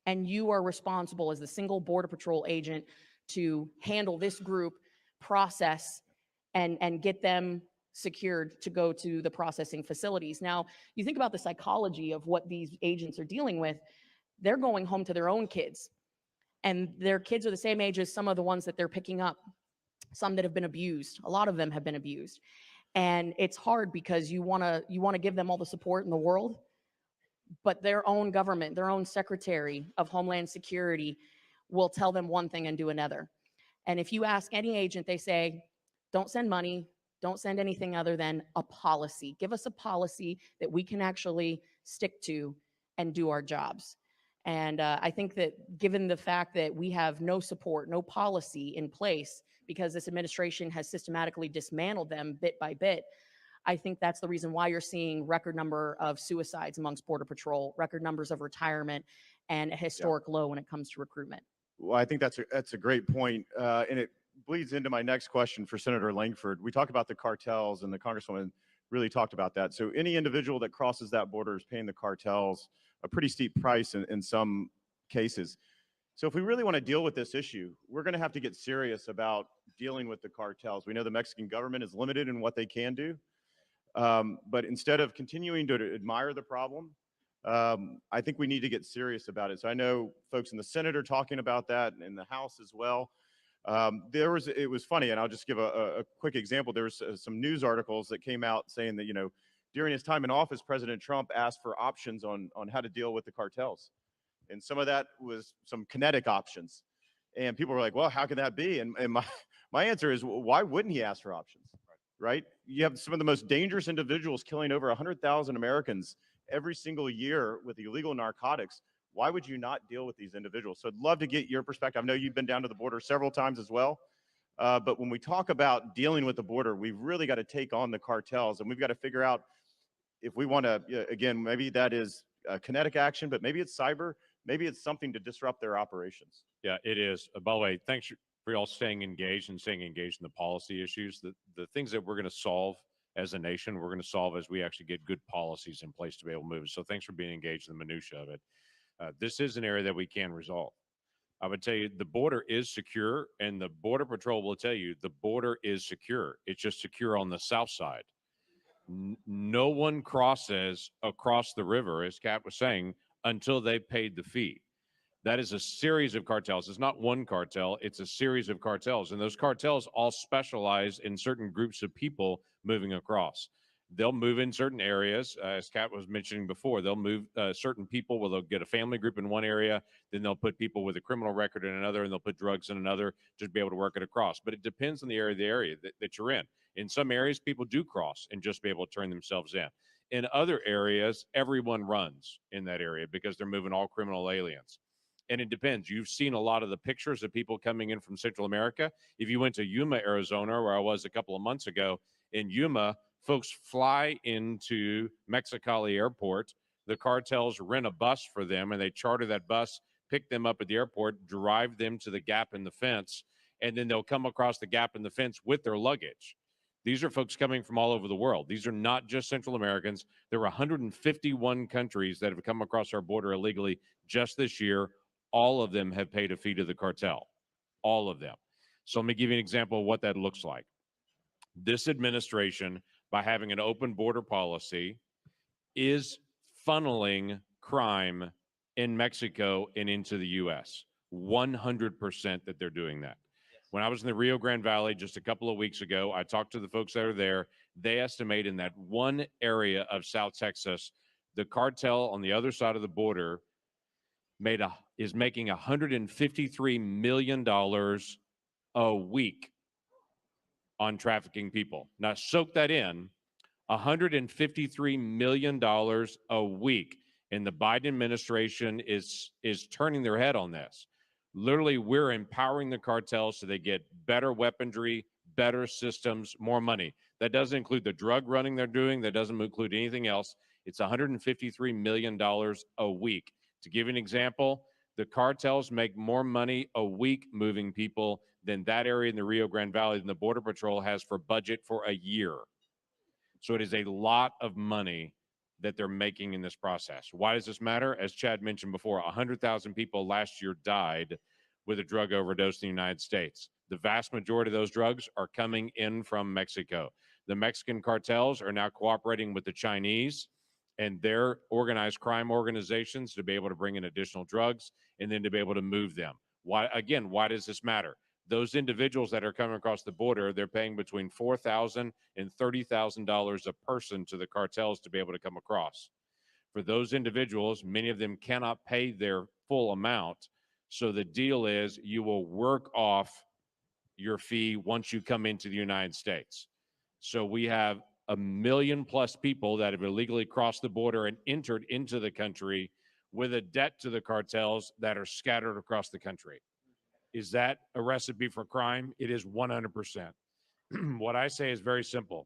And you are responsible as the single Border Patrol agent to handle this group, process, and get them secured to go to the processing facilities. Now, you think about the psychology of what these agents are dealing with. They're going home to their own kids. And their kids are the same age as some of the ones that they're picking up. Some that have been abused. A lot of them have been abused. And it's hard because you want to give them all the support in the world, but their own government, their own Secretary of Homeland Security will tell them one thing and do another. And if you ask any agent, they say, don't send money, don't send anything other than a policy. Give us a policy that we can actually stick to and do our jobs. And I think that given the fact that we have no support, no policy in place, because this administration has systematically dismantled them bit by bit, I think that's the reason why you're seeing record number of suicides amongst Border Patrol, record numbers of retirement, and a historic low when it comes to recruitment. Well, I think that's a great point, and it bleeds into my next question for Senator Langford. We talk about the cartels, and the Congresswoman really talked about that. So any individual that crosses that border is paying the cartels a pretty steep price in some cases. So if we really want to deal with this issue, we're going to have to get serious about dealing with the cartels. We know the Mexican government is limited in what they can do, but instead of continuing to admire the problem, I think we need to get serious about it. So I know folks in the Senate are talking about that, and in the House as well. It was funny, and I'll just give a quick example. There was some news articles that came out saying that, during his time in office, President Trump asked for options on how to deal with the cartels. And some of that was some kinetic options. And people were like, well, how can that be? And my answer is, well, why wouldn't he ask for options, right? You have some of the most dangerous individuals killing over 100,000 Americans every single year with illegal narcotics. Why would you not deal with these individuals? So I'd love to get your perspective. I know you've been down to the border several times as well. But when we talk about dealing with the border, we've really got to take on the cartels, and we've got to figure out if we want to, again, maybe that is kinetic action, but maybe it's cyber, maybe it's something to disrupt their operations. Yeah, it is. By the way, thanks for y'all staying engaged in the policy issues. The things that we're going to solve as a nation, we're going to solve as we actually get good policies in place to be able to move. So thanks for being engaged in the minutia of it. This is an area that we can resolve. I would tell you the border is secure, and the Border Patrol will tell you the border is secure. It's just secure on the south side. No one crosses across the river, as Kat was saying, until they've paid the fee. That is a series of cartels. It's not one cartel. It's a series of cartels. And those cartels all specialize in certain groups of people moving across. They'll move in certain areas, as Kat was mentioning before. They'll move certain people where they'll get a family group in one area, then they'll put people with a criminal record in another, and they'll put drugs in another to be able to work it across. But it depends on the area that you're in. In some areas, people do cross and just be able to turn themselves in. In other areas, everyone runs in that area because they're moving all criminal aliens. And it depends. You've seen a lot of the pictures of people coming in from Central America. If you went to Yuma, Arizona, where I was a couple of months ago, in Yuma, folks fly into Mexicali Airport. The cartels rent a bus for them, and they charter that bus, pick them up at the airport, drive them to the gap in the fence, and then they'll come across the gap in the fence with their luggage. These are folks coming from all over the world. These are not just Central Americans. There are 151 countries that have come across our border illegally just this year, all of them have paid a fee to the cartel. All of them. So let me give you an example of what that looks like. This administration, by having an open border policy, is funneling crime in Mexico and into the U.S. 100% that they're doing that. When I was in the Rio Grande Valley just a couple of weeks ago, I talked to the folks that are there. They estimate in that one area of South Texas, the cartel on the other side of the border is making $153 million a week on trafficking people. Now, soak that in, $153 million a week. And the Biden administration is turning their head on this. Literally, we're empowering the cartels so they get better weaponry, better systems, more money. That doesn't include the drug running they're doing. That doesn't include anything else. It's $153 million a week. To give you an example, the cartels make more money a week moving people than that area in the Rio Grande Valley than the Border Patrol has for budget for a year. So it is a lot of money that they're making in this process. Why does this matter? As Chad mentioned before, 100,000 people last year died with a drug overdose in the United States. The vast majority of those drugs are coming in from Mexico. The Mexican cartels are now cooperating with the Chinese and their organized crime organizations to be able to bring in additional drugs and then to be able to move them. Why does this matter? Those individuals that are coming across the border, they're paying between $4,000 and $30,000 a person to the cartels to be able to come across. For those individuals, many of them cannot pay their full amount. So the deal is you will work off your fee once you come into the United States. So we have 1 million plus people that have illegally crossed the border and entered into the country with a debt to the cartels that are scattered across the country. Is that a recipe for crime? It is 100%. What I say is very simple.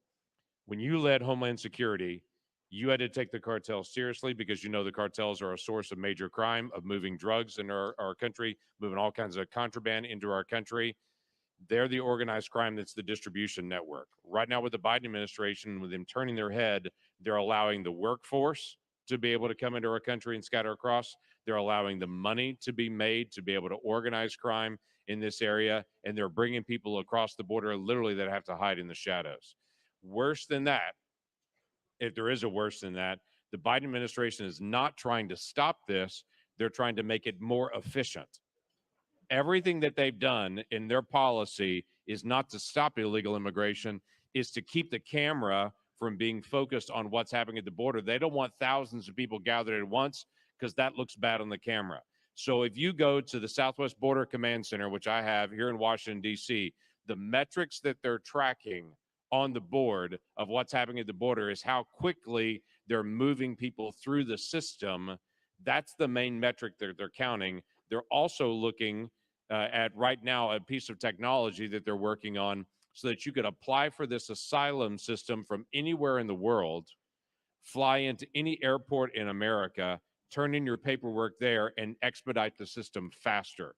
When you led Homeland Security, you had to take the cartels seriously because you know the cartels are a source of major crime, of moving drugs in our country, moving all kinds of contraband into our country. They're the organized crime that's the distribution network. Right now with the Biden administration, with them turning their head, they're allowing the workforce to be able to come into our country and scatter across. They're allowing the money to be made to be able to organize crime in this area, and they're bringing people across the border literally that have to hide in the shadows. Worse than that, if there is a worse than that, the Biden administration is not trying to stop this. They're trying to make it more efficient. Everything that they've done in their policy is not to stop illegal immigration, is to keep the camera from being focused on what's happening at the border. They don't want thousands of people gathered at once because that looks bad on the camera. So if you go to the Southwest Border Command Center, which I have here in Washington, D.C., the metrics that they're tracking on the board of what's happening at the border is how quickly they're moving people through the system. That's the main metric that they're counting. They're also looking at right now a piece of technology that they're working on so that you could apply for this asylum system from anywhere in the world, fly into any airport in America, turn in your paperwork there, and expedite the system faster.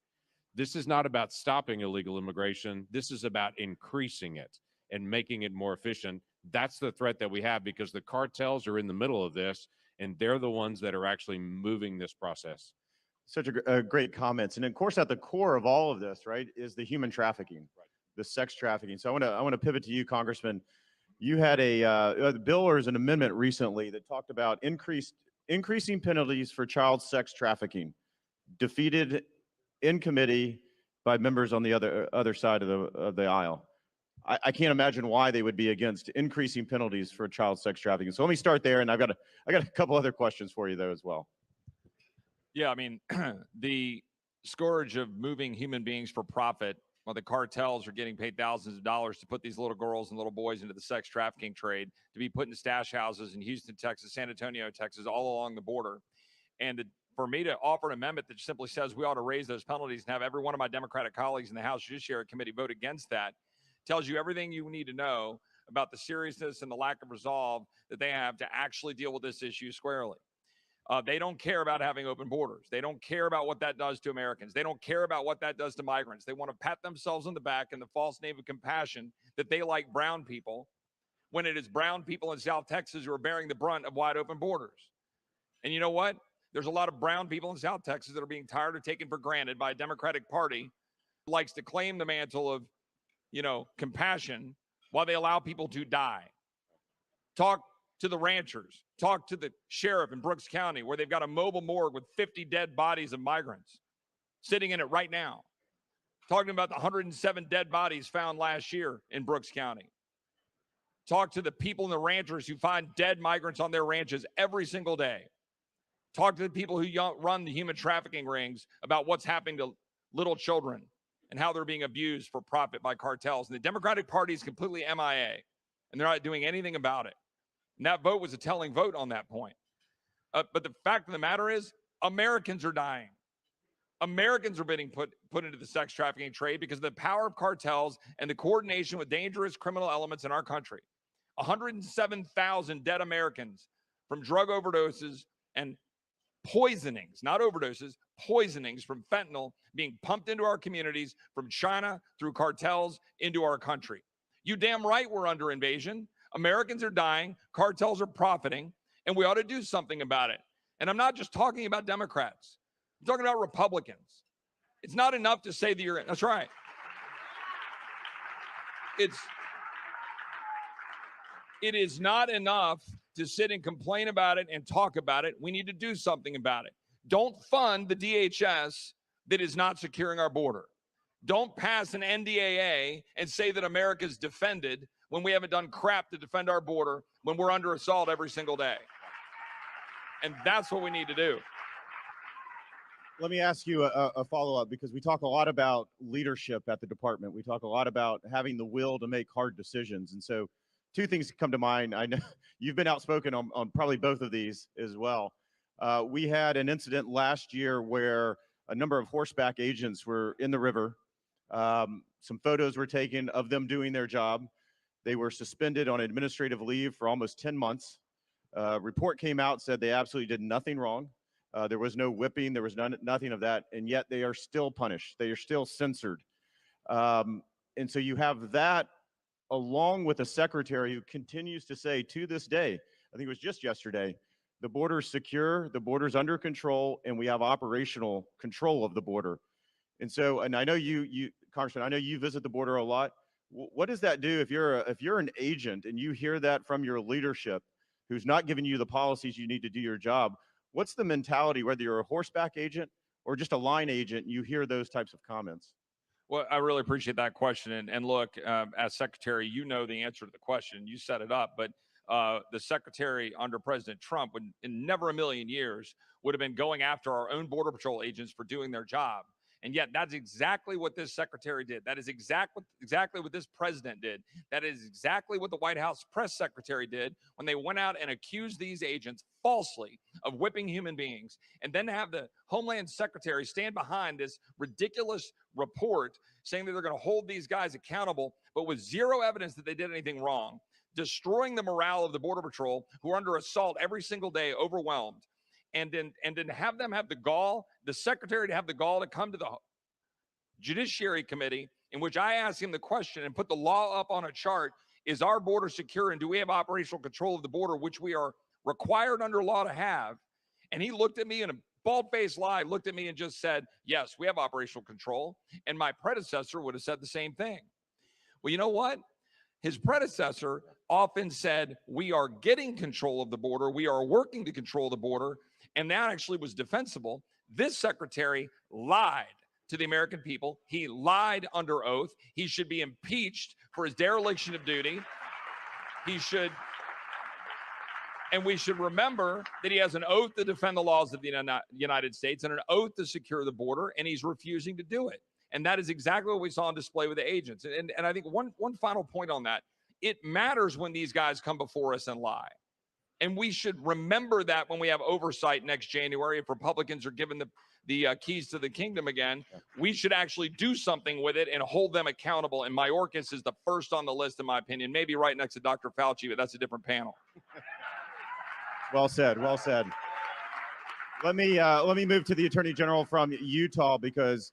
This is not about stopping illegal immigration. This is about increasing it and making it more efficient. That's the threat that we have because the cartels are in the middle of this, and they're the ones that are actually moving this process. Such a great comments. And of course, at the core of all of this, right, is the human trafficking, the sex trafficking. So I want to pivot to you, Congressman. You had a bill or an amendment recently that talked about increasing penalties for child sex trafficking, defeated in committee by members on the other side of the aisle. I can't imagine why they would be against increasing penalties for child sex trafficking. So let me start there, and I got a couple other questions for you though as well. Yeah, I mean, the scourge of moving human beings for profit, while the cartels are getting paid thousands of dollars to put these little girls and little boys into the sex trafficking trade, to be put in stash houses in Houston, Texas, San Antonio, Texas, all along the border. And for me to offer an amendment that simply says we ought to raise those penalties and have every one of my Democratic colleagues in the House Judiciary Committee vote against that tells you everything you need to know about the seriousness and the lack of resolve that they have to actually deal with this issue squarely. They don't care about having open borders. They don't care about what that does to Americans. They don't care about what that does to migrants. They want to pat themselves on the back in the false name of compassion that they like brown people when it is brown people in South Texas who are bearing the brunt of wide open borders. And you know what? There's a lot of brown people in South Texas that are being tired or taken for granted by a Democratic Party that likes to claim the mantle of, compassion while they allow people to die. Talk to the ranchers. Talk to the sheriff in Brooks County, where they've got a mobile morgue with 50 dead bodies of migrants sitting in it right now. Talking about the 107 dead bodies found last year in Brooks County. Talk to the people and the ranchers who find dead migrants on their ranches every single day. Talk to the people who run the human trafficking rings about what's happening to little children and how they're being abused for profit by cartels. And the Democratic Party is completely MIA, and they're not doing anything about it. And that vote was a telling vote on that point. But the fact of the matter is, Americans are dying. Americans are being put into the sex trafficking trade because of the power of cartels and the coordination with dangerous criminal elements in our country. 107,000 dead Americans from drug overdoses and poisonings, not overdoses, poisonings from fentanyl being pumped into our communities from China through cartels into our country. You damn right we're under invasion. Americans are dying, cartels are profiting, and we ought to do something about it. And I'm not just talking about Democrats. I'm talking about Republicans. It's not enough to say that you're, that's right. It is not enough to sit and complain about it and talk about it. We need to do something about it. Don't fund the DHS that is not securing our border. Don't pass an NDAA and say that America's defended when we haven't done crap to defend our border, when we're under assault every single day. And that's what we need to do. Let me ask you a follow-up, because we talk a lot about leadership at the department. We talk a lot about having the will to make hard decisions. And so two things come to mind. I know you've been outspoken on probably both of these as well. We had an incident last year where a number of horseback agents were in the river. Some photos were taken of them doing their job. They were suspended on administrative leave for almost 10 months. Report came out, said they absolutely did nothing wrong. There was no whipping, there was nothing of that, and yet they are still punished. They are still censored. And so you have that along with a secretary who continues to say to this day, I think it was just yesterday, the border's secure, the border's under control, and we have operational control of the border. And so, and I know you Congressman, I know you visit the border a lot. What does that do if you're an agent and you hear that from your leadership who's not giving you the policies you need to do your job? What's the mentality, whether you're a horseback agent or just a line agent, you hear those types of comments? Well, I really appreciate that question. And look, as secretary, you know the answer to the question. You set it up. But the secretary under President Trump would, in never a million years, would have been going after our own Border Patrol agents for doing their job. And yet that's exactly what this secretary did. That is exactly what this president did. That is exactly what the White House press secretary did when they went out and accused these agents falsely of whipping human beings. And then to have the Homeland Secretary stand behind this ridiculous report saying that they're going to hold these guys accountable, but with zero evidence that they did anything wrong, destroying the morale of the Border Patrol, who are under assault every single day, overwhelmed. And then have them have the gall, the secretary to have the gall to come to the Judiciary Committee, in which I asked him the question and put the law up on a chart, is our border secure and do we have operational control of the border, which we are required under law to have? And he looked at me in a bald-faced lie, looked at me and just said, yes, we have operational control. And my predecessor would have said the same thing. Well, you know what? His predecessor often said, we are getting control of the border. We are working to control the border. And that actually was defensible. This secretary lied to the American people. He lied under oath. He should be impeached for his dereliction of duty. He should, and we should remember that he has an oath to defend the laws of the United States and an oath to secure the border, and he's refusing to do it. And that is exactly what we saw on display with the agents. And I think one final point on that, it matters when these guys come before us and lie. And we should remember that when we have oversight next January, if Republicans are given the keys to the kingdom again, we should actually do something with it and hold them accountable. And Mayorkas is the first on the list, in my opinion, maybe right next to Dr. Fauci, but that's a different panel. Well said. Well said. Let me move to the Attorney General from Utah, because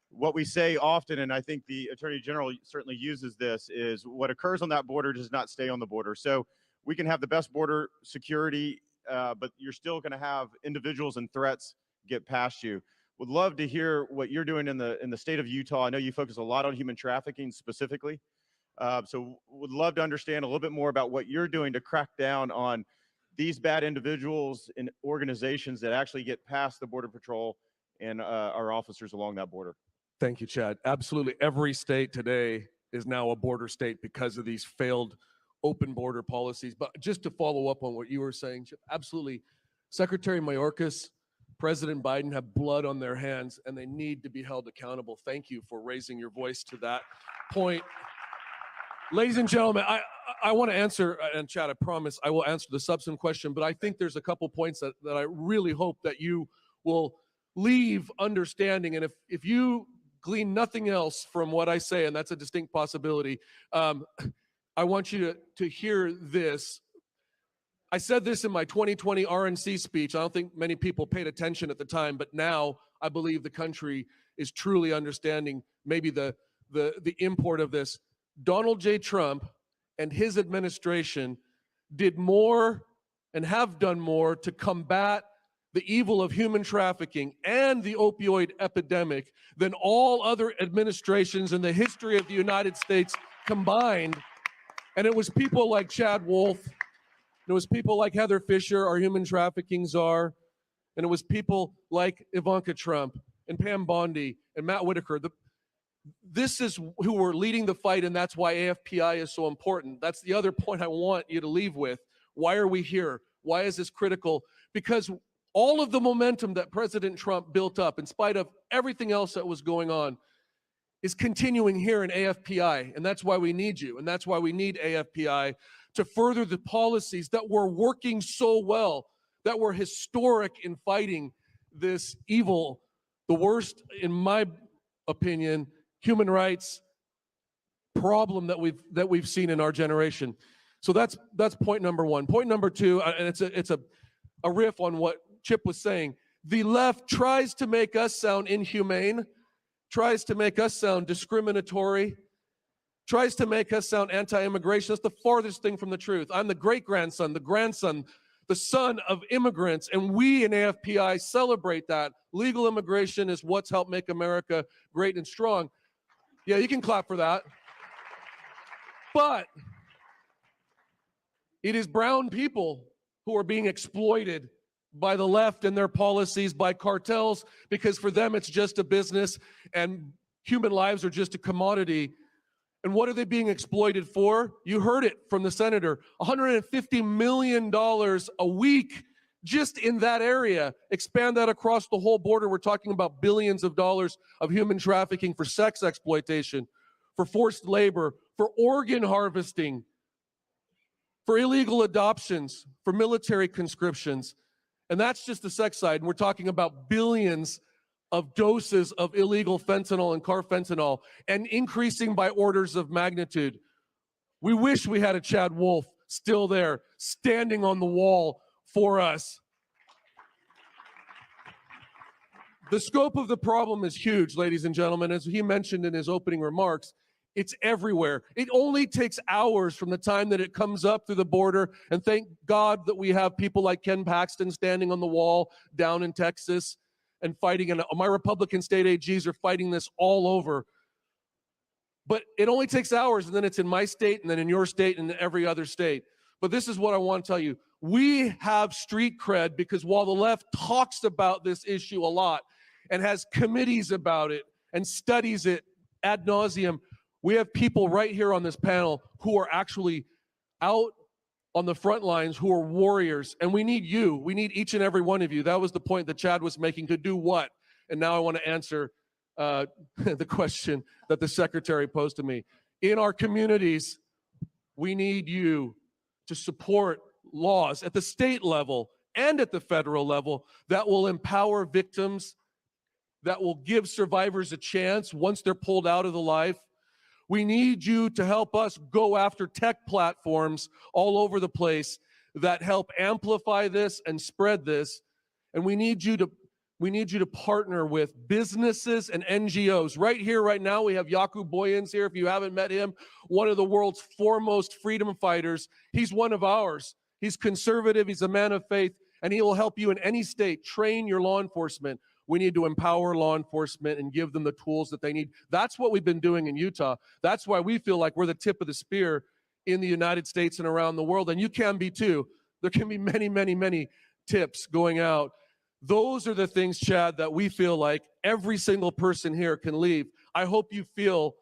what we say often, and I think the Attorney General certainly uses this, is what occurs on that border does not stay on the border. So we can have the best border security but you're still going to have individuals and threats get past you. Would love to hear what you're doing in the state of Utah. I know you focus a lot on human trafficking specifically. So would love to understand a little bit more about what you're doing to crack down on these bad individuals and organizations that actually get past the Border Patrol and our officers along that border. Thank you, Chad. Absolutely. Every state today is now a border state because of these failed open border policies. But just to follow up on what you were saying, absolutely. Secretary Mayorkas, President Biden have blood on their hands and they need to be held accountable. Thank you for raising your voice to that point. Ladies and gentlemen, I want to answer, and Chad, I promise I will answer the substantive question, but I think there's a couple points that I really hope that you will leave understanding. And if you glean nothing else from what I say, and that's a distinct possibility, I want you to hear this. I said this in my 2020 RNC speech. I don't think many people paid attention at the time, but now I believe the country is truly understanding maybe the import of this. Donald J. Trump and his administration did more and have done more to combat the evil of human trafficking and the opioid epidemic than all other administrations in the history of the United States combined. And it was people like Chad Wolf, it was people like Heather Fisher, our human trafficking czar, and it was people like Ivanka Trump and Pam Bondi and Matt Whitaker. This is who were leading the fight, and that's why AFPI is so important. That's the other point I want you to leave with. Why are we here? Why is this critical? Because all of the momentum that President Trump built up, in spite of everything else that was going on, is continuing here in AFPI, and that's why we need you, and that's why we need AFPI to further the policies that were working so well, that were historic in fighting this evil, the worst, in my opinion, human rights problem that we've seen in our generation. So that's point number one. Point number two, and it's a riff on what Chip was saying. The left tries to make us sound inhumane, tries to make us sound discriminatory, tries to make us sound anti-immigration. That's the farthest thing from the truth. I'm the great-grandson, the grandson, the son of immigrants, and we in AFPI celebrate that. Legal immigration is what's helped make America great and strong. Yeah, you can clap for that. But it is brown people who are being exploited by the left and their policies, by cartels, because for them it's just a business and human lives are just a commodity. And what are they being exploited for? You heard it from the senator, $150 million a week just in that area. Expand that across the whole border. We're talking about billions of dollars of human trafficking for sex exploitation, for forced labor, for organ harvesting, for illegal adoptions, for military conscriptions. And that's just the sex side. And we're talking about billions of doses of illegal fentanyl and carfentanil, and increasing by orders of magnitude. We wish we had a Chad Wolf still there, standing on the wall for us. The scope of the problem is huge, ladies and gentlemen. As he mentioned in his opening remarks, it's everywhere. It only takes hours from the time that it comes up through the border, and thank God that we have people like Ken Paxton standing on the wall down in Texas and fighting, and my Republican state AGs are fighting this all over. But it only takes hours, and then it's in my state, and then in your state, and in every other state. But this is what I want to tell you. We have street cred because while the left talks about this issue a lot and has committees about it and studies it ad nauseum, we have people right here on this panel who are actually out on the front lines, who are warriors. And we need you. We need each and every one of you. That was the point that Chad was making, to do what? And now I want to answer the question that the secretary posed to me. In our communities, we need you to support laws at the state level and at the federal level that will empower victims, that will give survivors a chance once they're pulled out of the life. We need you to help us go after tech platforms all over the place that help amplify this and spread this. And we need you to partner with businesses and NGOs. Right here, right now, we have Jakub Boyens here. If you haven't met him, one of the world's foremost freedom fighters. He's one of ours. He's conservative. He's a man of faith, and he will help you in any state. Train your law enforcement. We need to empower law enforcement and give them the tools that they need. That's what we've been doing in Utah. That's why we feel like we're the tip of the spear in the United States and around the world. And you can be too. There can be many, many, many tips going out. Those are the things, Chad, that we feel like every single person here can leave. I hope you feel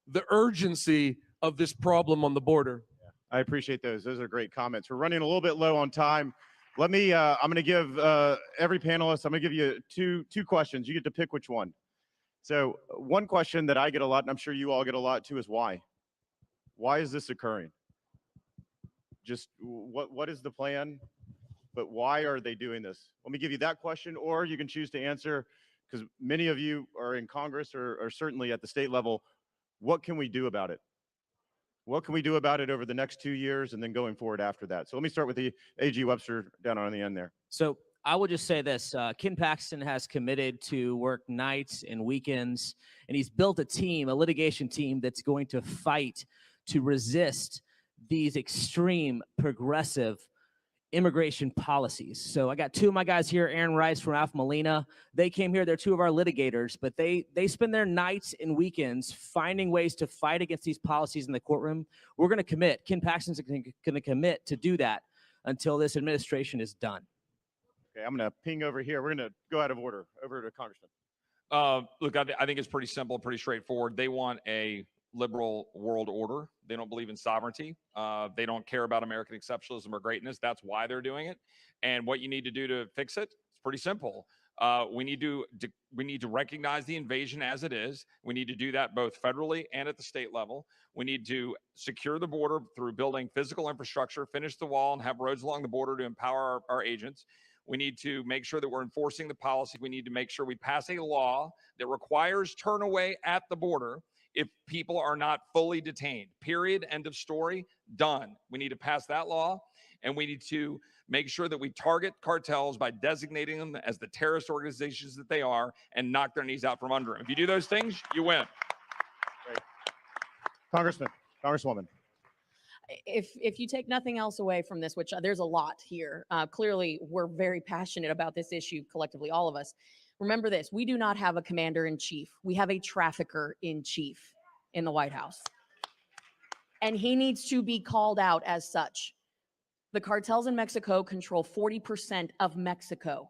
the urgency of this problem on the border. I appreciate those. Those are great comments. We're running a little bit low on time. Let me, I'm going to give every panelist, I'm going to give you two questions. You get to pick which one. So one question that I get a lot, and I'm sure you all get a lot too, is why? Why is this occurring? Just what is the plan? But why are they doing this? Let me give you that question, or you can choose to answer, because many of you are in Congress or certainly at the state level. What can we do about it? What can we do about it over the next 2 years and then going forward after that? So let me start with the AG Webster down on the end there. So I will just say this, Ken Paxton has committed to work nights and weekends, and he's built a team, a litigation team that's going to fight to resist these extreme progressive immigration policies. So I got two of my guys here, Aaron Rice from Alpha Molina. They came here, they're two of our litigators, but they spend their nights and weekends finding ways to fight against these policies in the courtroom. We're going to commit, Ken Paxton's going to commit to do that until this administration is done. Okay, I'm going to ping over here. We're going to go out of order, over to Congressman. Look, I think it's pretty simple, pretty straightforward. They want a liberal world order. They don't believe in sovereignty. They don't care about American exceptionalism or greatness. That's why they're doing it. And what you need to do to fix it, it's pretty simple. We need to recognize the invasion as it is. We need to do that both federally and at the state level. We need to secure the border through building physical infrastructure, finish the wall, and have roads along the border to empower our agents. We need to make sure that we're enforcing the policy. We need to make sure we pass a law that requires turnaway at the border if people are not fully detained. Period. End of story. Done. We need to pass that law, and we need to make sure that we target cartels by designating them as the terrorist organizations that they are and knock their knees out from under them. If you do those things, you win. Great. Congressman, Congresswoman. If you take nothing else away from this, which there's a lot here, clearly we're very passionate about this issue collectively, all of us. Remember this, we do not have a commander-in-chief. We have a trafficker-in-chief in the White House. And he needs to be called out as such. The cartels in Mexico control 40% of Mexico.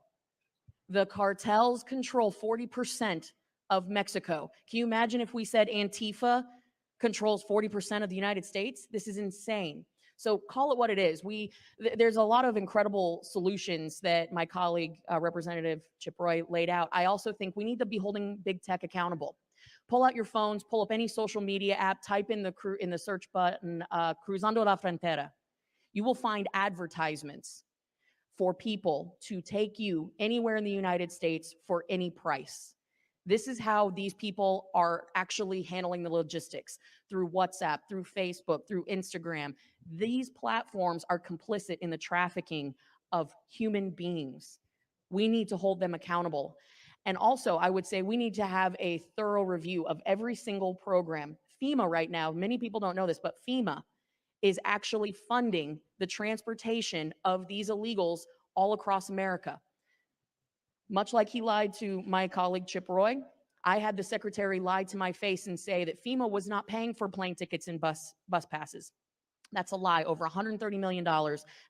The cartels control 40% of Mexico. Can you imagine if we said Antifa controls 40% of the United States? This is insane. So call it what it is. There's a lot of incredible solutions that my colleague, Representative Chip Roy, laid out. I also think we need to be holding big tech accountable. Pull out your phones, pull up any social media app, type in the search button, Cruzando la Frontera. You will find advertisements for people to take you anywhere in the United States for any price. This is how these people are actually handling the logistics, through WhatsApp, through Facebook, through Instagram. These platforms are complicit in the trafficking of human beings. We need to hold them accountable. And also, I would say we need to have a thorough review of every single program. FEMA right now, many people don't know this, but FEMA is actually funding the transportation of these illegals all across America. Much like he lied to my colleague Chip Roy, I had the secretary lie to my face and say that FEMA was not paying for plane tickets and bus passes. That's a lie. Over $130 million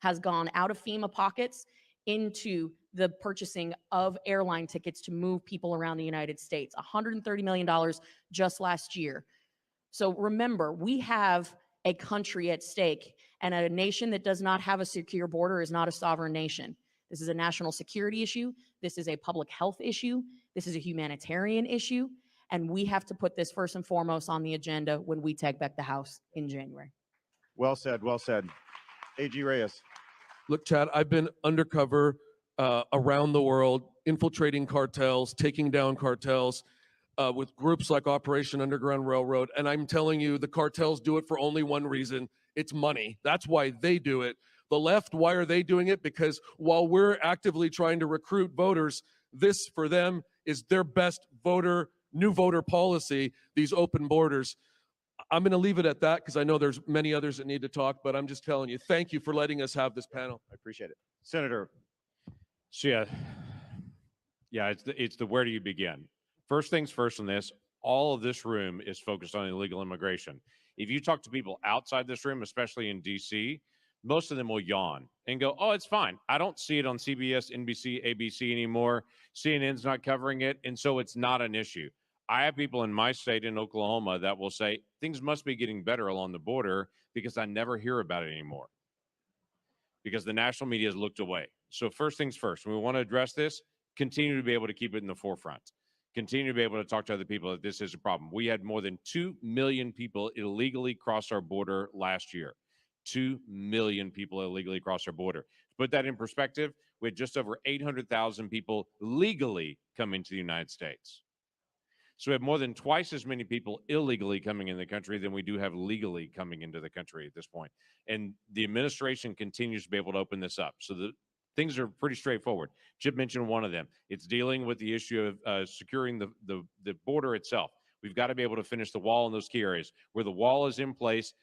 has gone out of FEMA pockets into the purchasing of airline tickets to move people around the United States. $130 million just last year. So remember, we have a country at stake, and a nation that does not have a secure border is not a sovereign nation. This is a national security issue. This is a public health issue. This is a humanitarian issue. And we have to put this first and foremost on the agenda when we take back the House in January. Well said, well said. AG Reyes. Look, Chad, I've been undercover around the world, infiltrating cartels, taking down cartels with groups like Operation Underground Railroad. And I'm telling you, the cartels do it for only one reason. It's money. That's why they do it. The left, why are they doing it? Because while we're actively trying to recruit voters, this for them is their best new voter policy, these open borders. I'm going to leave it at that because I know there's many others that need to talk, but I'm just telling you, thank you for letting us have this panel. I appreciate it. Senator. So yeah, it's the where do you begin? First things first on this, all of this room is focused on illegal immigration. If you talk to people outside this room, especially in DC, most of them will yawn and go, oh, it's fine. I don't see it on CBS, NBC, ABC anymore. CNN's not covering it, and so it's not an issue. I have people in my state in Oklahoma that will say things must be getting better along the border because I never hear about it anymore because the national media has looked away. So first things first, when we want to address this, continue to be able to keep it in the forefront. Continue to be able to talk to other people that this is a problem. We had more than 2 million people illegally cross our border last year. 2 million people illegally cross our border. To put that in perspective, we had just over 800,000 people legally come into the United States. So we have more than twice as many people illegally coming in the country than we do have legally coming into the country at this point. And the administration continues to be able to open this up. So the things are pretty straightforward. Chip mentioned one of them. It's dealing with the issue of securing the border itself. We've got to be able to finish the wall in those key areas. Where the wall is in place,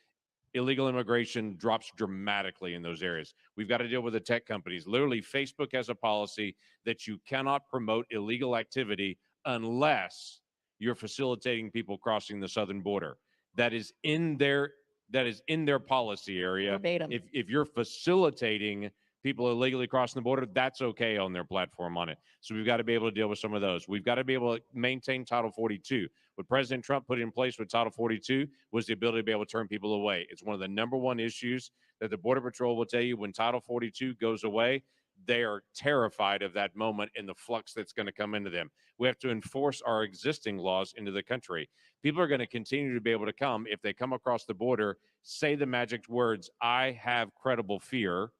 illegal immigration drops dramatically in those areas. We've got to deal with the tech companies. Literally, Facebook has a policy that you cannot promote illegal activity unless you're facilitating people crossing the southern border. That is in their policy area. Verbatim. If you're facilitating people illegally crossing the border, that's okay on their platform on it. So we've got to be able to deal with some of those. We've got to be able to maintain Title 42. What President Trump put in place with Title 42 was the ability to be able to turn people away. It's one of the #1 issues that the Border Patrol will tell you when Title 42 goes away. They are terrified of that moment and the flux that's going to come into them. We have to enforce our existing laws into the country. People are going to continue to be able to come. If they come across the border, say the magic words, I have credible fear.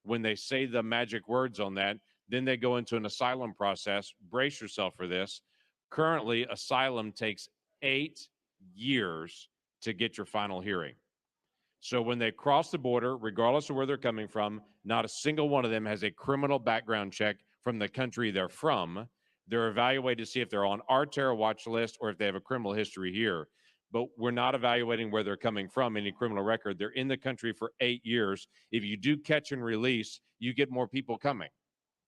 When they say the magic words on that, then they go into an asylum process. Brace yourself for this. Currently, asylum takes 8 years to get your final hearing. So when they cross the border, regardless of where they're coming from, not a single one of them has a criminal background check from the country they're from. They're evaluated to see if they're on our terror watch list or if they have a criminal history here. But we're not evaluating where they're coming from, any criminal record. They're in the country for 8 years. If you do catch and release, you get more people coming.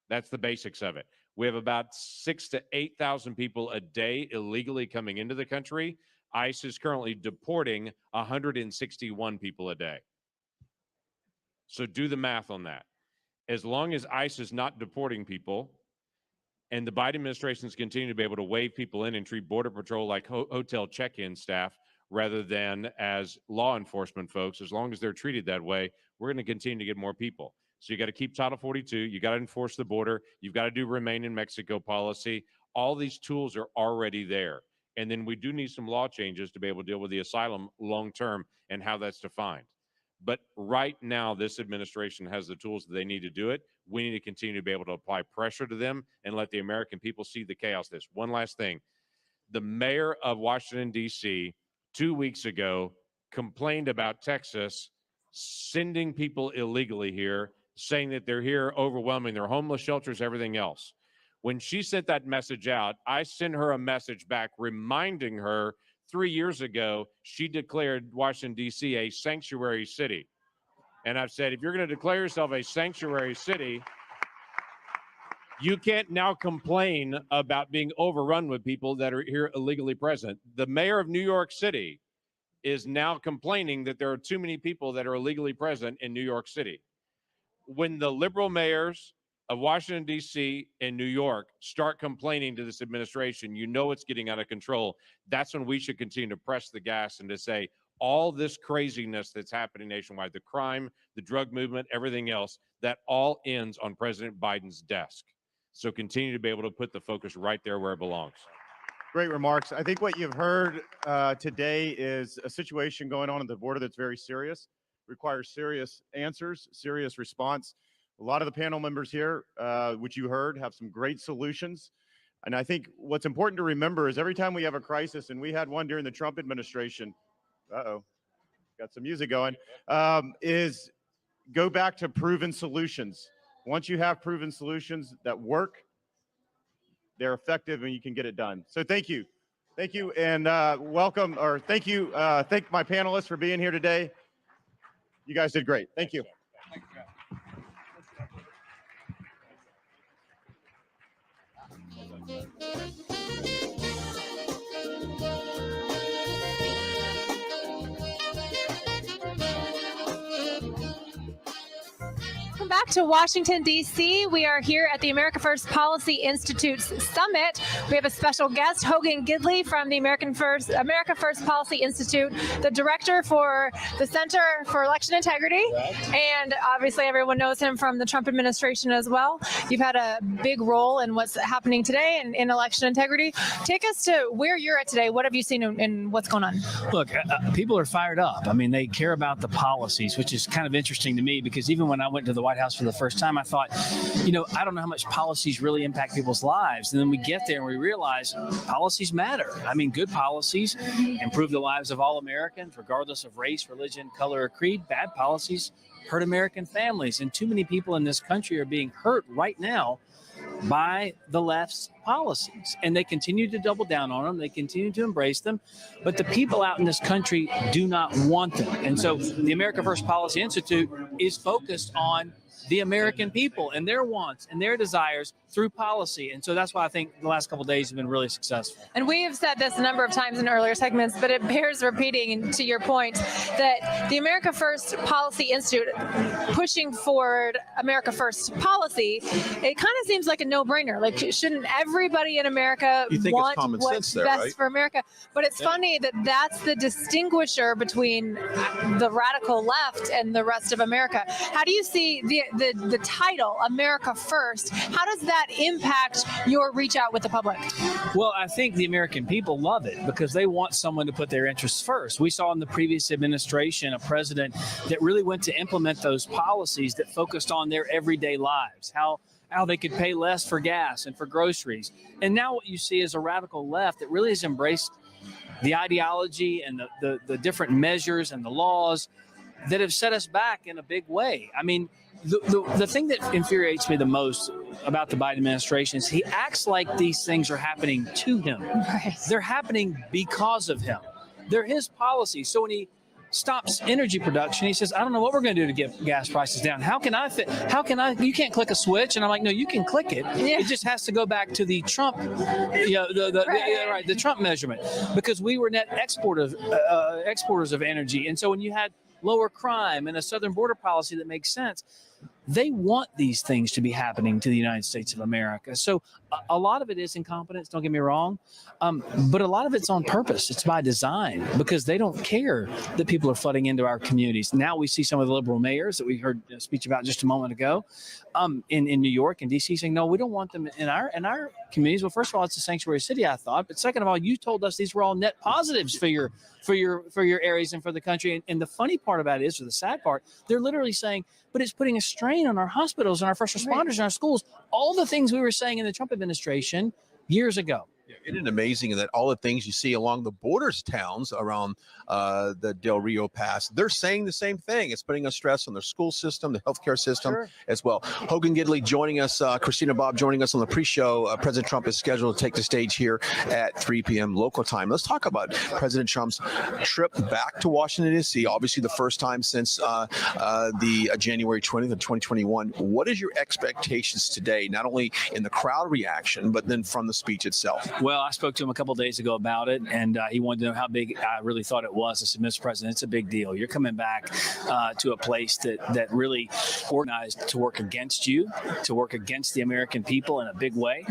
That's the basics of it. We have about 6,000 to 8,000 people a day illegally coming into the country. ICE is currently deporting 161 people a day. So do the math on that. As long as ICE is not deporting people and the Biden administration is continuing to be able to wave people in and treat Border Patrol like hotel check-in staff rather than as law enforcement folks, as long as they're treated that way, we're going to continue to get more people. So you got to keep Title 42. You got to enforce the border. You've got to do Remain in Mexico policy. All these tools are already there. And then we do need some law changes to be able to deal with the asylum long-term and how that's defined. But right now, this administration has the tools that they need to do it. We need to continue to be able to apply pressure to them and let the American people see the chaos. This one last thing. The mayor of Washington, D.C., 2 weeks ago complained about Texas sending people illegally here, saying that they're here overwhelming their homeless shelters, everything else. When she sent that message out, I sent her a message back reminding her 3 years ago, she declared Washington, D.C. a sanctuary city. And I've said, if you're going to declare yourself a sanctuary city, you can't now complain about being overrun with people that are here illegally present. The mayor of New York City is now complaining that there are too many people that are illegally present in New York City. When the liberal mayors of Washington, D.C. and New York start complaining to this administration, you know it's getting out of control. That's when we should continue to press the gas and to say all this craziness that's happening nationwide, the crime, the drug movement, everything else, that all ends on President Biden's desk. So continue to be able to put the focus right there where it belongs. Great remarks. I think what you've heard today is a situation going on at the border that's very serious, requires serious answers, serious response. A lot of the panel members here, which you heard, have some great solutions. And I think what's important to remember is every time we have a crisis, and we had one during the Trump administration, got some music going, is go back to proven solutions. Once you have proven solutions that work, they're effective and you can get it done. So thank you. Thank you, and welcome, or thank you. Thank my panelists for being here today. You guys did great. Thank you. Welcome back to Washington, D.C. We are here at the America First Policy Institute's Summit. We have a special guest, Hogan Gidley from the America First Policy Institute, the director for the Center for Election Integrity. And obviously everyone knows him from the Trump administration as well. You've had a big role in what's happening today in election integrity. Take us to where you're at today. What have you seen and what's going on? Look, people are fired up. I mean, they care about the policies, which is kind of interesting to me because even when I went to the White House for the first time, I thought, I don't know how much policies really impact people's lives. And then we get there and we realize policies matter. I mean, good policies improve the lives of all Americans, regardless of race, religion, color, or creed. Bad policies hurt American families. And too many people in this country are being hurt right now by the left's policies. And they continue to double down on them. They continue to embrace them. But the people out in this country do not want them. And so the America First Policy Institute is focused on the American people and their wants and their desires through policy. And so that's why I think the last couple of days have been really successful. And we have said this a number of times in earlier segments, but it bears repeating to your point that the America First Policy Institute pushing forward America First policy, it kind of seems like a no-brainer. Like, shouldn't everybody in America want what's best for America? But it's funny that that's the distinguisher between the radical left and the rest of America. How do you see the title, America First? How does that impact your reach out with the public? Well, I think the American people love it because they want someone to put their interests first. We saw in the previous administration a president that really went to implement those policies that focused on their everyday lives, how they could pay less for gas and for groceries. And now what you see is a radical left that really has embraced the ideology and the different measures and the laws that have set us back in a big way. I mean, the thing that infuriates me the most about the Biden administration is he acts like these things are happening to him. Right. They're happening because of him. They're his policies. So when he stops energy production, he says, I don't know what we're going to do to get gas prices down. You can't click a switch. And I'm like, no, you can click it. Yeah. It just has to go back to the Trump, the Trump measurement, because we were net exporters of energy. And so when you had lower crime and a southern border policy that makes sense, they want these things to be happening to the United States of America. So a lot of it is incompetence, don't get me wrong, but a lot of it's on purpose. It's by design because they don't care that people are flooding into our communities. Now we see some of the liberal mayors that we heard a speech about just a moment ago in New York and D.C. saying, no, we don't want them in our communities. Well, first of all, it's a sanctuary city, I thought. But second of all, you told us these were all net positives for your areas and for the country. And the funny part about it is, or the sad part, they're literally saying, but it's putting a strain on our hospitals and our first responders and our schools. All the things we were saying in the Trump administration years ago. Isn't it amazing that all the things you see along the borders towns around the Del Rio Pass, they're saying the same thing. It's putting a stress on their school system, the healthcare system as well. Hogan Gidley joining us, Christina Bobb joining us on the pre-show. President Trump is scheduled to take the stage here at 3 p.m. local time. Let's talk about President Trump's trip back to Washington, D.C., obviously the first time since the January 20th of 2021. What is your expectations today, not only in the crowd reaction, but then from the speech itself? Well, I spoke to him a couple of days ago about it, and he wanted to know how big I really thought it was. I said, Mr. President, it's a big deal. You're coming back to a place that really organized to work against you, to work against the American people in a big way.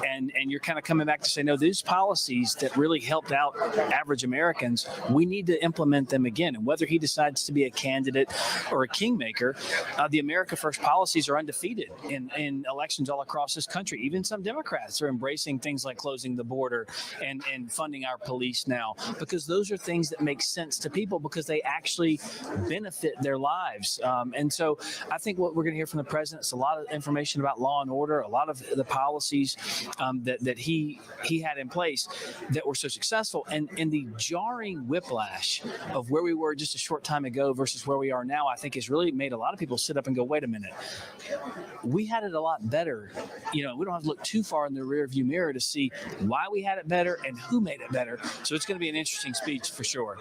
And you're kind of coming back to say, no, these policies that really helped out average Americans, we need to implement them again. And whether he decides to be a candidate or a kingmaker, the America First policies are undefeated in elections all across this country. Even some Democrats are embracing things like closing the border and funding our police now, because those are things that make sense to people because they actually benefit their lives. And so I think what we're going to hear from the president is a lot of information about law and order, a lot of the policies that he had in place that were so successful, and the jarring whiplash of where we were just a short time ago versus where we are now, I think has really made a lot of people sit up and go, wait a minute, we had it a lot better. We don't have to look too far in the rearview mirror to see why we had it better, and who made it better. So it's going to be an interesting speech for sure.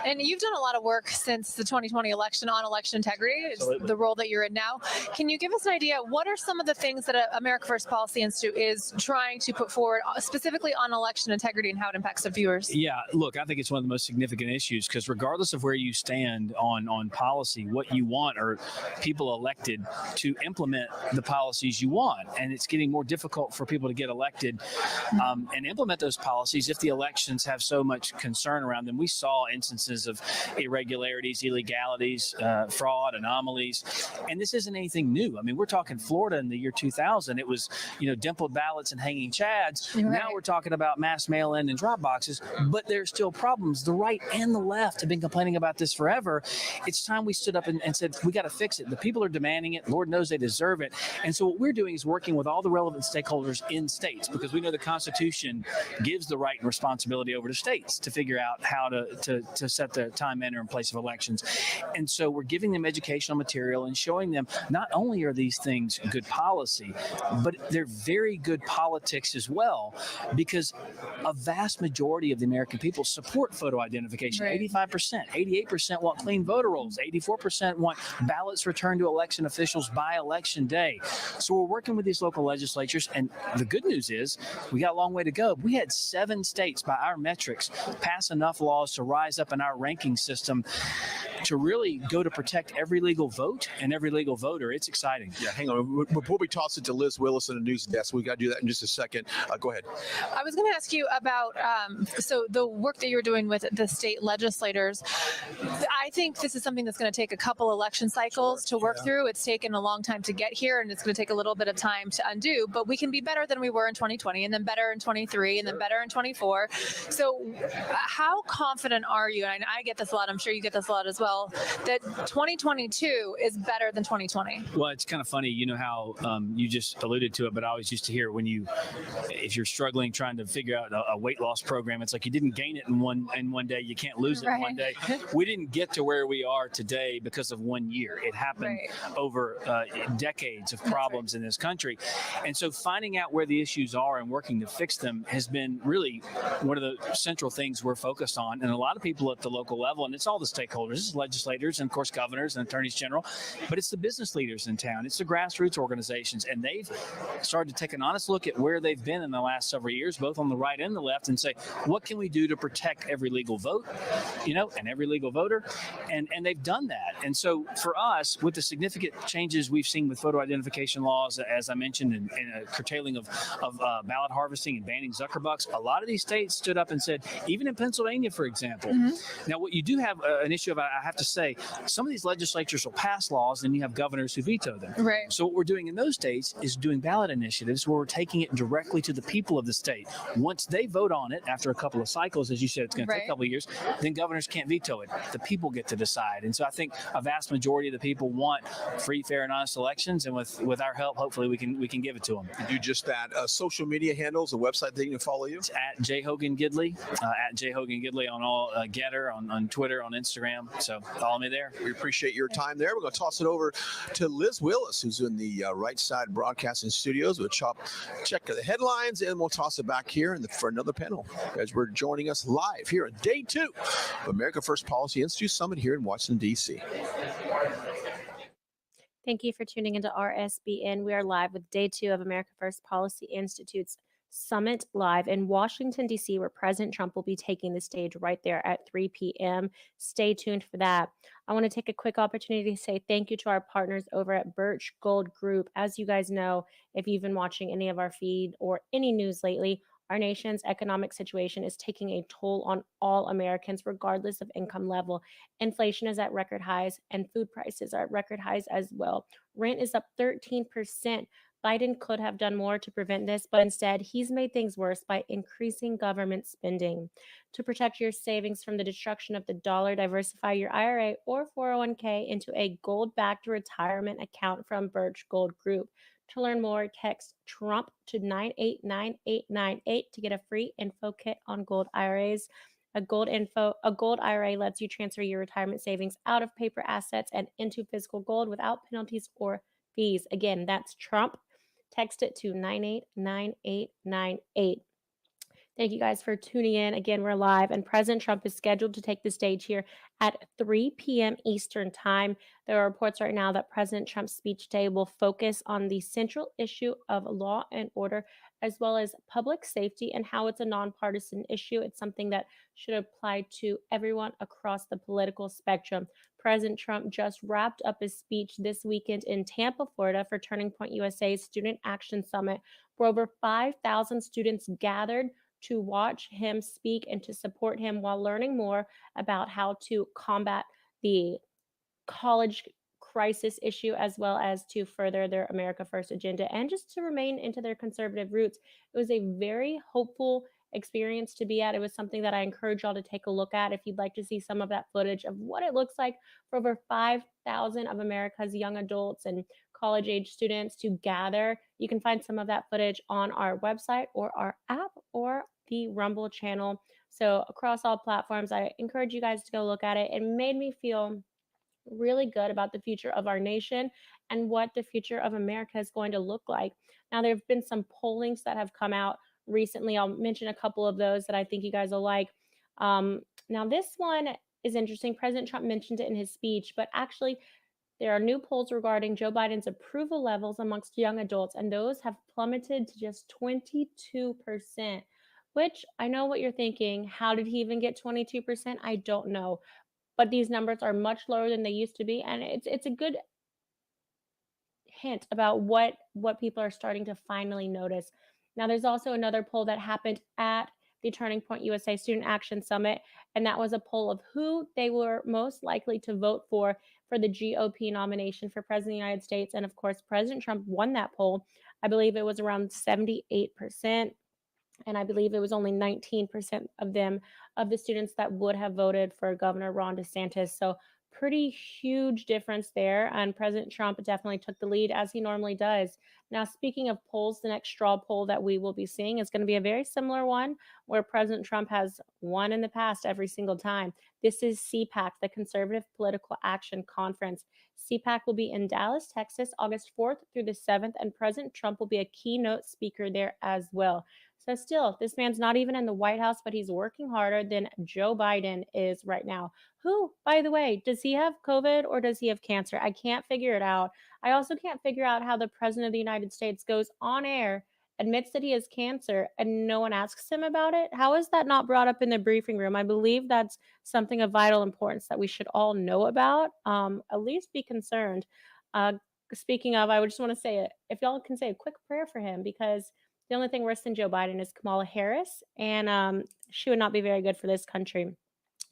And you've done a lot of work since the 2020 election on election integrity, Absolutely. the role that you're in now. Can you give us an idea? What are some of the things that America First Policy Institute is trying to put forward specifically on election integrity and how it impacts the viewers? Yeah, look, I think it's one of the most significant issues because regardless of where you stand on policy, what you want are people elected to implement the policies you want. And it's getting more difficult for people to get elected and implement those policies if the elections have so much concern around them. We saw instances of irregularities, illegalities, fraud, anomalies, and this isn't anything new. I mean, we're talking Florida in the year 2000. It was, dimpled ballots and hanging chads. Right. Now we're talking about mass mail-in and drop boxes, but there's still problems. The right and the left have been complaining about this forever. It's time we stood up and said, we got to fix it. The people are demanding it. Lord knows they deserve it. And so what we're doing is working with all the relevant stakeholders in states because we know the Constitution gives the right and responsibility over to states to figure out how to set the time, manner, and place of elections. And so we're giving them educational material and showing them not only are these things good policy, but they're very good politics as well, because a vast majority of the American people support photo identification. Right. 85%, 88% want clean voter rolls. 84% want ballots returned to election officials by election day. So we're working with these local legislatures, and the good news is we got a long way to go. We had 7 states by our metrics pass enough laws to rise up in our ranking system to really go to protect every legal vote and every legal voter. It's exciting. Yeah, hang on. Before we toss it to Liz Willis in the news desk, we got to do that in just a second. Go ahead. I was going to ask you about so the work that you're doing with the state legislators. I think this is something that's going to take a couple election cycles to work through. It's taken a long time to get here, and it's going to take a little bit of time to undo. But we can be better than we were in 2020, and then better in 23, and then better in 24. So, how confident are you? And I get this a lot. I'm sure you get this a lot as well. That 2022 is better than 2020. Well, it's kind of funny, how you just alluded to it, but I always used to hear if you're struggling trying to figure out a weight loss program, it's like you didn't gain it in one day, you can't lose it in one day. We didn't get to where we are today because of 1 year. It happened over decades of problems in this country. And so finding out where the issues are and working to fix them has been really one of the central things we're focused on. And a lot of people at the local level, and it's all the stakeholders, it's legislators and of course governors and attorneys general, but it's the business leaders in town, it's the grassroots organizations, and they've started to take an honest look at where they've been in the last several years, both on the right and the left, and say, what can we do to protect every legal vote, and every legal voter? And they've done that. And so for us, with the significant changes we've seen with photo identification laws, as I mentioned, and a curtailing of ballot harvesting and banning Zuckerbucks, a lot of these states stood up and said, even in Pennsylvania, for example. Now, what you do have an issue about, I have to say, some of these legislatures will pass laws and you have governors who veto them. Right. So what we're doing in those states is doing ballot initiatives where we're taking it directly to the people of the state. Once they vote on it, after a couple of cycles, as you said, it's going to take a couple of years, then governors can't veto it. The people get to decide. And so I think a vast majority of the people want free, fair, and honest elections. And with our help, hopefully we can give it to them. You do just that. Social media handles, a website they can follow you? It's at J. Hogan Gidley, at J. Hogan Gidley on all Getter, on Twitter, on Instagram. So follow me there. We appreciate your time there. We're going to toss it over to Liz Willis, who's in the right side broadcasting studios. We'll check the headlines, and we'll toss it back here for another panel as we're joining us live here on day 2 of America First Policy Institute Summit here in Washington, D.C. Thank you for tuning into RSBN. We are live with day 2 of America First Policy Institute's Summit live in Washington, D.C., where President Trump will be taking the stage right there at 3 p.m. Stay tuned for that. I want to take a quick opportunity to say thank you to our partners over at Birch Gold Group. As you guys know, if you've been watching any of our feed or any news lately, our nation's economic situation is taking a toll on all Americans, regardless of income level. Inflation is at record highs, and food prices are at record highs as well. Rent is up 13%. Biden could have done more to prevent this, but instead, he's made things worse by increasing government spending. To protect your savings from the destruction of the dollar, diversify your IRA or 401k into a gold-backed retirement account from Birch Gold Group. To learn more, text Trump to 989898 to get a free info kit on gold IRAs. A gold IRA lets you transfer your retirement savings out of paper assets and into physical gold without penalties or fees. Again, that's Trump. Text it to 989898. Thank you guys for tuning in. Again, we're live, and President Trump is scheduled to take the stage here at 3 p.m. Eastern Time. There are reports right now that President Trump's speech today will focus on the central issue of law and order, as well as public safety and how it's a nonpartisan issue. It's something that should apply to everyone across the political spectrum. President Trump just wrapped up his speech this weekend in Tampa, Florida for Turning Point USA's Student Action Summit, where over 5,000 students gathered to watch him speak and to support him while learning more about how to combat the college crisis issue, as well as to further their America First agenda and just to remain into their conservative roots. It was a very hopeful experience to be at. It was something that I encourage y'all to take a look at if you'd like to see some of that footage of what it looks like for over 5,000 of America's young adults and college age students to gather. You can find some of that footage on our website or our app or the Rumble channel. So across all platforms, I encourage you guys to go look at it. It made me feel really good about the future of our nation and what the future of America is going to look like. Now, there have been some pollings that have come out recently. I'll mention a couple of those that I think you guys will like. Now, this one is interesting. President Trump mentioned it in his speech, but actually, there are new polls regarding Joe Biden's approval levels amongst young adults, and those have plummeted to just 22%, which I know what you're thinking. How did he even get 22%? I don't know. But these numbers are much lower than they used to be, and it's a good hint about what people are starting to finally notice. Now, there's also another poll that happened at the Turning Point USA Student Action Summit, and that was a poll of who they were most likely to vote for the GOP nomination for President of the United States. And of course, President Trump won that poll. I believe it was around 78%. And I believe it was only 19% of them, of the students that would have voted for Governor Ron DeSantis. So pretty huge difference there. And President Trump definitely took the lead, as he normally does. Now, speaking of polls, the next straw poll that we will be seeing is going to be a very similar one where President Trump has won in the past every single time. This is CPAC, the Conservative Political Action Conference. CPAC will be in Dallas, Texas, August 4th through the 7th, and President Trump will be a keynote speaker there as well. So still, this man's not even in the White House, but he's working harder than Joe Biden is right now. Who, by the way, does he have COVID or does he have cancer? I can't figure it out. I also can't figure out how the President of the United States goes on air, admits that he has cancer, and no one asks him about it. How is that not brought up in the briefing room? I believe that's something of vital importance that we should all know about, at least be concerned. Speaking of, I would just want to say it. If y'all can say a quick prayer for him, because the only thing worse than Joe Biden is Kamala Harris, and she would not be very good for this country.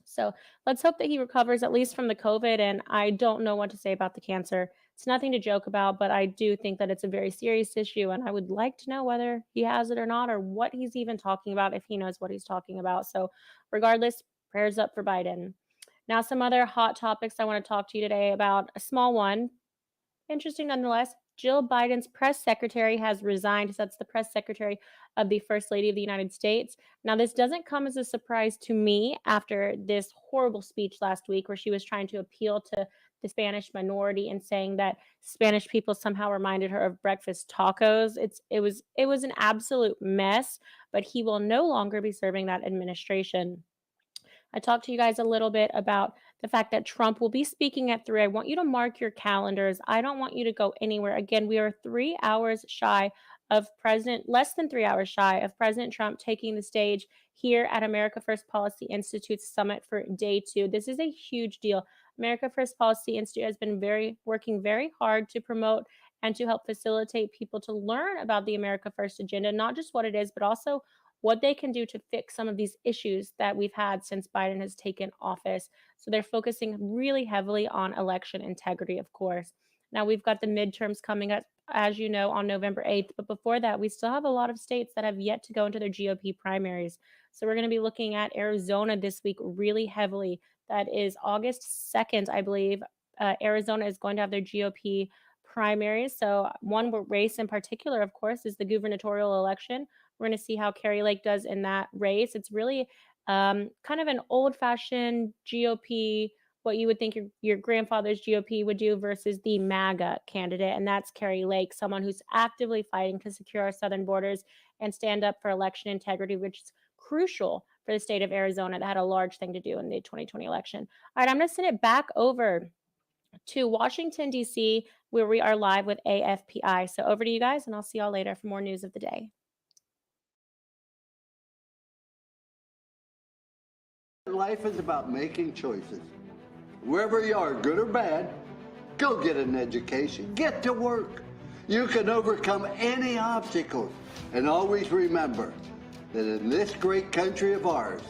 So let's hope that he recovers at least from the COVID. And I don't know what to say about the cancer. It's nothing to joke about, but I do think that it's a very serious issue. And I would like to know whether he has it or not, or what he's even talking about, if he knows what he's talking about. So regardless, prayers up for Biden. Now, some other hot topics I want to talk to you today about. A small one, interesting nonetheless. Jill Biden's press secretary has resigned. That's the press secretary of the First Lady of the United States. Now, this doesn't come as a surprise to me after this horrible speech last week where she was trying to appeal to the Spanish minority and saying that Spanish people somehow reminded her of breakfast tacos. It was an absolute mess, but he will no longer be serving that administration. I talked to you guys a little bit about the fact that Trump will be speaking at 3. I want you to mark your calendars. I don't want you to go anywhere. Again, we are 3 hours shy of less than 3 hours shy of President Trump taking the stage here at America First Policy Institute's summit for day 2. This is a huge deal. America First Policy Institute has been working very hard to promote and to help facilitate people to learn about the America First agenda, not just what it is, but also what they can do to fix some of these issues that we've had since Biden has taken office. So they're focusing really heavily on election integrity, of course. Now, we've got the midterms coming up, as you know, on November 8th. But before that, we still have a lot of states that have yet to go into their GOP primaries. So we're going to be looking at Arizona this week really heavily. That is August 2nd, I believe. Arizona is going to have their GOP primaries. So one race in particular, of course, is the gubernatorial election. We're going to see how Carrie Lake does in that race. It's really kind of an old-fashioned GOP, what you would think your grandfather's GOP would do versus the MAGA candidate, and that's Carrie Lake, someone who's actively fighting to secure our southern borders and stand up for election integrity, which is crucial for the state of Arizona that had a large thing to do in the 2020 election. All right, I'm going to send it back over to Washington, D.C., where we are live with AFPI. So over to you guys, and I'll see y'all later for more news of the day. Life is about making choices. Wherever you are, good or bad, go get an education, get to work. You can overcome any obstacles. And always remember that in this great country of ours,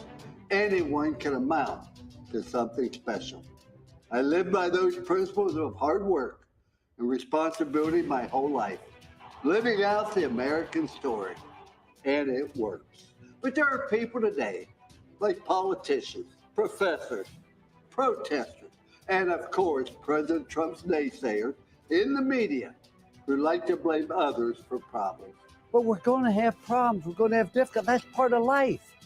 anyone can amount to something special. I live by those principles of hard work and responsibility my whole life, living out the American story. And it works. But there are people today, like politicians, professors, protesters, and of course, President Trump's naysayers in the media who like to blame others for problems. But we're going to have problems. We're going to have difficulties. That's part of life.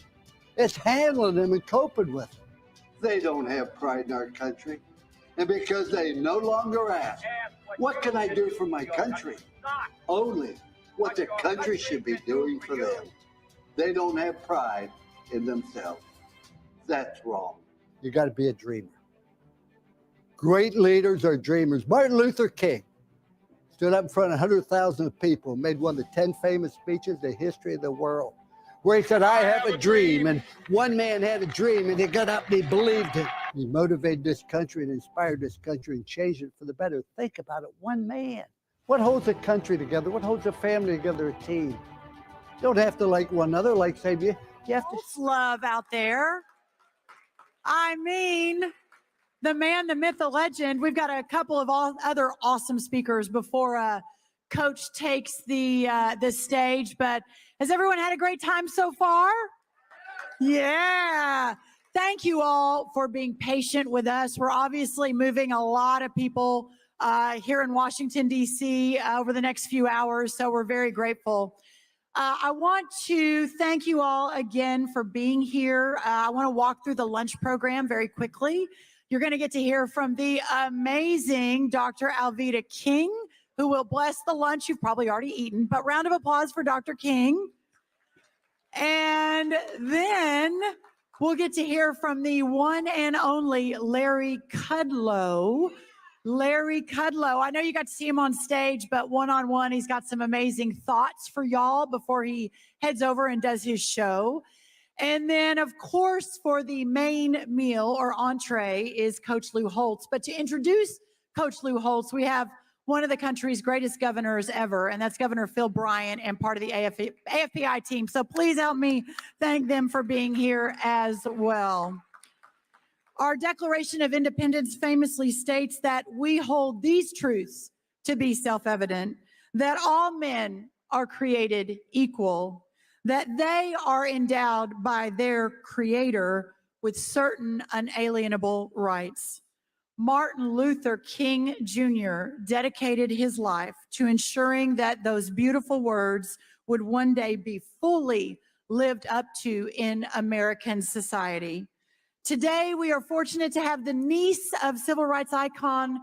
It's handling them and coping with them. They don't have pride in our country. And because they no longer ask, what can I do for my country? Only what the country should be doing for them. They don't have pride in themselves. That's wrong. You got to be a dreamer. Great leaders are dreamers. Martin Luther King stood up in front of 100,000 people and made one of the 10 famous speeches in the history of the world, where he said, I have a dream. And one man had a dream, and he got up and he believed it. He motivated this country and inspired this country and changed it for the better. Think about it, one man. What holds a country together? What holds a family together, a team? You don't have to like one another, like say, you have to love out there. I mean, the man, the myth, the legend. We've got a couple of other awesome speakers before Coach takes the stage. But has everyone had a great time so far? Yeah. Thank you all for being patient with us. We're obviously moving a lot of people here in Washington, D.C. Over the next few hours, so we're very grateful. I want to thank you all again for being here. I want to walk through the lunch program very quickly. You're going to get to hear from the amazing Dr. Alveda King, who will bless the lunch you've probably already eaten, but round of applause for Dr. King. And then we'll get to hear from the one and only Larry Kudlow. Larry Kudlow. I know you got to see him on stage, but one-on-one, he's got some amazing thoughts for y'all before he heads over and does his show. And then, of course, for the main meal or entree is Coach Lou Holtz. But to introduce Coach Lou Holtz, we have one of the country's greatest governors ever, and that's Governor Phil Bryant and part of the AFPI team. So please help me thank them for being here as well. Our Declaration of Independence famously states that we hold these truths to be self-evident, that all men are created equal, that they are endowed by their Creator with certain unalienable rights. Martin Luther King Jr. dedicated his life to ensuring that those beautiful words would one day be fully lived up to in American society. Today, we are fortunate to have the niece of civil rights icon,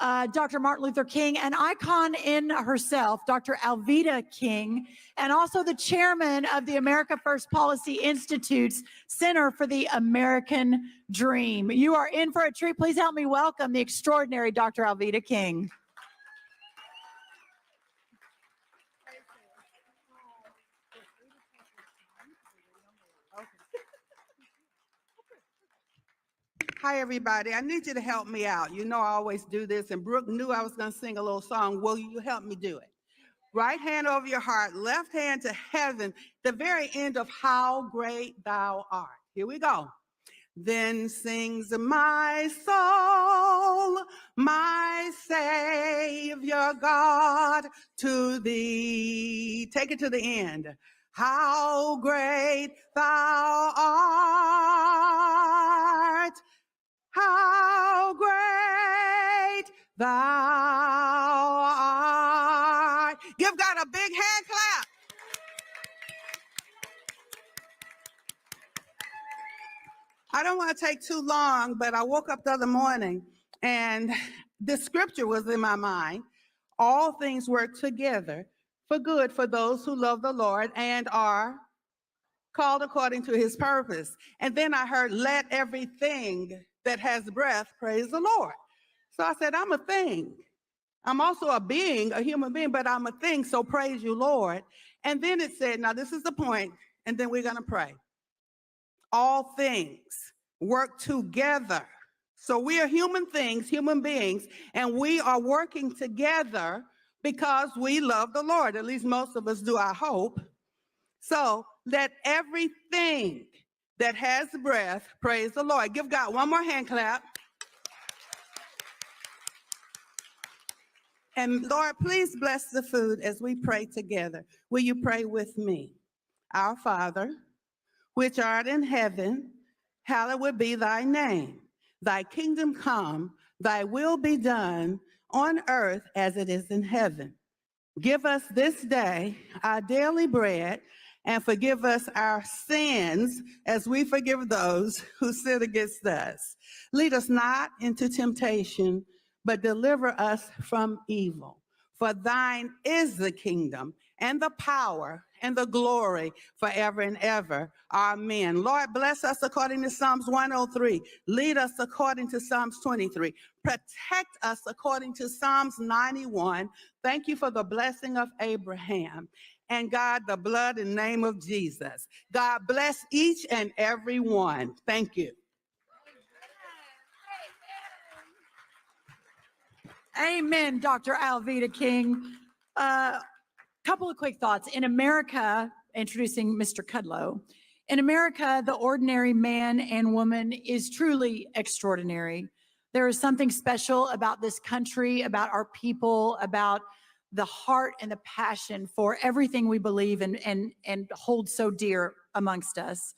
Dr. Martin Luther King, an icon in herself, Dr. Alveda King, and also the chairman of the America First Policy Institute's Center for the American Dream. You are in for a treat. Please help me welcome the extraordinary Dr. Alveda King. Hi, everybody. I need you to help me out. You know I always do this, and Brooke knew I was going to sing a little song. Will you help me do it? Right hand over your heart, left hand to heaven, the very end of How Great Thou Art. Here we go. Then sings my soul, my Savior God, to thee. Take it to the end. How great thou art. How great thou art. Give God a big hand clap. I don't want to take too long, but I woke up the other morning and this scripture was in my mind. All things work together for good for those who love the Lord and are called according to his purpose. And then I heard, let everything that has breath praise the Lord. So I said, I'm a thing. I'm also a being, a human being, but I'm a thing, so praise you, Lord. And then it said, now this is the point, and then we're going to pray. All things work together. So we are human things, human beings, and we are working together because we love the Lord. At least most of us do, I hope. So let everything that has breath praise the Lord. Give God one more hand clap. And Lord, please bless the food as we pray together. Will you pray with me? Our Father, which art in heaven, hallowed be thy name. Thy kingdom come, thy will be done on earth as it is in heaven. Give us this day our daily bread, and forgive us our sins as we forgive those who sin against us. Lead us not into temptation, but deliver us from evil. For thine is the kingdom and the power and the glory forever and ever. Amen. Lord, bless us according to Psalms 103. Lead us according to Psalms 23. Protect us according to Psalms 91. Thank you for the blessing of Abraham. And God, the blood and name of Jesus. God bless each and every one. Thank you. Amen, Dr. Alveda King. Couple of quick thoughts. In America, introducing Mr. Kudlow, in America, the ordinary man and woman is truly extraordinary. There is something special about this country, about our people, about the heart and the passion for everything we believe and hold so dear amongst us.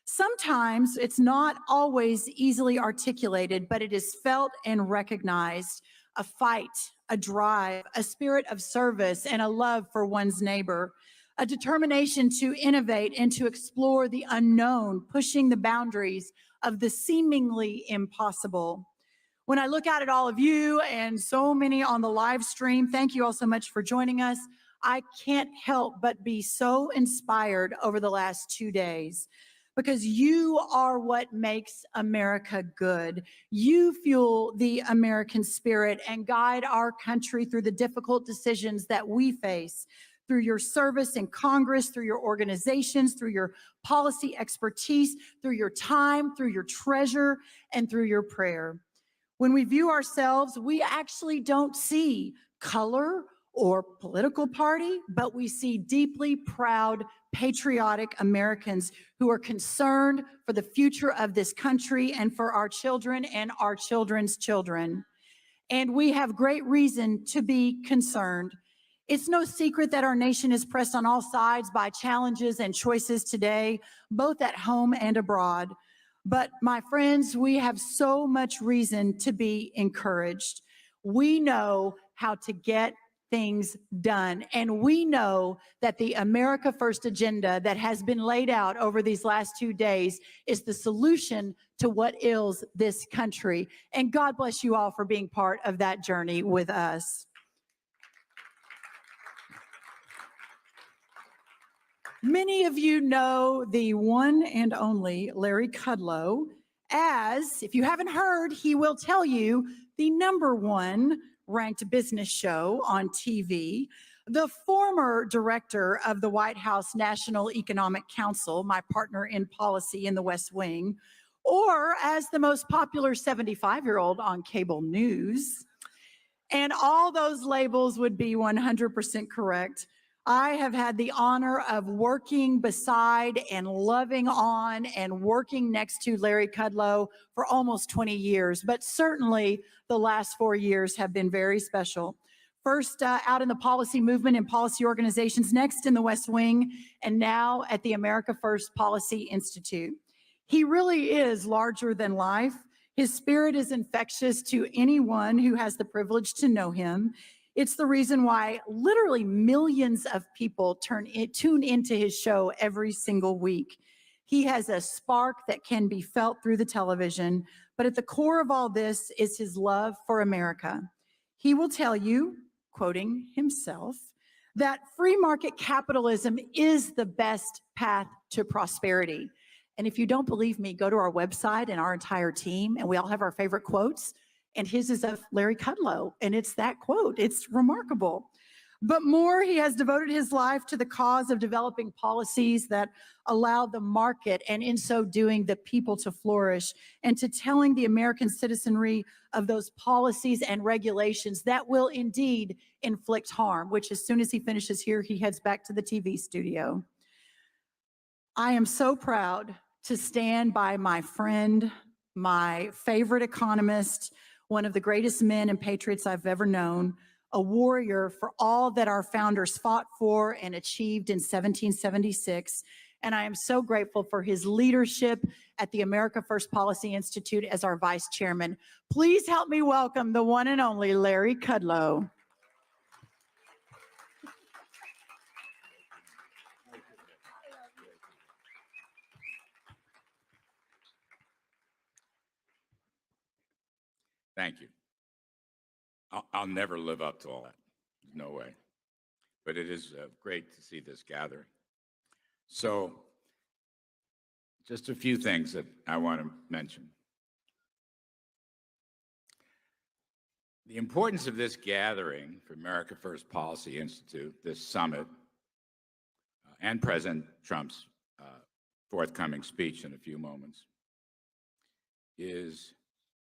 Sometimes it's not always easily articulated, but it is felt and recognized. A fight, a drive, a spirit of service, and a love for one's neighbor, a determination to innovate and to explore the unknown, pushing the boundaries of the seemingly impossible. When I look out at all of you and so many on the live stream, thank you all so much for joining us. I can't help but be so inspired over the last 2 days. Because you are what makes America good. You fuel the American spirit and guide our country through the difficult decisions that we face, through your service in Congress, through your organizations, through your policy expertise, through your time, through your treasure, and through your prayer. When we view ourselves, we actually don't see color or political party, but we see deeply proud, patriotic Americans who are concerned for the future of this country and for our children and our children's children. And we have great reason to be concerned. It's no secret that our nation is pressed on all sides by challenges and choices today, both at home and abroad. But my friends, we have so much reason to be encouraged. We know how to get things done. And we know that the America First agenda that has been laid out over these last 2 days is the solution to what ails this country. And God bless you all for being part of that journey with us. Many of you know the one and only Larry Kudlow, as, if you haven't heard, he will tell you the #1 ranked business show on TV, the former director of the White House National Economic Council, my partner in policy in the West Wing, or as the most popular 75-year-old on cable news. And all those labels would be 100% correct. I have had the honor of working beside and loving on and working next to Larry Kudlow for almost 20 years, but certainly the last 4 years have been very special. First out in the policy movement and policy organizations, next in the West Wing, and now at the America First Policy Institute. He really is larger than life. His spirit is infectious to anyone who has the privilege to know him. It's the reason why literally millions of people tune into his show every single week. He has a spark that can be felt through the television, but at the core of all this is his love for America. He will tell you, quoting himself, that free market capitalism is the best path to prosperity. And if you don't believe me, go to our website and our entire team, and we all have our favorite quotes. And his is of Larry Kudlow, and it's that quote. It's remarkable. But more, he has devoted his life to the cause of developing policies that allow the market, and in so doing, the people to flourish, and to telling the American citizenry of those policies and regulations that will indeed inflict harm, which as soon as he finishes here, he heads back to the TV studio. I am so proud to stand by my friend, my favorite economist, one of the greatest men and patriots I've ever known, a warrior for all that our founders fought for and achieved in 1776. And I am so grateful for his leadership at the America First Policy Institute as our vice chairman. Please help me welcome the one and only Larry Kudlow. Thank you. I'll never live up to all that. No way. But it is great to see this gathering. So, just a few things that I want to mention. The importance of this gathering for America First Policy Institute, this summit, and President Trump's forthcoming speech in a few moments, is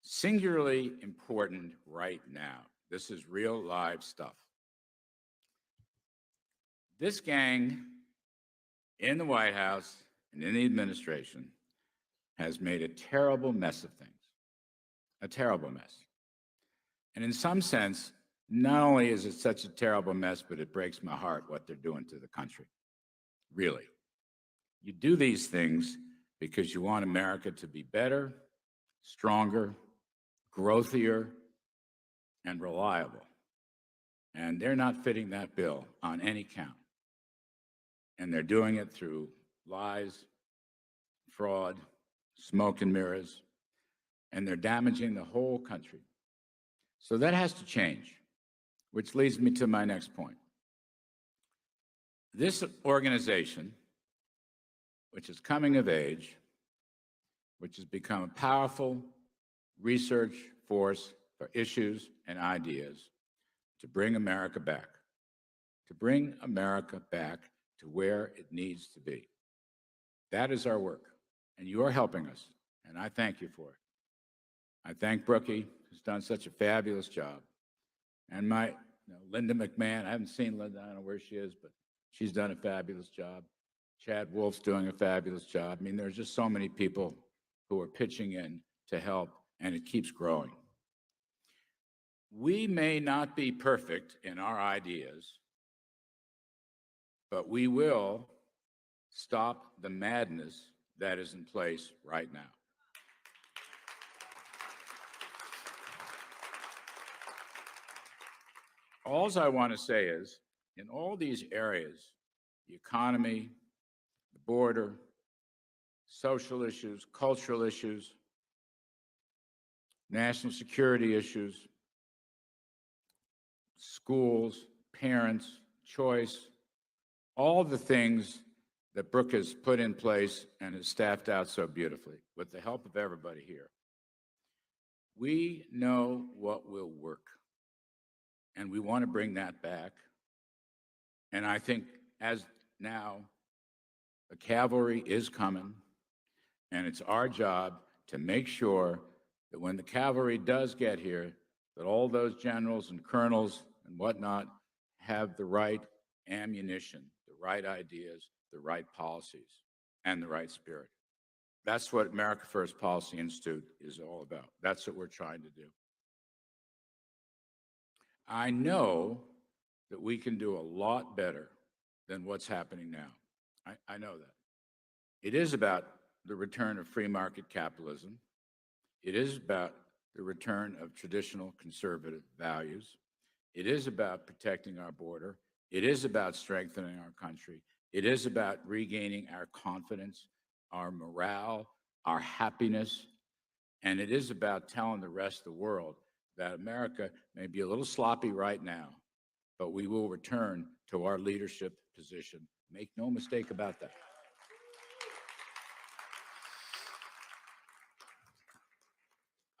singularly important right now. This is real live stuff. This gang in the White House and in the administration has made a terrible mess of things, a terrible mess. And in some sense, not only is it such a terrible mess, but it breaks my heart what they're doing to the country. Really. You do these things because you want America to be better, stronger, growthier, and reliable. And they're not fitting that bill on any count. And they're doing it through lies, fraud, smoke and mirrors, and they're damaging the whole country. So that has to change, which leads me to my next point. This organization, which is coming of age, which has become a powerful research force for issues and ideas to bring America back, to where it needs to be. That is our work, and you are helping us, and I thank you for it. I thank Brookie, who's done such a fabulous job, and my Linda McMahon. I haven't seen Linda, I don't know where she is, but she's done a fabulous job. Chad Wolf's doing a fabulous job. I mean, there's just so many people who are pitching in to help, and it keeps growing. We may not be perfect in our ideas, but we will stop the madness that is in place right now. All I want to say is, in all these areas, the economy, the border, social issues, cultural issues, national security issues, schools, parents, choice, all the things that Brooke has put in place and has staffed out so beautifully with the help of everybody here. We know what will work, and we want to bring that back. And I think as now, the cavalry is coming, and it's our job to make sure that when the cavalry does get here, that all those generals and colonels and whatnot have the right ammunition, the right ideas, the right policies, and the right spirit. That's what America First Policy Institute is all about. That's what we're trying to do. I know that we can do a lot better than what's happening now. I know that. It is about the return of free market capitalism. It is about the return of traditional conservative values. It is about protecting our border. It is about strengthening our country. It is about regaining our confidence, our morale, our happiness. And it is about telling the rest of the world that America may be a little sloppy right now, but we will return to our leadership position. Make no mistake about that.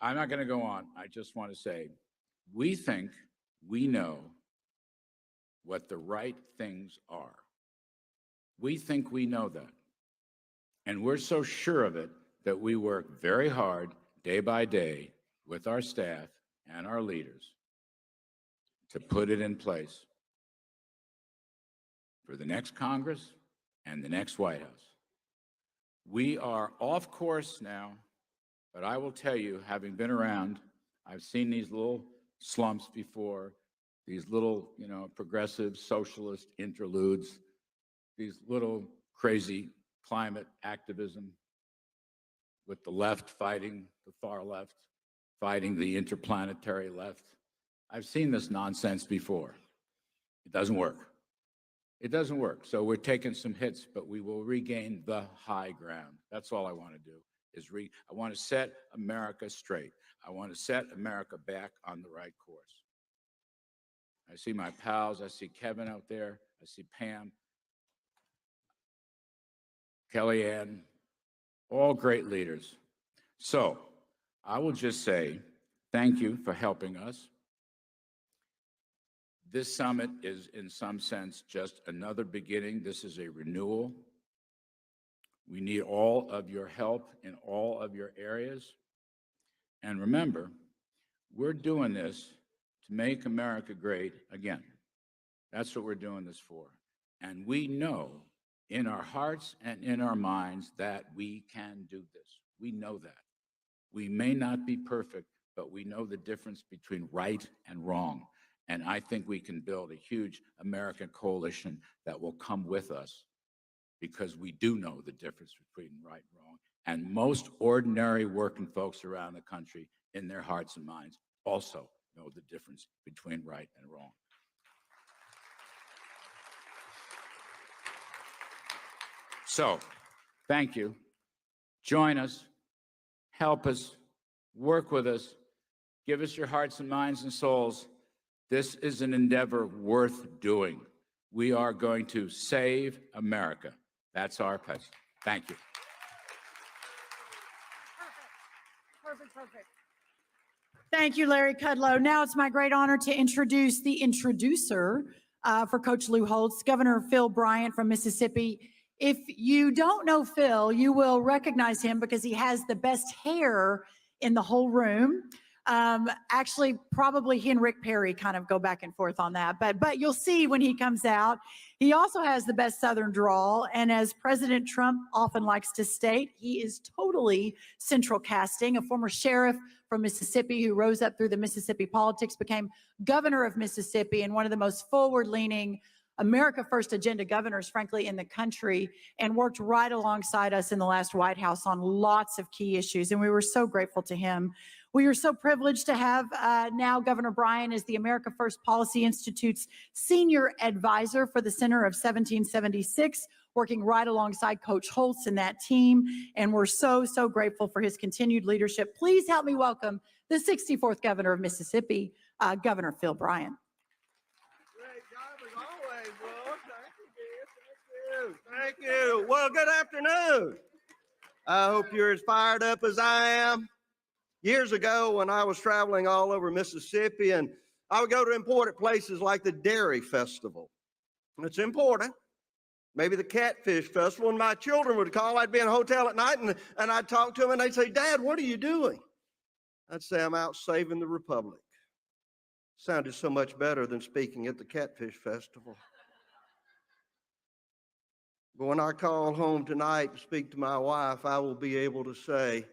I'm not going to go on. I just want to say, we think we know what the right things are. We think we know that. And we're so sure of it that we work very hard day by day with our staff and our leaders to put it in place for the next Congress and the next White House. We are off course now, but I will tell you, having been around, I've seen these little slumps before, these little, progressive socialist interludes, these little crazy climate activism with the left fighting the far left, fighting the interplanetary left. I've seen this nonsense before. It doesn't work. It doesn't work. So we're taking some hits, but we will regain the high ground. That's all I want to do, is I want to set America straight. I want to set America back on the right course. I see my pals. I see Kevin out there. I see Pam, Kellyanne, all great leaders. So I will just say thank you for helping us. This summit is, in some sense, just another beginning. This is a renewal. We need all of your help in all of your areas. And remember, we're doing this to make America great again. That's what we're doing this for. And we know in our hearts and in our minds that we can do this. We know that. We may not be perfect, but we know the difference between right and wrong. And I think we can build a huge American coalition that will come with us, because we do know the difference between right and wrong. And most ordinary working folks around the country, in their hearts and minds, also know the difference between right and wrong. So, thank you. Join us, help us, work with us, give us your hearts and minds and souls. This is an endeavor worth doing. We are going to save America. That's our pledge. Thank you. Perfect. Thank you, Larry Kudlow. Now it's my great honor to introduce the introducer for Coach Lou Holtz, Governor Phil Bryant from Mississippi. If you don't know Phil, you will recognize him because he has the best hair in the whole room. Actually, probably he and Rick Perry kind of go back and forth on that, but you'll see when he comes out. He also has the best Southern drawl, and as President Trump often likes to state, he is totally central casting. A former sheriff from Mississippi who rose up through the Mississippi politics, became governor of Mississippi, and one of the most forward-leaning America First agenda governors, frankly, in the country, and worked right alongside us in the last White House on lots of key issues, and we were so grateful to him. We are so privileged to have now Governor Bryan as the America First Policy Institute's senior advisor for the Center of 1776, working right alongside Coach Holtz and that team, and we're so grateful for his continued leadership. Please help me welcome the 64th Governor of Mississippi, Governor Phil Bryant. Thank you. Well, good afternoon. I hope you're as fired up as I am. Years ago, when I was traveling all over Mississippi, and I would go to important places like the Dairy Festival. It's important. Maybe the Catfish Festival, and my children would call. I'd be in a hotel at night, and I'd talk to them, and they'd say, "Dad, what are you doing?" I'd say, "I'm out saving the Republic." Sounded so much better than speaking at the Catfish Festival. But when I call home tonight to speak to my wife, I will be able to say,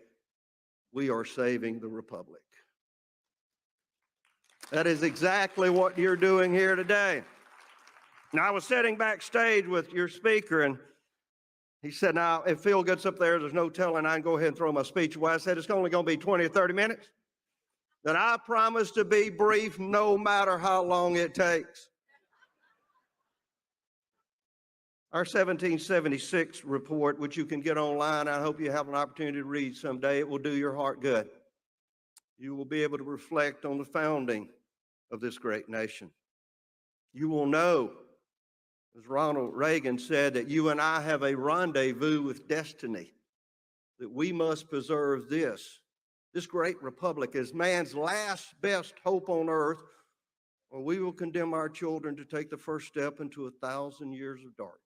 we are saving the Republic. That is exactly what you're doing here today. Now, I was sitting backstage with your speaker, and he said, "Now, if Phil gets up there, there's no telling, I can go ahead and throw my speech away." I said, "It's only going to be 20 or 30 minutes. Then I promise to be brief no matter how long it takes." Our 1776 report, which you can get online, I hope you have an opportunity to read someday. It will do your heart good. You will be able to reflect on the founding of this great nation. You will know As Ronald Reagan said, that you and I have a rendezvous with destiny, that we must preserve this great republic as man's last best hope on earth, or we will condemn our children to take the first step into 1,000 years of darkness.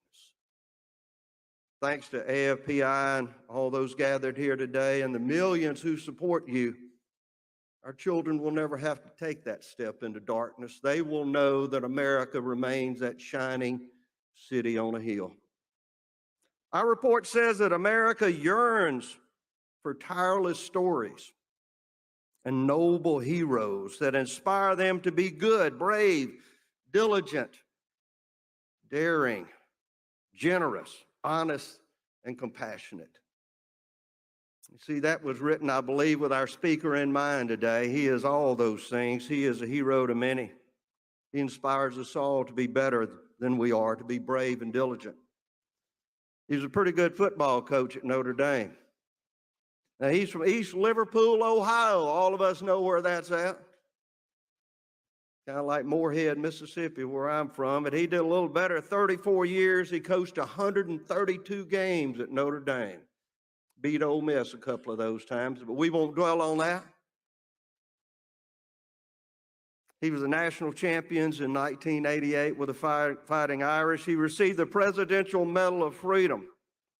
Thanks to AFPI and all those gathered here today and the millions who support you, our children will never have to take that step into darkness. They will know that America remains that shining city on a hill. Our report says that America yearns for tireless stories and noble heroes that inspire them to be good, brave, diligent, daring, generous, honest, and compassionate. You see, that was written, I believe, with our speaker in mind today. He is all those things. He is a hero to many. He inspires us all to be better than we are, to be brave and diligent. He's a pretty good football coach at Notre Dame. Now, he's from East Liverpool, Ohio. All of us know where that's at. Kind of like Moorhead, Mississippi, where I'm from. But he did a little better. 34 years, he coached 132 games at Notre Dame. Beat Ole Miss a couple of those times, but we won't dwell on that. He was the national champions in 1988 with the Fighting Irish. He received the Presidential Medal of Freedom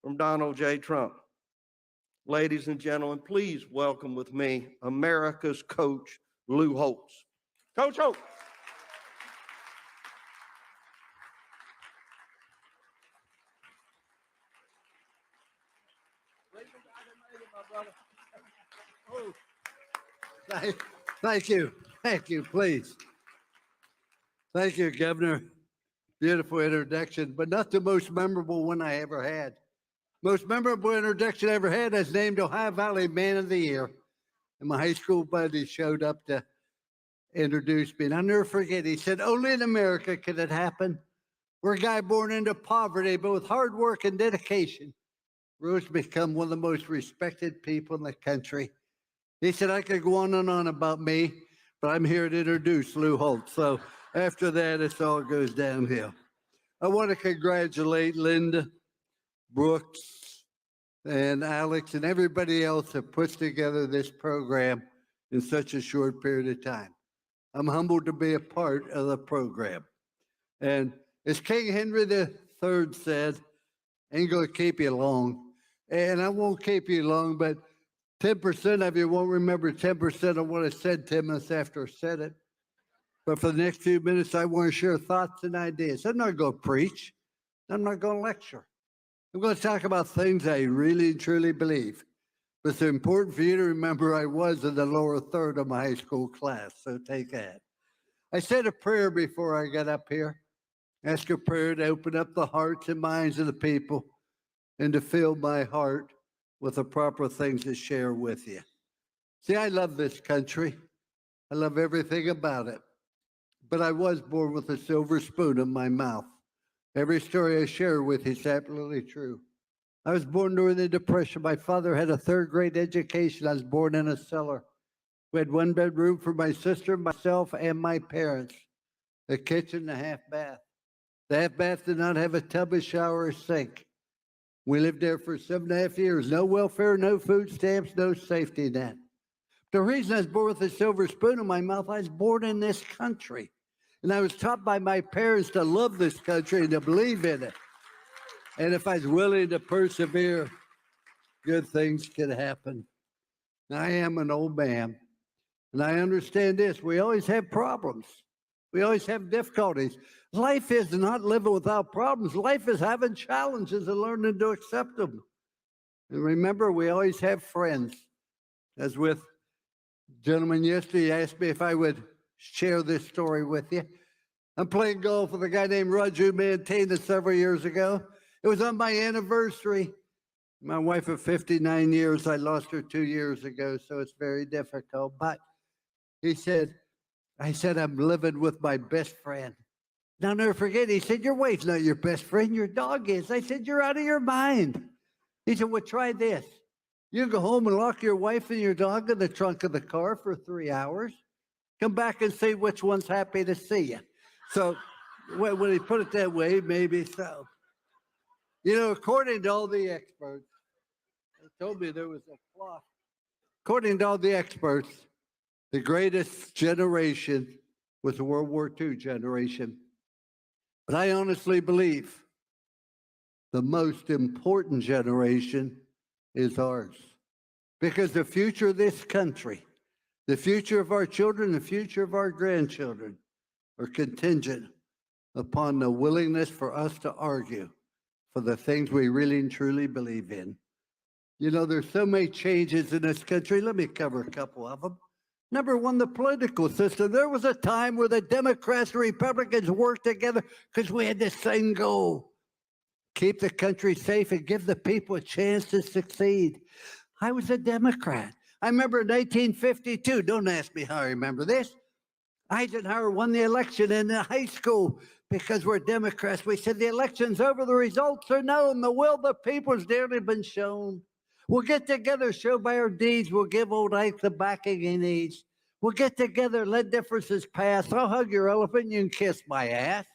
from Donald J. Trump. Ladies and gentlemen, please welcome with me America's coach, Lou Holtz. Coach Holtz. Thank you. Thank you, please. Thank you, Governor. Beautiful introduction, but not the most memorable one I ever had. Most memorable introduction I ever had is named Ohio Valley Man of the Year. And my high school buddy showed up to introduce me. And I'll never forget, he said, only in America could it happen. We're a guy born into poverty, but with hard work and dedication, rose to become one of the most respected people in the country. He said, I could go on and on about me, but I'm here to introduce Lou Holtz. So after that, it all goes downhill. I want to congratulate Linda, Brooks, and Alex, and everybody else that puts together this program in such a short period of time. I'm humbled to be a part of the program. And as King Henry III said, ain't going to keep you long. And I won't keep you long, but 10% of you won't remember 10% of what I said 10 minutes after I said it. But for the next few minutes, I want to share thoughts and ideas. I'm not going to preach. I'm not going to lecture. I'm going to talk about things I really and truly believe. But it's important for you to remember I was in the lower third of my high school class, so take that. I said a prayer before I got up here. Ask a prayer to open up the hearts and minds of the people and to fill my heart with the proper things to share with you. See, I love this country. I love everything about it. But I was born with a silver spoon in my mouth. Every story I share with you is absolutely true. I was born during the Depression. My father had a third-grade education. I was born in a cellar. We had one bedroom for my sister, myself, and my parents. A kitchen and a half bath. The half bath did not have a tub, a shower, or sink. We lived there for 7.5 years. No welfare, no food stamps, no safety net. The reason I was born with a silver spoon in my mouth, I was born in this country. And I was taught by my parents to love this country and to believe in it. And if I was willing to persevere, good things could happen. Now, I am an old man, and I understand this. We always have problems. We always have difficulties. Life is not living without problems. Life is having challenges and learning to accept them. And remember, we always have friends. As with a gentleman yesterday, he asked me if I would share this story with you. I'm playing golf with a guy named Roger who maintained it several years ago. It was on my anniversary. My wife of 59 years, I lost her 2 years ago, so it's very difficult. But I said, I'm living with my best friend. And I'll never forget, he said, your wife's not your best friend, your dog is. I said, you're out of your mind. He said, well, try this. You go home and lock your wife and your dog in the trunk of the car for 3 hours. Come back and see which one's happy to see you. So When he put it that way, maybe so. You know, according to all the experts, they told me there was a clock. According to all the experts, the greatest generation was the World War II generation. But I honestly believe the most important generation is ours. Because the future of this country, the future of our children, the future of our grandchildren are contingent upon the willingness for us to argue for the things we really and truly believe in. You know, there's so many changes in this country. Let me cover a couple of them. Number one, the political system. There was a time where the Democrats and Republicans worked together because we had the same goal. Keep the country safe and give the people a chance to succeed. I was a Democrat. I remember in 1952, don't ask me how I remember this. Eisenhower won the election in high school because we're Democrats. We said the election's over, the results are known, the will of the people has nearly been shown. We'll get together, show by our deeds, we'll give old Ike the backing he needs. We'll get together, let differences pass. I'll hug your elephant, you can kiss my ass.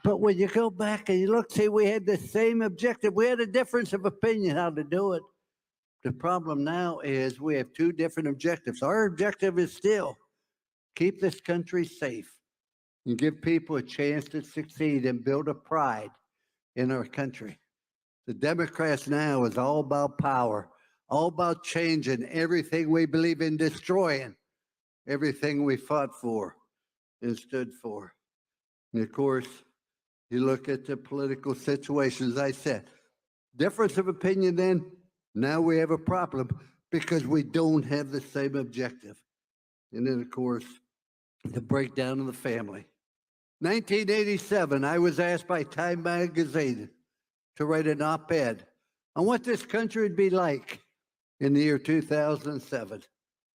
But when you go back and you look, see, we had the same objective. We had a difference of opinion how to do it. The problem now is we have two different objectives. Our objective is still keep this country safe and give people a chance to succeed and build a pride in our country. The Democrats now is all about power, all about changing everything we believe in, destroying everything we fought for and stood for. And of course, you look at the political situation, as I said, difference of opinion then, now we have a problem because we don't have the same objective. And then, of course, the breakdown of the family. 1987, I was asked by Time magazine to write an op-ed on what this country would be like in the year 2007.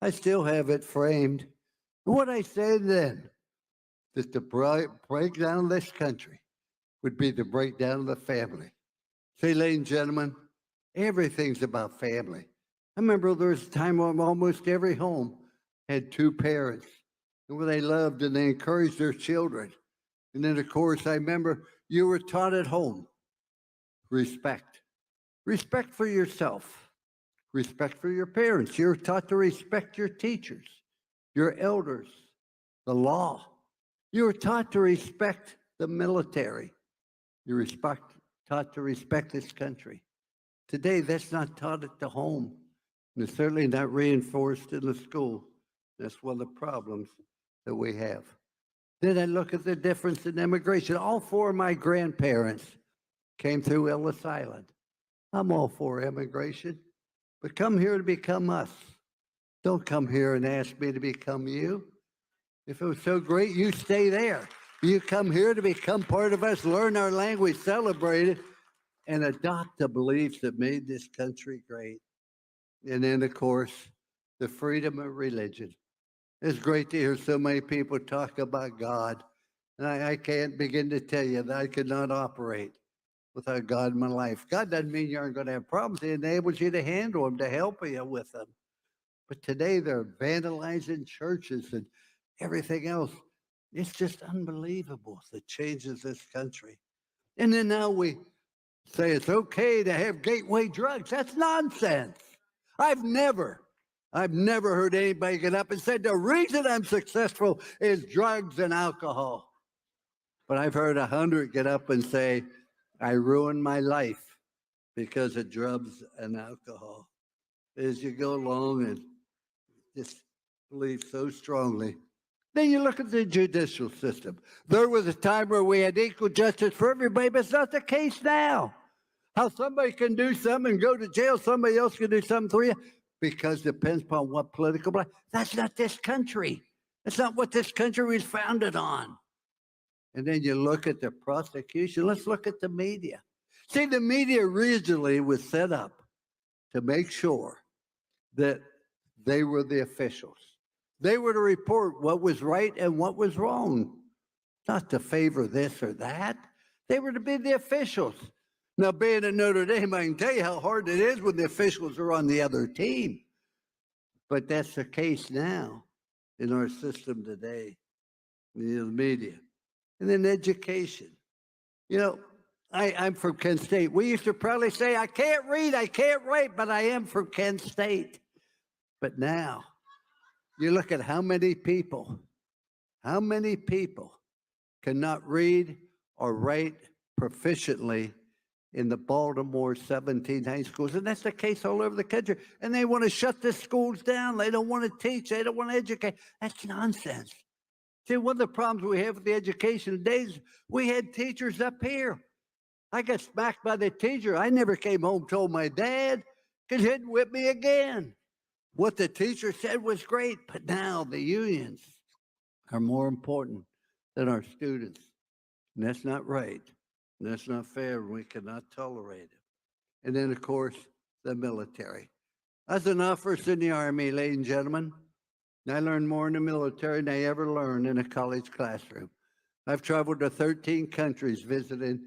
I still have it framed. And what I said then, that the breakdown of this country would be the breakdown of the family. See, ladies and gentlemen, everything's about family. I remember there was a time when almost every home had two parents where they loved and they encouraged their children. And then, of course, I remember you were taught at home respect. Respect for yourself. Respect for your parents. You're taught to respect your teachers, your elders, the law. You were taught to respect the military. You were taught to respect this country. Today, that's not taught at the home. And it's certainly not reinforced in the school. That's one of the problems that we have. Then I look at the difference in immigration. All four of my grandparents came through Ellis Island. I'm all for immigration, but come here to become us. Don't come here and ask me to become you. If it was so great, you stay there. You come here to become part of us, learn our language, celebrate it, and adopt the beliefs that made this country great. And then, of course, the freedom of religion. It's great to hear so many people talk about God. And I can't begin to tell you that I could not operate without God in my life. God doesn't mean you aren't going to have problems. He enables you to handle them, to help you with them. But today they're vandalizing churches and everything else. It's just unbelievable, the changes this country. And then now we say it's okay to have gateway drugs. That's nonsense. I've never heard anybody get up and said the reason I'm successful is drugs and alcohol. But I've heard 100 get up and say, I ruined my life because of drugs and alcohol. As you go along and just believe so strongly. Then you look at the judicial system. There was a time where we had equal justice for everybody, but it's not the case now. How somebody can do something and go to jail, somebody else can do something for you, because it depends upon what political block. That's not this country. That's not what this country was founded on. And then you look at the prosecution. Let's look at the media. See, the media originally was set up to make sure that they were the officials. They were to report what was right and what was wrong, not to favor this or that. They were to be the officials. Now, being at Notre Dame, I can tell you how hard it is when the officials are on the other team. But that's the case now in our system today, in the media. And then education. You know, I'm from Kent State. We used to proudly say, I can't read, I can't write, but I am from Kent State. But now, you look at how many people cannot read or write proficiently in the Baltimore 17 high schools. And that's the case all over the country. And they want to shut the schools down. They don't want to teach. They don't want to educate. That's nonsense. See, one of the problems we have with the education days, we had teachers up here. I got smacked by the teacher. I never came home, told my dad, because he didn't whip me again. What the teacher said was great, but now the unions are more important than our students. And that's not right. And that's not fair. We cannot tolerate it. And then, of course, the military. I was an officer in the Army, ladies and gentlemen. And I learned more in the military than I ever learned in a college classroom. I've traveled to 13 countries visiting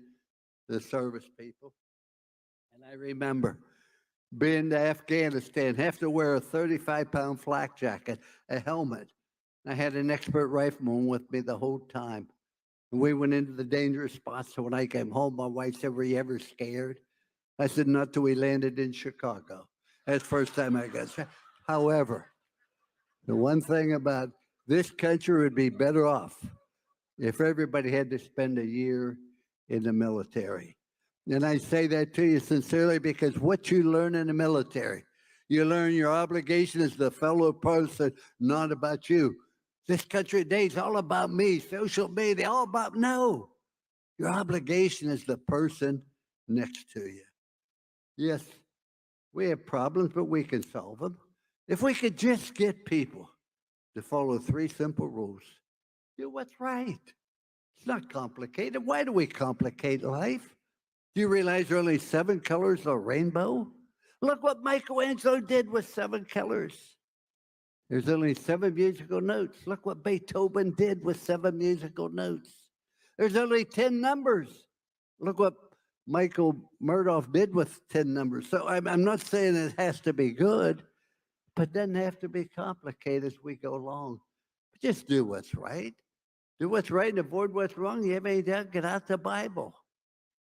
the service people. And I remember being to Afghanistan, have to wear a 35-pound flak jacket, a helmet. I had an expert rifleman with me the whole time. And we went into the dangerous spots. So when I came home, my wife said, were you ever scared? I said, not till we landed in Chicago. That's the first time I got scared. However, the one thing about this country would be better off if everybody had to spend a year in the military. And I say that to you sincerely because what you learn in the military, you learn your obligation as the fellow person, not about you. This country today is all about me, social media, all about, no. Your obligation is the person next to you. Yes, we have problems, but we can solve them. If we could just get people to follow 3 simple rules, do what's right. It's not complicated. Why do we complicate life? Do you realize there are only 7 colors of a rainbow? Look what Michelangelo did with 7 colors. There's only 7 musical notes. Look what Beethoven did with 7 musical notes. There's only 10 numbers. Look what Michael Murdoch did with 10 numbers. So I'm not saying it has to be good, but it doesn't have to be complicated as we go along. Just do what's right. Do what's right and avoid what's wrong. You have any doubt, get out the Bible.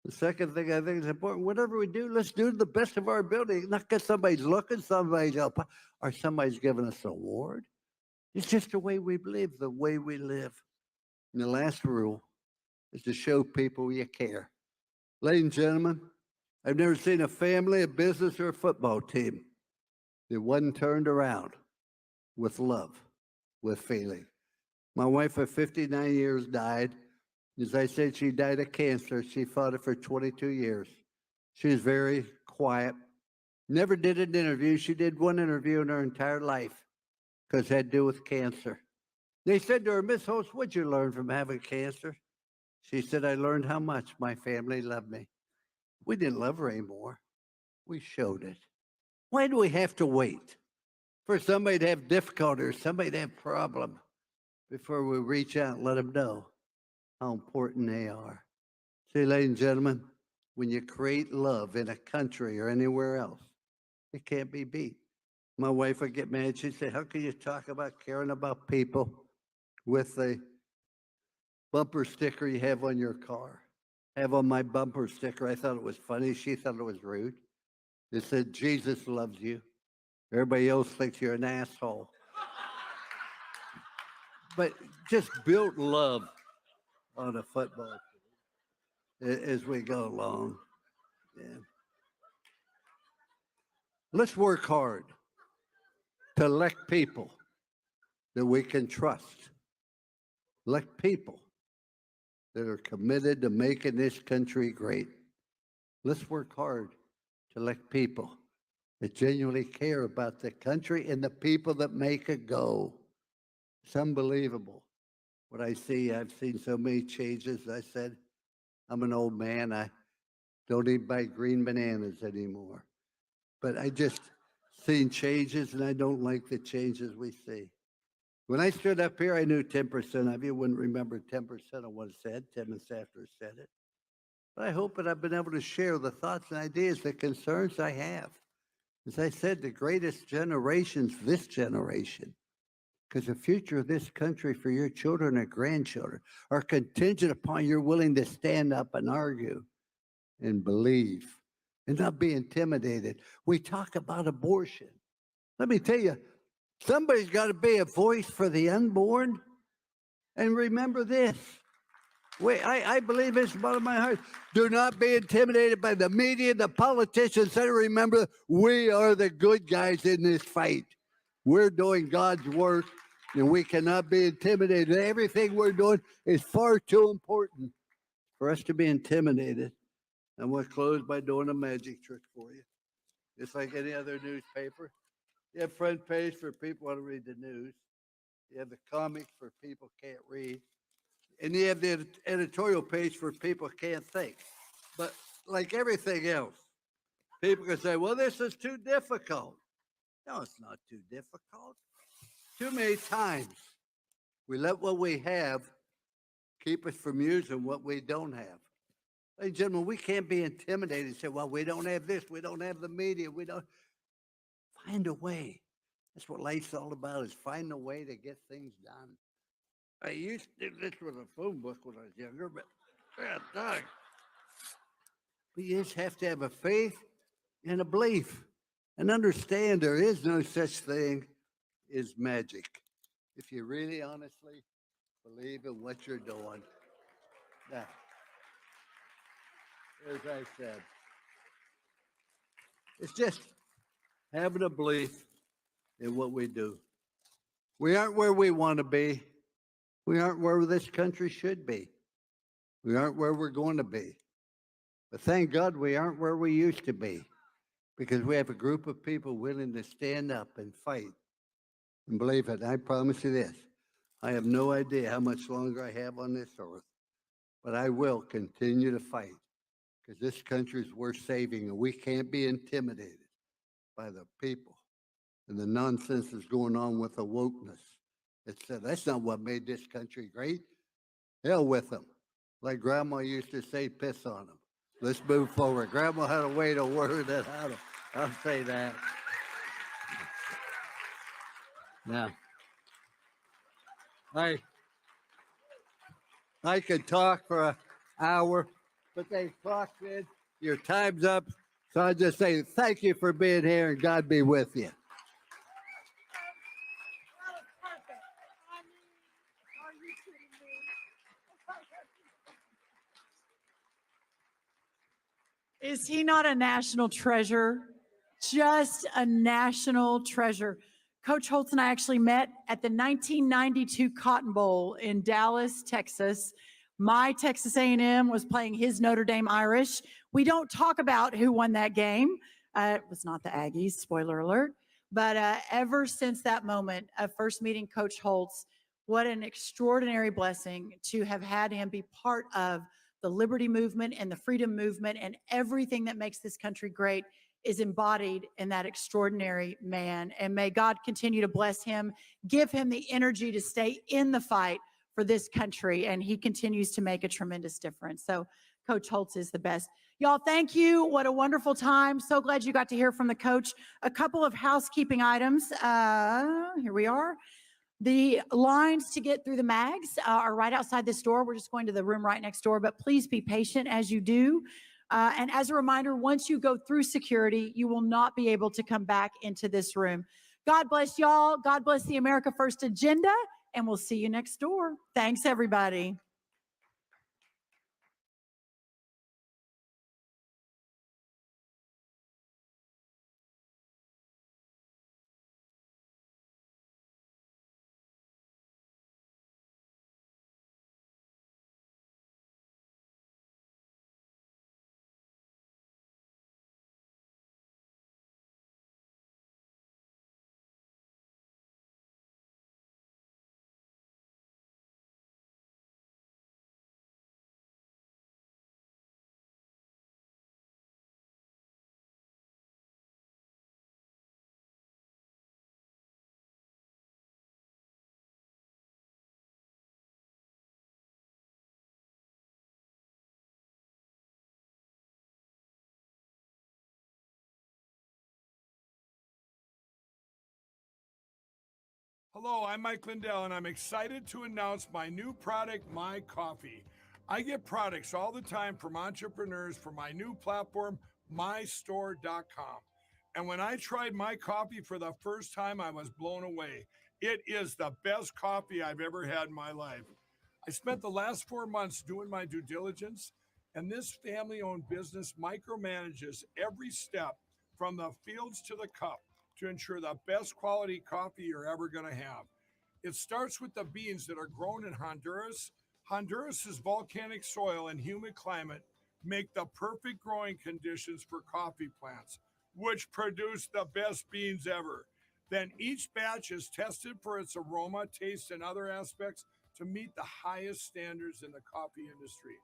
The second thing I think is important, whatever we do, let's do to the best of our ability. Not because somebody's looking, somebody's up, or somebody's giving us an award. It's just the way we live, the way we live. And the last rule is to show people you care. Ladies and gentlemen, I've never seen a family, a business, or a football team that wasn't turned around with love, with feeling. My wife of 59 years died. As I said, she died of cancer. She fought it for 22 years. She was very quiet. Never did an interview. She did one interview in her entire life because it had to do with cancer. They said to her, Miss Holtz, what'd you learn from having cancer? She said, I learned how much my family loved me. We didn't love her anymore. We showed it. Why do we have to wait for somebody to have difficulty or somebody to have a problem before we reach out and let them know how important they are? See, ladies and gentlemen, when you create love in a country or anywhere else, it can't be beat. My wife would get mad. She'd say, how can you talk about caring about people with the bumper sticker you have on your car? I have on my bumper sticker. I thought it was funny. She thought it was rude. It said, Jesus loves you. Everybody else thinks you're an asshole. But just build love on a football field as we go along. Yeah. Let's work hard to elect people that we can trust. Elect people that are committed to making this country great. Let's work hard to elect people that genuinely care about the country and the people that make it go. It's unbelievable what I see. I've seen so many changes. I said, I'm an old man. I don't even buy green bananas anymore. But I just seen changes, and I don't like the changes we see. When I stood up here, I knew 10% of you wouldn't remember 10% of what I said, 10 minutes after I said it. But I hope that I've been able to share the thoughts and ideas, the concerns I have. As I said, the greatest generation's this generation. because the future of this country for your children and grandchildren are contingent upon you're willing to stand up and argue and believe and not be intimidated. We talk about abortion. Let me tell you, somebody's got to be a voice for the unborn. And remember this. I believe this from out of my heart. Do not be intimidated by the media, the politicians. And remember, we are the good guys in this fight. We're doing God's work, and we cannot be intimidated. Everything we're doing is far too important for us to be intimidated. I'm going to close by doing a magic trick for you. Just like any other newspaper. You have front page for people who want to read the news. You have the comics for people who can't read. And you have the editorial page for people who can't think. But like everything else, people can say, well, this is too difficult. No, it's not too difficult. Too many times we let what we have keep us from using what we don't have. Ladies and gentlemen, we can't be intimidated and say, well, we don't have this, we don't have the media, we don't. Find a way. That's what life's all about, is find a way to get things done. I used to do this with a phone book when I was younger, but dog. But you just have to have a faith and a belief and understand there is no such thing as magic. If you really honestly believe in what you're doing. Now, as I said, it's just having a belief in what we do. We aren't where we want to be. We aren't where this country should be. We aren't where we're going to be. But thank God we aren't where we used to be, because we have a group of people willing to stand up and fight and believe it. I promise you this, I have no idea how much longer I have on this earth, but I will continue to fight, because this country is worth saving, and we can't be intimidated by the people and the nonsense that's going on with the wokeness. That's not what made this country great. Hell with them. Like Grandma used to say, piss on them. Let's move forward. Grandma had a way to word that out. I'll say that. Now, I could talk for an hour, but they clocked in. Your time's up. So I just say thank you for being here, and God be with you. Is he not a national treasure? Just a national treasure. Coach Holtz and I actually met at the 1992 Cotton Bowl in Dallas, Texas. My Texas A&M was playing his Notre Dame Irish. We don't talk about who won that game. It was not the Aggies, spoiler alert. But ever since that moment of first meeting Coach Holtz, what an extraordinary blessing to have had him be part of the liberty movement and the freedom movement, and everything that makes this country great is embodied in that extraordinary man. And may God continue to bless him, give him the energy to stay in the fight for this country. And he continues to make a tremendous difference. So Coach Holtz is the best. Y'all, thank you. What a wonderful time. So glad you got to hear from the coach. A couple of housekeeping items. Here we are. The lines to get through the mags are right outside this door. We're just going to the room right next door, but please be patient as you do. And as a reminder, once you go through security, you will not be able to come back into this room. God bless y'all. God bless the America First agenda, and we'll see you next door. Thanks, everybody. Hello, I'm Mike Lindell, and I'm excited to announce my new product, My Coffee. I get products all the time from entrepreneurs for my new platform, mystore.com. And when I tried My Coffee for the first time, I was blown away. It is the best coffee I've ever had in my life. I spent the last 4 months doing my due diligence, and this family-owned business micromanages every step from the fields to the cup to ensure the best quality coffee you're ever going to have. It starts with the beans that are grown in Honduras. Honduras's volcanic soil and humid climate make the perfect growing conditions for coffee plants, which produce the best beans ever. Then each batch is tested for its aroma, taste, and other aspects to meet the highest standards in the coffee industry.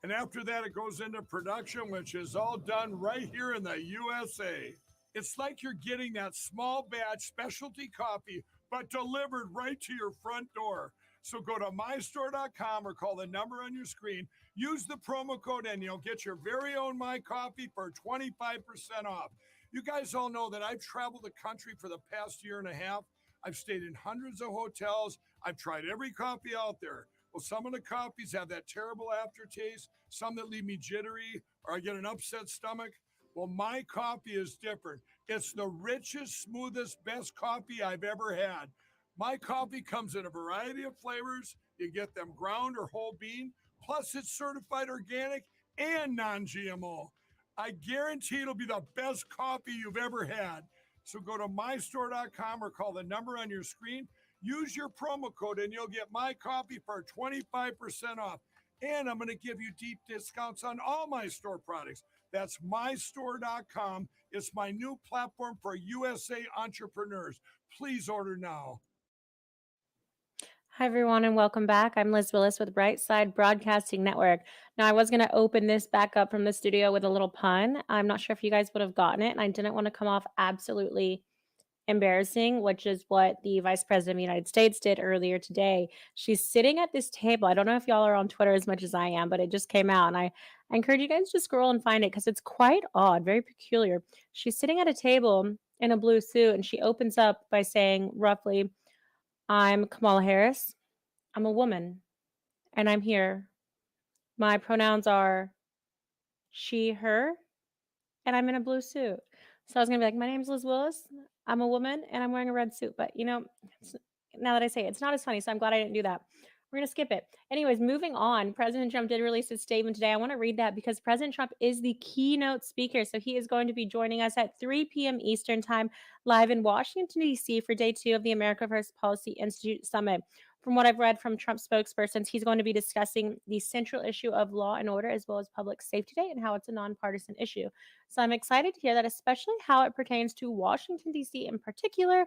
And after that, it goes into production, which is all done right here in the USA. It's like you're getting that small batch specialty coffee, but delivered right to your front door. So go to mystore.com or call the number on your screen. Use the promo code and you'll get your very own My Coffee for 25% off. You guys all know that I've traveled the country for the past year and a half. I've stayed in hundreds of hotels. I've tried every coffee out there. Well, some of the coffees have that terrible aftertaste, some that leave me jittery, or I get an upset stomach. Well, My Coffee is different. It's the richest, smoothest, best coffee I've ever had. My Coffee comes in a variety of flavors. You get them ground or whole bean. Plus, it's certified organic and non-GMO. I guarantee it'll be the best coffee you've ever had. So go to mystore.com or call the number on your screen. Use your promo code and you'll get My Coffee for 25% off. And I'm going to give you deep discounts on all my store products. That's mystore.com. It's my new platform for USA entrepreneurs. Please order now. Hi, everyone, and welcome back. I'm Liz Willis with Brightside Broadcasting Network. Now, I was going to open this back up from the studio with a little pun. I'm not sure if you guys would have gotten it, and I didn't want to come off absolutely embarrassing, which is what the Vice President of the United States did earlier today. She's sitting at this table. I don't know if y'all are on Twitter as much as I am, but it just came out, and I encourage you guys to scroll and find it because it's quite odd, very peculiar. She's sitting at a table in a blue suit, and she opens up by saying roughly, "I'm Kamala Harris. I'm a woman, and I'm here. My pronouns are she, her, and I'm in a blue suit." So I was going to be like, "My name's Liz Willis. I'm a woman, and I'm wearing a red suit." But, now that I say it, it's not as funny, so I'm glad I didn't do that. We're going to skip it. Anyways, moving on. President Trump did release his statement today. I want to read that because President Trump is the keynote speaker. So he is going to be joining us at 3 p.m. Eastern Time live in Washington, D.C. for day 2 of the America First Policy Institute Summit. From what I've read from Trump spokespersons, he's going to be discussing the central issue of law and order as well as public safety day and how it's a nonpartisan issue. So I'm excited to hear that, especially how it pertains to Washington, D.C. in particular.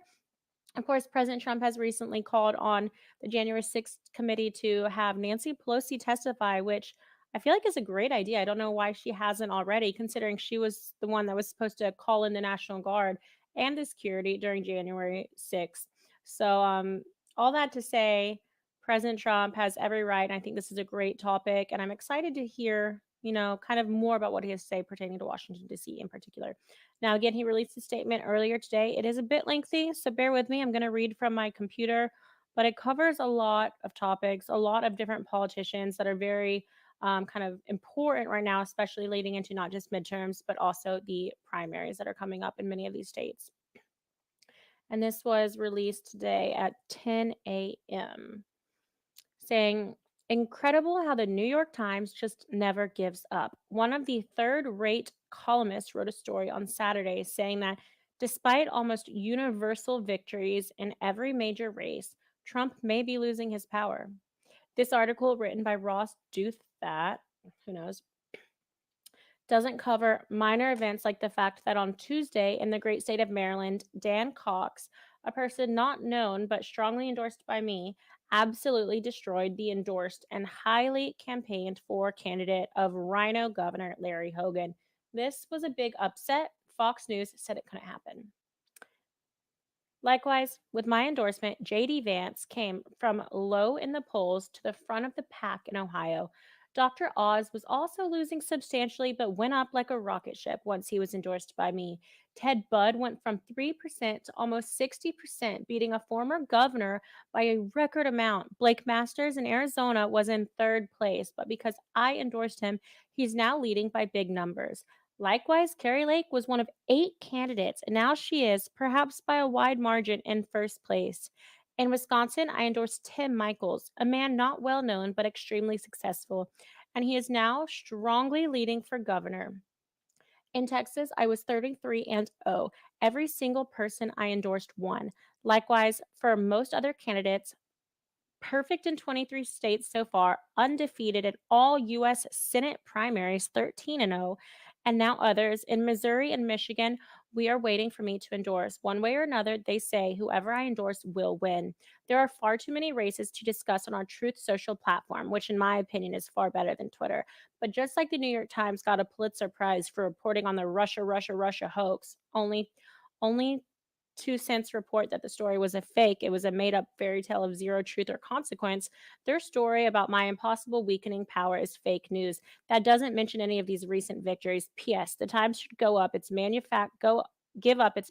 Of course, President Trump has recently called on the January 6th committee to have Nancy Pelosi testify, which I feel like is a great idea. I don't know why she hasn't already, considering she was the one that was supposed to call in the National Guard and the security during January 6th. So all that to say, President Trump has every right. And I think this is a great topic. And I'm excited to hear, kind of more about what he has to say pertaining to Washington, D.C. in particular. Now, again, he released a statement earlier today. It is a bit lengthy, so bear with me. I'm going to read from my computer, but it covers a lot of topics, a lot of different politicians that are very kind of important right now, especially leading into not just midterms, but also the primaries that are coming up in many of these states. And this was released today at 10 a.m. saying, "Incredible how the New York Times just never gives up." One of the third-rate columnists wrote a story on Saturday saying that despite almost universal victories in every major race, Trump may be losing his power. This article, written by Ross Douthat, who knows, doesn't cover minor events like the fact that on Tuesday in the great state of Maryland, Dan Cox, a person not known but strongly endorsed by me, absolutely destroyed the endorsed and highly campaigned for candidate of Rhino Governor Larry Hogan. This was a big upset. Fox News said it couldn't happen. Likewise, with my endorsement, J.D. Vance came from low in the polls to the front of the pack in Ohio. Dr. Oz was also losing substantially, but went up like a rocket ship once he was endorsed by me. Ted Budd went from 3% to almost 60%, beating a former governor by a record amount. Blake Masters in Arizona was in third place, but because I endorsed him, he's now leading by big numbers. Likewise, Carrie Lake was one of 8 candidates, and now she is, perhaps by a wide margin, in first place. In Wisconsin, I endorsed Tim Michaels, a man not well known but extremely successful, and he is now strongly leading for governor. In Texas, I was 33-0. Every single person I endorsed won. Likewise, for most other candidates, perfect in 23 states so far, undefeated in all U.S. Senate primaries, 13-0, and now others. In Missouri and Michigan, we are waiting for me to endorse. One way or another, they say whoever I endorse will win. There are far too many races to discuss on our Truth Social platform, which in my opinion is far better than Twitter. But just like the New York Times got a Pulitzer Prize for reporting on the Russia hoax, only 2 cents report that the story was a fake. It was a made-up fairy tale of zero truth or consequence. Their story about my impossible weakening power is fake news. That doesn't mention any of these recent victories. P.S. The Times should give up its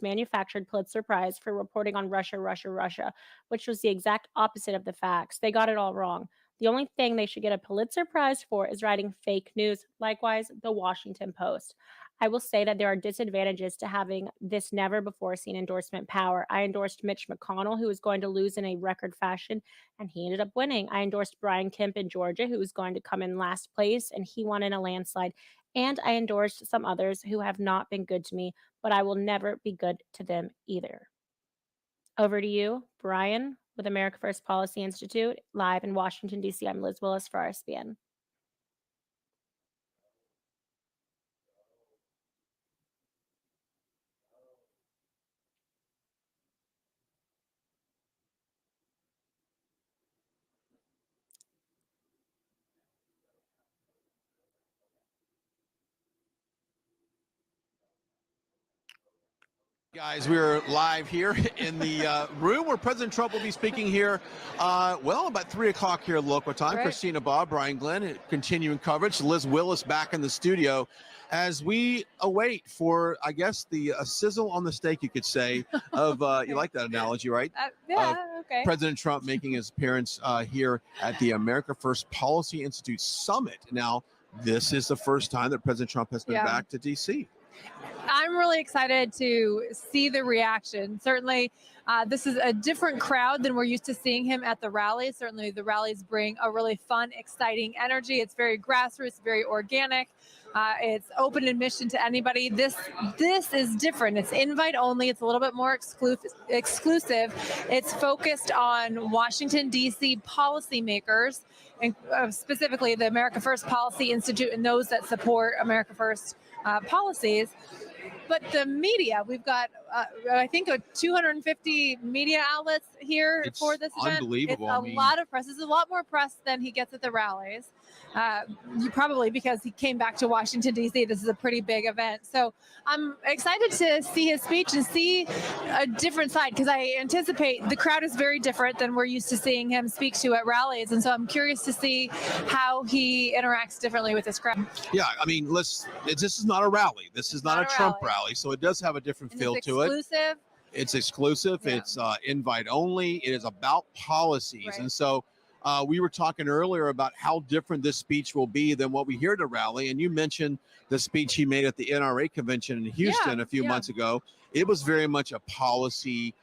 manufactured Pulitzer Prize for reporting on Russia, which was the exact opposite of the facts. They got it all wrong. The only thing they should get a Pulitzer Prize for is writing fake news. Likewise, the Washington Post. I will say that there are disadvantages to having this never-before-seen endorsement power. I endorsed Mitch McConnell, who was going to lose in a record fashion, and he ended up winning. I endorsed Brian Kemp in Georgia, who was going to come in last place, and he won in a landslide. And I endorsed some others who have not been good to me, but I will never be good to them either. Over to you, Brian, with America First Policy Institute, live in Washington, D.C. I'm Liz Willis for RSBN. Guys, we're live here in the room where President Trump will be speaking here, about 3 o'clock here local time. Right. Christina Bob, Brian Glenn, continuing coverage. Liz Willis back in the studio as we await for, I guess, the sizzle on the steak, you could say, of, you like that analogy, right? Okay. President Trump making his appearance here at the America First Policy Institute Summit. Now, this is the first time that President Trump has been back to D.C. I'm really excited to see the reaction. Certainly, this is a different crowd than we're used to seeing him at the rallies. Certainly, the rallies bring a really fun, exciting energy. It's very grassroots, very organic. It's open admission to anybody. This is different. It's invite only. It's a little bit more exclusive. It's focused on Washington, D.C. policymakers, and specifically the America First Policy Institute and those that support America First policies. But the media, we've got, I think, 250 media outlets here for this event. Unbelievable. It's a lot of press. It's a lot more press than he gets at the rallies. Probably because he came back to Washington, D.C. This is a pretty big event. So I'm excited to see his speech and see a different side, because I anticipate the crowd is very different than we're used to seeing him speak to at rallies. And so I'm curious to see how he interacts differently with this crowd. Yeah, I mean, this is not a rally. This is not a Trump rally, so it does have a different feel to it. It's exclusive. Yeah. It's invite only. It is about policies. Right. And so we were talking earlier about how different this speech will be than what we hear at a rally. And you mentioned the speech he made at the NRA convention in Houston a few months ago. It was very much a policy,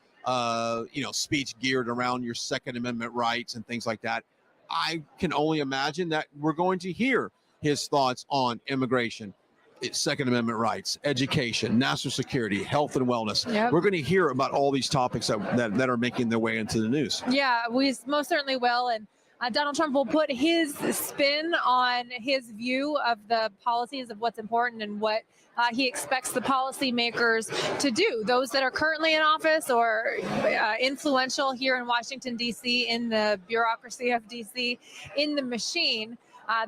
speech geared around your Second Amendment rights and things like that. I can only imagine that we're going to hear his thoughts on immigration, Second Amendment rights, education, national security, health and wellness. Yep. We're going to hear about all these topics that are making their way into the news. Yeah, we most certainly will. And Donald Trump will put his spin on his view of the policies of what's important and what he expects the policymakers to do. Those that are currently in office or influential here in Washington, D.C., in the bureaucracy of D.C., in the machine.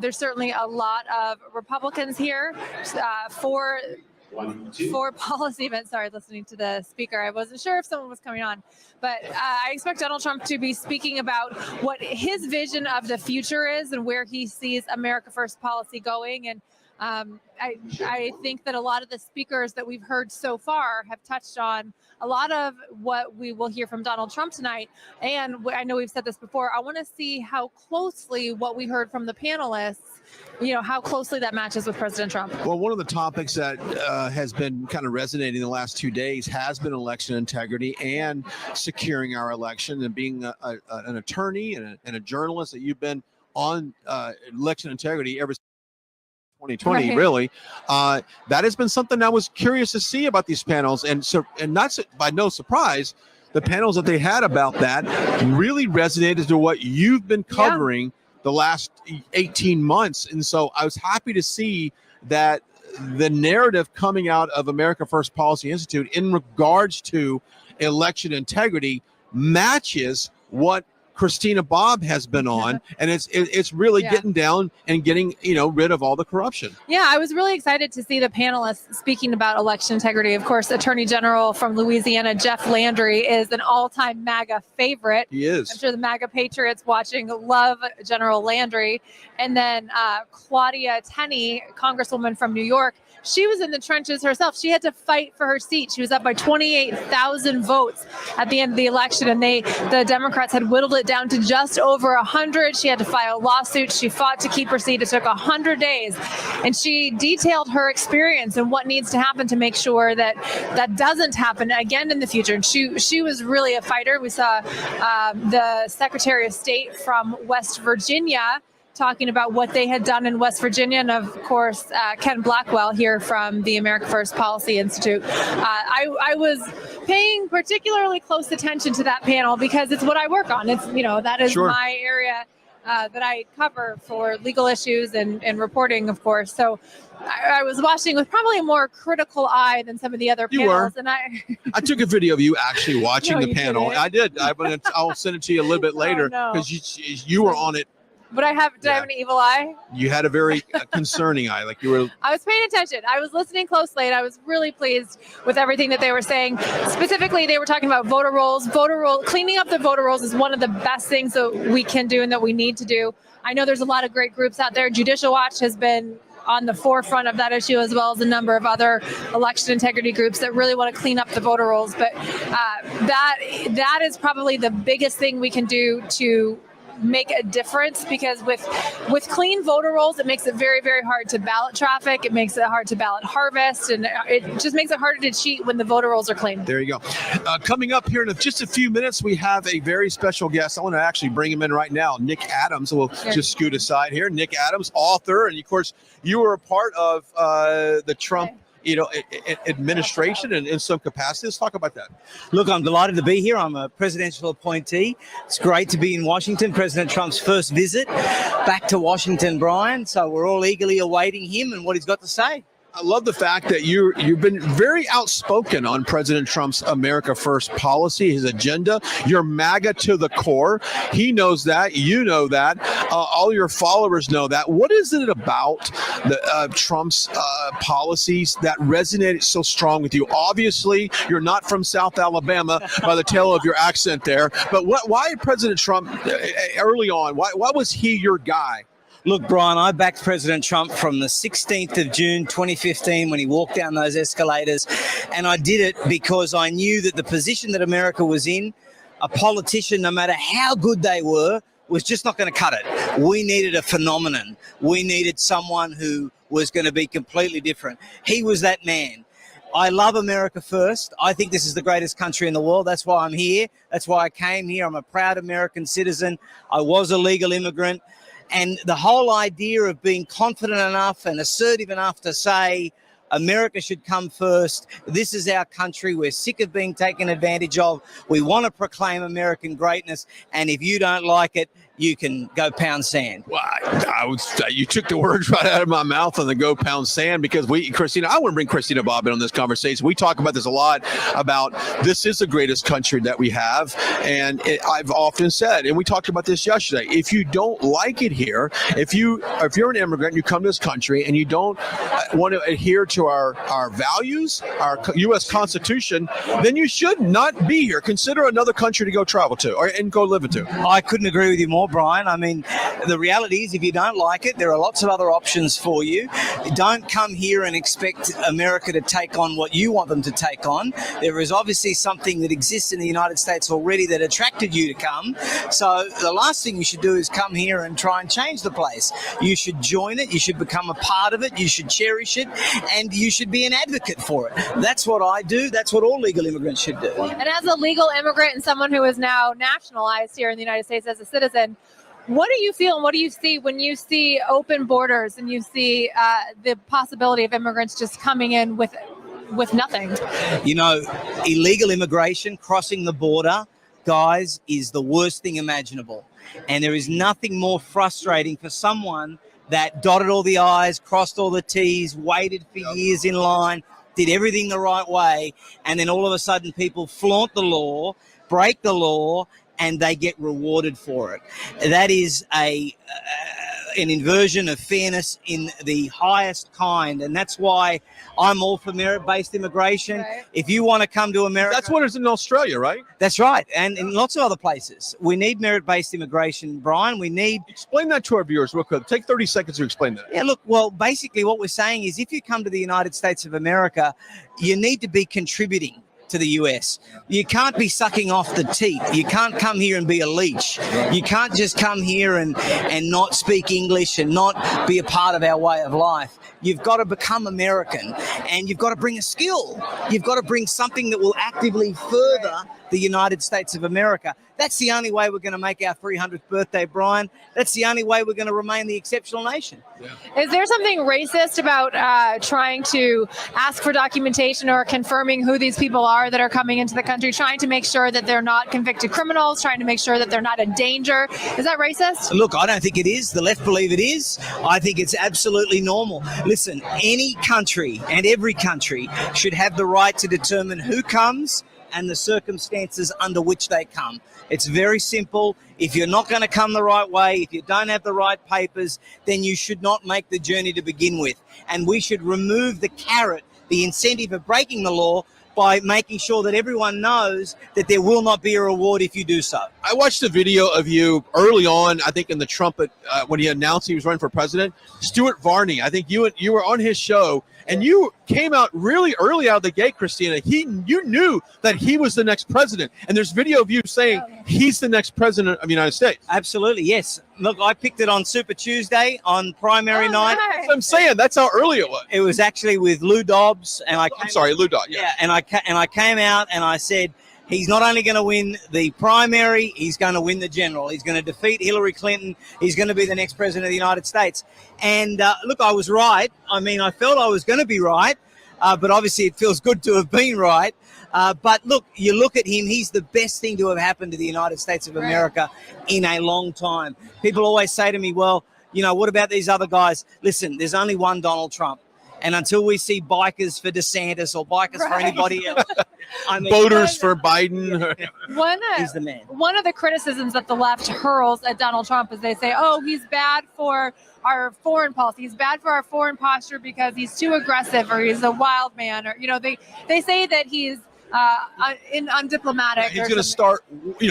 There's certainly a lot of Republicans here for For policy events. Sorry, listening to the speaker. I wasn't sure if someone was coming on, but I expect Donald Trump to be speaking about what his vision of the future is and where he sees America First policy going. And I think that a lot of the speakers that we've heard so far have touched on a lot of what we will hear from Donald Trump tonight. And I know we've said this before, I want to see how closely what we heard from the panelists, how closely that matches with President Trump. Well, one of the topics that has been kind of resonating the last 2 days has been election integrity and securing our election. And being an attorney and a journalist, that you've been on election integrity ever since 2020, really, that has been something I was curious to see about these panels. And not by no surprise, the panels that they had about that really resonated to what you've been covering the last 18 months. And so I was happy to see that the narrative coming out of America First Policy Institute in regards to election integrity matches what Christina Bobb has been on, and it's really getting down and getting rid of all the corruption. Yeah, I was really excited to see the panelists speaking about election integrity. Of course, Attorney General from Louisiana, Jeff Landry, is an all-time MAGA favorite. He is. I'm sure the MAGA patriots watching love General Landry. And then Claudia Tenney, Congresswoman from New York, she was in the trenches herself. She had to fight for her seat. She was up by 28,000 votes at the end of the election, and the Democrats had whittled it down to just over 100. She had to file a lawsuit. She fought to keep her seat. It took 100 days, and she detailed her experience and what needs to happen to make sure that that doesn't happen again in the future. And she was really a fighter. We saw the Secretary of State from West Virginia talking about what they had done in West Virginia, and of course, Ken Blackwell here from the America First Policy Institute. I was paying particularly close attention to that panel because it's what I work on. It's that is my area that I cover for legal issues and reporting, of course. So I was watching with probably a more critical eye than some of the other panels. You were. And I took a video of you actually watching No, the you panel. didn't. I did. I'll send it to you a little bit later no. because you were on it. But did I have an evil eye? You had a very concerning eye, like you were. I was paying attention. I was listening closely, and I was really pleased with everything that they were saying. Specifically, they were talking about voter rolls. Cleaning up the voter rolls is one of the best things that we can do and that we need to do. I know there's a lot of great groups out there. Judicial Watch has been on the forefront of that issue, as well as a number of other election integrity groups that really want to clean up the voter rolls. But that is probably the biggest thing we can do to make a difference, because with clean voter rolls, it makes it very, very hard to ballot traffic. It makes it hard to ballot harvest, and it just makes it harder to cheat when the voter rolls are clean. There you go. Coming up here in just a few minutes, we have a very special guest. I want to actually bring him in right now. Nick Adams. We'll just scoot aside here. Nick Adams, author, and of course, you were a part of the Trump administration and in some capacity. Let's talk about that. Look, I'm delighted to be here. I'm a presidential appointee. It's great to be in Washington. President Trump's first visit back to Washington, Brian. So we're all eagerly awaiting him and what he's got to say. I love the fact that you've been very outspoken on President Trump's America First policy, his agenda. You're MAGA to the core. He knows that. You know that. All your followers know that. What is it about Trump's policies that resonated so strong with you? Obviously, you're not from South Alabama by the tail of your accent there. But why President Trump early on? Why was he your guy? Look, Brian, I backed President Trump from the 16th of June, 2015, when he walked down those escalators. And I did it because I knew that the position that America was in, a politician, no matter how good they were, was just not going to cut it. We needed a phenomenon. We needed someone who was going to be completely different. He was that man. I love America first. I think this is the greatest country in the world. That's why I'm here. That's why I came here. I'm a proud American citizen. I was a legal immigrant. And the whole idea of being confident enough and assertive enough to say, America should come first. This is our country. We're sick of being taken advantage of. We want to proclaim American greatness. And if you don't like it, you can go pound sand. Well, you took the words right out of my mouth on the go pound sand, because Christina, I want to bring Christina Bobb in on this conversation. We talk about this a lot, about this is the greatest country that we have. And I've often said, and we talked about this yesterday, if you don't like it here, if you're an immigrant, you come to this country and you don't want to adhere to our values, our U.S. Constitution, then you should not be here. Consider another country to go travel to and go live into. I couldn't agree with you more, Brian. I mean, the reality is, if you don't like it, there are lots of other options for you. Don't come here and expect America to take on what you want them to take on. There is obviously something that exists in the United States already that attracted you to come. So the last thing you should do is come here and try and change the place. You should join it. You should become a part of it. You should cherish it, and you should be an advocate for it. That's what I do. That's what all legal immigrants should do. And as a legal immigrant and someone who is now nationalized here in the United States as a citizen, what do you feel and what do you see when you see open borders and you see the possibility of immigrants just coming in with nothing? You know, illegal immigration, crossing the border, guys, is the worst thing imaginable. And there is nothing more frustrating for someone that dotted all the I's, crossed all the T's, waited for years in line, did everything the right way, and then all of a sudden people flaunt the law, break the law, and they get rewarded for it. That is an inversion of fairness in the highest kind, and that's why I'm all for merit-based immigration. Right. If you want to come to America... That's what it's in Australia, right? That's right, and in lots of other places. We need merit-based immigration, Brian. We need... Explain that to our viewers real quick. Take 30 seconds to explain that. Yeah, look, well, basically what we're saying is, if you come to the United States of America, you need to be contributing to the US. You can't be sucking off the teat. You can't come here and be a leech. You can't just come here and not speak English and not be a part of our way of life. You've got to become American, and you've got to bring a skill. You've got to bring something that will actively further the United States of America. That's the only way we're going to make our 300th birthday, Brian. That's the only way we're going to remain the exceptional nation. Yeah. Is there something racist about trying to ask for documentation or confirming who these people are that are coming into the country, trying to make sure that they're not convicted criminals, trying to make sure that they're not a danger? Is that racist? Look, I don't think it is. The left believe it is. I think it's absolutely normal. Listen, any country and every country should have the right to determine who comes and the circumstances under which they come. It's very simple. If you're not going to come the right way, if you don't have the right papers, then you should not make the journey to begin with. And we should remove the carrot, the incentive of breaking the law, by making sure that everyone knows that there will not be a reward if you do so. I watched a video of you early on, I think in the trumpet, when he announced he was running for president. Stuart Varney, I think you were on his show, and you came out really early out of the gate, Christina. You knew that he was the next president. And there's video of you saying he's the next president of the United States. Absolutely, yes. Look, I picked it on Super Tuesday on primary night. Nice. That's what I'm saying. That's how early it was. It was actually with Lou Dobbs, and Lou Dobbs. Yeah, and I came out and I said, he's not only going to win the primary, he's going to win the general. He's going to defeat Hillary Clinton. He's going to be the next president of the United States. And look, I was right. I mean, I felt I was going to be right, but obviously it feels good to have been right. But look, you look at him, he's the best thing to have happened to the United States of America in a long time. People always say to me, well, you know, what about these other guys? Listen, there's only one Donald Trump. And until we see bikers for DeSantis or bikers for anybody else, I mean, voters for Biden. He's the man. One of the criticisms that the left hurls at Donald Trump is they say, oh, he's bad for our foreign policy. He's bad for our foreign posture because he's too aggressive, or he's a wild man, or, you know, they say that he's undiplomatic. He's going to start,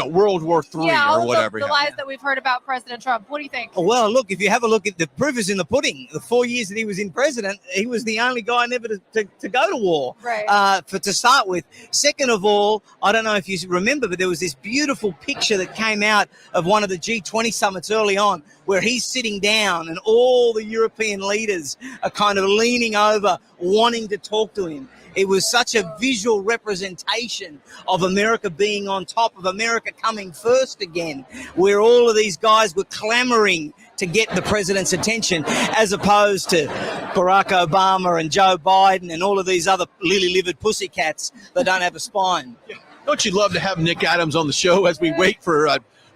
World War III or whatever. The lies that we've heard about President Trump. What do you think? Well, look, if you have a look at the proof is in the pudding. The 4 years that he was in president, he was the only guy never to go to war. Right. To start with. Second of all, I don't know if you remember, but there was this beautiful picture that came out of one of the G20 summits early on, where he's sitting down and all the European leaders are kind of leaning over, wanting to talk to him. It was such a visual representation of America being on top, of America coming first again, where all of these guys were clamoring to get the president's attention, as opposed to Barack Obama and Joe Biden and all of these other lily-livered pussycats that don't have a spine. Don't you love to have Nick Adams on the show as we wait for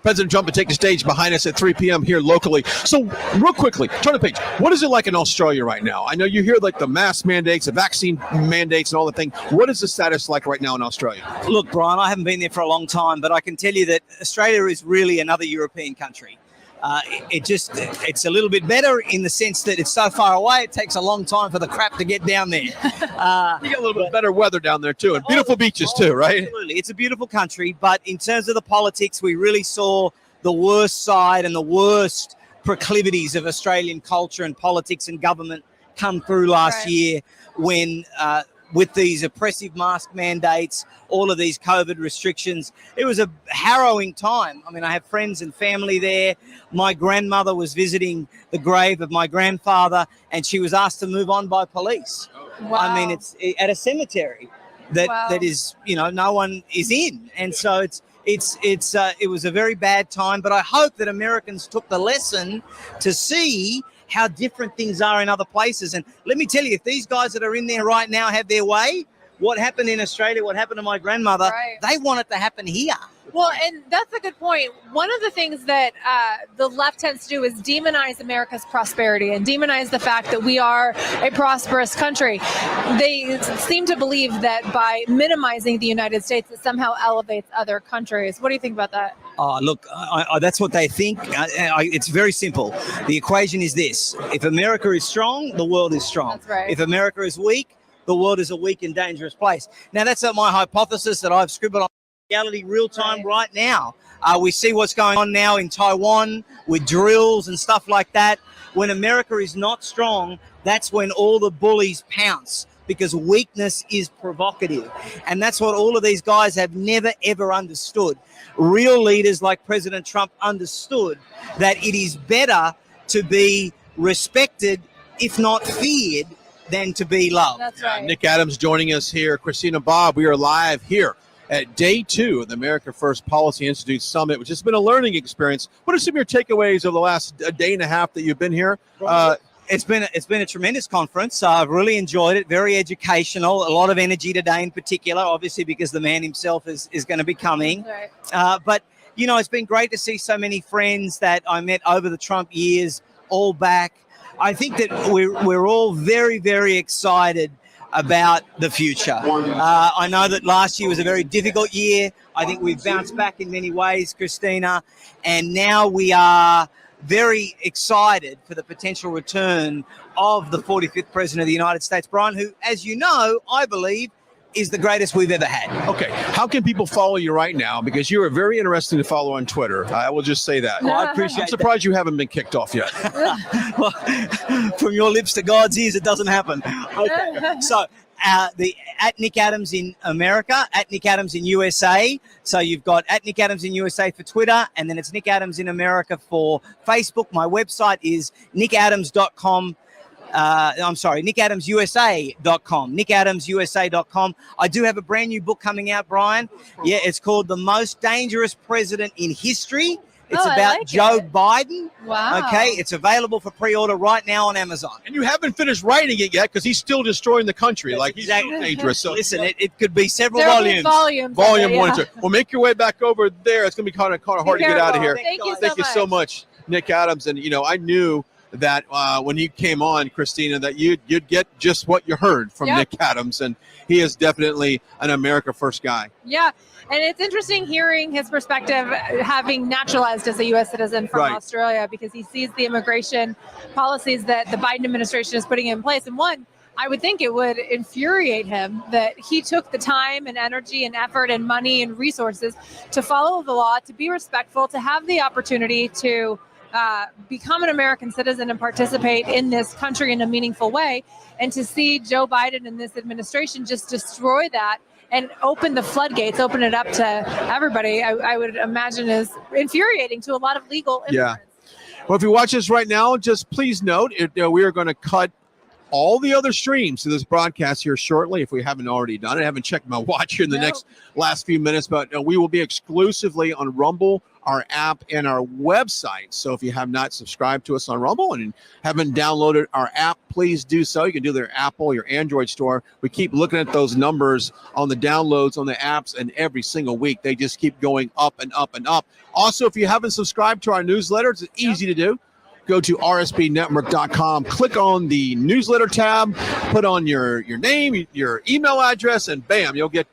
President Trump to take the stage behind us at 3 p.m. here locally. So real quickly, turn the page. What is it like in Australia right now? I know you hear like the mask mandates, the vaccine mandates and all the things. What is the status like right now in Australia? Look, Brian, I haven't been there for a long time, but I can tell you that Australia is really another European country. It's a little bit better in the sense that it's so far away, it takes a long time for the crap to get down there. You got a little bit better weather down there too, and beautiful beaches too, right? Absolutely. It's a beautiful country, but in terms of the politics, we really saw the worst side and the worst proclivities of Australian culture and politics and government come through last year when with these oppressive mask mandates, all of these COVID restrictions. It was a harrowing time. I mean, I have friends and family there. My grandmother was visiting the grave of my grandfather, and she was asked to move on by police. Wow. I mean, it's at a cemetery that is, no one is in. And so it was a very bad time, but I hope that Americans took the lesson to see how different things are in other places. And let me tell you, if these guys that are in there right now have their way, what happened in Australia, what happened to my grandmother, they want it to happen here. Well, and that's a good point. One of the things that the left tends to do is demonize America's prosperity and demonize the fact that we are a prosperous country. They seem to believe that by minimizing the United States, it somehow elevates other countries. What do you think about that? Oh, look, that's what they think. It's very simple. The equation is this. If America is strong, the world is strong. That's right. If America is weak, the world is a weak and dangerous place. Now, that's not my hypothesis that I've scribbled on reality real time right now. We see what's going on now in Taiwan with drills and stuff like that. When America is not strong, that's when all the bullies pounce, because weakness is provocative. And that's what all of these guys have never, ever understood. Real leaders like President Trump understood that it is better to be respected, if not feared, than to be loved. That's right. Nick Adams joining us here. Christina, Bob, we are live here at day 2 of the America First Policy Institute Summit, which has been a learning experience. What are some of your takeaways over the last day and a half that you've been here? It's been a tremendous conference. I've really enjoyed it. Very educational. A lot of energy today in particular, obviously because the man himself is going to be coming. Right. But, it's been great to see so many friends that I met over the Trump years all back. I think that we're all very, very excited about the future. I know that last year was a very difficult year. I think we've bounced back in many ways, Christina, and now we are very excited for the potential return of the 45th President of the United States, Brian, who, as you know, I believe is the greatest we've ever had. Okay, how can people follow you right now? Because you are very interesting to follow on Twitter. I will just say that. Well, I appreciate I'm surprised you haven't been kicked off yet. Well, from your lips to God's ears, it doesn't happen. Okay, so at Nick Adams in America, at Nick Adams in USA. So you've got at Nick Adams in USA for Twitter, and then it's Nick Adams in America for Facebook. My website is nickadams.com. nickadamsusa.com, nickadamsusa.com. I do have a brand new book coming out, Brian. Yeah, it's called The Most Dangerous President in History. It's about Joe Biden. Wow. Okay, it's available for pre-order right now on Amazon. And you haven't finished writing it yet because he's still destroying the country. Like, he's exactly so dangerous. So listen, it could be several Volume volumes. 1 and 2. Well, make your way back over there. It's going to be kind of hard to get out of here. Thank you so much, Nick Adams. And, I knew that when you came on, Christina, that you'd get just what you heard from Nick Adams. And he is definitely an America First guy. Yeah. And it's interesting hearing his perspective, having naturalized as a U.S. citizen from Australia, because he sees the immigration policies that the Biden administration is putting in place. And one, I would think it would infuriate him that he took the time and energy and effort and money and resources to follow the law, to be respectful, to have the opportunity to become an American citizen and participate in this country in a meaningful way. And to see Joe Biden and this administration just destroy that and open the floodgates, open it up to everybody, I would imagine is infuriating to a lot of legal immigrants. Well, if you watch this right now, just please note, we are going to cut all the other streams to this broadcast here shortly, if we haven't already done it. I haven't checked my watch here in the last few minutes, but we will be exclusively on Rumble, our app, and our website. So if you have not subscribed to us on Rumble and haven't downloaded our app, please do so. You can do their Apple, your Android store. We keep looking at those numbers on the downloads on the apps, and every single week they just keep going up and up and up. Also, if you haven't subscribed to our newsletter, it's easy to do. Go to rsbnetwork.com, click on the newsletter tab, put on your name, your email address, and bam, you'll get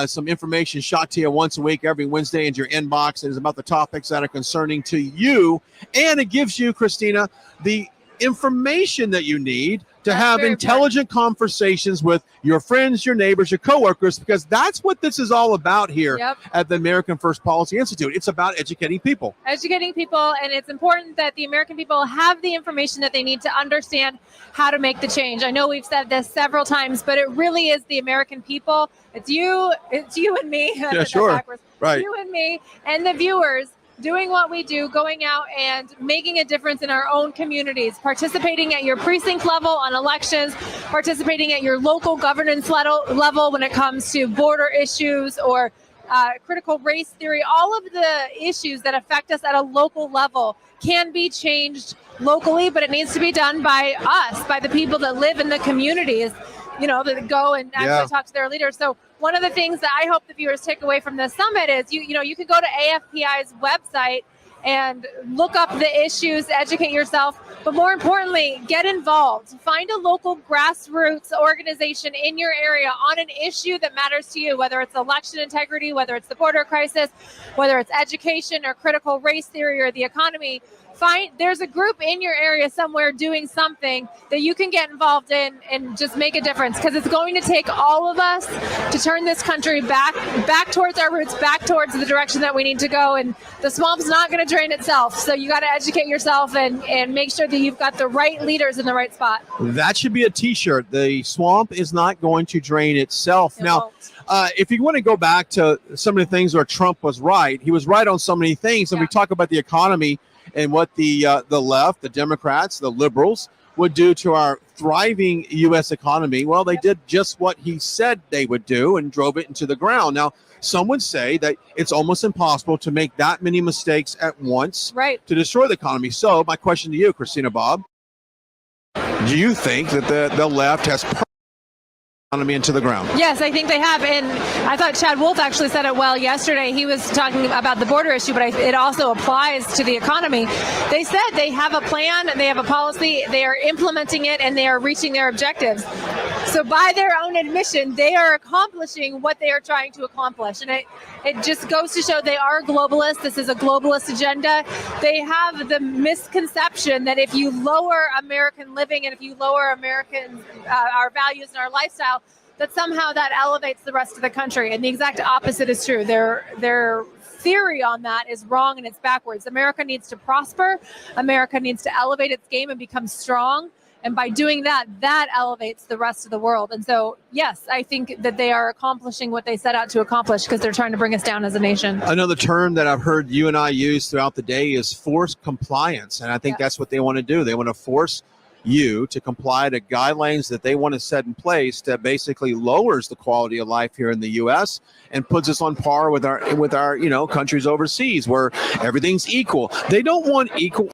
some information shot to you once a week, every Wednesday into your inbox. It is about the topics that are concerning to you. And it gives you, Christina, the information that you need to have intelligent conversations with your friends, your neighbors, your coworkers, because that's what this is all about here at the American First Policy Institute. It's about educating people. Educating people, and it's important that the American people have the information that they need to understand how to make the change. I know we've said this several times, but it really is the American people. It's you and me. Yeah, sure. Right. You and me and the viewers doing what we do, going out and making a difference in our own communities, participating at your precinct level on elections, participating at your local governance level when it comes to border issues or critical race theory. All of the issues that affect us at a local level can be changed locally, but it needs to be done by us, by the people that live in the communities, that go and actually talk to their leaders. So one of the things that I hope the viewers take away from this summit is you can go to AFPI's website and look up the issues, educate yourself, but more importantly, get involved. Find a local grassroots organization in your area on an issue that matters to you, whether it's election integrity, whether it's the border crisis, whether it's education or critical race theory or the economy. There's a group in your area somewhere doing something that you can get involved in and just make a difference, because it's going to take all of us to turn this country back towards our roots, back towards the direction that we need to go. And the swamp's not going to drain itself. So you got to educate yourself and make sure that you've got the right leaders in the right spot. That should be a t-shirt. The swamp is not going to drain itself. Now, if you want to go back to some of the things where Trump was right, he was right on so many things. And we talk about the economy and what the left, the Democrats, the liberals would do to our thriving U.S. economy. Well, they did just what he said they would do and drove it into the ground. Now, some would say that it's almost impossible to make that many mistakes at once to destroy the economy. So my question to you, Christina Bobb, do you think that the left has economy into the ground? Yes, I think they have. And I thought Chad Wolf actually said it well yesterday. He was talking about the border issue, but it also applies to the economy. They said they have a plan, they have a policy, they are implementing it, and they are reaching their objectives. So by their own admission, they are accomplishing what they are trying to accomplish. And it just goes to show they are globalists. This is a globalist agenda. They have the misconception that if you lower American living and if you lower our values and our lifestyle, that somehow that elevates the rest of the country. And the exact opposite is true. Their theory on that is wrong and it's backwards. America needs to prosper. America needs to elevate its game and become strong. And by doing that, that elevates the rest of the world. And so, yes, I think that they are accomplishing what they set out to accomplish because they're trying to bring us down as a nation. Another term that I've heard you and I use throughout the day is forced compliance. And I think that's what they want to do. They want to force you to comply to guidelines that they want to set in place that basically lowers the quality of life here in the U.S. and puts us on par with our countries overseas where everything's equal. They don't want equal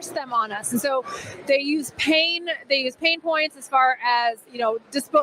force them on us. And so they use pain points as far as,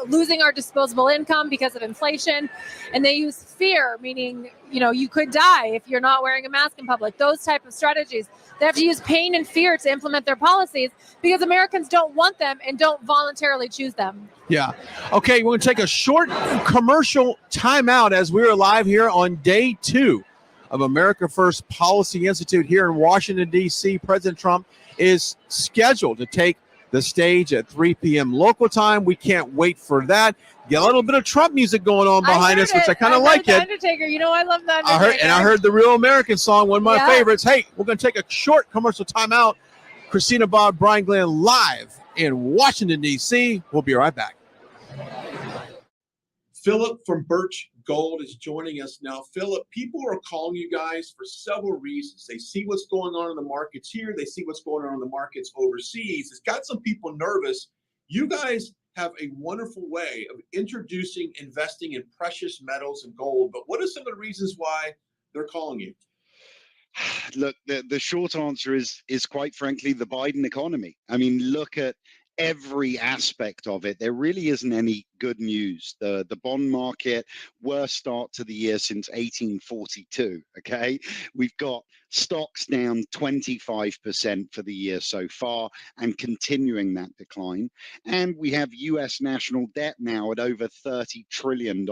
losing our disposable income because of inflation. And they use fear, meaning, you could die if you're not wearing a mask in public, those type of strategies. They have to use pain and fear to implement their policies because Americans don't want them and don't voluntarily choose them. Yeah. Okay, we're going to take a short commercial timeout as we're live here on day 2 of America First Policy Institute here in Washington, D.C. President Trump is scheduled to take the stage at 3 p.m. local time. We can't wait for that. Get a little bit of Trump music going on behind us, which I kind of like it. Undertaker, I love that. I heard the Real American song, one of my favorites. Hey, we're going to take a short commercial timeout. Christina, Bob, Brian, Glenn, live in Washington, D.C. We'll be right back. Philip from Birch Gold is joining us now. Philip, people are calling you guys for several reasons. They see what's going on in the markets here. They see what's going on in the markets overseas. It's got some people nervous. You guys have a wonderful way of introducing investing in precious metals and gold. But what are some of the reasons why they're calling you? Look, the short answer is quite frankly the Biden economy. I mean, look at every aspect of it. There really isn't any good news. The bond market, worst start to the year since 1842. Okay, we've got stocks down 25% for the year so far and continuing that decline. And we have US national debt now at over $30 trillion.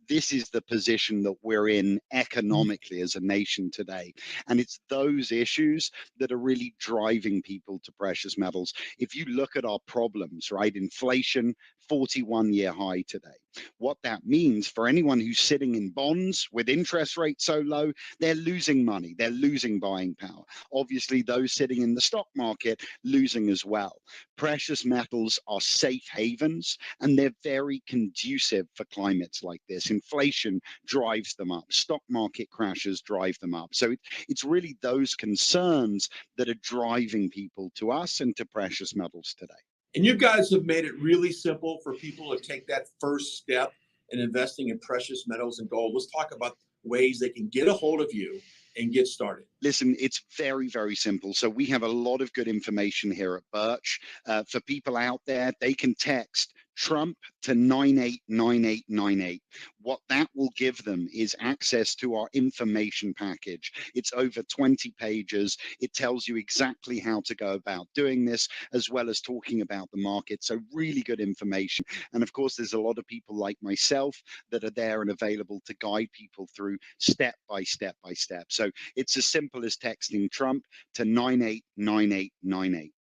This is the position that we're in economically as a nation today. And it's those issues that are really driving people to precious metals. If you look at our problems, right, inflation, 41-year high today. What that means for anyone who's sitting in bonds with interest rates so low, they're losing money, they're losing buying power. Obviously, those sitting in the stock market losing as well. Precious metals are safe havens, and they're very conducive for climates like this. Inflation drives them up, stock market crashes drive them up. So it's really those concerns that are driving people to us and to precious metals today. And you guys have made it really simple for people to take that first step in investing in precious metals and gold. Let's talk about ways they can get a hold of you and get started. Listen, it's very, very simple. So we have a lot of good information here at Birch. For people out there, they can text Trump to 989898. What that will give them is access to our information package. It's over 20 pages. It tells you exactly how to go about doing this, as well as talking about the market. So really good information. And of course, there's a lot of people like myself that are there and available to guide people through step by step by step. So it's as simple as texting Trump to 989898.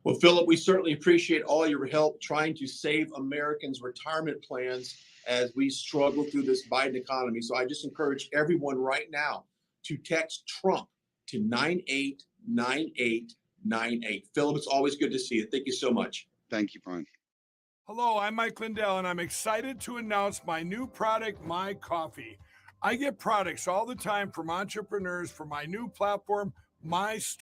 Well, Philip, we certainly appreciate all your help trying to save Americans' retirement plans as we struggle through this Biden economy. So I just encourage everyone right now to text Trump to 989898. Philip, it's always good to see you. Thank you so much. Thank you, Brian. Hello, I'm Mike Lindell, and I'm excited to announce my new product, My Coffee. I get products all the time from entrepreneurs for my new platform, mystore.com.